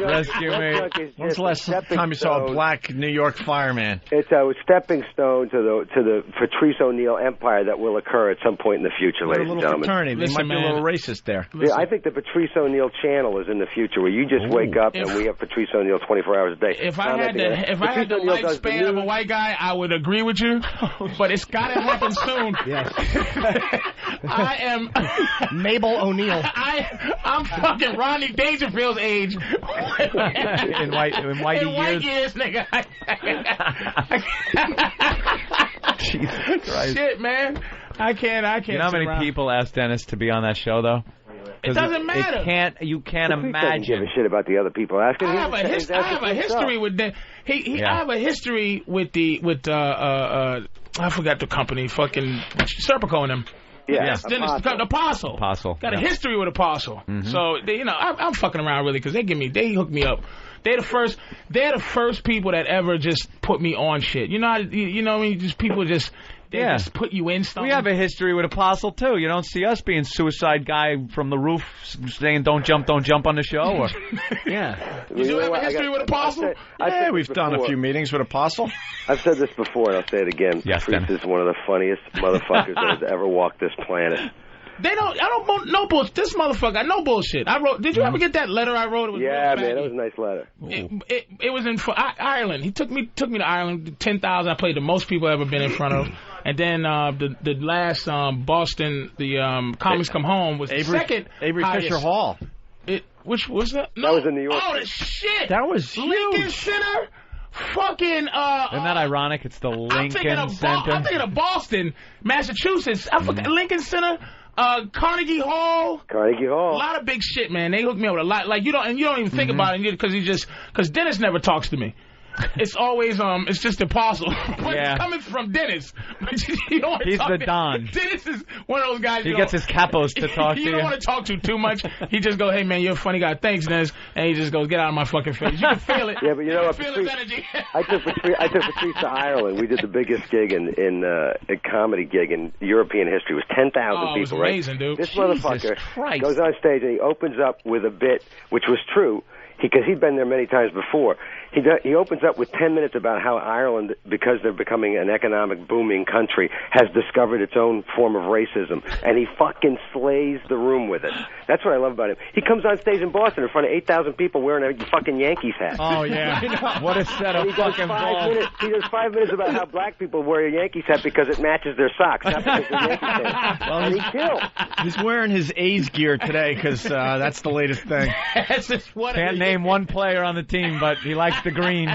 [SPEAKER 6] Rescue me.
[SPEAKER 1] When's the last time you saw a black New York fireman?
[SPEAKER 15] It's a stepping stone to the Patrice O'Neal empire that will occur at some point in the future, ladies and gentlemen.
[SPEAKER 1] Fraternity. They might be a little racist there.
[SPEAKER 15] Yeah, I think the Patrice O'Neal channel is in the future, where you just wake up and we have Patrice O'Neal 24 hours a day.
[SPEAKER 5] If I had the lifespan of a white guy, I would agree with you. But it's got to happen soon.
[SPEAKER 10] Yes.
[SPEAKER 5] I am
[SPEAKER 10] Mabel O'Neal.
[SPEAKER 5] I'm fucking Rodney Dangerfield's age.
[SPEAKER 6] in white
[SPEAKER 5] years, nigga.
[SPEAKER 6] Jesus Christ.
[SPEAKER 5] Shit, man. I can't.
[SPEAKER 6] You know how many people asked Dennis to be on that show, though?
[SPEAKER 5] It doesn't matter.
[SPEAKER 6] You can't imagine.
[SPEAKER 15] Give a shit about the other people asking.
[SPEAKER 5] I have a history with that. I have a history with I forgot the company, fucking Serpico and them.
[SPEAKER 15] Yeah,
[SPEAKER 5] Dennis, Apostle. Got a history with Apostle.
[SPEAKER 6] Mm-hmm.
[SPEAKER 5] So I'm fucking around really because they hook me up. They're the first people that ever just put me on shit. You know what I mean? Just people just put you in stuff.
[SPEAKER 6] We have a history with Apostle too. You don't see us being suicide guy from the roof saying don't jump on the show. Or
[SPEAKER 5] You do have a history with Apostle?
[SPEAKER 1] We've done a few meetings with Apostle.
[SPEAKER 15] I've said this before and I'll say it again.
[SPEAKER 6] Yes,
[SPEAKER 15] Patrice is one of the funniest motherfuckers that has ever walked this planet.
[SPEAKER 5] I don't know bullshit. This motherfucker, I know bullshit. Did you ever get that letter I wrote? It was
[SPEAKER 15] man, that was a nice letter.
[SPEAKER 5] It was in Ireland. He took me to Ireland. 10,000. I played the most people I've ever been in front of. And then the last Boston, the Comics Come Home was the second
[SPEAKER 1] Avery
[SPEAKER 5] highest.
[SPEAKER 1] Fisher Hall.
[SPEAKER 5] Which was that? No,
[SPEAKER 15] that was in New York.
[SPEAKER 5] Oh, the shit!
[SPEAKER 1] That was huge.
[SPEAKER 5] Lincoln Center. Fucking
[SPEAKER 6] Isn't that ironic? It's the Lincoln Center.
[SPEAKER 5] I'm thinking of Boston, Massachusetts. I forgot Lincoln Center. Carnegie Hall.
[SPEAKER 15] A
[SPEAKER 5] lot of big shit, man. They hooked me up with a lot. Like you don't even think about it because Dennis never talks to me. It's always it's just Apostle. But it's coming from Dennis. You don't
[SPEAKER 6] He's the Don.
[SPEAKER 5] Dennis is one of those guys.
[SPEAKER 6] He gets his capos to talk to you.
[SPEAKER 5] You don't want to talk to too much. He just goes, "Hey man, you're a funny guy. Thanks, Dennis." And he just goes, "Get out of my fucking face." You can feel it.
[SPEAKER 15] Yeah, but you know what?
[SPEAKER 5] Feel his energy.
[SPEAKER 15] I took Patrice to Ireland. We did the biggest gig in a comedy gig in European history. It was 10,000 people.
[SPEAKER 5] It was amazing,
[SPEAKER 15] right?
[SPEAKER 5] dude.
[SPEAKER 15] This motherfucker goes on stage and he opens up with a bit which was true. because he'd been there many times before. He opens up with 10 minutes about how Ireland, because they're becoming an economic booming country, has discovered its own form of racism, and he fucking slays the room with it. That's what I love about him. He comes on stage in Boston in front of 8,000 people wearing a fucking Yankees hat.
[SPEAKER 6] Oh, yeah. What a set of fucking balls.
[SPEAKER 15] He does 5 minutes about how black people wear a Yankees hat because it matches their socks, not because they're Yankees fans.
[SPEAKER 1] Well,
[SPEAKER 15] and he kills.
[SPEAKER 1] He's wearing his A's gear today because that's the latest thing.
[SPEAKER 6] Can't name one player on the team, but he likes the green.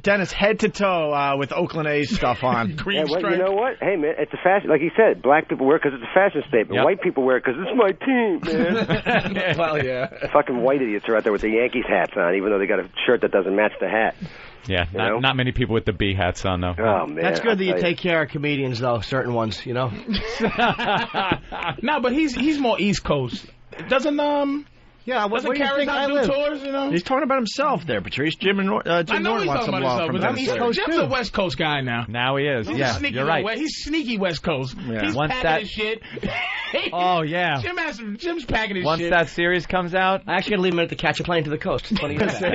[SPEAKER 1] Dennis, head to toe with Oakland A's stuff on.
[SPEAKER 15] Green stripe. You know what? Hey, man, it's a fashion. Like he said, black people wear it because it's a fashion statement.
[SPEAKER 1] Yep.
[SPEAKER 15] White people wear it because it's my team, man.
[SPEAKER 1] Well, yeah.
[SPEAKER 15] Fucking white idiots are out there with the Yankees hats on, even though they got a shirt that doesn't match the hat.
[SPEAKER 6] Yeah, not many people with the B hats on, though.
[SPEAKER 15] Oh, man.
[SPEAKER 10] That's good that you take care of comedians, though, certain ones, you know?
[SPEAKER 5] No, but he's more East Coast. Doesn't
[SPEAKER 10] Yeah,
[SPEAKER 5] doesn't Carrot Top do tours, you know?
[SPEAKER 1] He's talking about himself there, Patrice. Jim Norton wants some love from him.
[SPEAKER 5] Jim's a West Coast guy now.
[SPEAKER 6] Now he is.
[SPEAKER 5] He's sneaky
[SPEAKER 6] you're right.
[SPEAKER 5] He's sneaky West Coast.
[SPEAKER 6] Yeah.
[SPEAKER 5] He's
[SPEAKER 6] Once
[SPEAKER 5] packing his shit.
[SPEAKER 6] Oh, yeah.
[SPEAKER 5] Jim's packing his
[SPEAKER 6] Once
[SPEAKER 5] shit.
[SPEAKER 6] that series comes out,
[SPEAKER 10] I actually got to leave him at the Catch a Plane to the Coast. Funny
[SPEAKER 6] bastard.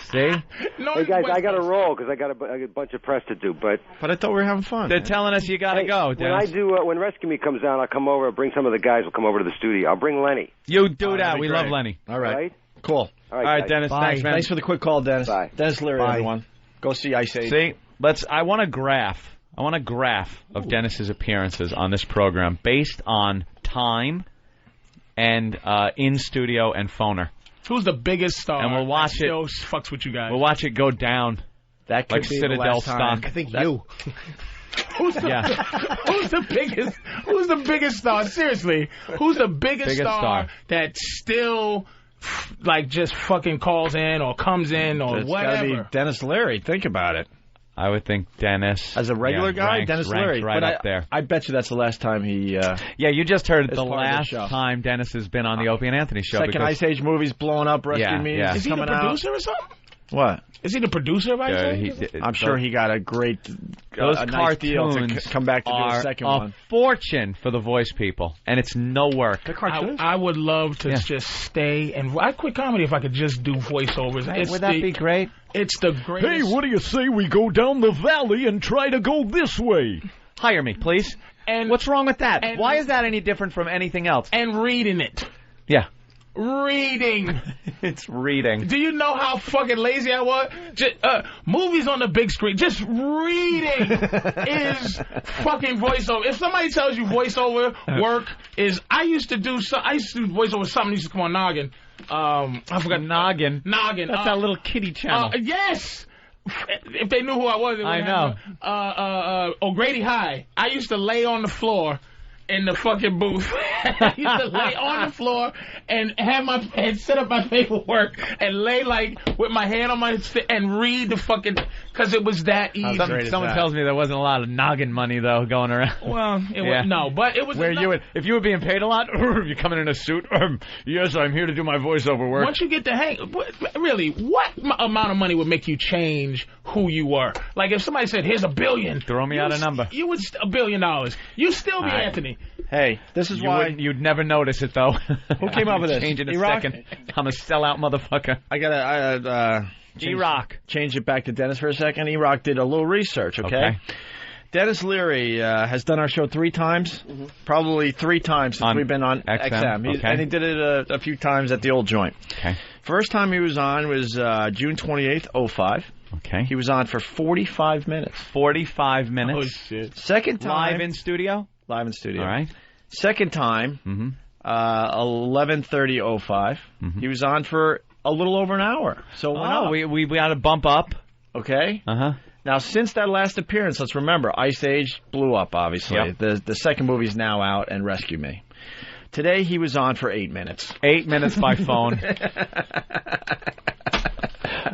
[SPEAKER 6] See?
[SPEAKER 15] Hey, guys, I got to roll because I got a bunch of press to do. But
[SPEAKER 1] I thought we were having fun.
[SPEAKER 6] They're telling us you got to go, Dennis.
[SPEAKER 15] When Rescue Me comes out, I'll come over. I'll bring some of the guys. We'll come over to the studio. I'll bring Lenny.
[SPEAKER 6] You do that. We love Lenny.
[SPEAKER 1] All right. Cool.
[SPEAKER 15] All
[SPEAKER 6] right,
[SPEAKER 15] guys.
[SPEAKER 6] Dennis.
[SPEAKER 1] Bye.
[SPEAKER 6] Thanks, man.
[SPEAKER 1] Thanks for the quick call, Dennis.
[SPEAKER 15] Bye.
[SPEAKER 1] Dennis Leary,
[SPEAKER 10] Bye.
[SPEAKER 1] everyone. Go see Ice Age.
[SPEAKER 6] See, I want a graph. I want a graph of Dennis's appearances on this program based on time and in studio and phoner.
[SPEAKER 5] Who's the biggest star?
[SPEAKER 6] And we'll watch it.
[SPEAKER 5] Still fucks with you guys.
[SPEAKER 6] We'll watch it go down.
[SPEAKER 1] That could
[SPEAKER 6] like
[SPEAKER 1] be
[SPEAKER 6] Citadel
[SPEAKER 1] the last time.
[SPEAKER 6] stock.
[SPEAKER 10] I think you.
[SPEAKER 5] Who's the biggest star? Seriously, who's the biggest star that still just fucking calls in or comes in or
[SPEAKER 1] It's
[SPEAKER 5] whatever?
[SPEAKER 1] gotta be Dennis Leary. Think about it.
[SPEAKER 6] I would think Dennis.
[SPEAKER 1] As a regular guy,
[SPEAKER 6] ranks
[SPEAKER 1] Dennis Leary.
[SPEAKER 6] right
[SPEAKER 1] but
[SPEAKER 6] up there.
[SPEAKER 1] I bet you that's the last time he...
[SPEAKER 6] Yeah, you just heard the
[SPEAKER 1] part of the
[SPEAKER 6] last
[SPEAKER 1] show.
[SPEAKER 6] time Dennis has been on the Opie and Anthony show.
[SPEAKER 1] Second
[SPEAKER 6] because
[SPEAKER 1] Ice Age movie's blowing up. Rescue Me
[SPEAKER 5] Is he the
[SPEAKER 1] coming out.
[SPEAKER 5] producer or something?
[SPEAKER 1] What?
[SPEAKER 5] Is he the producer of Ice Age?
[SPEAKER 1] I'm sure he got a great
[SPEAKER 6] those
[SPEAKER 1] a nice deal to
[SPEAKER 6] cartoons
[SPEAKER 1] come back to do a second
[SPEAKER 6] are
[SPEAKER 1] one.
[SPEAKER 6] a fortune for the voice people, and it's no work.
[SPEAKER 5] I would love to just stay and I'd quit comedy if I could just do voiceovers.
[SPEAKER 6] Would that be great?
[SPEAKER 5] It's the greatest.
[SPEAKER 17] Hey, what do you say we go down the valley and try to go this way?
[SPEAKER 6] Hire me, please.
[SPEAKER 5] And
[SPEAKER 6] what's wrong with that? Why is that any different from anything else?
[SPEAKER 5] And reading it.
[SPEAKER 6] Yeah.
[SPEAKER 5] Reading.
[SPEAKER 6] It's reading.
[SPEAKER 5] Do you know how fucking lazy I was? Movies on the big screen. Just reading is fucking voiceover. If somebody tells you voiceover work is, I used to do voiceover something used to come on Noggin. I forgot
[SPEAKER 6] Noggin.
[SPEAKER 5] Noggin.
[SPEAKER 6] That's that little kiddie channel.
[SPEAKER 5] Yes. If they knew who I was,
[SPEAKER 6] I know.
[SPEAKER 5] O'Grady High. I used to lay on the floor in the fucking booth. I used to lay on the floor and set up my paperwork and lay with my hand on my and read the fucking, because it was that easy.
[SPEAKER 6] Someone tells me there wasn't a lot of noggin money though going around.
[SPEAKER 5] Well, but it was
[SPEAKER 6] where if you were being paid a lot, you come in a suit. Yes, I'm here to do my voiceover work.
[SPEAKER 5] Once you get the hang, really, what amount of money would make you change who you were? Like if somebody said, "Here's $1 billion,"
[SPEAKER 6] throw me out a number.
[SPEAKER 5] You would $1 billion. You still be Anthony.
[SPEAKER 1] Hey, this is why
[SPEAKER 6] you'd never notice it though.
[SPEAKER 1] Who came up with this?
[SPEAKER 6] Change in a
[SPEAKER 1] E-Rock?
[SPEAKER 6] second. I'm a sellout motherfucker.
[SPEAKER 1] I gotta
[SPEAKER 6] E-Rock.
[SPEAKER 1] Change it back to Dennis for a second. E-Rock did a little research. Okay. Dennis Leary has done our show 3 times, probably 3 times since we've been on XM. And he did it a few times at the old joint.
[SPEAKER 6] Okay.
[SPEAKER 1] First time he was on was June 28th, 05.
[SPEAKER 6] Okay.
[SPEAKER 1] He was on for 45 minutes.
[SPEAKER 6] 45 minutes.
[SPEAKER 5] Oh, shit.
[SPEAKER 1] Second time.
[SPEAKER 6] Live in studio?
[SPEAKER 1] Live in studio.
[SPEAKER 6] All right.
[SPEAKER 1] Second time, 11/30/05. He was on for a little over an hour. So
[SPEAKER 6] we got to bump up.
[SPEAKER 1] Okay. Now, since that last appearance, let's remember, Ice Age blew up, obviously.
[SPEAKER 6] Yep.
[SPEAKER 1] The second movie's now out, and Rescue Me. Today, he was on for 8 minutes.
[SPEAKER 6] 8 minutes by phone.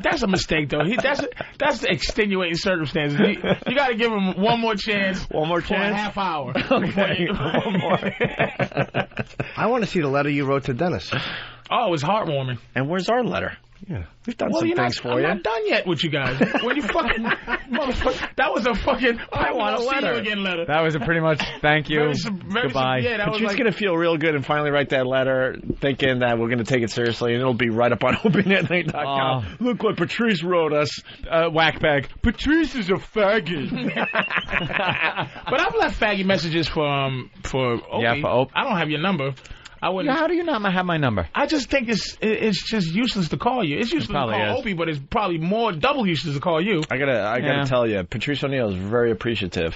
[SPEAKER 5] That's a mistake, though. That's extenuating circumstances. You got to give him one more chance.
[SPEAKER 1] One more
[SPEAKER 5] for
[SPEAKER 1] chance?
[SPEAKER 5] a half hour.
[SPEAKER 1] Okay, one more.
[SPEAKER 10] I want to see the letter you wrote to Dennis.
[SPEAKER 5] Oh, it was heartwarming.
[SPEAKER 1] And where's our letter?
[SPEAKER 10] Yeah.
[SPEAKER 1] We've done
[SPEAKER 5] well,
[SPEAKER 1] some
[SPEAKER 5] you're
[SPEAKER 1] things
[SPEAKER 5] not,
[SPEAKER 1] for
[SPEAKER 5] I'm
[SPEAKER 1] you.
[SPEAKER 5] not done yet with you guys. When you fucking motherfucker, that was a fucking.
[SPEAKER 1] I want a
[SPEAKER 5] See
[SPEAKER 1] letter.
[SPEAKER 5] you again letter.
[SPEAKER 6] That was a pretty much thank you.
[SPEAKER 5] Very
[SPEAKER 6] Goodbye.
[SPEAKER 5] yeah, that was
[SPEAKER 1] Patrice's
[SPEAKER 5] like,
[SPEAKER 1] going to feel real good and finally write that letter thinking that we're going to take it seriously, and it'll be right up on OpieNetNight.com. Look what Patrice wrote us.
[SPEAKER 6] Whackbag. Patrice is a faggot.
[SPEAKER 5] But I've left faggy messages for Opie.
[SPEAKER 6] Yeah, for Opie.
[SPEAKER 5] I don't have your number. I wouldn't.
[SPEAKER 6] How do you not have my number?
[SPEAKER 5] I just think it's just useless to call you. It's useless to call Opie, but it's probably double useless to call you.
[SPEAKER 1] I gotta tell you, Patrice O'Neal is very appreciative.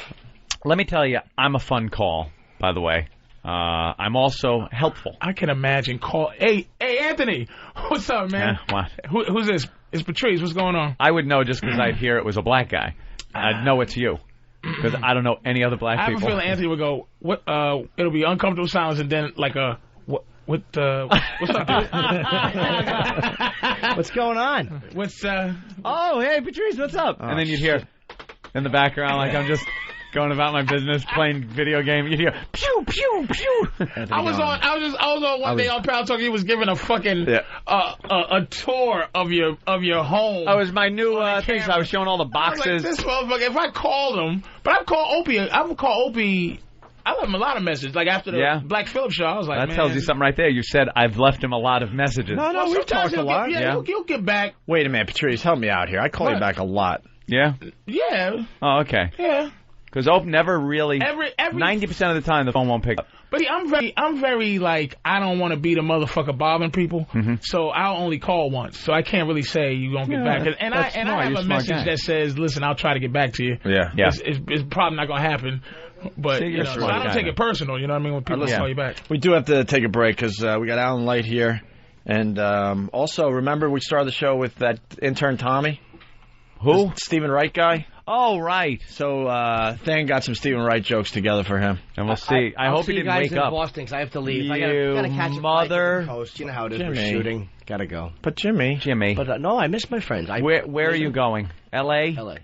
[SPEAKER 6] Let me tell you, I'm a fun call, by the way. I'm also helpful.
[SPEAKER 5] I can imagine Hey, Anthony, what's up, man?
[SPEAKER 6] What?
[SPEAKER 5] Who's this? It's Patrice. What's going on?
[SPEAKER 6] I would know just because I'd hear it was a black guy. I'd know it's you. Because I don't know any other black people.
[SPEAKER 5] I have a feeling Anthony would go, "What? It'll be uncomfortable silence, and then like a what's up, dude?
[SPEAKER 10] What's going on?
[SPEAKER 6] Oh, hey, Patrice, what's up? And then you'd hear in the background, like I'm just going about my business, playing video game. You'd hear pew pew pew.
[SPEAKER 5] I was on one day on Proud Talk. He was giving a fucking a tour of your home.
[SPEAKER 6] Oh, it was my new thing. So I was showing all the boxes.
[SPEAKER 5] I was like, this motherfucker. If I called him, but I've called Opie. I left him a lot of messages. Like after the Black Phillip show, I was like,
[SPEAKER 6] that tells you something right there. You said I've left him a lot of messages.
[SPEAKER 1] No, we've talked a lot.
[SPEAKER 5] He'll get back.
[SPEAKER 1] Wait a minute, Patrice, help me out here. I call you back a lot.
[SPEAKER 6] Yeah.
[SPEAKER 5] Yeah.
[SPEAKER 6] Oh, okay.
[SPEAKER 5] Yeah.
[SPEAKER 6] Because Ope never really. 90% of the time, the phone won't pick up.
[SPEAKER 5] But I'm very like, I don't want to be the motherfucker bothering people, so I'll only call once. So I can't really say you won't get back. And I have a message that says, listen, I'll try to get back to you.
[SPEAKER 1] Yeah.
[SPEAKER 5] It's probably not going to happen. But so I don't take it personal, you know what I mean, when people call you back.
[SPEAKER 1] We do have to take a break because we got Alan Light here. And also, remember we started the show with that intern Tommy?
[SPEAKER 6] Who?
[SPEAKER 1] Stephen Wright guy.
[SPEAKER 6] Oh, right.
[SPEAKER 1] So Than got some Stephen Wright jokes together for him.
[SPEAKER 6] And we'll see. I hope he didn't wake up.
[SPEAKER 10] Boston, because I have to leave.
[SPEAKER 6] You
[SPEAKER 10] I gotta catch a
[SPEAKER 6] mother.
[SPEAKER 10] flight to the coast. You know how it is. We're shooting. Gotta go.
[SPEAKER 1] But Jimmy.
[SPEAKER 10] But no, I miss my friends.
[SPEAKER 6] Where are you going? L.A.?
[SPEAKER 10] L.A.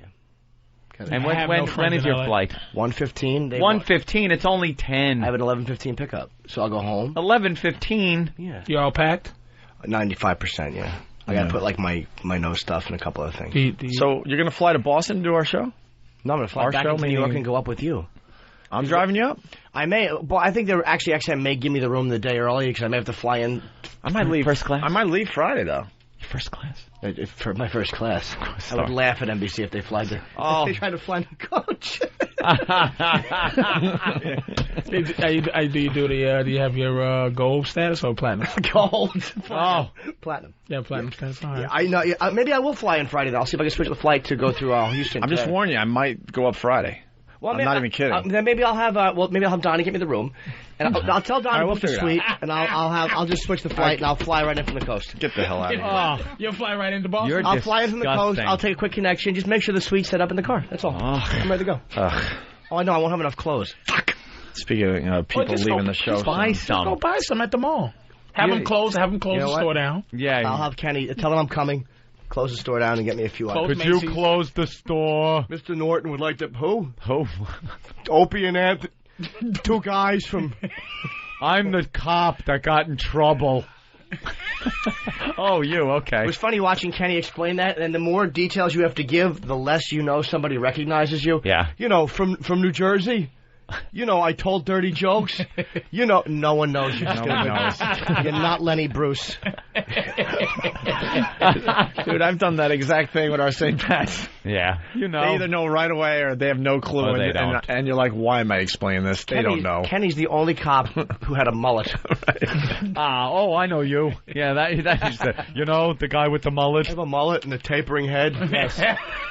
[SPEAKER 6] And when is your flight?
[SPEAKER 10] 1:15.
[SPEAKER 6] 1:15. It's only 10. I
[SPEAKER 10] have an 11:15 pickup, so I'll go home.
[SPEAKER 6] 11:15.
[SPEAKER 10] Yeah.
[SPEAKER 5] You all packed?
[SPEAKER 10] 95%. Yeah. I gotta put like my nose stuff and a couple of things.
[SPEAKER 1] So you're gonna fly to Boston to do our show?
[SPEAKER 10] No, I'm gonna fly back to New York and go up with you.
[SPEAKER 1] I'm driving you up?
[SPEAKER 10] I may. Well, I think XM may give me the room the day early because I may have to fly in.
[SPEAKER 1] I might leave
[SPEAKER 6] first class.
[SPEAKER 1] I might leave Friday though.
[SPEAKER 6] First class.
[SPEAKER 10] For my first class. I would laugh at NBC if they fly the.
[SPEAKER 6] Oh.
[SPEAKER 10] If they try to fly the coach.
[SPEAKER 5] Do you have your gold status or platinum?
[SPEAKER 10] Gold. Platinum.
[SPEAKER 5] Yeah, platinum status. All right.
[SPEAKER 10] Yeah, I know. Maybe I will fly in Friday. Though. I'll see if I can switch the flight to go through Houston.
[SPEAKER 1] I'm just warning you. I might go up Friday. Well, I'm not even kidding.
[SPEAKER 10] Then maybe I'll have Donnie get me the room, and I'll tell Donnie to book the suite, and I'll just switch the flight and I'll fly right in from the coast.
[SPEAKER 1] Get the hell out of here!
[SPEAKER 5] You'll fly right into Boston.
[SPEAKER 10] I'll fly in from the coast. I'll take a quick connection. Just make sure the suite's set up in the car. That's all. I'm ready to go. Oh, I know. I won't have enough clothes. Fuck.
[SPEAKER 1] Speaking of people leaving the show,
[SPEAKER 5] just go buy some at the mall. Have them close the store down.
[SPEAKER 6] Yeah.
[SPEAKER 10] I'll have Kenny tell him I'm coming. Close the store down and get me a few items.
[SPEAKER 6] Could you close the store?
[SPEAKER 10] Mr. Norton would like to... Who?
[SPEAKER 6] Who?
[SPEAKER 10] Opie and Anthony. Two guys from...
[SPEAKER 6] I'm the cop that got in trouble. Oh, you, okay.
[SPEAKER 10] It was funny watching Kenny explain that, and the more details you have to give, the less you know somebody recognizes you.
[SPEAKER 6] Yeah.
[SPEAKER 10] You know, from New Jersey... You know, I told dirty jokes. You know, no one knows you.
[SPEAKER 1] No one knows.
[SPEAKER 10] You're not Lenny Bruce.
[SPEAKER 1] Dude, I've done that exact thing with our St. Pat's.
[SPEAKER 6] Yeah. You know.
[SPEAKER 1] They either know right away or they have no clue.
[SPEAKER 6] Or they don't.
[SPEAKER 1] And you're like, why am I explaining this? They don't know.
[SPEAKER 10] Kenny's the only cop who had a mullet.
[SPEAKER 6] I know you. Yeah, that is the guy with the mullet.
[SPEAKER 10] I have a mullet and a tapering head. Yes.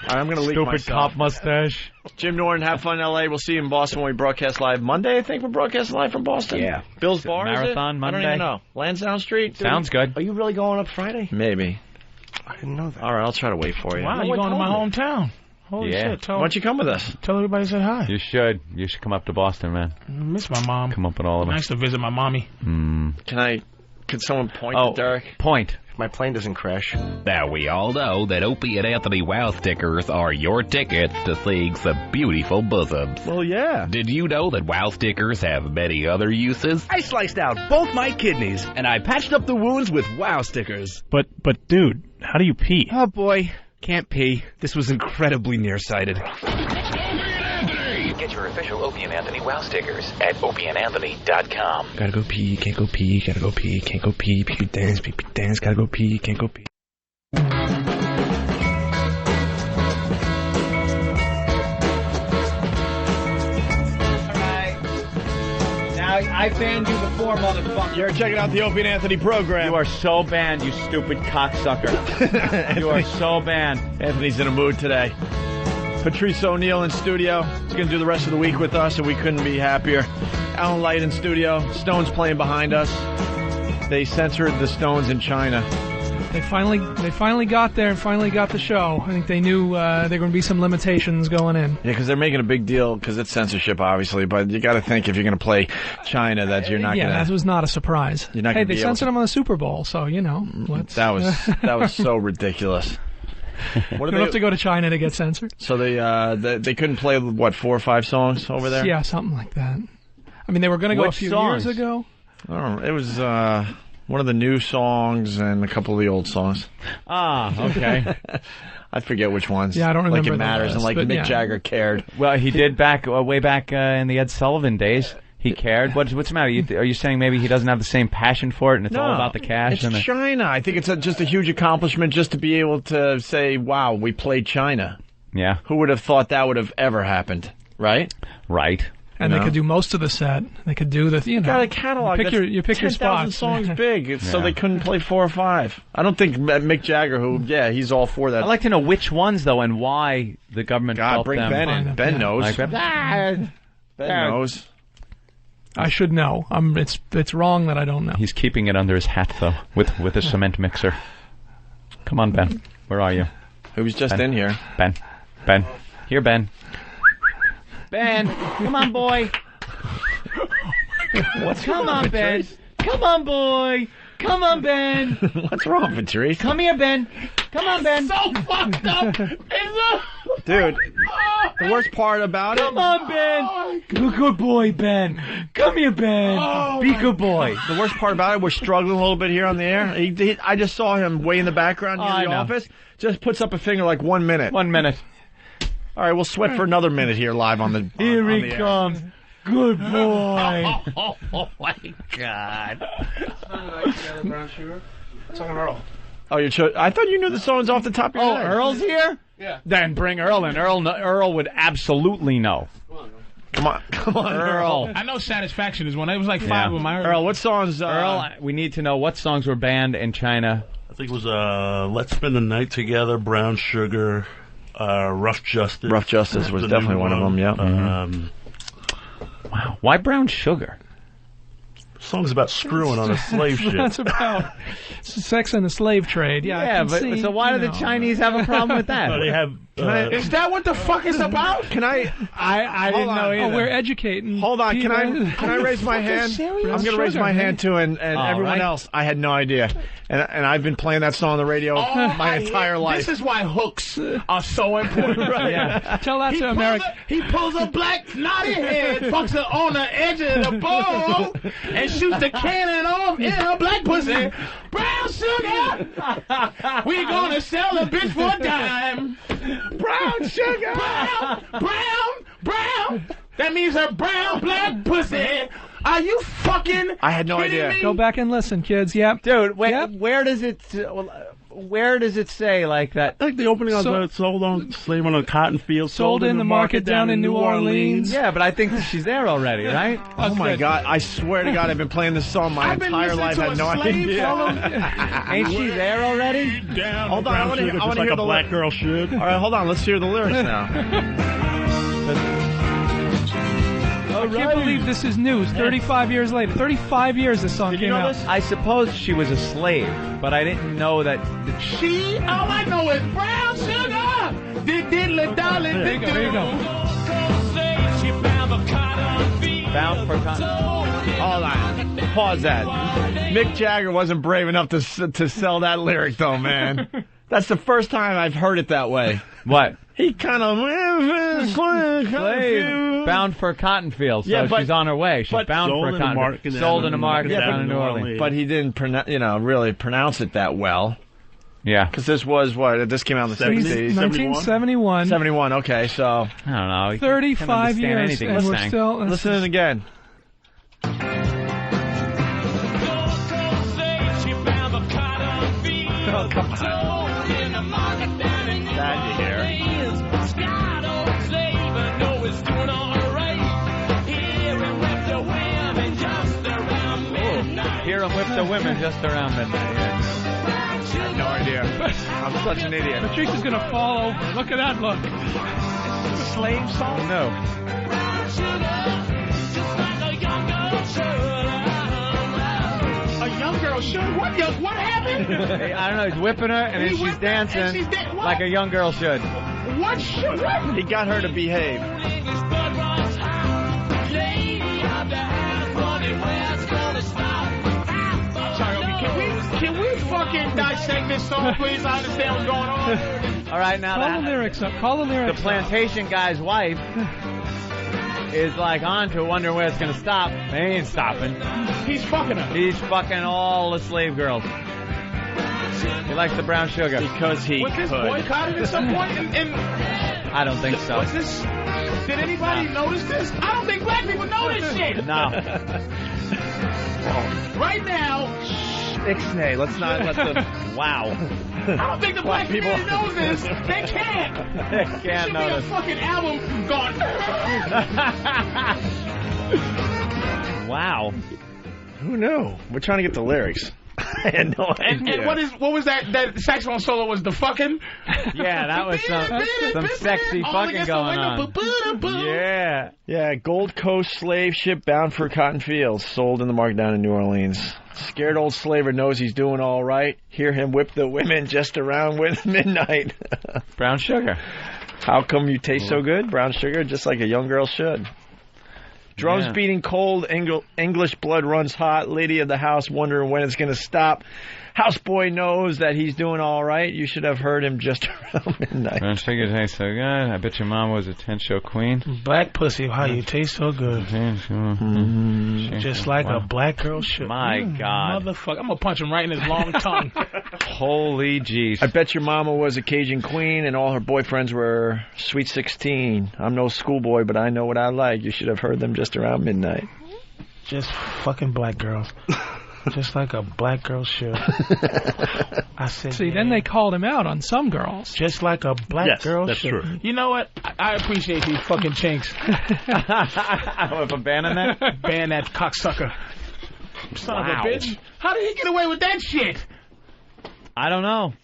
[SPEAKER 1] I'm going to leave
[SPEAKER 6] Stupid cop mustache.
[SPEAKER 1] Jim Norton, have fun in L.A. We'll see you in Boston when we broadcast live. Monday, I think we're broadcasting live from Boston.
[SPEAKER 10] Yeah.
[SPEAKER 1] Bill's Bar,
[SPEAKER 6] Marathon
[SPEAKER 1] is it?
[SPEAKER 6] Monday.
[SPEAKER 1] I don't even know. Lansdowne Street?
[SPEAKER 6] Sounds good.
[SPEAKER 10] Are you really going up Friday?
[SPEAKER 1] Maybe.
[SPEAKER 10] I didn't know that.
[SPEAKER 1] All right, I'll try to wait for you.
[SPEAKER 5] Wow, you're going to my hometown. Holy shit.
[SPEAKER 1] Why don't you come with us?
[SPEAKER 5] Tell everybody I said hi.
[SPEAKER 6] You should. You should come up to Boston, man.
[SPEAKER 5] I miss my mom.
[SPEAKER 6] Come up with all of us.
[SPEAKER 5] Nice to visit my mommy.
[SPEAKER 1] Could someone point to Derek?
[SPEAKER 6] Point.
[SPEAKER 10] My plane doesn't crash.
[SPEAKER 18] Now, we all know that Opie and Anthony Wow stickers are your tickets to seeing some beautiful bosoms.
[SPEAKER 1] Well, yeah.
[SPEAKER 18] Did you know that Wow stickers have many other uses?
[SPEAKER 19] I sliced out both my kidneys, and I patched up the wounds with Wow stickers.
[SPEAKER 20] But dude,
[SPEAKER 19] How do you pee?
[SPEAKER 20] Oh, boy. Can't pee. This was incredibly nearsighted.
[SPEAKER 18] Get your official Opie and Anthony wow stickers at opieandanthony.com.
[SPEAKER 20] Gotta go pee, can't go pee, gotta go pee, can't go pee, pee dance, gotta go pee, can't go pee.
[SPEAKER 6] I banned you before, motherfucker.
[SPEAKER 1] You're checking out the Opie and Anthony program.
[SPEAKER 6] You are so banned, you stupid cocksucker. You are so banned.
[SPEAKER 1] Anthony's in a mood today. Patrice O'Neal in studio. He's going to do the rest of the week with us, and we couldn't be happier. Alan Light in studio. Stones playing behind us. They censored the Stones in China.
[SPEAKER 13] They finally got there and finally got the show. I think they knew there were going to be some limitations going in.
[SPEAKER 1] Yeah, because they're making a big deal because it's censorship, obviously. But you got to think if you're going to play China, that you're not going to.
[SPEAKER 13] Yeah, that was not a surprise.
[SPEAKER 1] You're not
[SPEAKER 13] hey,
[SPEAKER 1] gonna
[SPEAKER 13] they
[SPEAKER 1] be
[SPEAKER 13] censored them on the Super Bowl, so let's.
[SPEAKER 1] That was so ridiculous.
[SPEAKER 13] What do they have to go to China to get censored?
[SPEAKER 1] So they couldn't play 4 or 5 songs over there.
[SPEAKER 13] Yeah, something like that. I mean, they were going to go a few years ago.
[SPEAKER 1] I don't know. It was one of the new songs and a couple of the old songs.
[SPEAKER 6] Ah, okay.
[SPEAKER 1] I forget which ones.
[SPEAKER 13] Yeah, I don't remember.
[SPEAKER 1] Like It Matters and Mick Jagger cared.
[SPEAKER 6] Well, he did way back in the Ed Sullivan days. He cared. What's the matter? Are you saying maybe he doesn't have the same passion for it and it's all about the cash?
[SPEAKER 1] It's China. I think it's just a huge accomplishment just to be able to say, wow, we played China.
[SPEAKER 6] Yeah.
[SPEAKER 1] Who would have thought that would have ever happened, right?
[SPEAKER 6] Right.
[SPEAKER 13] And they could do most of the set. They could do the,
[SPEAKER 1] got a catalog.
[SPEAKER 13] You pick your spots.
[SPEAKER 1] 10,000 songs big, so they couldn't play 4 or 5. I don't think Mick Jagger, he's all for that.
[SPEAKER 6] I'd like to know which ones, though, and why the government felt
[SPEAKER 1] bring
[SPEAKER 6] them.
[SPEAKER 1] Ben in. Ben knows.
[SPEAKER 6] Ben
[SPEAKER 1] knows.
[SPEAKER 13] I should know. It's wrong that I don't know.
[SPEAKER 6] He's keeping it under his hat, though, with a cement mixer. Come on, Ben. Where are you?
[SPEAKER 1] He was just in here.
[SPEAKER 6] Ben. Here, Ben. Ben, come on, boy. Come on, Ben. Come on, boy. Come on, Ben.
[SPEAKER 1] What's wrong, Patrice?
[SPEAKER 6] Come here, Ben. Come on, Ben.
[SPEAKER 5] So fucked up.
[SPEAKER 1] Dude, the worst part about
[SPEAKER 6] Come on, Ben. Good boy, Ben. Come here, Ben. Be good boy.
[SPEAKER 1] The worst part about it, we're struggling a little bit here on the air. I just saw him way in the background near the office. Just puts up a finger like 1 minute.
[SPEAKER 6] 1 minute.
[SPEAKER 1] All right, we'll sweat for another minute here live on the.
[SPEAKER 6] Here he comes. Good boy.
[SPEAKER 5] Oh my God. It's on Earl.
[SPEAKER 1] Oh, I thought you knew the songs off the top of your head.
[SPEAKER 6] Earl's here?
[SPEAKER 5] Yeah.
[SPEAKER 6] Then bring Earl in. Earl would absolutely know.
[SPEAKER 1] Come on, Earl.
[SPEAKER 5] I know Satisfaction is one. It was like 5 of them.
[SPEAKER 1] Earl, what songs?
[SPEAKER 6] Earl, we need to know what songs were banned in China.
[SPEAKER 21] I think it was Let's Spend the Night Together, Brown Sugar, Rough Justice.
[SPEAKER 1] Rough Justice was definitely one of them, yeah.
[SPEAKER 6] Wow. Why Brown Sugar?
[SPEAKER 21] Song's about screwing on a slave ship.
[SPEAKER 13] That's about sex and the slave trade. Yeah,
[SPEAKER 6] so why do the Chinese have a problem with that?
[SPEAKER 21] They have.
[SPEAKER 5] Is that what the fuck it's about?
[SPEAKER 1] Can I
[SPEAKER 13] didn't know either. Oh, we're educating.
[SPEAKER 1] Hold on. Can I raise my hand? I'm going to raise my hand too, and everyone else. I had no idea, and I've been playing that song on the radio my entire life.
[SPEAKER 5] This is why hooks are so important.
[SPEAKER 1] Right?
[SPEAKER 13] Yeah. Tell that to America.
[SPEAKER 5] He pulls a black naughty head, fucks her on the edge of the bowl, and shoots the cannon off in her black pussy. Brown sugar, we gonna sell the bitch for a dime. Brown sugar, brown. That means her brown black pussy. Are you fucking?
[SPEAKER 1] I had no idea.
[SPEAKER 13] Me? Go back and listen, kids. Yep,
[SPEAKER 6] dude. Where does it say like that?
[SPEAKER 21] Like the opening of sold on slave on a cotton field,
[SPEAKER 13] sold in the market down in New Orleans.
[SPEAKER 6] Yeah, but I think she's there already, right?
[SPEAKER 1] Oh my God! I swear to God, I've been playing this song my entire life. I had no idea.
[SPEAKER 6] Ain't she there already?
[SPEAKER 21] Hold on, I want to hear like a black girl should.
[SPEAKER 1] All right, hold on. Let's hear the lyrics now.
[SPEAKER 13] I can't believe this is news. 35 years later. 35 years this song came out.
[SPEAKER 6] I suppose she was a slave, but I didn't know that.
[SPEAKER 5] All I know is brown sugar. Diddly darling.
[SPEAKER 13] There you go.
[SPEAKER 6] Bound for cotton.
[SPEAKER 1] Hold on. Pause that. Mick Jagger wasn't brave enough to sell that lyric, though, man. That's the first time I've heard it that way.
[SPEAKER 6] What?
[SPEAKER 1] He kind of
[SPEAKER 6] slave, bound for cotton fields. So she's on her way. She's bound for a cotton field. Sold in a market down in New Orleans.
[SPEAKER 1] But he didn't, really pronounce it that well.
[SPEAKER 6] Yeah.
[SPEAKER 1] Because this was what? This came out in the 60s.
[SPEAKER 13] 1971.
[SPEAKER 1] 71, okay, so.
[SPEAKER 6] I don't know.
[SPEAKER 13] 35 years, and we're still...
[SPEAKER 1] Listen again.
[SPEAKER 13] Oh, come on.
[SPEAKER 6] Sad to hear. Hear him whip the women just around midnight. I have no idea. I'm such an idiot.
[SPEAKER 13] Patrice is going to fall over. Look at that look.
[SPEAKER 5] It's a slave song?
[SPEAKER 6] No.
[SPEAKER 5] A young girl should? What happened?
[SPEAKER 6] Hey, I don't know. He's whipping her, and then she's dancing like a young girl should.
[SPEAKER 5] What?
[SPEAKER 1] He got her to behave.
[SPEAKER 5] Sorry, Opie, can we fucking dissect this song, please? I understand what's going on.
[SPEAKER 6] All right, now
[SPEAKER 13] Call the lyrics up. Call the lyrics
[SPEAKER 6] the plantation guy's wife is like on to wondering where it's going to stop. They ain't stopping.
[SPEAKER 5] He's fucking her.
[SPEAKER 6] He's fucking all the slave girls. He likes the brown sugar.
[SPEAKER 1] Because he
[SPEAKER 5] Was this boycotted at some point?
[SPEAKER 6] I don't think so.
[SPEAKER 5] Was this... Did anybody notice this? I don't think black people know this shit.
[SPEAKER 6] No.
[SPEAKER 5] Right now...
[SPEAKER 1] Ixnay, let's not let the...
[SPEAKER 6] Wow.
[SPEAKER 5] I don't think the black people know this. They can't.
[SPEAKER 6] They can't know
[SPEAKER 5] There
[SPEAKER 6] this.
[SPEAKER 5] should be a fucking album gone.
[SPEAKER 6] Wow.
[SPEAKER 1] Who knew? We're trying to get the lyrics. I had no idea.
[SPEAKER 5] And what was that saxophone solo was the fucking?
[SPEAKER 6] Yeah, that was some sexy fucking going on. Yeah.
[SPEAKER 1] Yeah, Gold Coast slave ship bound for cotton fields, sold in the market down in New Orleans. Scared old slaver knows he's doing all right. Hear him whip the women just around midnight.
[SPEAKER 6] Brown sugar.
[SPEAKER 1] How come you taste so good? Brown sugar, just like a young girl should. Drums beating cold, English blood runs hot. Lady of the house wondering when it's going to stop. Houseboy knows that he's doing all right. You should have heard him just around midnight.
[SPEAKER 6] Brown sugar tastes so good. I bet your mom was a 10-show queen.
[SPEAKER 5] Black pussy, how you taste so good. Just like a black girl should.
[SPEAKER 6] My God.
[SPEAKER 5] Motherfucker. I'm going to punch him right in his long tongue.
[SPEAKER 6] Holy jeez.
[SPEAKER 1] I bet your mama was a Cajun queen and all her boyfriends were sweet 16. I'm no schoolboy, but I know what I like. You should have heard them just around midnight.
[SPEAKER 5] Just fucking black girls. Just like a black girl should. I said.
[SPEAKER 13] See, then they called him out on some girls.
[SPEAKER 5] Just like a black girl
[SPEAKER 21] that's
[SPEAKER 5] should.
[SPEAKER 21] true.
[SPEAKER 5] You know what? I appreciate these fucking chinks.
[SPEAKER 6] If I'm banning that?
[SPEAKER 5] Ban that cocksucker. Son of a
[SPEAKER 6] Wow.
[SPEAKER 5] bitch. How did he get away with that shit?
[SPEAKER 6] I don't know.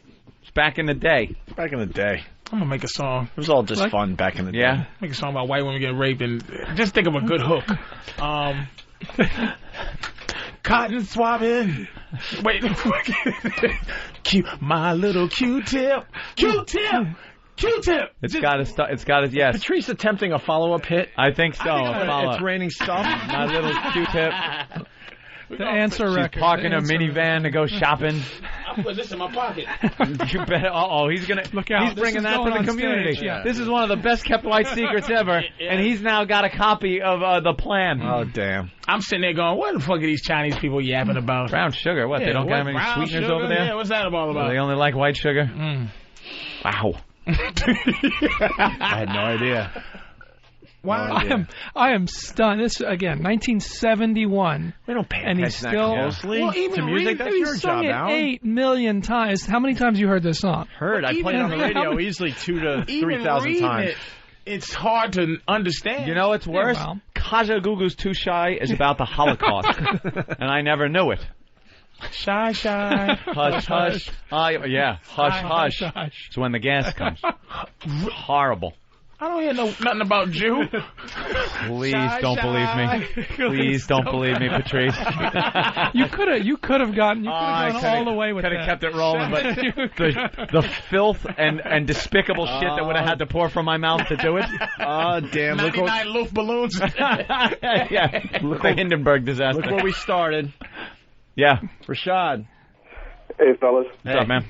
[SPEAKER 6] It's back in the day.
[SPEAKER 1] Back in the day.
[SPEAKER 5] I'm going to make a song.
[SPEAKER 1] It was all just fun back in the day.
[SPEAKER 6] Yeah.
[SPEAKER 5] Make a song about white women getting raped and just think of a good hook. Cotton swabbing. Wait. My little Q-tip. Q-tip. Q-tip.
[SPEAKER 6] It's got to start. It's got to, yes.
[SPEAKER 1] Patrice attempting a follow-up hit.
[SPEAKER 6] I think so.
[SPEAKER 1] It's raining stuff.
[SPEAKER 6] My little Q-tip.
[SPEAKER 13] The answer
[SPEAKER 6] She's
[SPEAKER 13] record.
[SPEAKER 6] parking a minivan to go shopping.
[SPEAKER 5] I put this in my pocket.
[SPEAKER 6] You better. He's gonna
[SPEAKER 13] look out.
[SPEAKER 6] He's bringing that to the community.
[SPEAKER 13] Stage, yeah.
[SPEAKER 6] This is one of the best kept white secrets ever, and he's now got a copy of the plan.
[SPEAKER 1] Oh damn!
[SPEAKER 5] I'm sitting there going, what the fuck are these Chinese people yapping about?
[SPEAKER 6] Brown sugar. What? They don't got any sweeteners
[SPEAKER 5] sugar?
[SPEAKER 6] over there?
[SPEAKER 5] Yeah, what's that all about?
[SPEAKER 6] They only like white sugar. Wow.
[SPEAKER 1] I had no idea.
[SPEAKER 13] Wow. I am stunned. This again, 1971.
[SPEAKER 1] We don't pay
[SPEAKER 13] and he's
[SPEAKER 1] attention
[SPEAKER 13] still
[SPEAKER 1] that closely to music. That's your job, Alan.
[SPEAKER 13] 8 million times. How many times you heard this song?
[SPEAKER 1] Heard. I played it on the radio easily 2,000 to 3,000 times.
[SPEAKER 5] It's hard to understand.
[SPEAKER 6] You know what's worse? Kajagoogoo's Too Shy is about the Holocaust, and I never knew it.
[SPEAKER 5] Shy, shy.
[SPEAKER 6] Hush, hush. Yeah, hush, hush. It's when the gas comes. Horrible.
[SPEAKER 5] I don't hear nothing about Jew.
[SPEAKER 6] Please don't believe me. Please don't believe me, Patrice.
[SPEAKER 13] You could have gone all the way with that.
[SPEAKER 6] Could have kept it rolling, but the filth and despicable shit that would have had to pour from my mouth to do it.
[SPEAKER 1] Oh damn!
[SPEAKER 5] 99 loaf balloons.
[SPEAKER 6] Yeah, the Hindenburg disaster.
[SPEAKER 1] Look where we started.
[SPEAKER 6] Yeah,
[SPEAKER 1] Rashad.
[SPEAKER 2] Hey fellas.
[SPEAKER 6] What's up, man?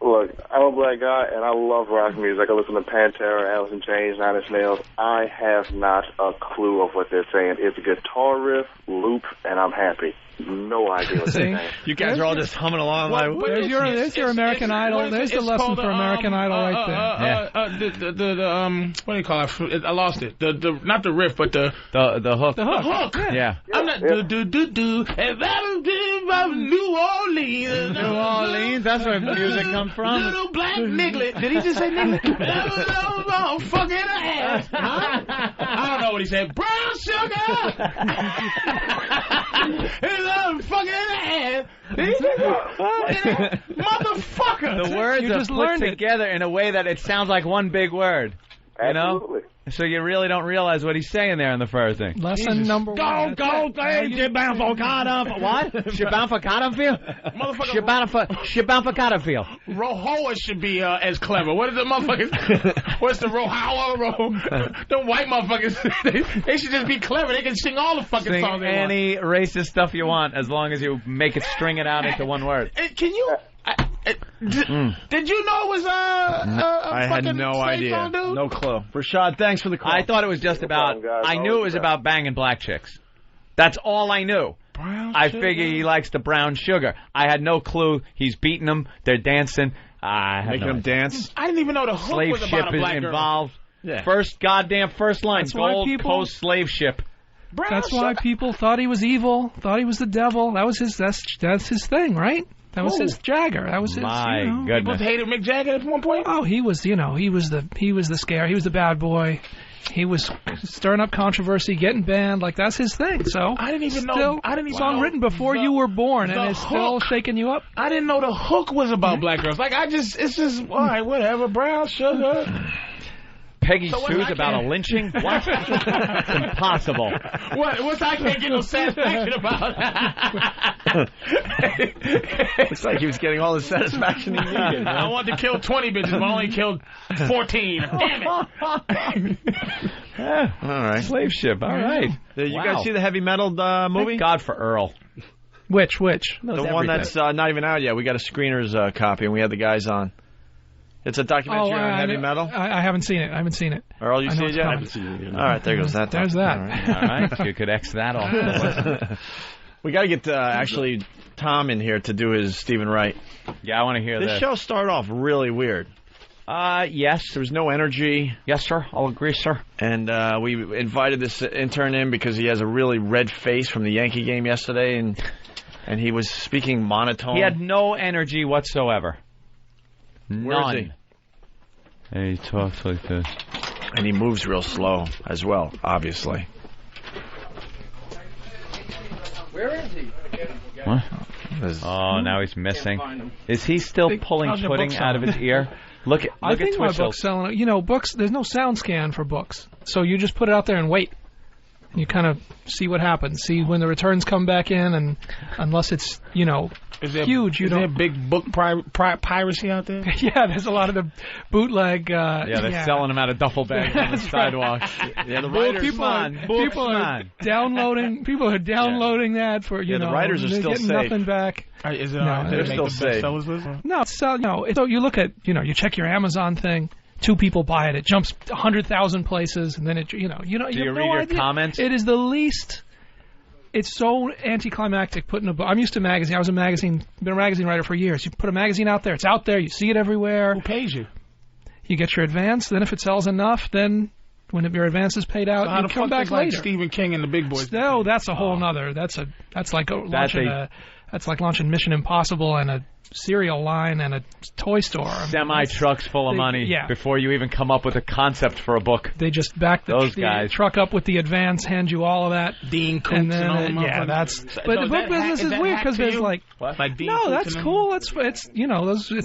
[SPEAKER 2] Look, I'm a black guy, and I love rock music. I listen to Pantera, Alice in Chains, Nine Inch Nails. I have not a clue of what they're saying. It's a guitar riff, loop, and I'm happy. No idea what they're saying.
[SPEAKER 1] You guys are all just humming along.
[SPEAKER 13] There's your American Idol. There's the lesson for American Idol right
[SPEAKER 5] there. What do you call it? I lost it. The not the riff, but the
[SPEAKER 6] hook.
[SPEAKER 5] The hook.
[SPEAKER 6] Yeah.
[SPEAKER 5] I'm not New Orleans.
[SPEAKER 6] New Orleans. That's where music comes from.
[SPEAKER 5] Little black niglet. Did he just say niglet? Fucking ass. I don't know what he said. Brown sugar. Fucking ass. Motherfucker.
[SPEAKER 6] The words are put together in a way that it sounds like one big word. You know? So you really don't realize what he's saying there in the first thing.
[SPEAKER 13] Lesson number one.
[SPEAKER 5] Go, Shibam for Cotterfield.
[SPEAKER 6] What? Shibam for Cotterfield?
[SPEAKER 5] Motherfucker.
[SPEAKER 6] Shibam for Cotterfield.
[SPEAKER 5] Rohoa should be as clever. What is the motherfuckers? What's the Rohoa? The white motherfuckers. They should just be clever. They can sing all the fucking songs they want.
[SPEAKER 6] Any racist stuff you want as long as you make it string it out into one word.
[SPEAKER 5] Can you... Did you know it was
[SPEAKER 1] I had no idea. No clue. Rashad, thanks for the call.
[SPEAKER 6] I thought it was just about... I knew it was about banging black chicks. That's all I knew. I figure he likes the brown sugar. I had no clue. He's beating them. They're dancing.
[SPEAKER 1] Making them dance.
[SPEAKER 5] I didn't even know the hook was about a black girl.
[SPEAKER 6] Slave ship is involved. Yeah. First line. Gold Coast slave ship.
[SPEAKER 13] That's why people thought he was evil. Thought he was the devil. That's his thing, right? That was his Jagger. That was his.
[SPEAKER 6] My goodness.
[SPEAKER 5] People hated Mick Jagger at one point.
[SPEAKER 13] Oh, he was the scare. He was the bad boy. He was stirring up controversy, getting banned. Like that's his thing. So
[SPEAKER 5] I didn't even know.
[SPEAKER 13] Song written before you were born, and it's still shaking you up.
[SPEAKER 5] I didn't know the hook was about black girls. Like it's just all right, whatever. Brown sugar.
[SPEAKER 6] Peggy Sue's about a lynching? What? It's impossible.
[SPEAKER 5] What's I can't get no satisfaction about?
[SPEAKER 1] Looks like he was getting all the satisfaction he needed.
[SPEAKER 5] I wanted to kill 20 bitches, but I only killed 14. Damn it.
[SPEAKER 6] Yeah, all right. Slave ship. All right.
[SPEAKER 1] Did you guys see the heavy metal movie?
[SPEAKER 6] Thank God for Earl.
[SPEAKER 13] Which?
[SPEAKER 1] The one that's not even out yet. We got a screener's copy, and we had the guys on. It's a documentary on heavy metal.
[SPEAKER 13] I haven't seen it.
[SPEAKER 1] Earl, you see it yet? I haven't seen it yet. All right, there goes that.
[SPEAKER 13] There's that.
[SPEAKER 6] All right. You could X that off.
[SPEAKER 1] We got to get actually Tom in here to do his Stephen Wright.
[SPEAKER 6] Yeah, I want to hear
[SPEAKER 1] this. This show started off really weird.
[SPEAKER 6] Yes.
[SPEAKER 1] There was no energy.
[SPEAKER 6] Yes, sir. I'll agree, sir.
[SPEAKER 1] And we invited this intern in because he has a really red face from the Yankee game yesterday, and he was speaking monotone.
[SPEAKER 6] He had no energy whatsoever. None.
[SPEAKER 1] Where is he?
[SPEAKER 6] And he talks like this.
[SPEAKER 1] And he moves real slow as well, obviously.
[SPEAKER 5] Where is he?
[SPEAKER 6] What? Oh, now he's missing. Is he still pulling pudding out of his ear? Look at
[SPEAKER 13] I think
[SPEAKER 6] Twitchel.
[SPEAKER 13] My book's selling. You know, books. There's no sound scan for books, so you just put it out there and wait. You kind of see what happens. See when the returns come back in, and unless it's huge,
[SPEAKER 5] is there big book piracy out there?
[SPEAKER 13] Yeah, there's a lot of the bootleg.
[SPEAKER 6] They're selling them out of duffel bags on the sidewalks.
[SPEAKER 1] Yeah, the writers.
[SPEAKER 13] People are downloading that for
[SPEAKER 1] the writers are still
[SPEAKER 13] getting
[SPEAKER 1] safe.
[SPEAKER 13] Nothing back.
[SPEAKER 5] Is it?
[SPEAKER 1] No, they're still safe.
[SPEAKER 13] No, so you look at you check your Amazon thing. 2 people buy it. It jumps 100,000 places, and then it. Do you
[SPEAKER 6] read your comments?
[SPEAKER 13] It is the least. It's so anticlimactic putting a book. I'm used to magazine. Been a magazine writer for years. You put a magazine out there. It's out there. You see it everywhere.
[SPEAKER 5] Who pays you?
[SPEAKER 13] You get your advance. Then if it sells enough, then when your advance is paid out,
[SPEAKER 5] so
[SPEAKER 13] you come back later.
[SPEAKER 5] Like Stephen King and the big boys.
[SPEAKER 13] No, that's a whole nother. That's like launching Mission Impossible and a cereal line and a toy store.
[SPEAKER 6] Semi-trucks full of money before you even come up with a concept for a book.
[SPEAKER 13] They just back the truck up with the advance, hand you all of that.
[SPEAKER 5] Dean Koontz and all
[SPEAKER 13] that. That's. But the book business is weird because there's like no, that's cool. It's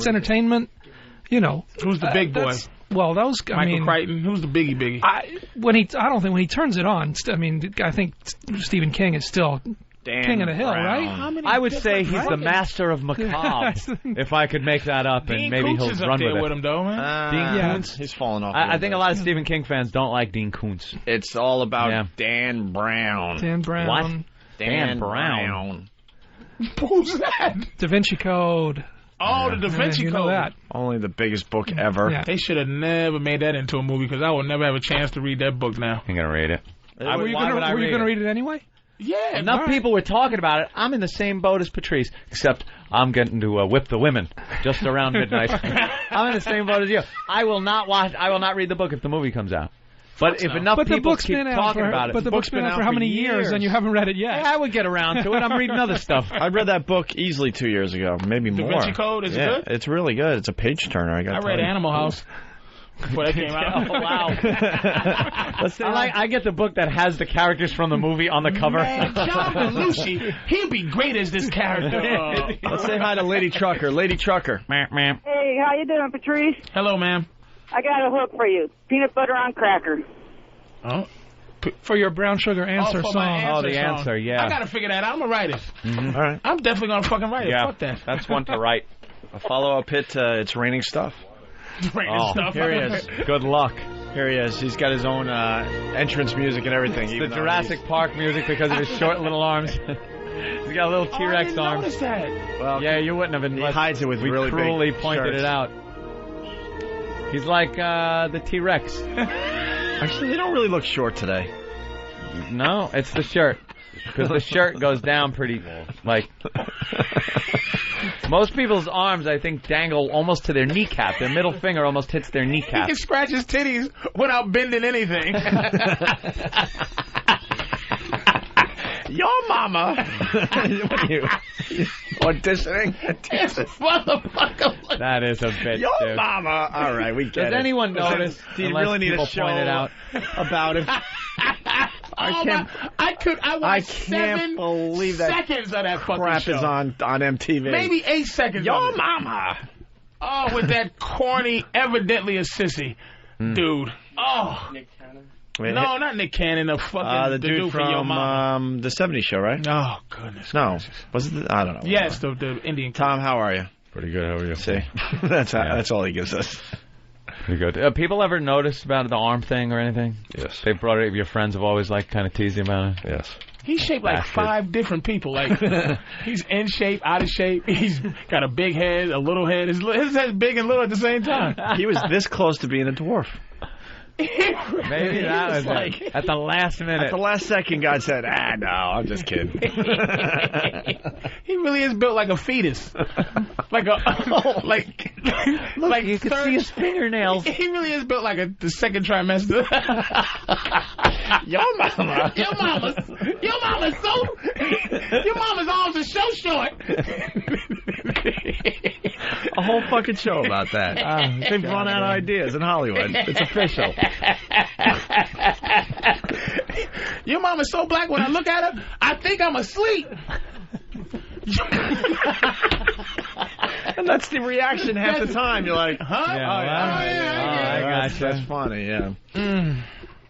[SPEAKER 13] entertainment.
[SPEAKER 5] Who's the big boy?
[SPEAKER 13] Well, those.
[SPEAKER 5] Michael Crichton. Who's the biggie?
[SPEAKER 13] I don't think when he turns it on. I think Stephen King is still. King of the Hill, right?
[SPEAKER 6] I would say he's the master of macabre. If I could make that up, and maybe he'll run with it.
[SPEAKER 5] With him, though, man.
[SPEAKER 6] Dean Koontz,
[SPEAKER 1] he's falling off.
[SPEAKER 6] I think a lot of Stephen King fans don't like Dean Koontz.
[SPEAKER 1] It's all about Dan Brown.
[SPEAKER 13] Dan Brown.
[SPEAKER 6] What? Dan Brown.
[SPEAKER 5] Who's that?
[SPEAKER 13] Da Vinci Code.
[SPEAKER 5] Oh, the Da Vinci
[SPEAKER 13] you know
[SPEAKER 5] Code.
[SPEAKER 13] that.
[SPEAKER 1] Only the biggest book ever.
[SPEAKER 13] Yeah.
[SPEAKER 5] They should have never made that into a movie because I will never have a chance to read that book now.
[SPEAKER 6] I'm gonna read it.
[SPEAKER 13] Were you going to read it anyway?
[SPEAKER 5] Yeah.
[SPEAKER 6] Enough people were talking about it. I'm in the same boat as Patrice, except I'm getting to whip the women just around midnight. I'm in the same boat as you. I will not read the book if the movie comes out. But if enough people keep talking about it.
[SPEAKER 13] But the book's been out for how many years and you haven't read it yet?
[SPEAKER 6] Yeah, I would get around to it. I'm reading other stuff.
[SPEAKER 1] I read that book easily 2 years ago, maybe more.
[SPEAKER 5] Da Vinci Code, is it good?
[SPEAKER 1] It's really good. It's a page turner. I
[SPEAKER 5] read Animal House before that came out.
[SPEAKER 6] Oh, wow. I get the book that has the characters from the movie on the cover.
[SPEAKER 5] Man, John Belushi, he'd be great as this character.
[SPEAKER 1] Let's say hi to Lady Trucker. Lady Trucker.
[SPEAKER 6] Ma'am.
[SPEAKER 14] Hey, how you doing, Patrice?
[SPEAKER 5] Hello, ma'am.
[SPEAKER 14] I got a hook for you. Peanut butter on cracker.
[SPEAKER 5] Oh.
[SPEAKER 13] For your brown sugar answer
[SPEAKER 5] for
[SPEAKER 13] song.
[SPEAKER 5] my answer song.
[SPEAKER 6] Answer, yeah.
[SPEAKER 5] I got to figure that out. I'm going to write it.
[SPEAKER 1] Mm-hmm. All right.
[SPEAKER 5] I'm definitely going to fucking write it.
[SPEAKER 6] Yeah,
[SPEAKER 5] Fuck that.
[SPEAKER 6] that's one to write.
[SPEAKER 1] A follow-up hit, It's Raining Stuff.
[SPEAKER 5] Stuff.
[SPEAKER 1] Here he is.
[SPEAKER 6] Good luck.
[SPEAKER 1] Here he is. He's got his own entrance music and everything.
[SPEAKER 6] It's the Jurassic Park music because of his short little arms. He's got a little T-Rex arm.
[SPEAKER 5] Notice that.
[SPEAKER 1] Well,
[SPEAKER 6] yeah, you wouldn't have been.
[SPEAKER 1] He hides it with really big
[SPEAKER 6] cruelly pointed
[SPEAKER 1] shirts.
[SPEAKER 6] it out. He's like the T-Rex.
[SPEAKER 1] Actually, they don't really look short today.
[SPEAKER 6] No, it's the shirt. Because the shirt goes down pretty, most people's arms, I think, dangle almost to their kneecap. Their middle finger almost hits their kneecap.
[SPEAKER 5] He can scratch his titties without bending anything.
[SPEAKER 1] Your mama. What are you auditioning?
[SPEAKER 5] Motherfucker.
[SPEAKER 6] That is a bit.
[SPEAKER 1] Your
[SPEAKER 6] dude.
[SPEAKER 1] mama. All right, we get it.
[SPEAKER 6] Does anyone notice?
[SPEAKER 1] Do you really need a show
[SPEAKER 6] point it out
[SPEAKER 1] about it? I can't believe that
[SPEAKER 5] seconds of that fucking
[SPEAKER 1] crap
[SPEAKER 5] show.
[SPEAKER 1] is on MTV.
[SPEAKER 5] Maybe 8 seconds.
[SPEAKER 1] Your mama.
[SPEAKER 5] Oh, with that corny, evidently a sissy dude. Oh. Nick Cannon. No, not Nick Cannon. The dude from Your Mama.
[SPEAKER 1] The 70s show, right?
[SPEAKER 5] Oh, goodness.
[SPEAKER 1] No. Was it? I don't know.
[SPEAKER 5] Yes, the Indian.
[SPEAKER 1] Tom, how are you?
[SPEAKER 21] Pretty good. How are you?
[SPEAKER 1] See, that's all he gives us.
[SPEAKER 6] Pretty good. People ever noticed about the arm thing or anything?
[SPEAKER 21] Yes.
[SPEAKER 6] They brought it. Your friends have always kind of teased you about it.
[SPEAKER 21] Yes.
[SPEAKER 5] He's shaped like 5 different people. He's in shape, out of shape. He's got a big head, a little head. His head's big and little at the same time.
[SPEAKER 1] He was this close to being a dwarf.
[SPEAKER 6] Maybe that was it. At the last minute.
[SPEAKER 1] At the last second, God said, no, I'm just kidding.
[SPEAKER 5] He really is built like a fetus. Look,
[SPEAKER 6] you can see his fingernails.
[SPEAKER 5] He really is built like the second trimester.
[SPEAKER 1] Your mama.
[SPEAKER 5] Your mama's arms are so short.
[SPEAKER 1] A whole fucking show about that. They've run out of ideas in Hollywood. It's official.
[SPEAKER 5] Your mama's so black when I look at her, I think I'm asleep.
[SPEAKER 1] And that's the reaction half the time. You're like, huh?
[SPEAKER 6] I gotcha.
[SPEAKER 1] That's funny, yeah.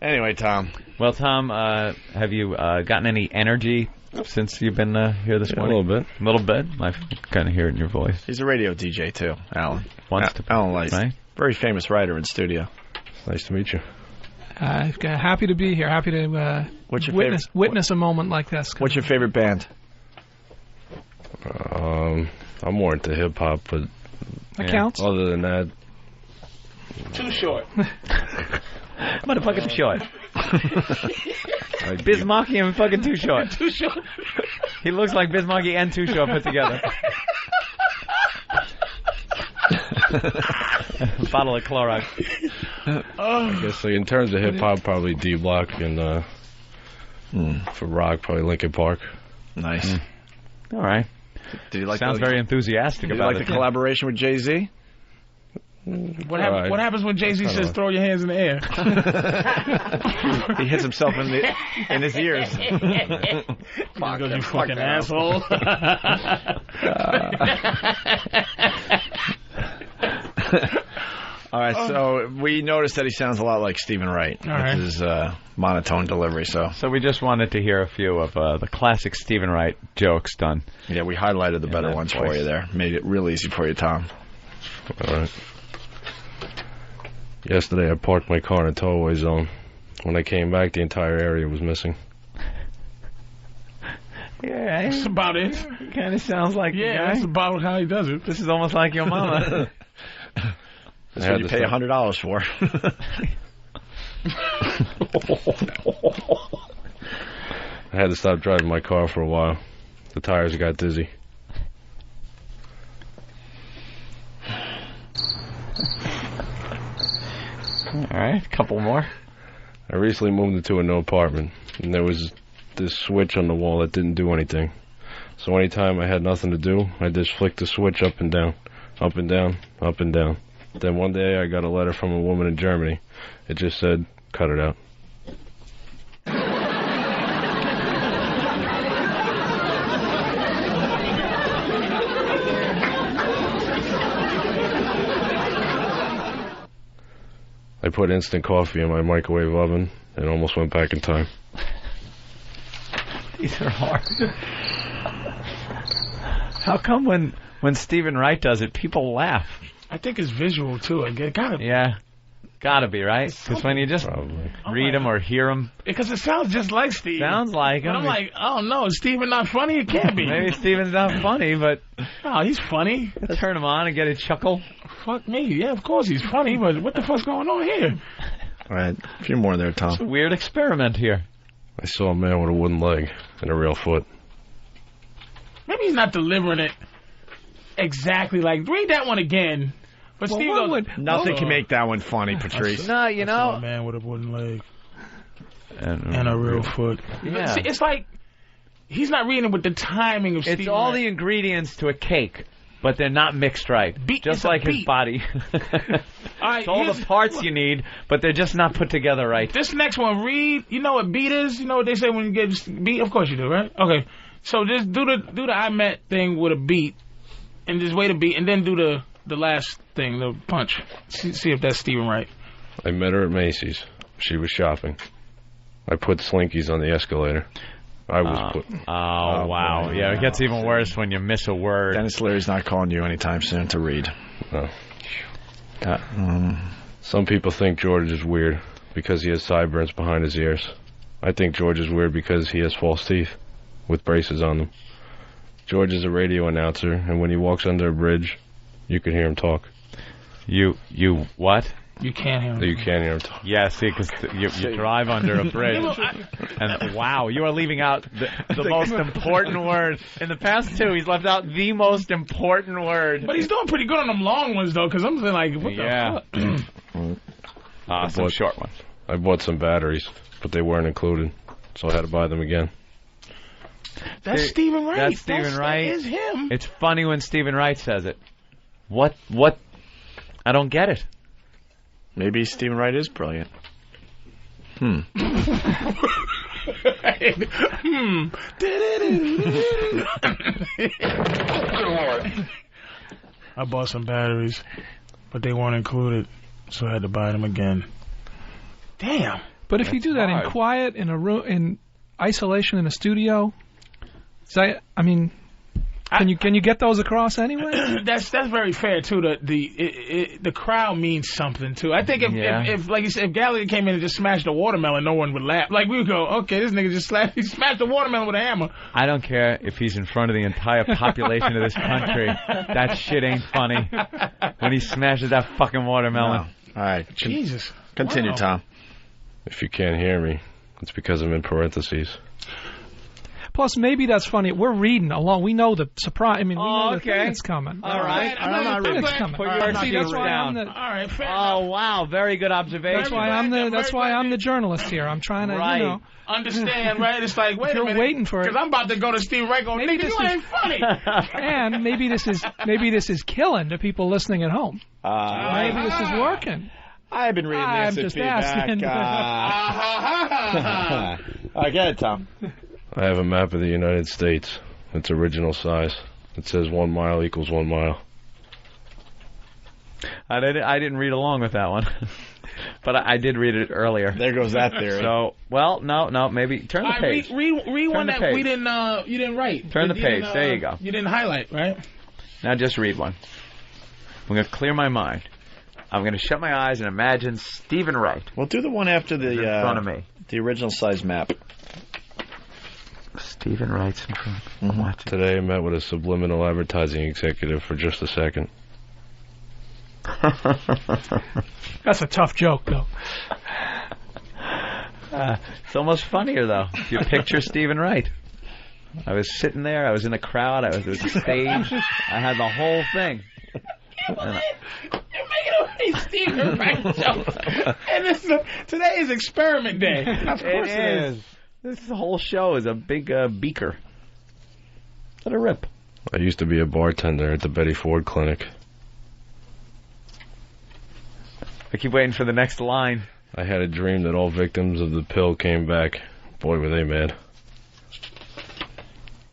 [SPEAKER 1] Anyway, Tom.
[SPEAKER 6] Well, Tom, have you gotten any energy since you've been here this morning?
[SPEAKER 21] A little bit.
[SPEAKER 6] A little bit? I kind of hear it in your voice.
[SPEAKER 1] He's a radio DJ, too, Alan.
[SPEAKER 6] Alan
[SPEAKER 1] Lice.
[SPEAKER 6] Right?
[SPEAKER 1] Very famous writer in studio.
[SPEAKER 21] Nice to meet you.
[SPEAKER 13] Happy to be here. Happy to witness a moment like this.
[SPEAKER 1] What's your favorite band?
[SPEAKER 21] I'm more into hip hop, but
[SPEAKER 13] that counts.
[SPEAKER 21] Other than that,
[SPEAKER 5] Too short.
[SPEAKER 6] Motherfucking Too Short. Bismarcky and fucking Too Short.
[SPEAKER 5] Too short.
[SPEAKER 6] He looks like Bismarcky and Too Short put together. Bottle of Clorox.
[SPEAKER 21] I guess in terms of hip hop, probably D Block, and for rock, probably Linkin Park.
[SPEAKER 1] Nice.
[SPEAKER 6] All right.
[SPEAKER 1] Did you like?
[SPEAKER 6] Sounds very enthusiastic about it.
[SPEAKER 1] Did you like the collaboration with Jay-Z?
[SPEAKER 5] What happens when Jay-Z says throw your hands in the air?
[SPEAKER 1] He hits himself in his ears.
[SPEAKER 5] Fuck, you fucking asshole.
[SPEAKER 1] All right, so we noticed that he sounds a lot like Stephen Wright with his monotone delivery. So
[SPEAKER 6] we just wanted to hear a few of the classic Stephen Wright jokes done.
[SPEAKER 1] Yeah, we highlighted the better ones for you there. Made it real easy for you, Tom.
[SPEAKER 21] All right. Yesterday, I parked my car in a towaway zone. When I came back, the entire area was missing.
[SPEAKER 6] Yeah,
[SPEAKER 5] that's about it.
[SPEAKER 6] Kind of sounds like the guy.
[SPEAKER 5] That's about how he does it.
[SPEAKER 6] This is almost like your mama.
[SPEAKER 1] That's what you pay $100 for.
[SPEAKER 21] I had to stop driving my car for a while. The tires got dizzy.
[SPEAKER 6] All right, a couple more.
[SPEAKER 21] I recently moved into a new apartment, and there was this switch on the wall that didn't do anything. So anytime I had nothing to do, I just flicked the switch up and down, up and down, up and down. Then one day I got a letter from a woman in Germany. It just said, cut it out. I put instant coffee in my microwave oven and almost went back in time.
[SPEAKER 6] These are hard. How come when Stephen Wright does it, people laugh?
[SPEAKER 5] I think it's visual, too. It gotta be.
[SPEAKER 6] Yeah. Gotta be, right? Because when you just read them or hear them...
[SPEAKER 5] Because it sounds just like Steve.
[SPEAKER 6] Sounds like him.
[SPEAKER 5] But I'm like, oh, no, is Steven not funny? It can't be.
[SPEAKER 6] Maybe Steven's not funny, but...
[SPEAKER 5] No, he's funny.
[SPEAKER 6] Turn him on and get a chuckle.
[SPEAKER 5] Fuck me. Yeah, of course he's funny, but what the fuck's going on here?
[SPEAKER 1] All right, a few more there, Tom.
[SPEAKER 6] It's a weird experiment here.
[SPEAKER 21] I saw a man with a wooden leg and a real foot.
[SPEAKER 5] Maybe he's not delivering it exactly like... Read that one again. But
[SPEAKER 1] well,
[SPEAKER 5] Steve goes,
[SPEAKER 1] nothing can make that one funny, Patrice.
[SPEAKER 6] No, you know...
[SPEAKER 5] a man with a wooden leg and a real foot.
[SPEAKER 6] Yeah.
[SPEAKER 5] See, it's like... He's not reading it with the timing of Steve.
[SPEAKER 6] It's all the ingredients to a cake, but they're not mixed right. Just like his body.
[SPEAKER 5] It's
[SPEAKER 6] all the parts you need, but they're just not put together right.
[SPEAKER 5] This next one, read... You know what beat is? You know what they say when you get beat? Of course you do, right? Okay. So just do the I met thing with a beat, and just wait a beat, and then do the last thing, the punch. See if that's Stephen Wright.
[SPEAKER 21] I met her at Macy's. She was shopping. I put Slinkies on the escalator. I was put...
[SPEAKER 6] Oh, wow.
[SPEAKER 21] Boy.
[SPEAKER 6] Yeah, it gets even worse when you miss a word.
[SPEAKER 1] Dennis Leary's not calling you anytime soon to read.
[SPEAKER 21] No. Some people think George is weird because he has sideburns behind his ears. I think George is weird because he has false teeth with braces on them. George is a radio announcer, and when he walks under a bridge, you can hear him talk.
[SPEAKER 6] You what?
[SPEAKER 5] You can't hear him.
[SPEAKER 21] You can't hear him talk.
[SPEAKER 6] Yeah, see, because you drive under a bridge. And wow, you are leaving out the most important word. In the past two, he's left out the most important word.
[SPEAKER 5] But he's doing pretty good on them long ones, though, because I'm feeling like, what the fuck?
[SPEAKER 6] Some short ones.
[SPEAKER 21] I bought some batteries, but they weren't included, so I had to buy them again.
[SPEAKER 5] That's Stephen Wright.
[SPEAKER 6] That's Stephen Wright.
[SPEAKER 5] That is him.
[SPEAKER 6] It's funny when Stephen Wright says it. What? I don't get it.
[SPEAKER 1] Maybe Stephen Wright is brilliant.
[SPEAKER 5] I bought some batteries, but they weren't included, so I had to buy them again. Damn.
[SPEAKER 13] But if you do that in quiet, in a room, in isolation in a studio, can you get those across anyway?
[SPEAKER 5] That's very fair too. The crowd means something too. I think if like you said, if Gallagher came in and just smashed a watermelon, no one would laugh. Like we would go, okay, this nigga just smashed a watermelon with a hammer.
[SPEAKER 6] I don't care if he's in front of the entire population of this country. That shit ain't funny. When he smashes that fucking watermelon.
[SPEAKER 1] No. All right,
[SPEAKER 5] Jesus.
[SPEAKER 1] Continue, Tom.
[SPEAKER 21] If you can't hear me, it's because I'm in parentheses.
[SPEAKER 13] Plus, maybe that's funny. We're reading along. We know the surprise. I mean, we know the thing that's coming.
[SPEAKER 6] All right.
[SPEAKER 13] I'm not reading. It's coming.
[SPEAKER 6] Put your sheets down.
[SPEAKER 5] All right, fair
[SPEAKER 6] enough. Wow, very good observation.
[SPEAKER 13] That's why I'm the journalist here. I'm trying to,
[SPEAKER 5] understand, right? It's like, wait a minute.
[SPEAKER 13] You're waiting for it.
[SPEAKER 5] Because I'm about to go to Steve Wright going, nigga, you ain't funny.
[SPEAKER 13] And maybe this is killing the people listening at home. Maybe this is working.
[SPEAKER 1] I've been reading this.
[SPEAKER 13] I'm just asking.
[SPEAKER 1] All right, get it, Tom.
[SPEAKER 21] I have a map of the United States. It's original size. It says 1 mile equals 1 mile.
[SPEAKER 6] I didn't read along with that one, but I did read it earlier.
[SPEAKER 1] There goes that theory.
[SPEAKER 6] So, no, maybe turn the page.
[SPEAKER 5] Read one that you didn't write.
[SPEAKER 6] Turn the page. There you go.
[SPEAKER 5] You didn't highlight, right?
[SPEAKER 6] Now just read one. I'm going to clear my mind. I'm going to shut my eyes and imagine Stephen Wright.
[SPEAKER 1] Well, do the one after the
[SPEAKER 6] in front of me.
[SPEAKER 1] The original size map.
[SPEAKER 6] Stephen Wright's in front.
[SPEAKER 21] Today I met with a subliminal advertising executive for just a second.
[SPEAKER 13] That's a tough joke, though.
[SPEAKER 6] It's almost funnier, though. If you picture Stephen Wright. I was sitting there. I was in a crowd. I was at the stage. I had the whole thing.
[SPEAKER 5] You're making a Stephen Wright joke. And today is experiment day. Of course it is.
[SPEAKER 6] This whole show is a big beaker. Let it rip.
[SPEAKER 21] I used to be a bartender at the Betty Ford Clinic.
[SPEAKER 6] I keep waiting for the next line.
[SPEAKER 21] I had a dream that all victims of the pill came back. Boy, were they mad.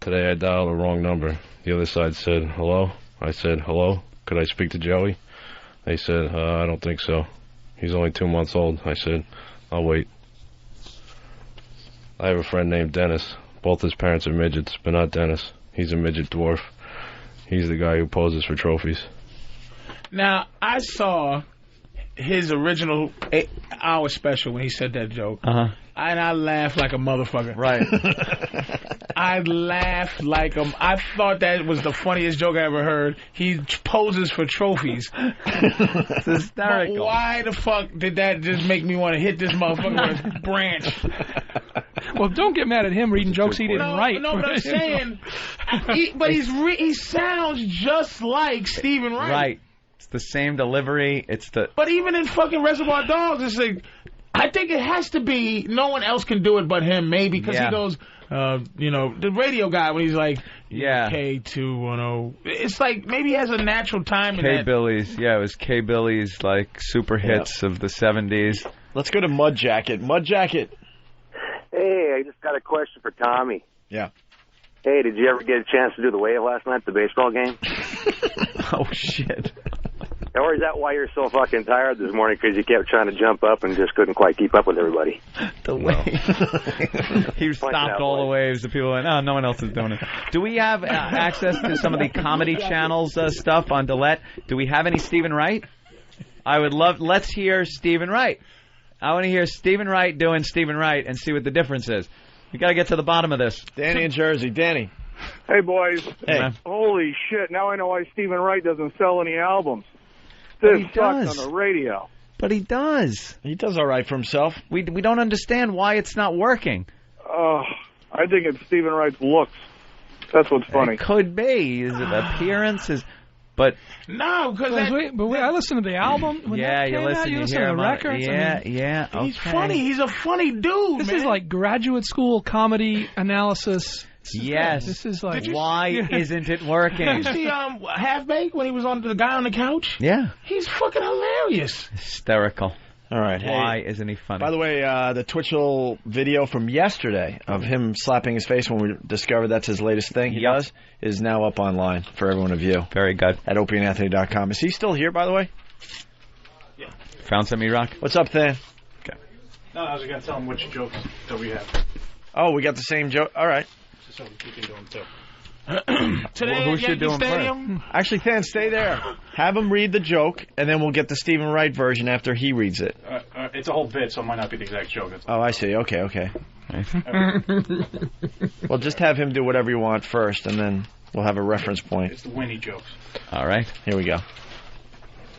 [SPEAKER 21] Today I dialed the wrong number. The other side said, hello? I said, hello? Could I speak to Joey? They said, I don't think so. He's only 2 months old. I said, I'll wait. I have a friend named Dennis. Both his parents are midgets, but not Dennis. He's a midget dwarf. He's the guy who poses for trophies.
[SPEAKER 5] Now, I saw his original hour special when he said that joke.
[SPEAKER 6] Uh-huh.
[SPEAKER 5] And I laughed like a motherfucker.
[SPEAKER 6] Right.
[SPEAKER 5] I laughed like I thought that was the funniest joke I ever heard. He poses for trophies.
[SPEAKER 6] It's hysterical.
[SPEAKER 5] But why the fuck did that just make me want to hit this motherfucker with a branch?
[SPEAKER 13] Well, don't get mad at him reading jokes he didn't write.
[SPEAKER 5] No, but I'm saying, he sounds just like Stephen Wright.
[SPEAKER 6] Right. It's the same delivery.
[SPEAKER 5] But even in fucking Reservoir Dogs, it's like, I think it has to be, no one else can do it but him, maybe, because he goes, the radio guy, when he's like, K210. It's like, maybe he has a natural time in that.
[SPEAKER 6] K-Billy's, it was K-Billy's, like, super hits of the 70s.
[SPEAKER 1] Let's go to Mud Jacket. Mud Jacket.
[SPEAKER 4] Hey, I just got a question for Tommy.
[SPEAKER 1] Yeah.
[SPEAKER 4] Hey, did you ever get a chance to do the wave last night, the baseball game?
[SPEAKER 6] Oh, shit.
[SPEAKER 4] Or is that why you're so fucking tired this morning, because you kept trying to jump up and just couldn't quite keep up with everybody?
[SPEAKER 6] The wave. He stopped all the waves. The people went, no one else is doing it. Do we have access to some of the Comedy Channel's stuff on Dillette? Do we have any Stephen Wright? I would love, let's hear Stephen Wright. I want to hear Stephen Wright doing Stephen Wright and see what the difference is. We got to get to the bottom of this.
[SPEAKER 1] Danny in Jersey. Danny.
[SPEAKER 7] Hey, boys.
[SPEAKER 1] Hey.
[SPEAKER 7] Holy shit. Now I know why Stephen Wright doesn't sell any albums. This sucks on the radio.
[SPEAKER 6] But he does.
[SPEAKER 1] He does all right for himself.
[SPEAKER 6] We don't understand why it's not working.
[SPEAKER 7] I think it's Stephen Wright's looks. That's what's funny.
[SPEAKER 6] It could be. His appearance is... But
[SPEAKER 13] no, because I listened to the album. When
[SPEAKER 6] yeah,
[SPEAKER 13] that
[SPEAKER 6] you
[SPEAKER 13] came
[SPEAKER 6] listen.
[SPEAKER 13] out,
[SPEAKER 6] You
[SPEAKER 13] listen
[SPEAKER 6] hear
[SPEAKER 13] to the records.
[SPEAKER 6] Yeah,
[SPEAKER 13] I mean,
[SPEAKER 6] yeah. Okay.
[SPEAKER 5] He's funny. He's a funny dude.
[SPEAKER 13] This
[SPEAKER 5] man.
[SPEAKER 13] is like graduate school comedy analysis.
[SPEAKER 6] Yes.
[SPEAKER 13] This is like
[SPEAKER 6] why isn't it working?
[SPEAKER 5] Did you see Half Baked when he was on the guy on the couch?
[SPEAKER 6] Yeah.
[SPEAKER 5] He's fucking hilarious.
[SPEAKER 6] Hysterical.
[SPEAKER 1] All right.
[SPEAKER 6] Why isn't he funny?
[SPEAKER 1] By the way, the Twitchel video from yesterday of him slapping his face when we discovered that's his latest thing he does is now up online for everyone to view.
[SPEAKER 6] Very good.
[SPEAKER 1] At opieandanthony.com. Is he still here, by the way?
[SPEAKER 16] Yeah.
[SPEAKER 6] Found some E-Rock?
[SPEAKER 1] What's up, Than?
[SPEAKER 16] Okay. No, I was going to tell him which jokes that we have.
[SPEAKER 1] Oh, we got the same joke? All right.
[SPEAKER 16] So we can do them too.
[SPEAKER 5] Today
[SPEAKER 6] who should do him
[SPEAKER 5] Stadium?
[SPEAKER 1] Actually, Than, stay there. Have him read the joke, and then we'll get the Stephen Wright version after he reads it.
[SPEAKER 16] It's a whole bit, so it might not be the exact joke.
[SPEAKER 1] Oh, I see. Okay. Well, just have him do whatever you want first, and then we'll have a reference point.
[SPEAKER 16] It's the Winnie jokes.
[SPEAKER 6] All right.
[SPEAKER 1] Here we go.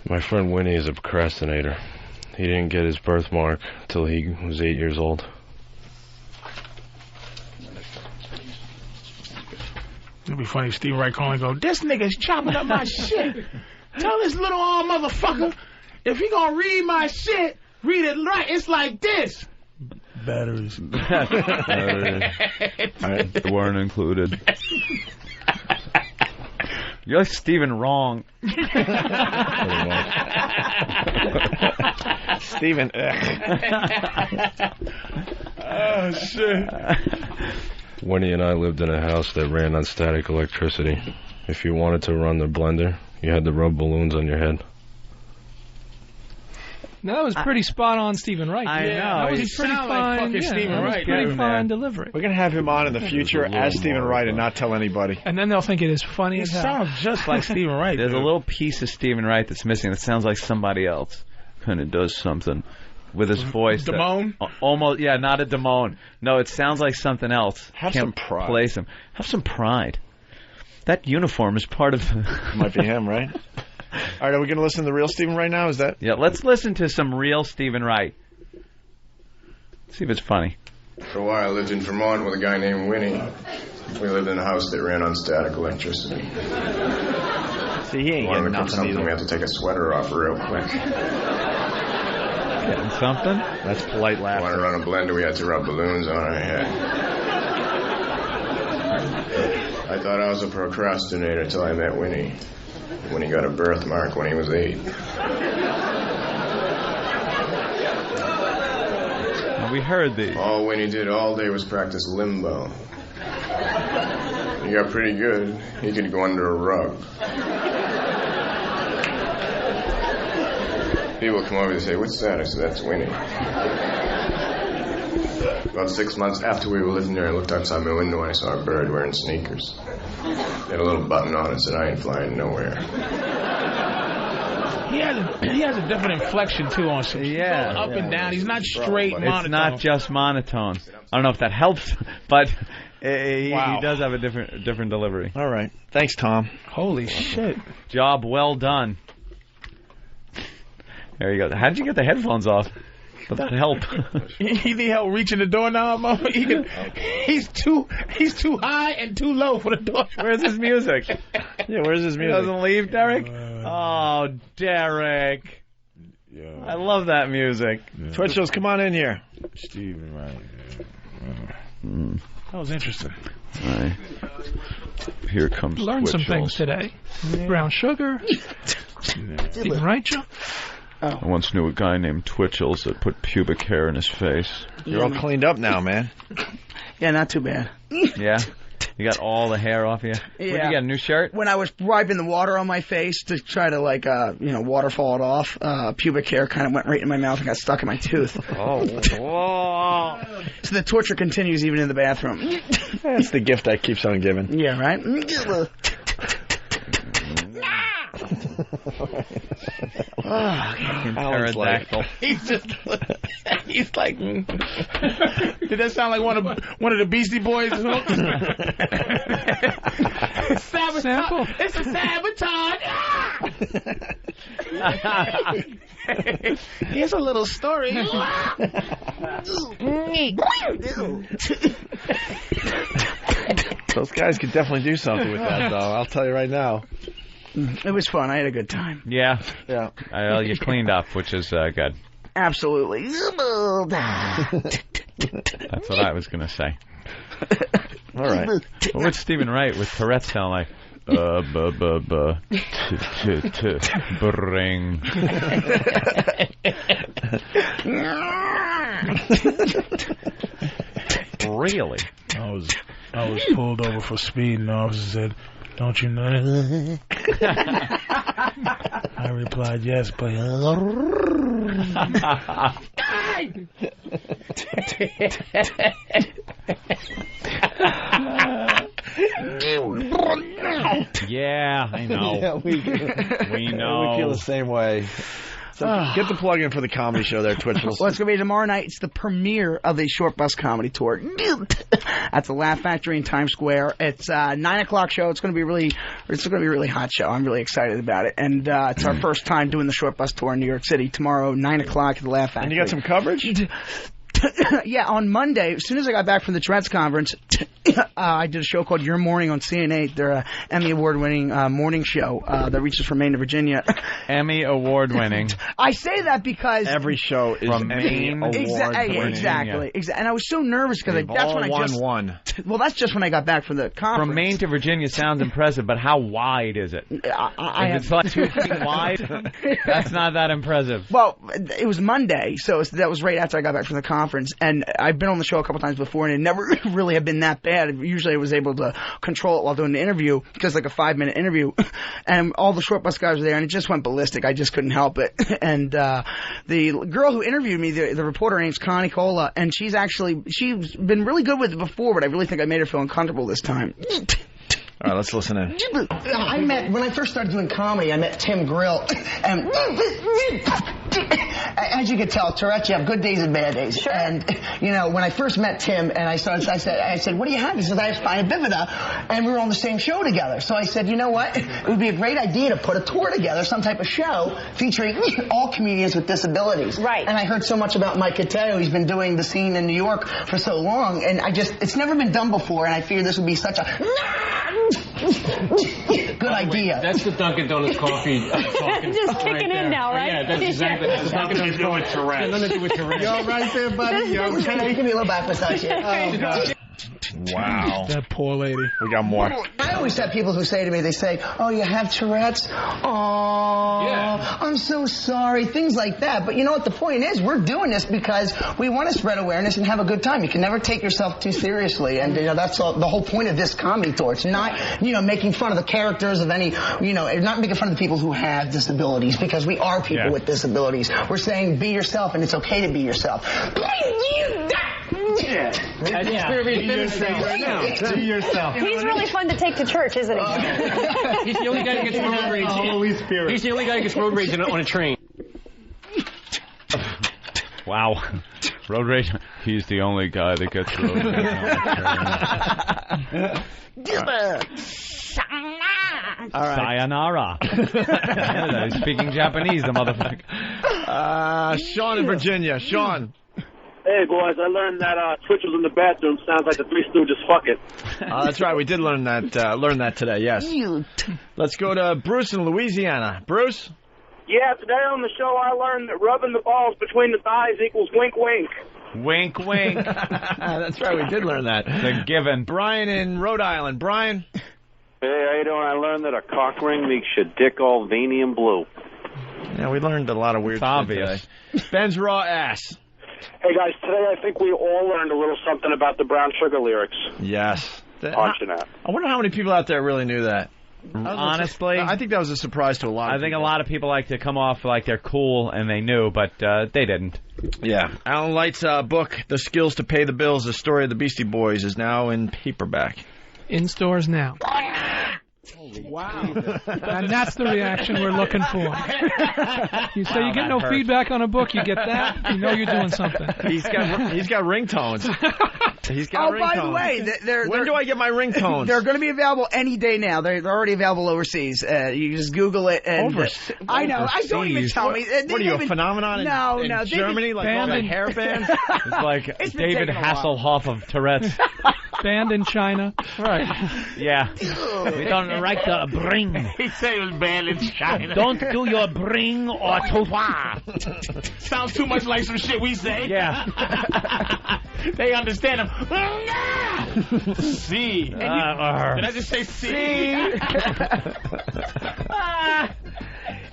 [SPEAKER 21] My friend Winnie is a procrastinator. He didn't get his birthmark till he was 8 years old.
[SPEAKER 5] It'd be funny if Steve Wright calling and go, this nigga's chopping up my shit. Tell this little old motherfucker, if he gonna read my shit, read it right. It's like this. Batteries.
[SPEAKER 6] They weren't included. You're Stephen wrong.
[SPEAKER 1] Stephen.
[SPEAKER 5] Oh, shit.
[SPEAKER 21] Winnie and I lived in a house that ran on static electricity. If you wanted to run the blender, you had to rub balloons on your head.
[SPEAKER 13] Now, that was pretty spot on Stephen Wright.
[SPEAKER 6] I know.
[SPEAKER 13] That was pretty fine.
[SPEAKER 5] Like fucking Stephen Wright.
[SPEAKER 13] Pretty fine delivery.
[SPEAKER 1] We're going to have him on in the future as Stephen Wright and not tell anybody.
[SPEAKER 13] And then they'll think it is funny as
[SPEAKER 5] It
[SPEAKER 13] hell.
[SPEAKER 5] sounds just like Stephen Wright.
[SPEAKER 6] There's a little piece of Stephen Wright that's missing that sounds like somebody else. Kind of does something with his voice.
[SPEAKER 5] Damone?
[SPEAKER 6] Almost, yeah, not a Damone. No, it sounds like something else.
[SPEAKER 1] Have
[SPEAKER 6] Can't
[SPEAKER 1] some pride.
[SPEAKER 6] Place him. Have some pride. That uniform is part of...
[SPEAKER 1] Might be him, right? All right, are we going to listen to the real Stephen Wright now? Is that...
[SPEAKER 6] Yeah, let's listen to some real Stephen Wright. See if it's funny.
[SPEAKER 19] For a while, I lived in Vermont with a guy named Winnie. We lived in a house that ran on static electricity.
[SPEAKER 1] See, he ain't
[SPEAKER 19] Wanted
[SPEAKER 1] getting
[SPEAKER 19] to cook
[SPEAKER 1] nothing
[SPEAKER 19] something,
[SPEAKER 1] either.
[SPEAKER 19] we have to take a sweater off real quick.
[SPEAKER 6] Getting something?
[SPEAKER 1] That's polite laughter.
[SPEAKER 19] Want to run a blender, we had to rub balloons on our head. I thought I was a procrastinator till I met Winnie. Winnie got a birthmark when he was 8.
[SPEAKER 6] We heard these.
[SPEAKER 19] All Winnie did all day was practice limbo. He got pretty good. He could go under a rug. People come over and say, "What's that?" I said, "That's Winnie." About 6 months after we were living there, I looked outside my window and I saw a bird wearing sneakers. It had a little button on it that said, "I ain't flying nowhere."
[SPEAKER 5] He has a different inflection too on some up and down. He's not straight monotone.
[SPEAKER 6] It's not just monotone. I don't know if that helps, but he does have a different delivery.
[SPEAKER 1] All right. Thanks, Tom.
[SPEAKER 5] Holy shit.
[SPEAKER 6] Job well done. There you go. How'd you get the headphones off? Would that help?
[SPEAKER 5] He need help reaching the doorknob. He's too high and too low for the door.
[SPEAKER 6] Where's his music?
[SPEAKER 1] Yeah, where's his music?
[SPEAKER 6] Doesn't leave, Derek? Oh, Derek.
[SPEAKER 1] Yeah.
[SPEAKER 6] I love that music.
[SPEAKER 1] Yeah. Twitchels, come on in here.
[SPEAKER 5] Stephen Wright. That was interesting.
[SPEAKER 6] All right. Here comes
[SPEAKER 13] Learned some things today. Yeah. Brown sugar. Stephen Wright show.
[SPEAKER 6] I once knew a guy named Twitchels that put pubic hair in his face.
[SPEAKER 1] You're all cleaned up now, man.
[SPEAKER 8] Yeah, not too bad.
[SPEAKER 6] Yeah? You got all the hair off you?
[SPEAKER 8] Yeah.
[SPEAKER 6] Where'd you get, a new shirt?
[SPEAKER 8] When I was wiping the water on my face to try to, waterfall it off, pubic hair kind of went right in my mouth and got stuck in my tooth.
[SPEAKER 1] Oh. Whoa.
[SPEAKER 8] So the torture continues even in the bathroom.
[SPEAKER 1] That's the gift that keeps on giving.
[SPEAKER 8] Yeah, right?
[SPEAKER 6] Pterodactyl.
[SPEAKER 5] He's like, did that sound like one of the Beastie Boys? Sabotage. It's a sabotage. Here's a little story.
[SPEAKER 1] Those guys could definitely do something with that, though. I'll tell you right now.
[SPEAKER 8] It was fun. I had a good time.
[SPEAKER 6] Yeah.
[SPEAKER 1] Yeah.
[SPEAKER 6] You cleaned up, which is good.
[SPEAKER 8] Absolutely.
[SPEAKER 6] That's what I was going to say.
[SPEAKER 1] All right.
[SPEAKER 6] What would Stephen Wright with Tourette's sound like? Bring. Really?
[SPEAKER 5] I was pulled over for speed, and the officer said, "Don't you know?" I replied, "Yes, but."
[SPEAKER 6] Yeah, I know.
[SPEAKER 1] Yeah, we know. We feel the same way. So get the plug in for the comedy show there, Twitchel.
[SPEAKER 8] Well, it's going to be tomorrow night. It's the premiere of the Short Bus Comedy Tour at the Laugh Factory in Times Square. It's a 9:00 show. It's going to be a really hot show. I'm really excited about it. And it's our first time doing the Short Bus Tour in New York City. Tomorrow, 9:00 at the Laugh Factory.
[SPEAKER 1] And you got some coverage?
[SPEAKER 8] Yeah, on Monday, as soon as I got back from the Tourette's conference, I did a show called Your Morning on CN8. They're an Emmy Award-winning morning show that reaches from Maine to Virginia.
[SPEAKER 6] Emmy Award-winning.
[SPEAKER 8] I say that because
[SPEAKER 1] every show is
[SPEAKER 6] from Maine
[SPEAKER 8] Award-winning. Exactly. And I was so nervous because that's when I just
[SPEAKER 1] won.
[SPEAKER 8] Well, that's just when I got back from the conference.
[SPEAKER 6] From Maine to Virginia sounds impressive, but how wide is it? If it's like 2 feet wide, that's not that impressive.
[SPEAKER 8] Well, it was Monday, so that was right after I got back from the conference. And I've been on the show a couple times before, and it never really had been that bad. Usually I was able to control it while doing the interview, because like a 5-minute interview, and all the Short Bus guys were there, and it just went ballistic. I just couldn't help it. And the girl who interviewed me, the reporter, her name's Connie Cola, and she's been really good with it before, but I really think I made her feel uncomfortable this time.
[SPEAKER 1] All right, let's listen in.
[SPEAKER 8] When I first started doing comedy, I met Tim Grill, and As you can tell, Tourette's, you have good days and bad days. Sure. And, you know, when I first met Tim and I said, what do you have? He says, I have spina bifida, and we were on the same show together. So I said, you know what? It would be a great idea to put a tour together, some type of show featuring all comedians with disabilities. Right. And I heard so much about Mike Cateo. He's been doing the scene in New York for so long, and it's never been done before, and I figured this would be such a good idea.
[SPEAKER 12] That's the Dunkin' Donuts coffee talking.
[SPEAKER 22] Just kicking in now, right?
[SPEAKER 12] Yeah, that's exactly. That's the Dunkin' Donuts Tourette's. Nothing to do with Tourette's.
[SPEAKER 8] You all right there, buddy? You okay? Give me a little back massage here. Oh, God.
[SPEAKER 1] Wow.
[SPEAKER 10] That poor lady.
[SPEAKER 1] We got more.
[SPEAKER 8] I always have people who say to me, they say, oh, you have Tourette's? Oh, yeah. I'm so sorry. Things like that. But you know what? The point is, we're doing this because we want to spread awareness and have a good time. You can never take yourself too seriously. And, you know, that's the whole point of this comedy tour. It's not, you know, making fun of the characters of any, you know, not making fun of the people who have disabilities, because we are people with disabilities. We're saying be yourself, and it's okay to be yourself.
[SPEAKER 12] Yeah. Be yourself.
[SPEAKER 22] He's really fun to take to church, isn't he?
[SPEAKER 12] He's the only guy that gets road rage. He's the only guy that gets road rage on a train.
[SPEAKER 6] Wow. Road rage. He's the only guy that gets road rage on a train.
[SPEAKER 1] All right.
[SPEAKER 6] Sayonara. Yeah, he's speaking Japanese, the motherfucker.
[SPEAKER 1] Sean in Virginia. Sean.
[SPEAKER 23] Hey, boys, I learned that Twitchel in the bathroom sounds like the Three Stooges. Fuck it.
[SPEAKER 1] That's right. We did learn that today, yes. Let's go to Bruce in Louisiana. Bruce?
[SPEAKER 14] Yeah, today on the show I learned that rubbing the balls between the thighs equals wink, wink.
[SPEAKER 6] Wink, wink.
[SPEAKER 1] That's right. We did learn that.
[SPEAKER 6] It's a given.
[SPEAKER 1] Brian in Rhode Island. Brian?
[SPEAKER 24] Hey, how you doing? I learned that a cock ring makes your dick all veiny and blue.
[SPEAKER 1] Yeah, we learned a lot of weird stuff today. Ben's raw ass.
[SPEAKER 23] Hey, guys, today I think we all learned a little something about the Brown Sugar lyrics.
[SPEAKER 1] Yes.
[SPEAKER 23] Punching out.
[SPEAKER 1] I wonder how many people out there really knew that.
[SPEAKER 6] Honestly,
[SPEAKER 1] I think that was a surprise to a lot of people.
[SPEAKER 6] I think a lot of people like to come off like they're cool and they knew, but they didn't.
[SPEAKER 1] Yeah. Alan Light's book, The Skills to Pay the Bills, The Story of the Beastie Boys, is now in paperback.
[SPEAKER 13] In stores now.
[SPEAKER 10] Wow.
[SPEAKER 13] And that's the reaction we're looking for. You say you get no feedback on a book, you get that, you know you're doing something.
[SPEAKER 1] He's got ringtones. He's got ringtones.
[SPEAKER 8] By the way,
[SPEAKER 1] when do I get my ringtones?
[SPEAKER 8] They're going to be available any day now. They're already available overseas. You just Google it. And, I know. I don't even tell me.
[SPEAKER 1] What are you, a phenomenon in Germany? Like all the hair bands?
[SPEAKER 6] It's like David Hasselhoff of Tourette's.
[SPEAKER 13] Banned in China.
[SPEAKER 6] Right. Yeah. We don't like the bring.
[SPEAKER 5] He said it was banned in China.
[SPEAKER 6] Don't do your bring or trottoir.
[SPEAKER 5] Sounds too much like some shit we say.
[SPEAKER 6] Yeah.
[SPEAKER 5] They understand him. See. Did I just say see?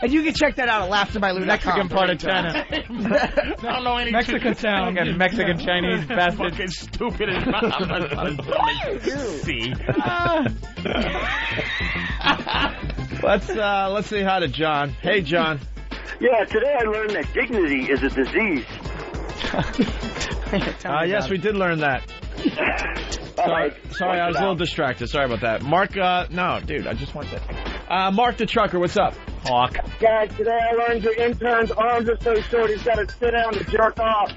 [SPEAKER 8] And you can check that out at laughterbyLou.com.
[SPEAKER 6] Mexican part of China.
[SPEAKER 5] I don't know any
[SPEAKER 13] Mexican town.
[SPEAKER 6] Mexican Chinese bastard.
[SPEAKER 5] Fucking stupid as See.
[SPEAKER 1] Let's say hi to John. Hey, John.
[SPEAKER 23] Yeah, today I learned that dignity is a disease.
[SPEAKER 1] Yes, we did learn that. Sorry, I was a little distracted. Sorry about that. Mark, no, dude, I just want that. Mark the trucker, what's up?
[SPEAKER 6] Hawk.
[SPEAKER 14] Guys, today I learned your intern's arms are so short he's got to sit down to jerk off.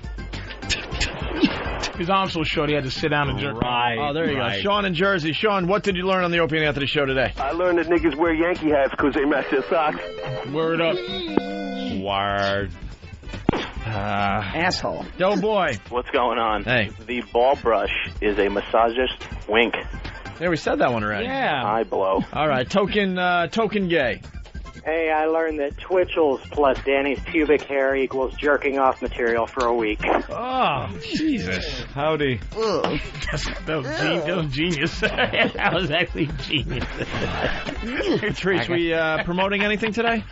[SPEAKER 5] His arm's so short he had to sit down and jerk off.
[SPEAKER 1] Oh, there you go. Sean in Jersey. Sean, what did you learn on the Opie and Anthony show today?
[SPEAKER 23] I learned that niggas wear Yankee hats because they match their socks.
[SPEAKER 5] Word up.
[SPEAKER 6] Word.
[SPEAKER 8] Asshole.
[SPEAKER 1] Yo, boy.
[SPEAKER 24] What's going on?
[SPEAKER 1] Hey.
[SPEAKER 24] The ball brush is a massagist wink.
[SPEAKER 1] Yeah, we said that one already.
[SPEAKER 6] Yeah.
[SPEAKER 24] I blow.
[SPEAKER 1] All right, token gay.
[SPEAKER 14] Hey, I learned that Twitchels plus Danny's pubic hair equals jerking off material for a week.
[SPEAKER 1] Oh, Jesus.
[SPEAKER 6] Howdy.
[SPEAKER 5] That was genius. That was actually genius.
[SPEAKER 1] Hey, Patrice, we promoting anything today?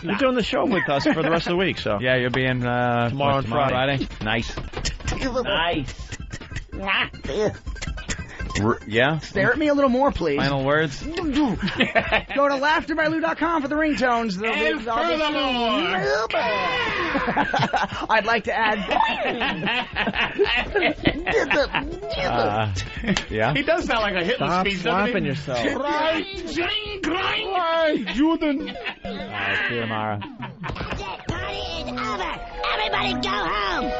[SPEAKER 1] Nah. You're doing the show with us for the rest of the week, so.
[SPEAKER 6] Yeah, you'll be in
[SPEAKER 1] tomorrow and Friday.
[SPEAKER 6] Nice.
[SPEAKER 5] Nice.
[SPEAKER 6] Yeah?
[SPEAKER 8] Stare at me a little more, please.
[SPEAKER 6] Final words?
[SPEAKER 8] Go to laughterbyLou.com for the ringtones.
[SPEAKER 5] And furthermore,
[SPEAKER 8] I'd like to add...
[SPEAKER 6] yeah?
[SPEAKER 5] He does sound like a Hitler speech, doesn't he?
[SPEAKER 1] Yourself.
[SPEAKER 5] Right, Juden.
[SPEAKER 6] See you tomorrow.
[SPEAKER 3] party is over. Everybody go home.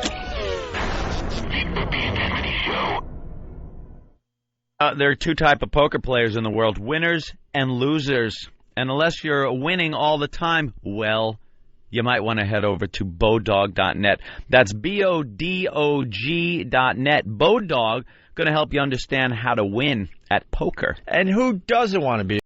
[SPEAKER 6] There are two type of poker players in the world, winners and losers. And unless you're winning all the time, well, you might want to head over to Bodog.net. That's BODOG.net. Bodog going to help you understand how to win at poker.
[SPEAKER 1] And who doesn't want to be